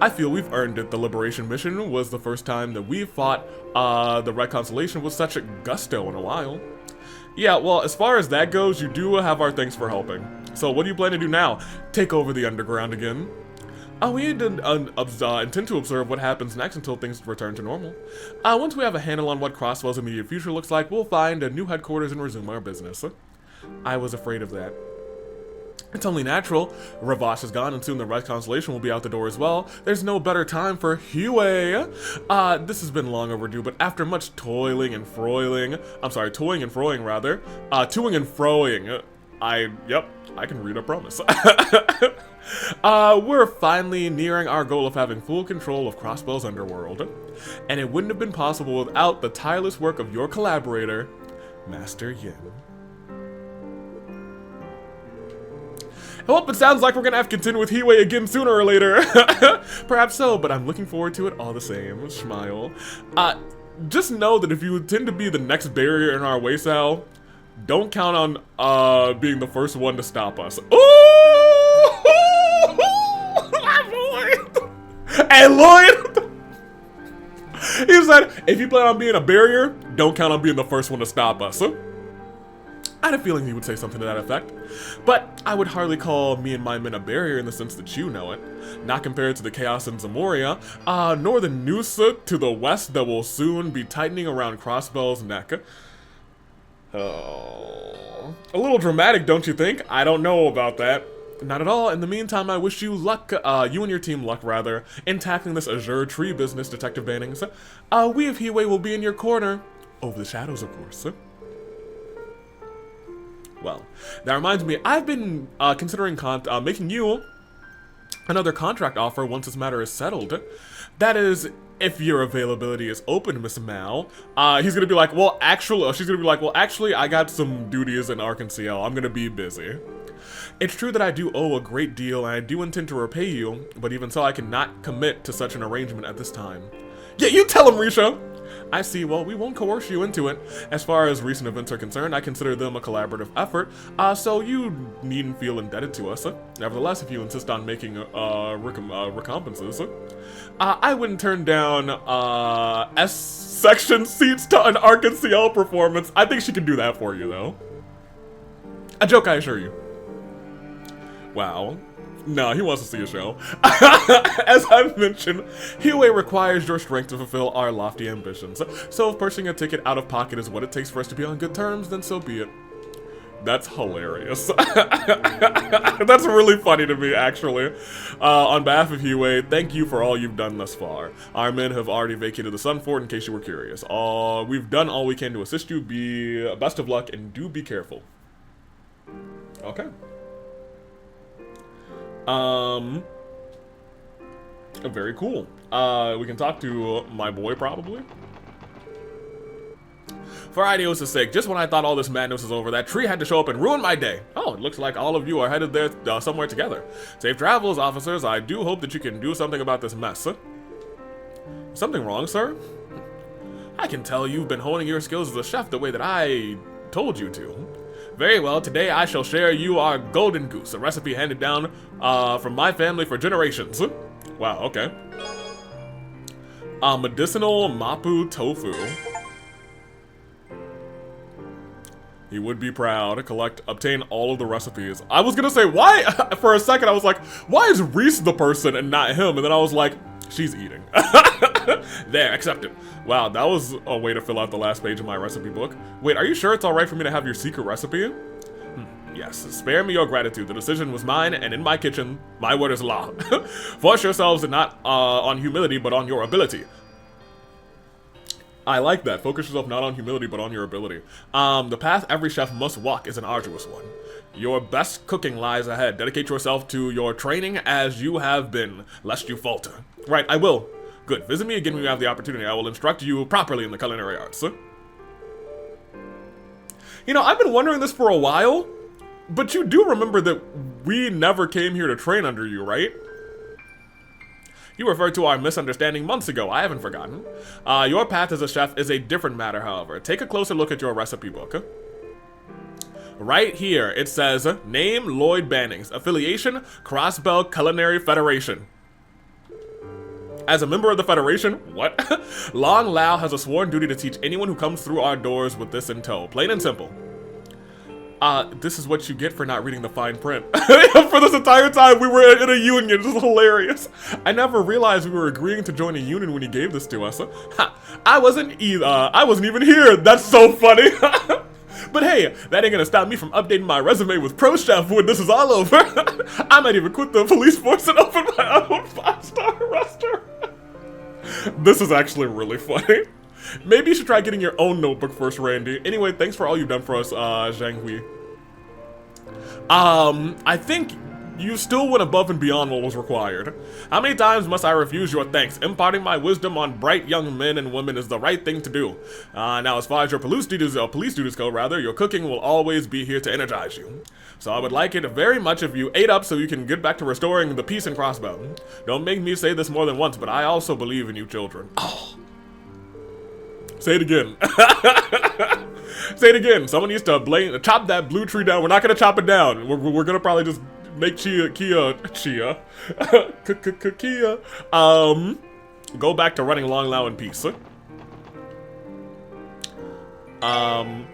I feel we've earned it. The Liberation Mission was the first time that we fought the Red Constellation with such a gusto in a while. Yeah, well, as far as that goes, you do have our thanks for helping. So what do you plan to do now? Take over the underground again? We intend to observe what happens next until things return to normal. Once we have a handle on what Crosswell's immediate future looks like, we'll find a new headquarters and resume our business. I was afraid of that. It's only natural. Ravash is gone, and soon the Red Constellation will be out the door as well. There's no better time for Huey. This has been long overdue, but after much toying and froing, rather. Toing and froing. Yep, I can read, I promise. We're finally nearing our goal of having full control of Crossbell's underworld. And it wouldn't have been possible without the tireless work of your collaborator, Master Yin. Well, it sounds like we're gonna have to continue with Hiwei again sooner or later. Perhaps so, but I'm looking forward to it all the same. Smile. Just know that if you intend to be the next barrier in our way, Sal, Don't count on being the first one to stop us. Ooh! Lloyd! Hey, Lloyd! He said, if you plan on being a barrier, don't count on being the first one to stop us. I had a feeling he would say something to that effect. But I would hardly call me and my men a barrier in the sense that you know it. Not compared to the chaos in Zamoria, nor the noose to the west that will soon be tightening around Crossbell's neck. Oh. A little dramatic, don't you think? I don't know about that. Not at all. In the meantime, I wish you luck, you and your team luck, rather, in tackling this Azure tree business, Detective Bannings. We of Hiwei will be in your corner. Over the shadows, of course. Well, that reminds me, I've been considering making you another contract offer once this matter is settled. That is, if your availability is open, Miss Mal. He's gonna be like, well, actually, she's gonna be like, well, actually, I got some duties in Arkansas. I'm gonna be busy. It's true that I do owe a great deal, and I do intend to repay you, but even so, I cannot commit to such an arrangement at this time. Yeah, you tell him, Risha! I see. Well, we won't coerce you into it. As far as recent events are concerned, I consider them a collaborative effort, so you needn't feel indebted to us. Nevertheless, if you insist on making recompenses, I wouldn't turn down S-section seats to an Arkansas performance. I think she can do that for you, though. A joke, I assure you. Wow. No, he wants to see a show. As I've mentioned, Hiwei requires your strength to fulfill our lofty ambitions. So if purchasing a ticket out of pocket is what it takes for us to be on good terms, then so be it. That's hilarious. That's really funny to me, actually. On behalf of Hiwei, thank you for all you've done thus far. Our men have already vacated the Sun Fort, in case you were curious. We've done all we can to assist you. Best of luck, and do be careful. Okay. Very cool. We can talk to my boy, probably. For Idios' sake, just when I thought all this madness was over, that tree had to show up and ruin my day. Oh, it looks like all of you are headed there somewhere together. Safe travels, officers. I do hope that you can do something about this mess. Something wrong, sir? I can tell you've been honing your skills as a chef the way that I told you to. Very well, today I shall share you our golden goose, a recipe handed down from my family for generations. Wow, okay. Medicinal Mapu tofu. He would be proud. Obtain all of the recipes. I was gonna say, why? For a second, I was like, why is Reese the person and not him? And then I was like, she's eating. There, accepted. Wow, that was a way to fill out the last page of my recipe book. Wait, are you sure it's alright for me to have your secret recipe? Yes, spare me your gratitude. The decision was mine, and in my kitchen, my word is law. Force yourselves not on humility, but on your ability. I like that. Focus yourself not on humility, but on your ability. The path every chef must walk is an arduous one. Your best cooking lies ahead. Dedicate yourself to your training as you have been, lest you falter. Right, I will. Good. Visit me again when you have the opportunity. I will instruct you properly in the culinary arts. You know, I've been wondering this for a while, but you do remember that we never came here to train under you, right? You referred to our misunderstanding months ago. I haven't forgotten. Your path as a chef is a different matter, however. Take a closer look at your recipe book. Right here, it says, name Lloyd Bannings. Affiliation, Crossbell Culinary Federation. As a member of the Federation, what? Long Lao has a sworn duty to teach anyone who comes through our doors with this in tow. Plain and simple. This is what you get for not reading the fine print. For this entire time, we were in a union. This is hilarious. I never realized we were agreeing to join a union when he gave this to us. Ha! I wasn't even here. That's so funny. But hey, that ain't gonna stop me from updating my resume with Pro Chef when this is all over. I might even quit the police force and open my own 5-star restaurant. This is actually really funny. Maybe you should try getting your own notebook first, Randy. Anyway, thanks for all you've done for us, Zhang Hui. I think you still went above and beyond what was required. How many times must I refuse your thanks? Imparting my wisdom on bright young men and women is the right thing to do. Now, as far as your police duties go, your cooking will always be here to energize you. So I would like it very much if you ate up so you can get back to restoring the peace in Crossbell. Don't make me say this more than once, but I also believe in you children. Oh. Say it again. Say it again. Someone needs to chop that blue tree down. We're not gonna chop it down. We're gonna probably just make Kia. Go back to running Long Lao in peace. Oh,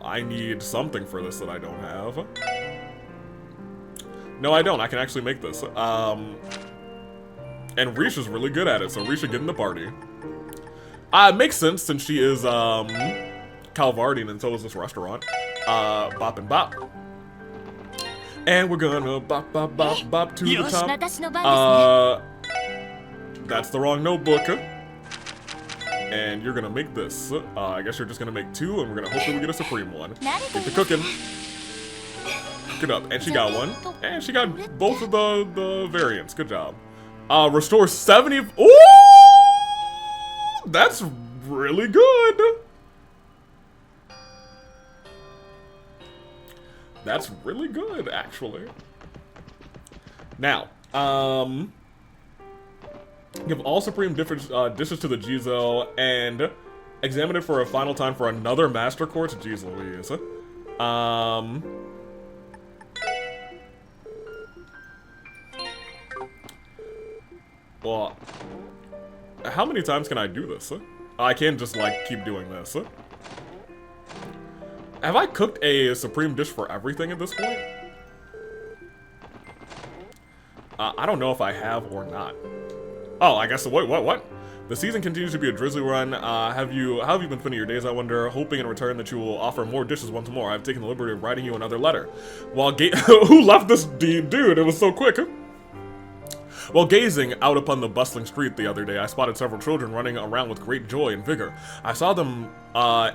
I need something for this that I don't have. No, I don't. I can actually make this. And Risha's really good at it, so Risha get in the party. It makes sense since she is, Calvardian and so is this restaurant. Bop and bop. And we're gonna bop, bop, bop, bop to the top. That's the wrong notebook. And you're gonna make this. I guess you're just gonna make 2, and we're gonna hope that we get a supreme one. Get the cooking. Cook it up. And she got one. And she got both of the variants. Good job. Restore 70. Ooh! That's really good. That's really good, actually. Now, give all supreme dishes to the Jizo and examine it for a final time for another master course. Jeez Louise. Well, how many times can I do this? I can't just, like, keep doing this. Have I cooked a supreme dish for everything at this point? I don't know if I have or not. Oh, I guess, what? The season continues to be a drizzly run. How have you been spending your days, I wonder, hoping in return that you will offer more dishes once more. I've taken the liberty of writing you another letter. While who left this dude? It was so quick. While gazing out upon the bustling street the other day, I spotted several children running around with great joy and vigor. I saw them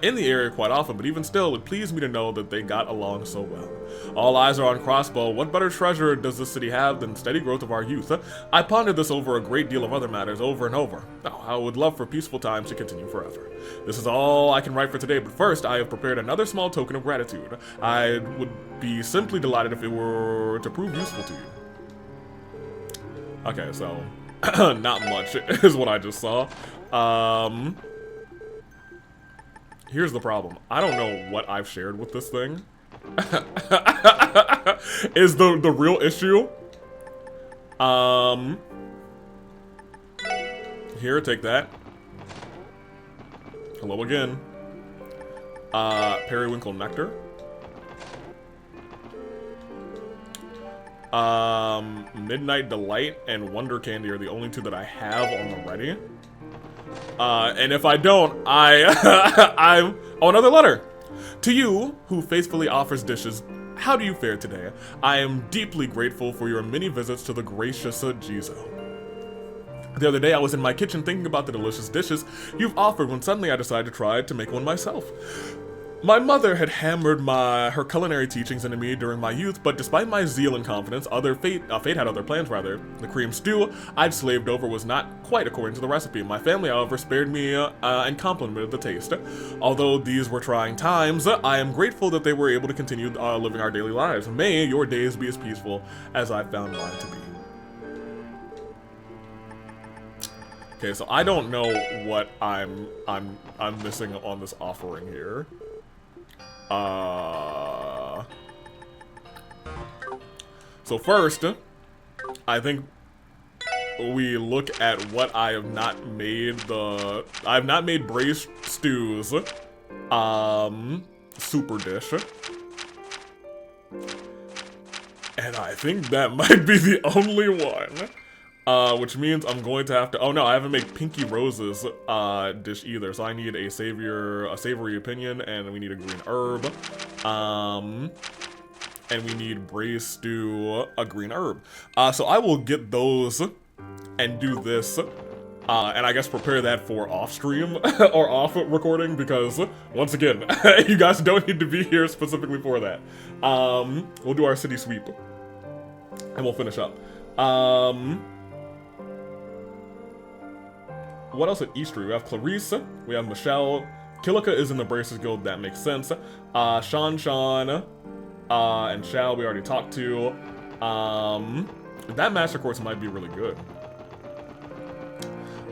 in the area quite often, but even still, it pleased me to know that they got along so well. All eyes are on Crossbow. What better treasure does this city have than steady growth of our youth? I pondered this over a great deal of other matters over and over. Oh, I would love for peaceful times to continue forever. This is all I can write for today, but first, I have prepared another small token of gratitude. I would be simply delighted if it were to prove useful to you. Okay, so, not much is what I just saw. Here's the problem. I don't know what I've shared with this thing. Is the real issue. Here, take that. Hello again. Periwinkle nectar. Midnight Delight and Wonder Candy are the only 2 that I have on the ready. And if I don't, I'm... Oh, another letter! To you, who faithfully offers dishes, how do you fare today? I am deeply grateful for your many visits to the gracious Jizo. The other day, I was in my kitchen thinking about the delicious dishes you've offered when suddenly I decided to try to make one myself. My mother had hammered her culinary teachings into me during my youth, but despite my zeal and confidence, fate had other plans, rather. The cream stew I'd slaved over was not quite according to the recipe. My family, however, spared me and complimented the taste. Although these were trying times, I am grateful that they were able to continue living our daily lives. May your days be as peaceful as I found mine to be. Okay, so I don't know what I'm missing on this offering here. So first, I think we look at what I have not made I have not made braised stews, super dish. And I think that might be the only one. Which means I'm going to have to, oh no, I haven't made Pinky Rose's, dish either, so I need a savory opinion, and we need a green herb, and we need braised stew, a green herb. So I will get those, and do this, and I guess prepare that for off-stream, or off-recording, because, once again, you guys don't need to be here specifically for that. We'll do our city sweep, and we'll finish up. What else at Eastery? We have Clarice, we have Michelle, Kilika is in the Bracers Guild, that makes sense. Sean, and Shao we already talked to. That Master Course might be really good.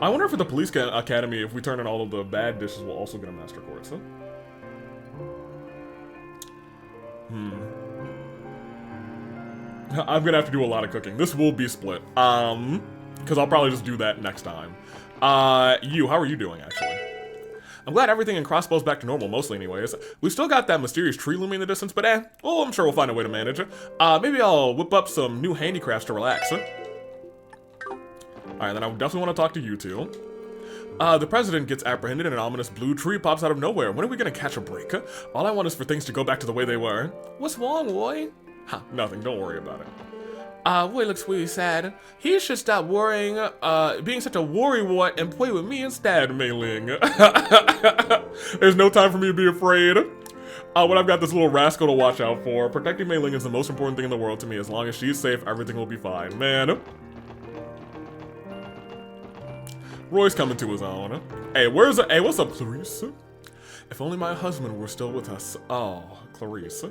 I wonder if at the police academy, if we turn in all of the bad dishes, we'll also get a master course. Huh? I'm gonna have to do a lot of cooking. This will be split. Because I'll probably just do that next time. How are you doing, actually? I'm glad everything in Crossbow's back to normal, mostly anyways. We've still got that mysterious tree looming in the distance, but well, I'm sure we'll find a way to manage it. Maybe I'll whip up some new handicrafts to relax. Alright, then I definitely want to talk to you two. The president gets apprehended and an ominous blue tree pops out of nowhere. When are we gonna catch a break? All I want is for things to go back to the way they were. What's wrong, Roy? Ha, nothing, don't worry about it. Roy looks really sad. He should stop worrying, being such a worrywart and play with me instead. Mei Ling. There's no time for me to be afraid. When I've got this little rascal to watch out for, protecting Mei Ling is the most important thing in the world to me. As long as she's safe, everything will be fine. Man. Roy's coming to his own. Hey, what's up, Clarice? If only my husband were still with us. Oh, Clarice.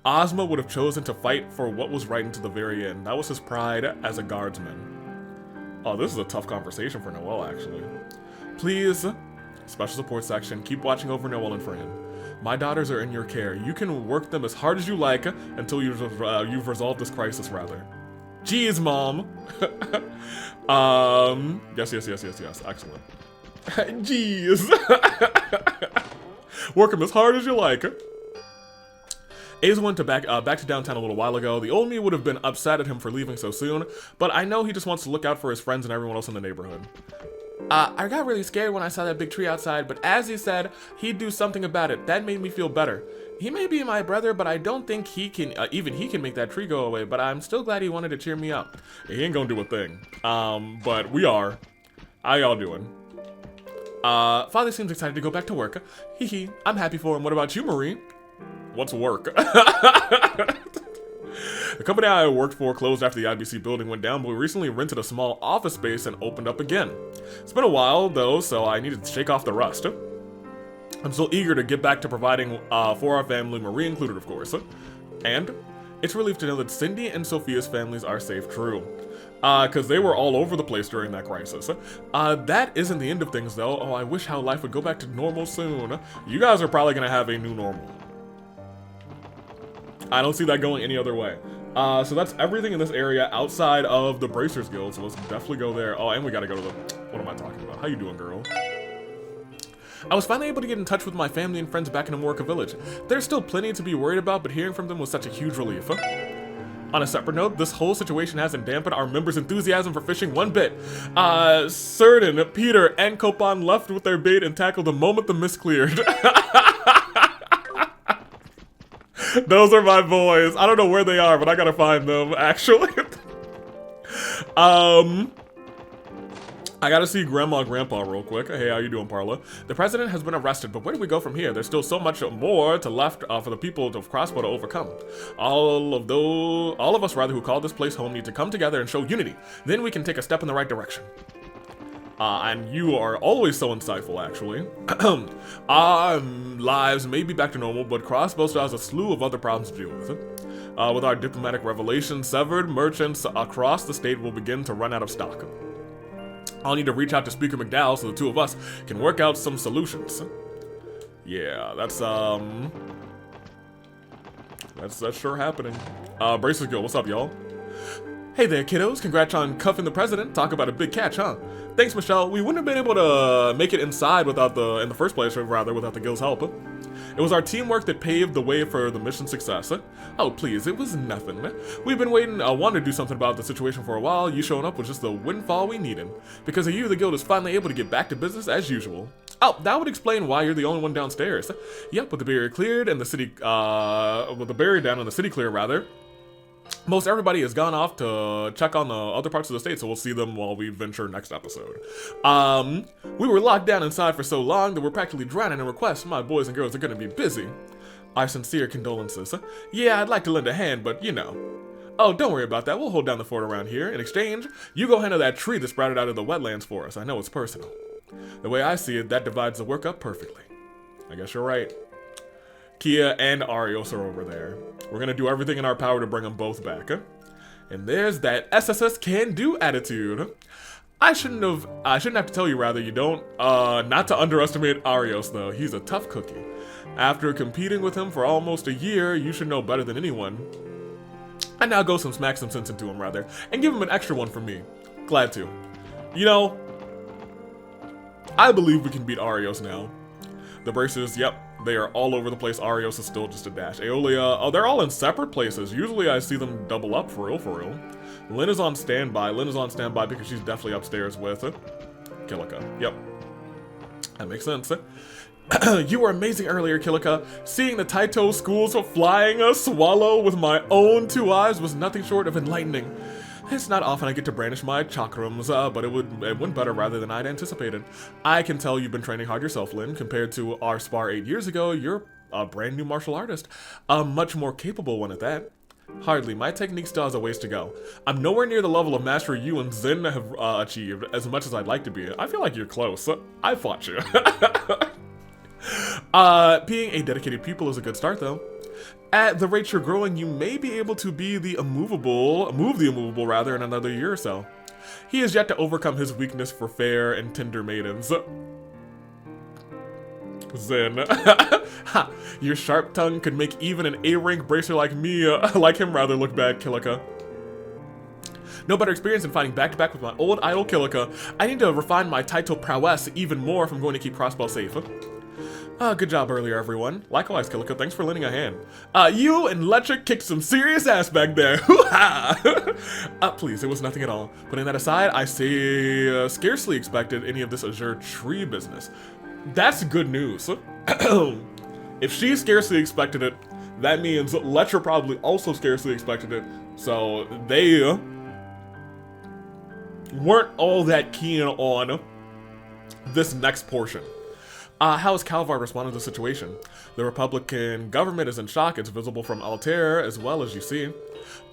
Ozma would have chosen to fight for what was right until the very end. That was his pride as a guardsman. Oh, this is a tough conversation for Noelle, actually. Please, special support section, keep watching over Noelle and Fran. My daughters are in your care. You can work them as hard as you like until you've resolved this crisis, rather. Jeez, Mom. Yes. Excellent. Jeez. Work them as hard as you like. Ace went back to downtown a little while ago. The old me would have been upset at him for leaving so soon, but I know he just wants to look out for his friends and everyone else in the neighborhood. I got really scared when I saw that big tree outside, but as he said, he'd do something about it. That made me feel better. He may be my brother, but I don't think he can, even he can make that tree go away, but I'm still glad he wanted to cheer me up. He ain't gonna do a thing. But we are. How y'all doing? Father seems excited to go back to work. Hee hee, I'm happy for him. What about you, Marie? What's work? The company I worked for closed after the IBC building went down, but we recently rented a small office space and opened up again. It's been a while, though, so I needed to shake off the rust. I'm so eager to get back to providing for our family, Marie included, of course. And it's a relief to know that Cindy and Sophia's families are safe, true. Because they were all over the place during that crisis. That isn't the end of things, though. Oh, I wish how life would go back to normal soon. You guys are probably going to have a new normal. I don't see that going any other way. So that's everything in this area outside of the Bracers Guild, so let's definitely go there. Oh, and we gotta go to the... What am I talking about? How you doing, girl? I was finally able to get in touch with my family and friends back in Amorica Village. There's still plenty to be worried about, but hearing from them was such a huge relief. On a separate note, this whole situation hasn't dampened our members' enthusiasm for fishing one bit. Certain, Peter, and Copan left with their bait and tackled the moment the mist cleared. Those are my boys. I don't know where they are, but I gotta find them, actually. I gotta see Grandma and Grandpa real quick. Hey, how you doing, Parla? The president has been arrested, but where do we go from here? There's still so much more to left for the people of Crossbow to overcome. All of us rather who call this place home need to come together and show unity. Then we can take a step in the right direction. And you are always so insightful, actually. Our lives may be back to normal, but Crossbow still has a slew of other problems to deal with. With our diplomatic revelations severed, merchants across the state will begin to run out of stock. I'll need to reach out to Speaker McDowell so the two of us can work out some solutions. Yeah, that's sure happening. Bracers Guild, what's up, y'all? Hey there, kiddos. Congrats on cuffing the president. Talk about a big catch, huh? Thanks, Michelle. We wouldn't have been able to make it inside in the first place, or rather, without the guild's help. It was our teamwork that paved the way for the mission's success. Oh, please, it was nothing. We've been wanting to do something about the situation for a while. You showing up was just the windfall we needed. Because of you, the guild is finally able to get back to business as usual. Oh, that would explain why you're the only one downstairs. Yep, with the barrier cleared and the city, with the barrier down and the city clear, rather. Most everybody has gone off to check on the other parts of the state, so we'll see them while we venture next episode. We were locked down inside for so long that we're practically drowning in requests. My boys and girls are gonna be busy. Our sincere condolences. Yeah, I'd like to lend a hand, but you know. Oh, don't worry about that. We'll hold down the fort around here. In exchange, you go handle that tree that sprouted out of the wetlands for us. I know it's personal. The way I see it, that divides the work up perfectly. I guess you're right. Kia and Arios are over there. We're gonna do everything in our power to bring them both back. And there's that SSS can do attitude. I shouldn't have to tell you, rather, you don't, not to underestimate Arios, though. He's a tough cookie. After competing with him for almost a year, you should know better than anyone. And now go smack some sense into him, rather, and give him an extra one from me. Glad to. You know, I believe we can beat Arios now. The braces, yep, they are all over the place. Arios is still just a dash. Aeolia, oh, they're all in separate places. Usually I see them double up, for real, for real. Lynn is on standby. Lynn is on standby because she's definitely upstairs with Kilika. Yep. That makes sense. You were amazing earlier, Kilika. Seeing the Taito schools flying a swallow with my own 2 eyes was nothing short of enlightening. It's not often I get to brandish my chakrams, but it went better rather than I'd anticipated. I can tell you've been training hard yourself, Lynn. Compared to our spar 8 years ago, you're a brand new martial artist. A much more capable one at that. Hardly. My technique still has a ways to go. I'm nowhere near the level of mastery you and Zen have achieved, as much as I'd like to be. I feel like you're close. I fought you. Being a dedicated pupil is a good start, though. At the rate you're growing, you may be able to be move the immovable rather, in another year or so. He has yet to overcome his weakness for fair and tender maidens. Zen. Ha! Your sharp tongue could make even an A-rank bracer like me, like him rather, look bad, Kilika. No better experience than fighting back-to-back with my old idol Kilika. I need to refine my Taito prowess even more if I'm going to keep Crossbow safe. Good job earlier, everyone. Likewise, Kilika, thanks for lending a hand. You and Lecha kicked some serious ass back there. Hoo-ha! Please, it was nothing at all. Putting that aside, I say scarcely expected any of this Azure tree business. That's good news. If she scarcely expected it, that means Lecha probably also scarcely expected it. So they weren't all that keen on this next portion. How has Calvar responded to the situation? The Republican government is in shock. It's visible from Altair as well, as you see.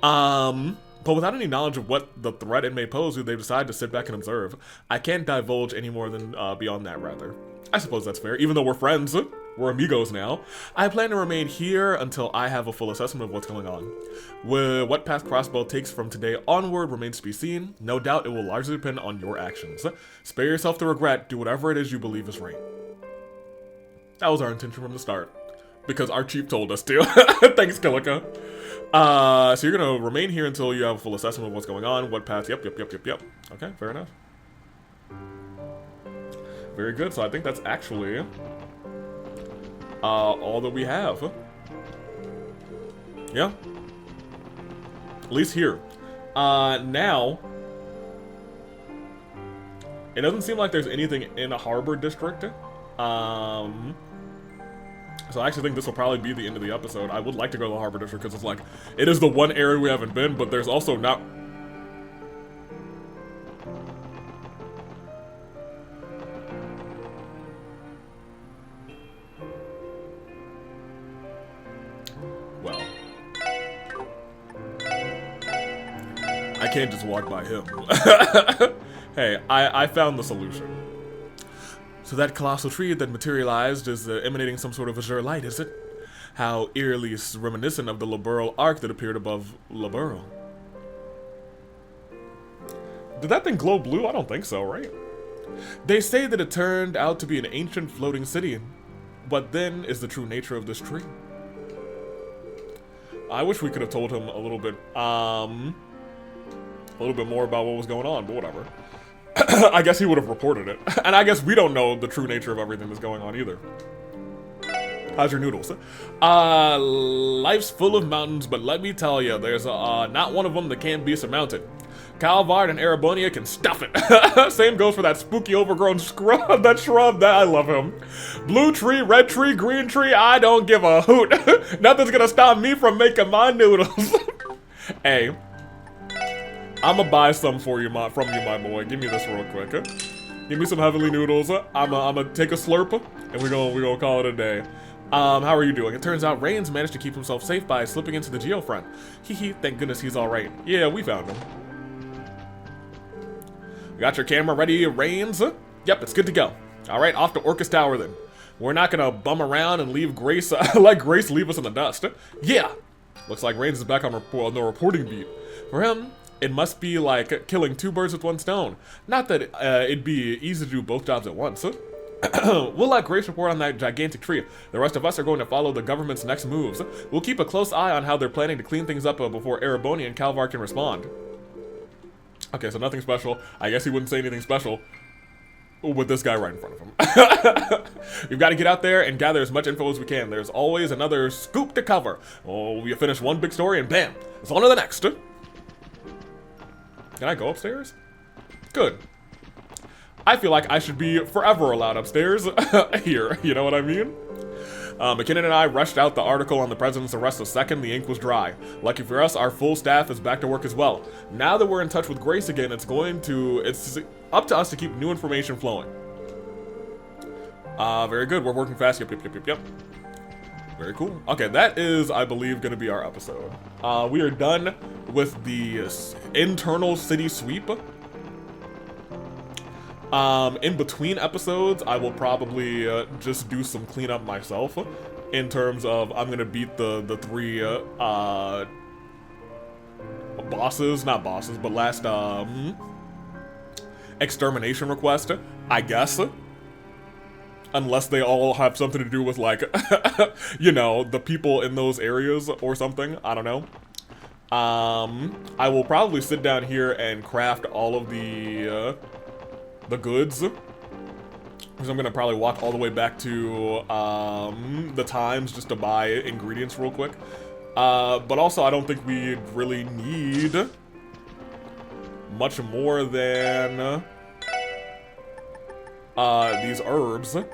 But without any knowledge of what the threat it may pose, they've decided to sit back and observe. I can't divulge any more than beyond that, rather. I suppose that's fair. Even though we're friends, we're amigos now. I plan to remain here until I have a full assessment of what's going on. What path Crossbow takes from today onward remains to be seen. No doubt it will largely depend on your actions. Spare yourself the regret. Do whatever it is you believe is right. That was our intention from the start, because our chief told us to. Thanks, Kilika. So you're gonna remain here until you have a full assessment of what's going on. What path? Yep. Okay, fair enough. Very good. So I think that's actually all that we have. Yeah. At least here. Now, it doesn't seem like there's anything in a harbor district. So I actually think this will probably be the end of the episode. I would like to go to the Harbor District because it's like, it is the one area we haven't been, but there's also not... Well. I can't just walk by him. Hey, I found the solution. So that colossal tree that materialized is emanating some sort of azure light, is it? How eerily reminiscent of the Laburel arc that appeared above Laburel. Did that thing glow blue? I don't think so, right? They say that it turned out to be an ancient floating city. What then is the true nature of this tree? I wish we could have told him a little bit more about what was going on, but whatever. I guess he would have reported it. And I guess we don't know the true nature of everything that's going on either. How's your noodles? Life's full of mountains, but let me tell you, there's not one of them that can't be surmounted. Calvard and Arabonia can stuff it. Same goes for that spooky overgrown scrub, that shrub, that I love him. Blue tree, red tree, green tree, I don't give a hoot. Nothing's gonna stop me from making my noodles. Hey. I'ma buy some for you, my boy. Give me this real quick. Give me some heavenly noodles. I'ma take a slurp, and we're gonna call it a day. How are you doing? It turns out Rains managed to keep himself safe by slipping into the geofront. Hee, thank goodness he's all right. Yeah, we found him. Got your camera ready, Rains? Yep, it's good to go. All right, off to Orcus Tower then. We're not gonna bum around and leave Grace, let Grace leave us in the dust. Yeah. Looks like Rains is back on the reporting beat. For him, It must be like killing two birds with one stone. Not that it'd be easy to do both jobs at once. We'll let Grace report on that gigantic tree. The rest of us are going to follow the government's next moves. We'll keep a close eye on how they're planning to clean things up before Ereboni and Calvar can respond. Okay, so nothing special. I guess he wouldn't say anything special with this guy right in front of him. We've got to get out there and gather as much info as we can. There's always another scoop to cover. Oh, we finish one big story and bam, it's on to the next. Can I go upstairs? Good. I feel like I should be forever allowed upstairs here, you know what I mean? McKinnon and I rushed out the article on the president's arrest the second the ink was dry. Lucky for us, our full staff is back to work as well. Now that we're in touch with Grace again, it's up to us to keep new information flowing. Very good, we're working fast, yep. Very cool. Okay, that is, I believe, gonna be our episode. We are done with the internal city sweep. In between episodes, I will probably just do some cleanup myself. In terms of, I'm gonna beat the three bosses, not bosses, but last extermination request, I guess. Unless they all have something to do with, like, you know, the people in those areas or something. I don't know. I will probably sit down here and craft all of the goods. Because I'm going to probably walk all the way back to the Times just to buy ingredients real quick. But also, I don't think we really need much more than these herbs. And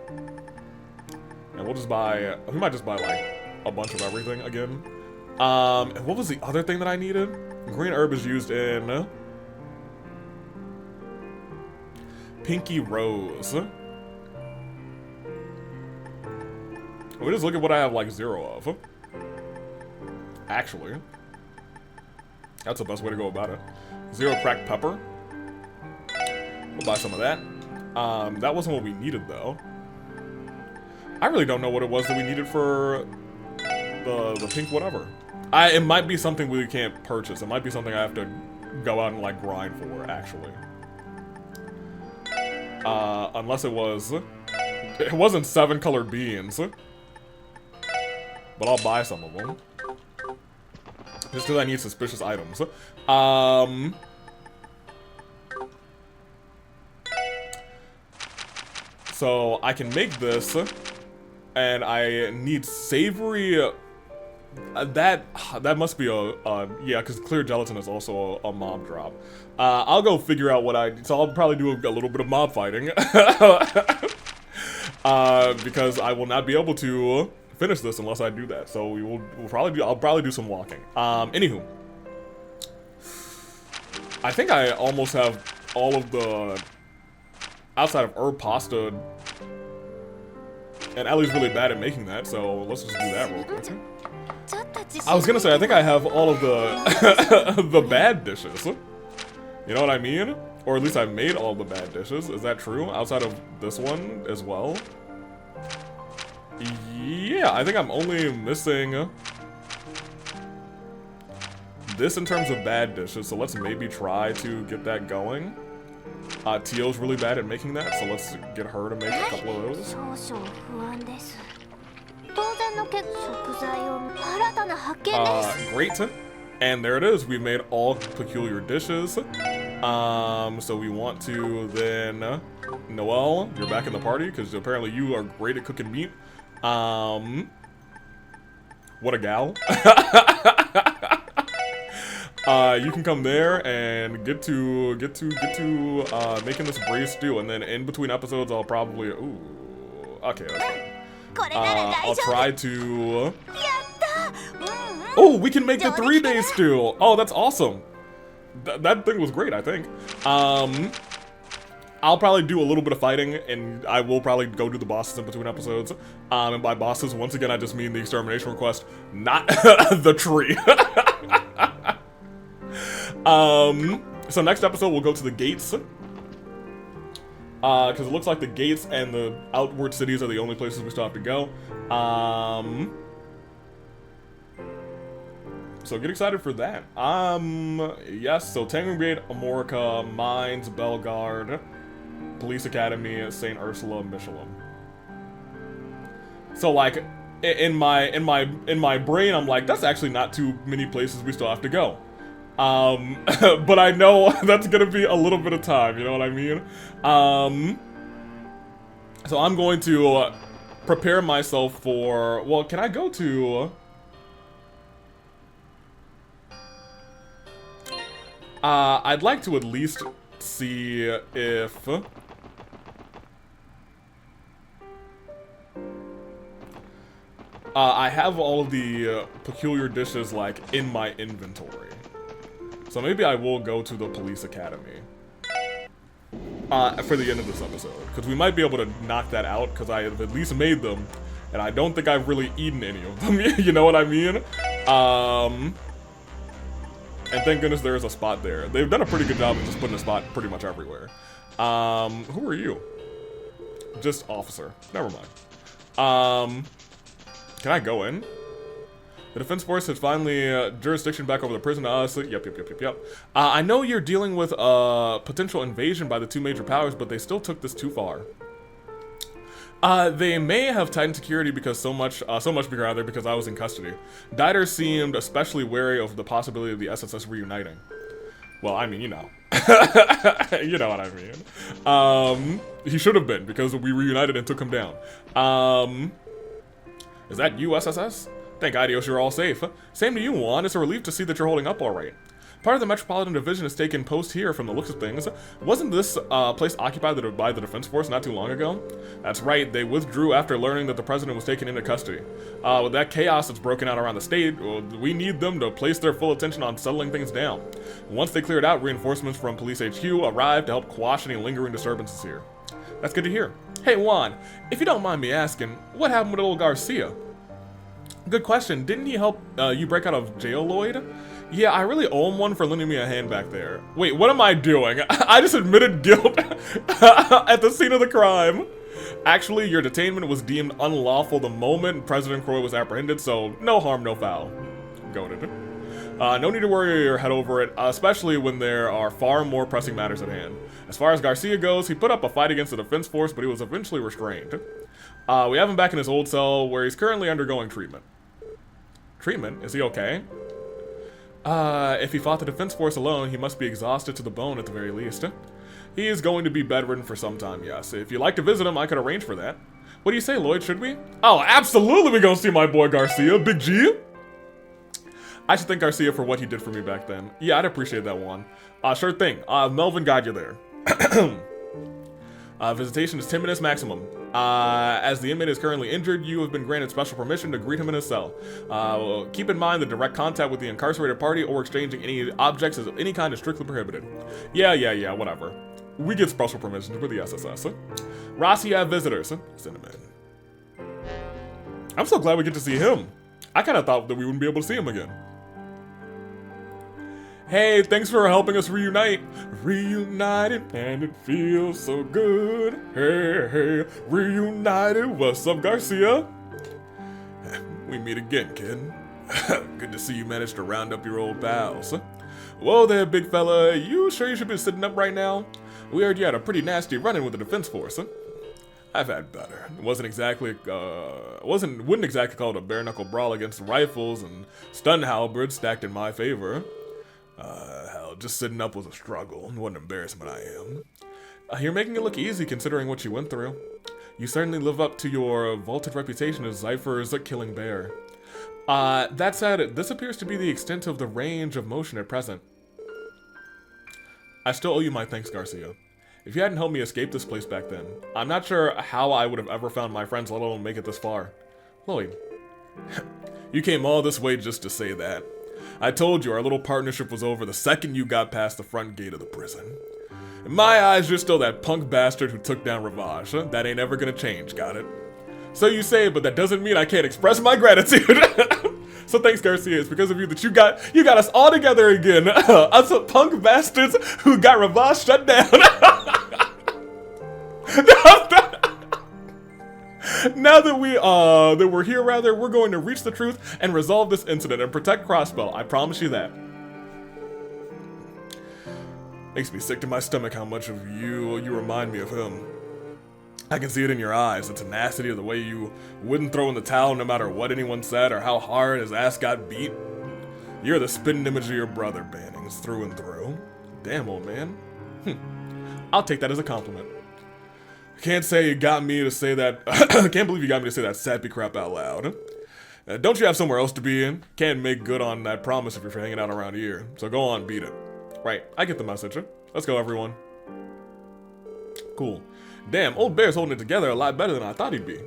we'll just buy, we might just buy like a bunch of everything again. And what was the other thing that I needed? Green herb is used in Pinky Rose. We just look at what I have like 0 of. Actually, that's the best way to go about it. 0 cracked pepper. We'll buy some of that. That wasn't what we needed though. I really don't know what it was that we needed for the pink whatever. It might be something we can't purchase. It might be something I have to go out and like grind for, actually. Unless it wasn't 7 colored beans. But I'll buy some of them. Just because I need suspicious items. So I can make this, and I need savory. That must be yeah, because clear gelatin is also a mob drop. I'll go figure out what so I'll probably do a little bit of mob fighting. Because I will not be able to finish this unless I do that. So I'll probably do some walking. Anywho. I think I almost have all of the, outside of herb pasta, and Ellie's really bad at making that, so let's just do that real quick. I was gonna say, I think I have all of the the bad dishes. You know what I mean? Or at least I've made all the bad dishes. Is that true? Outside of this one as well? Yeah, I think I'm only missing this in terms of bad dishes, so let's maybe try to get that going. Tio's really bad at making that, so let's get her to make a couple of those. Great. And there it is. We made all peculiar dishes. So we want to then... Noelle, you're back in the party, because apparently you are great at cooking meat. What a gal. You can come there and get to making this braised stew, and then in between episodes I'll probably okay, that's fine. I'll try to we can make the 3-day stew. Oh, that's awesome. That thing was great, I think. I'll probably do a little bit of fighting, and I will probably go do the bosses in between episodes. And by bosses, once again, I just mean the extermination request, not the tree. So next episode we'll go to the gates. Because it looks like the gates and the outward cities are the only places we still have to go. So get excited for that. Yes, so Tango Brigade, Amorica, Mines, Bellegarde, Police Academy, St. Ursula, Michelin. So like, in my brain, I'm like, that's actually not too many places we still have to go. But I know that's gonna be a little bit of time, you know what I mean? So I'm going to prepare myself for, well, can I go to... I'd like to at least see if... I have all of the peculiar dishes, like, in my inventory. So maybe I will go to the police academy. For the end of this episode. Because we might be able to knock that out, because I have at least made them. And I don't think I've really eaten any of them, you know what I mean? And thank goodness there is a spot there. They've done a pretty good job of just putting a spot pretty much everywhere. Who are you? Just officer. Never mind. Can I go in? The Defense Force has finally jurisdiction back over the prison to us. Yep. I know you're dealing with a potential invasion by the two major powers, but they still took this too far. They may have tightened security because so much bigger rather because I was in custody. Dieter seemed especially wary of the possibility of the SSS reuniting. Well, I mean, you know. You know what I mean. He should have been because we reunited and took him down. Is that you, SSS? Thank Idios you're all safe. Same to you, Juan. It's a relief to see that you're holding up all right. Part of the Metropolitan Division has taken post here from the looks of things. Wasn't this place occupied by the Defense Force not too long ago? That's right, they withdrew after learning that the President was taken into custody. With that chaos that's broken out around the state, we need them to place their full attention on settling things down. Once they cleared out, reinforcements from Police HQ arrived to help quash any lingering disturbances here. That's good to hear. Hey Juan, if you don't mind me asking, what happened with old Garcia? Good question. Didn't he help you break out of jail, Lloyd? Yeah, I really owe him one for lending me a hand back there. Wait, what am I doing? I just admitted guilt at the scene of the crime. Actually, your detainment was deemed unlawful the moment President Croy was apprehended, so no harm, no foul. Goated. No need to worry your head over it, especially when there are far more pressing matters at hand. As far as Garcia goes, he put up a fight against the Defense Force, but he was eventually restrained. We have him back in his old cell, where he's currently undergoing treatment. Treatment? Is he okay? If he fought the Defense Force alone, he must be exhausted to the bone at the very least. He is going to be bedridden for some time, yes. If you'd like to visit him, I could arrange for that. What do you say, Lloyd? Should we? Oh, absolutely we gonna see my boy Garcia, Big G! I should thank Garcia for what he did for me back then. Yeah, I'd appreciate that one. Sure thing. Melvin got you there. Visitation is 10 minutes maximum. As the inmate is currently injured, you have been granted special permission to greet him in his cell. Keep in mind that direct contact with the incarcerated party or exchanging any objects of any kind is strictly prohibited. Yeah, whatever. We get special permissions with the SSS. Ross, you have visitors. Send him in. I'm so glad we get to see him. I kind of thought that we wouldn't be able to see him again. Hey, thanks for helping us reunite. Reunited, and it feels so good. Hey, reunited. What's up, Garcia? We meet again, kid. Good to see you managed to round up your old pals. Whoa there, big fella. You sure you should be sitting up right now? We heard you had a pretty nasty run-in with the Defense Force. I've had better. It wasn't exactly, wouldn't exactly call it a bare-knuckle brawl against rifles and stun halberds stacked in my favor. Hell, just sitting up was a struggle. What an embarrassment I am. You're making it look easy considering what you went through. You certainly live up to your vaulted reputation as Zypher's killing bear. That said, this appears to be the extent of the range of motion at present. I still owe you my thanks, Garcia. If you hadn't helped me escape this place back then, I'm not sure how I would have ever found my friends, let alone make it this far. Lloyd, you came all this way just to say that. I told you our little partnership was over the second you got past the front gate of the prison. In my eyes, you're still that punk bastard who took down Ravage. That ain't ever gonna change, got it? So you say, but that doesn't mean I can't express my gratitude. So thanks, Garcia. It's because of you that you got us all together again. Us punk bastards who got Ravage shut down. Now that we're here, rather, we're going to reach the truth and resolve this incident and protect Crossbell. I promise you that. Makes me sick to my stomach how much of you remind me of him. I can see it in your eyes, the tenacity of the way you wouldn't throw in the towel no matter what anyone said or how hard his ass got beat. You're the spitting image of your brother, Bannings, through and through. Damn, old man. I'll take that as a compliment. I can't say you got me to say that. I can't believe you got me to say that sappy crap out loud. Don't you have somewhere else to be in? Can't make good on that promise if you're hanging out around here. So go on, beat it. Right, I get the message. Let's go, everyone. Cool. Damn, old Bear's holding it together a lot better than I thought he'd be.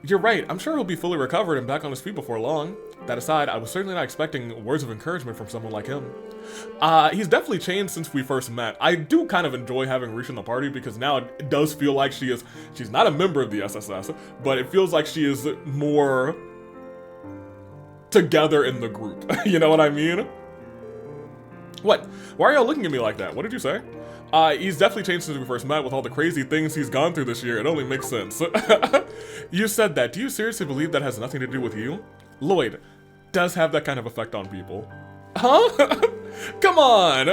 You're right, I'm sure he'll be fully recovered and back on his feet before long. That aside, I was certainly not expecting words of encouragement from someone like him. He's definitely changed since we first met. I do kind of enjoy having Reach in the party because now it does feel like she's not a member of the SSS, but it feels like she is more together in the group. You know what I mean? What? Why are y'all looking at me like that? What did you say? He's definitely changed since we first met with all the crazy things he's gone through this year. It only makes sense. You said that. Do you seriously believe that has nothing to do with you? Lloyd does have that kind of effect on people. Huh? Come on!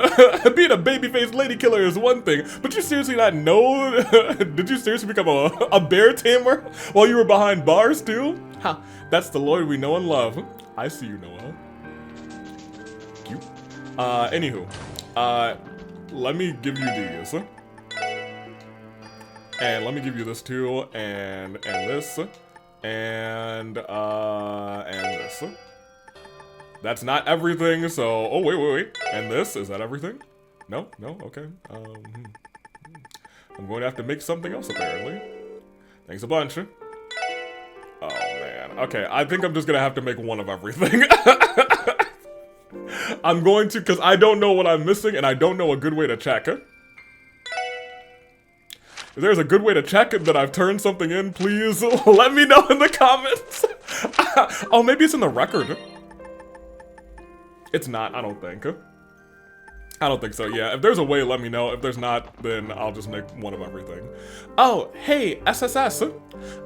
Being a baby-faced lady killer is one thing, but you seriously not know? Did you seriously become a bear tamer while you were behind bars too? Ha! That's the Lloyd we know and love. I see you, Noah. Cute. Anywho. Let me give you these. And let me give you this too, and this, and this. That's not everything, so, oh, wait. And this, is that everything? No, okay. I'm going to have to make something else, apparently. Thanks a bunch. Oh, man. Okay, I think I'm just gonna have to make one of everything. I'm going to, because I don't know what I'm missing, and I don't know a good way to check. If there's a good way to check that I've turned something in, please let me know in the comments. Oh, maybe it's in the record. It's not, I don't think. I don't think so, yeah. If there's a way, let me know. If there's not, then I'll just make one of everything. Oh, hey, SSS.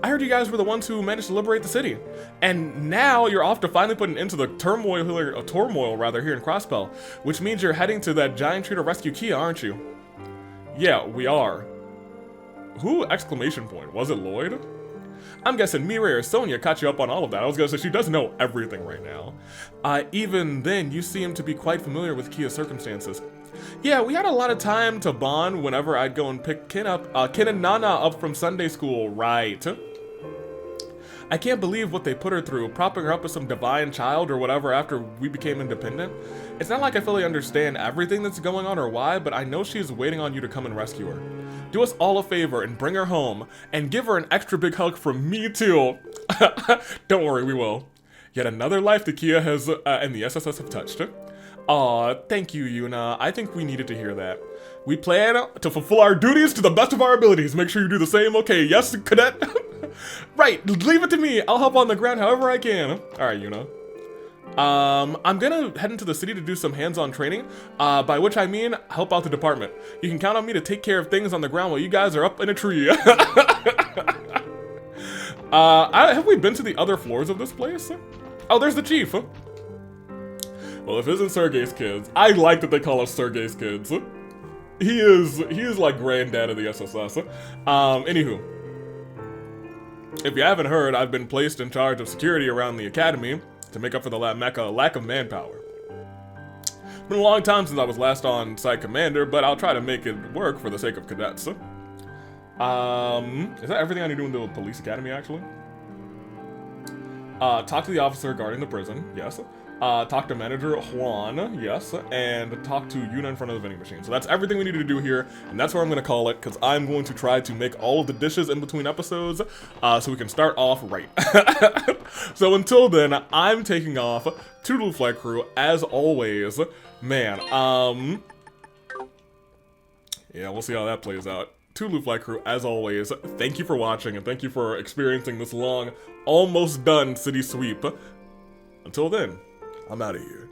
I heard you guys were the ones who managed to liberate the city. And now you're off to finally put an end to the turmoil here in Crossbell, which means you're heading to that giant tree to rescue Kia, aren't you? Yeah, we are. Who? Exclamation point. Was it Lloyd? I'm guessing Mirai or Sonia caught you up on all of that. I was gonna say she does know everything right now. Even then, you seem to be quite familiar with Kia's circumstances. Yeah, we had a lot of time to bond whenever I'd go and pick Kin and Nana up from Sunday school, right? I can't believe what they put her through, propping her up with some divine child or whatever after we became independent. It's not like I fully understand everything that's going on or why, but I know she's waiting on you to come and rescue her. Do us all a favor and bring her home, and give her an extra big hug from me too. Don't worry, we will. Yet another life the Kia has and the SSS have touched. Aw, thank you, Yuna. I think we needed to hear that. We plan to fulfill our duties to the best of our abilities. Make sure you do the same, okay? Yes, cadet? Right, leave it to me. I'll help on the ground however I can. Alright, Yuna. I'm gonna head into the city to do some hands-on training, by which I mean help out the department. You can count on me to take care of things on the ground while you guys are up in a tree. Have we been to the other floors of this place? Oh, there's the chief. Well, if it isn't Sergei's kids, I like that they call us Sergei's kids. He is like granddad of the SSS. Anywho. If you haven't heard, I've been placed in charge of security around the academy to make up for the lack of manpower. It's been a long time since I was last on site commander, but I'll try to make it work for the sake of cadets. Is that everything I need to do in the police academy, actually? Talk to the officer guarding the prison, yes. Talk to manager Juan, yes, and talk to Yuna in front of the vending machine. So that's everything we need to do here, and that's where I'm going to call it, because I'm going to try to make all of the dishes in between episodes, so we can start off right. So until then, I'm taking off. Toodaloo Flight Crew, as always. Man, yeah, we'll see how that plays out. Toodaloo Flight Crew, as always, thank you for watching, and thank you for experiencing this long, almost done city sweep. Until then, I'm out of here.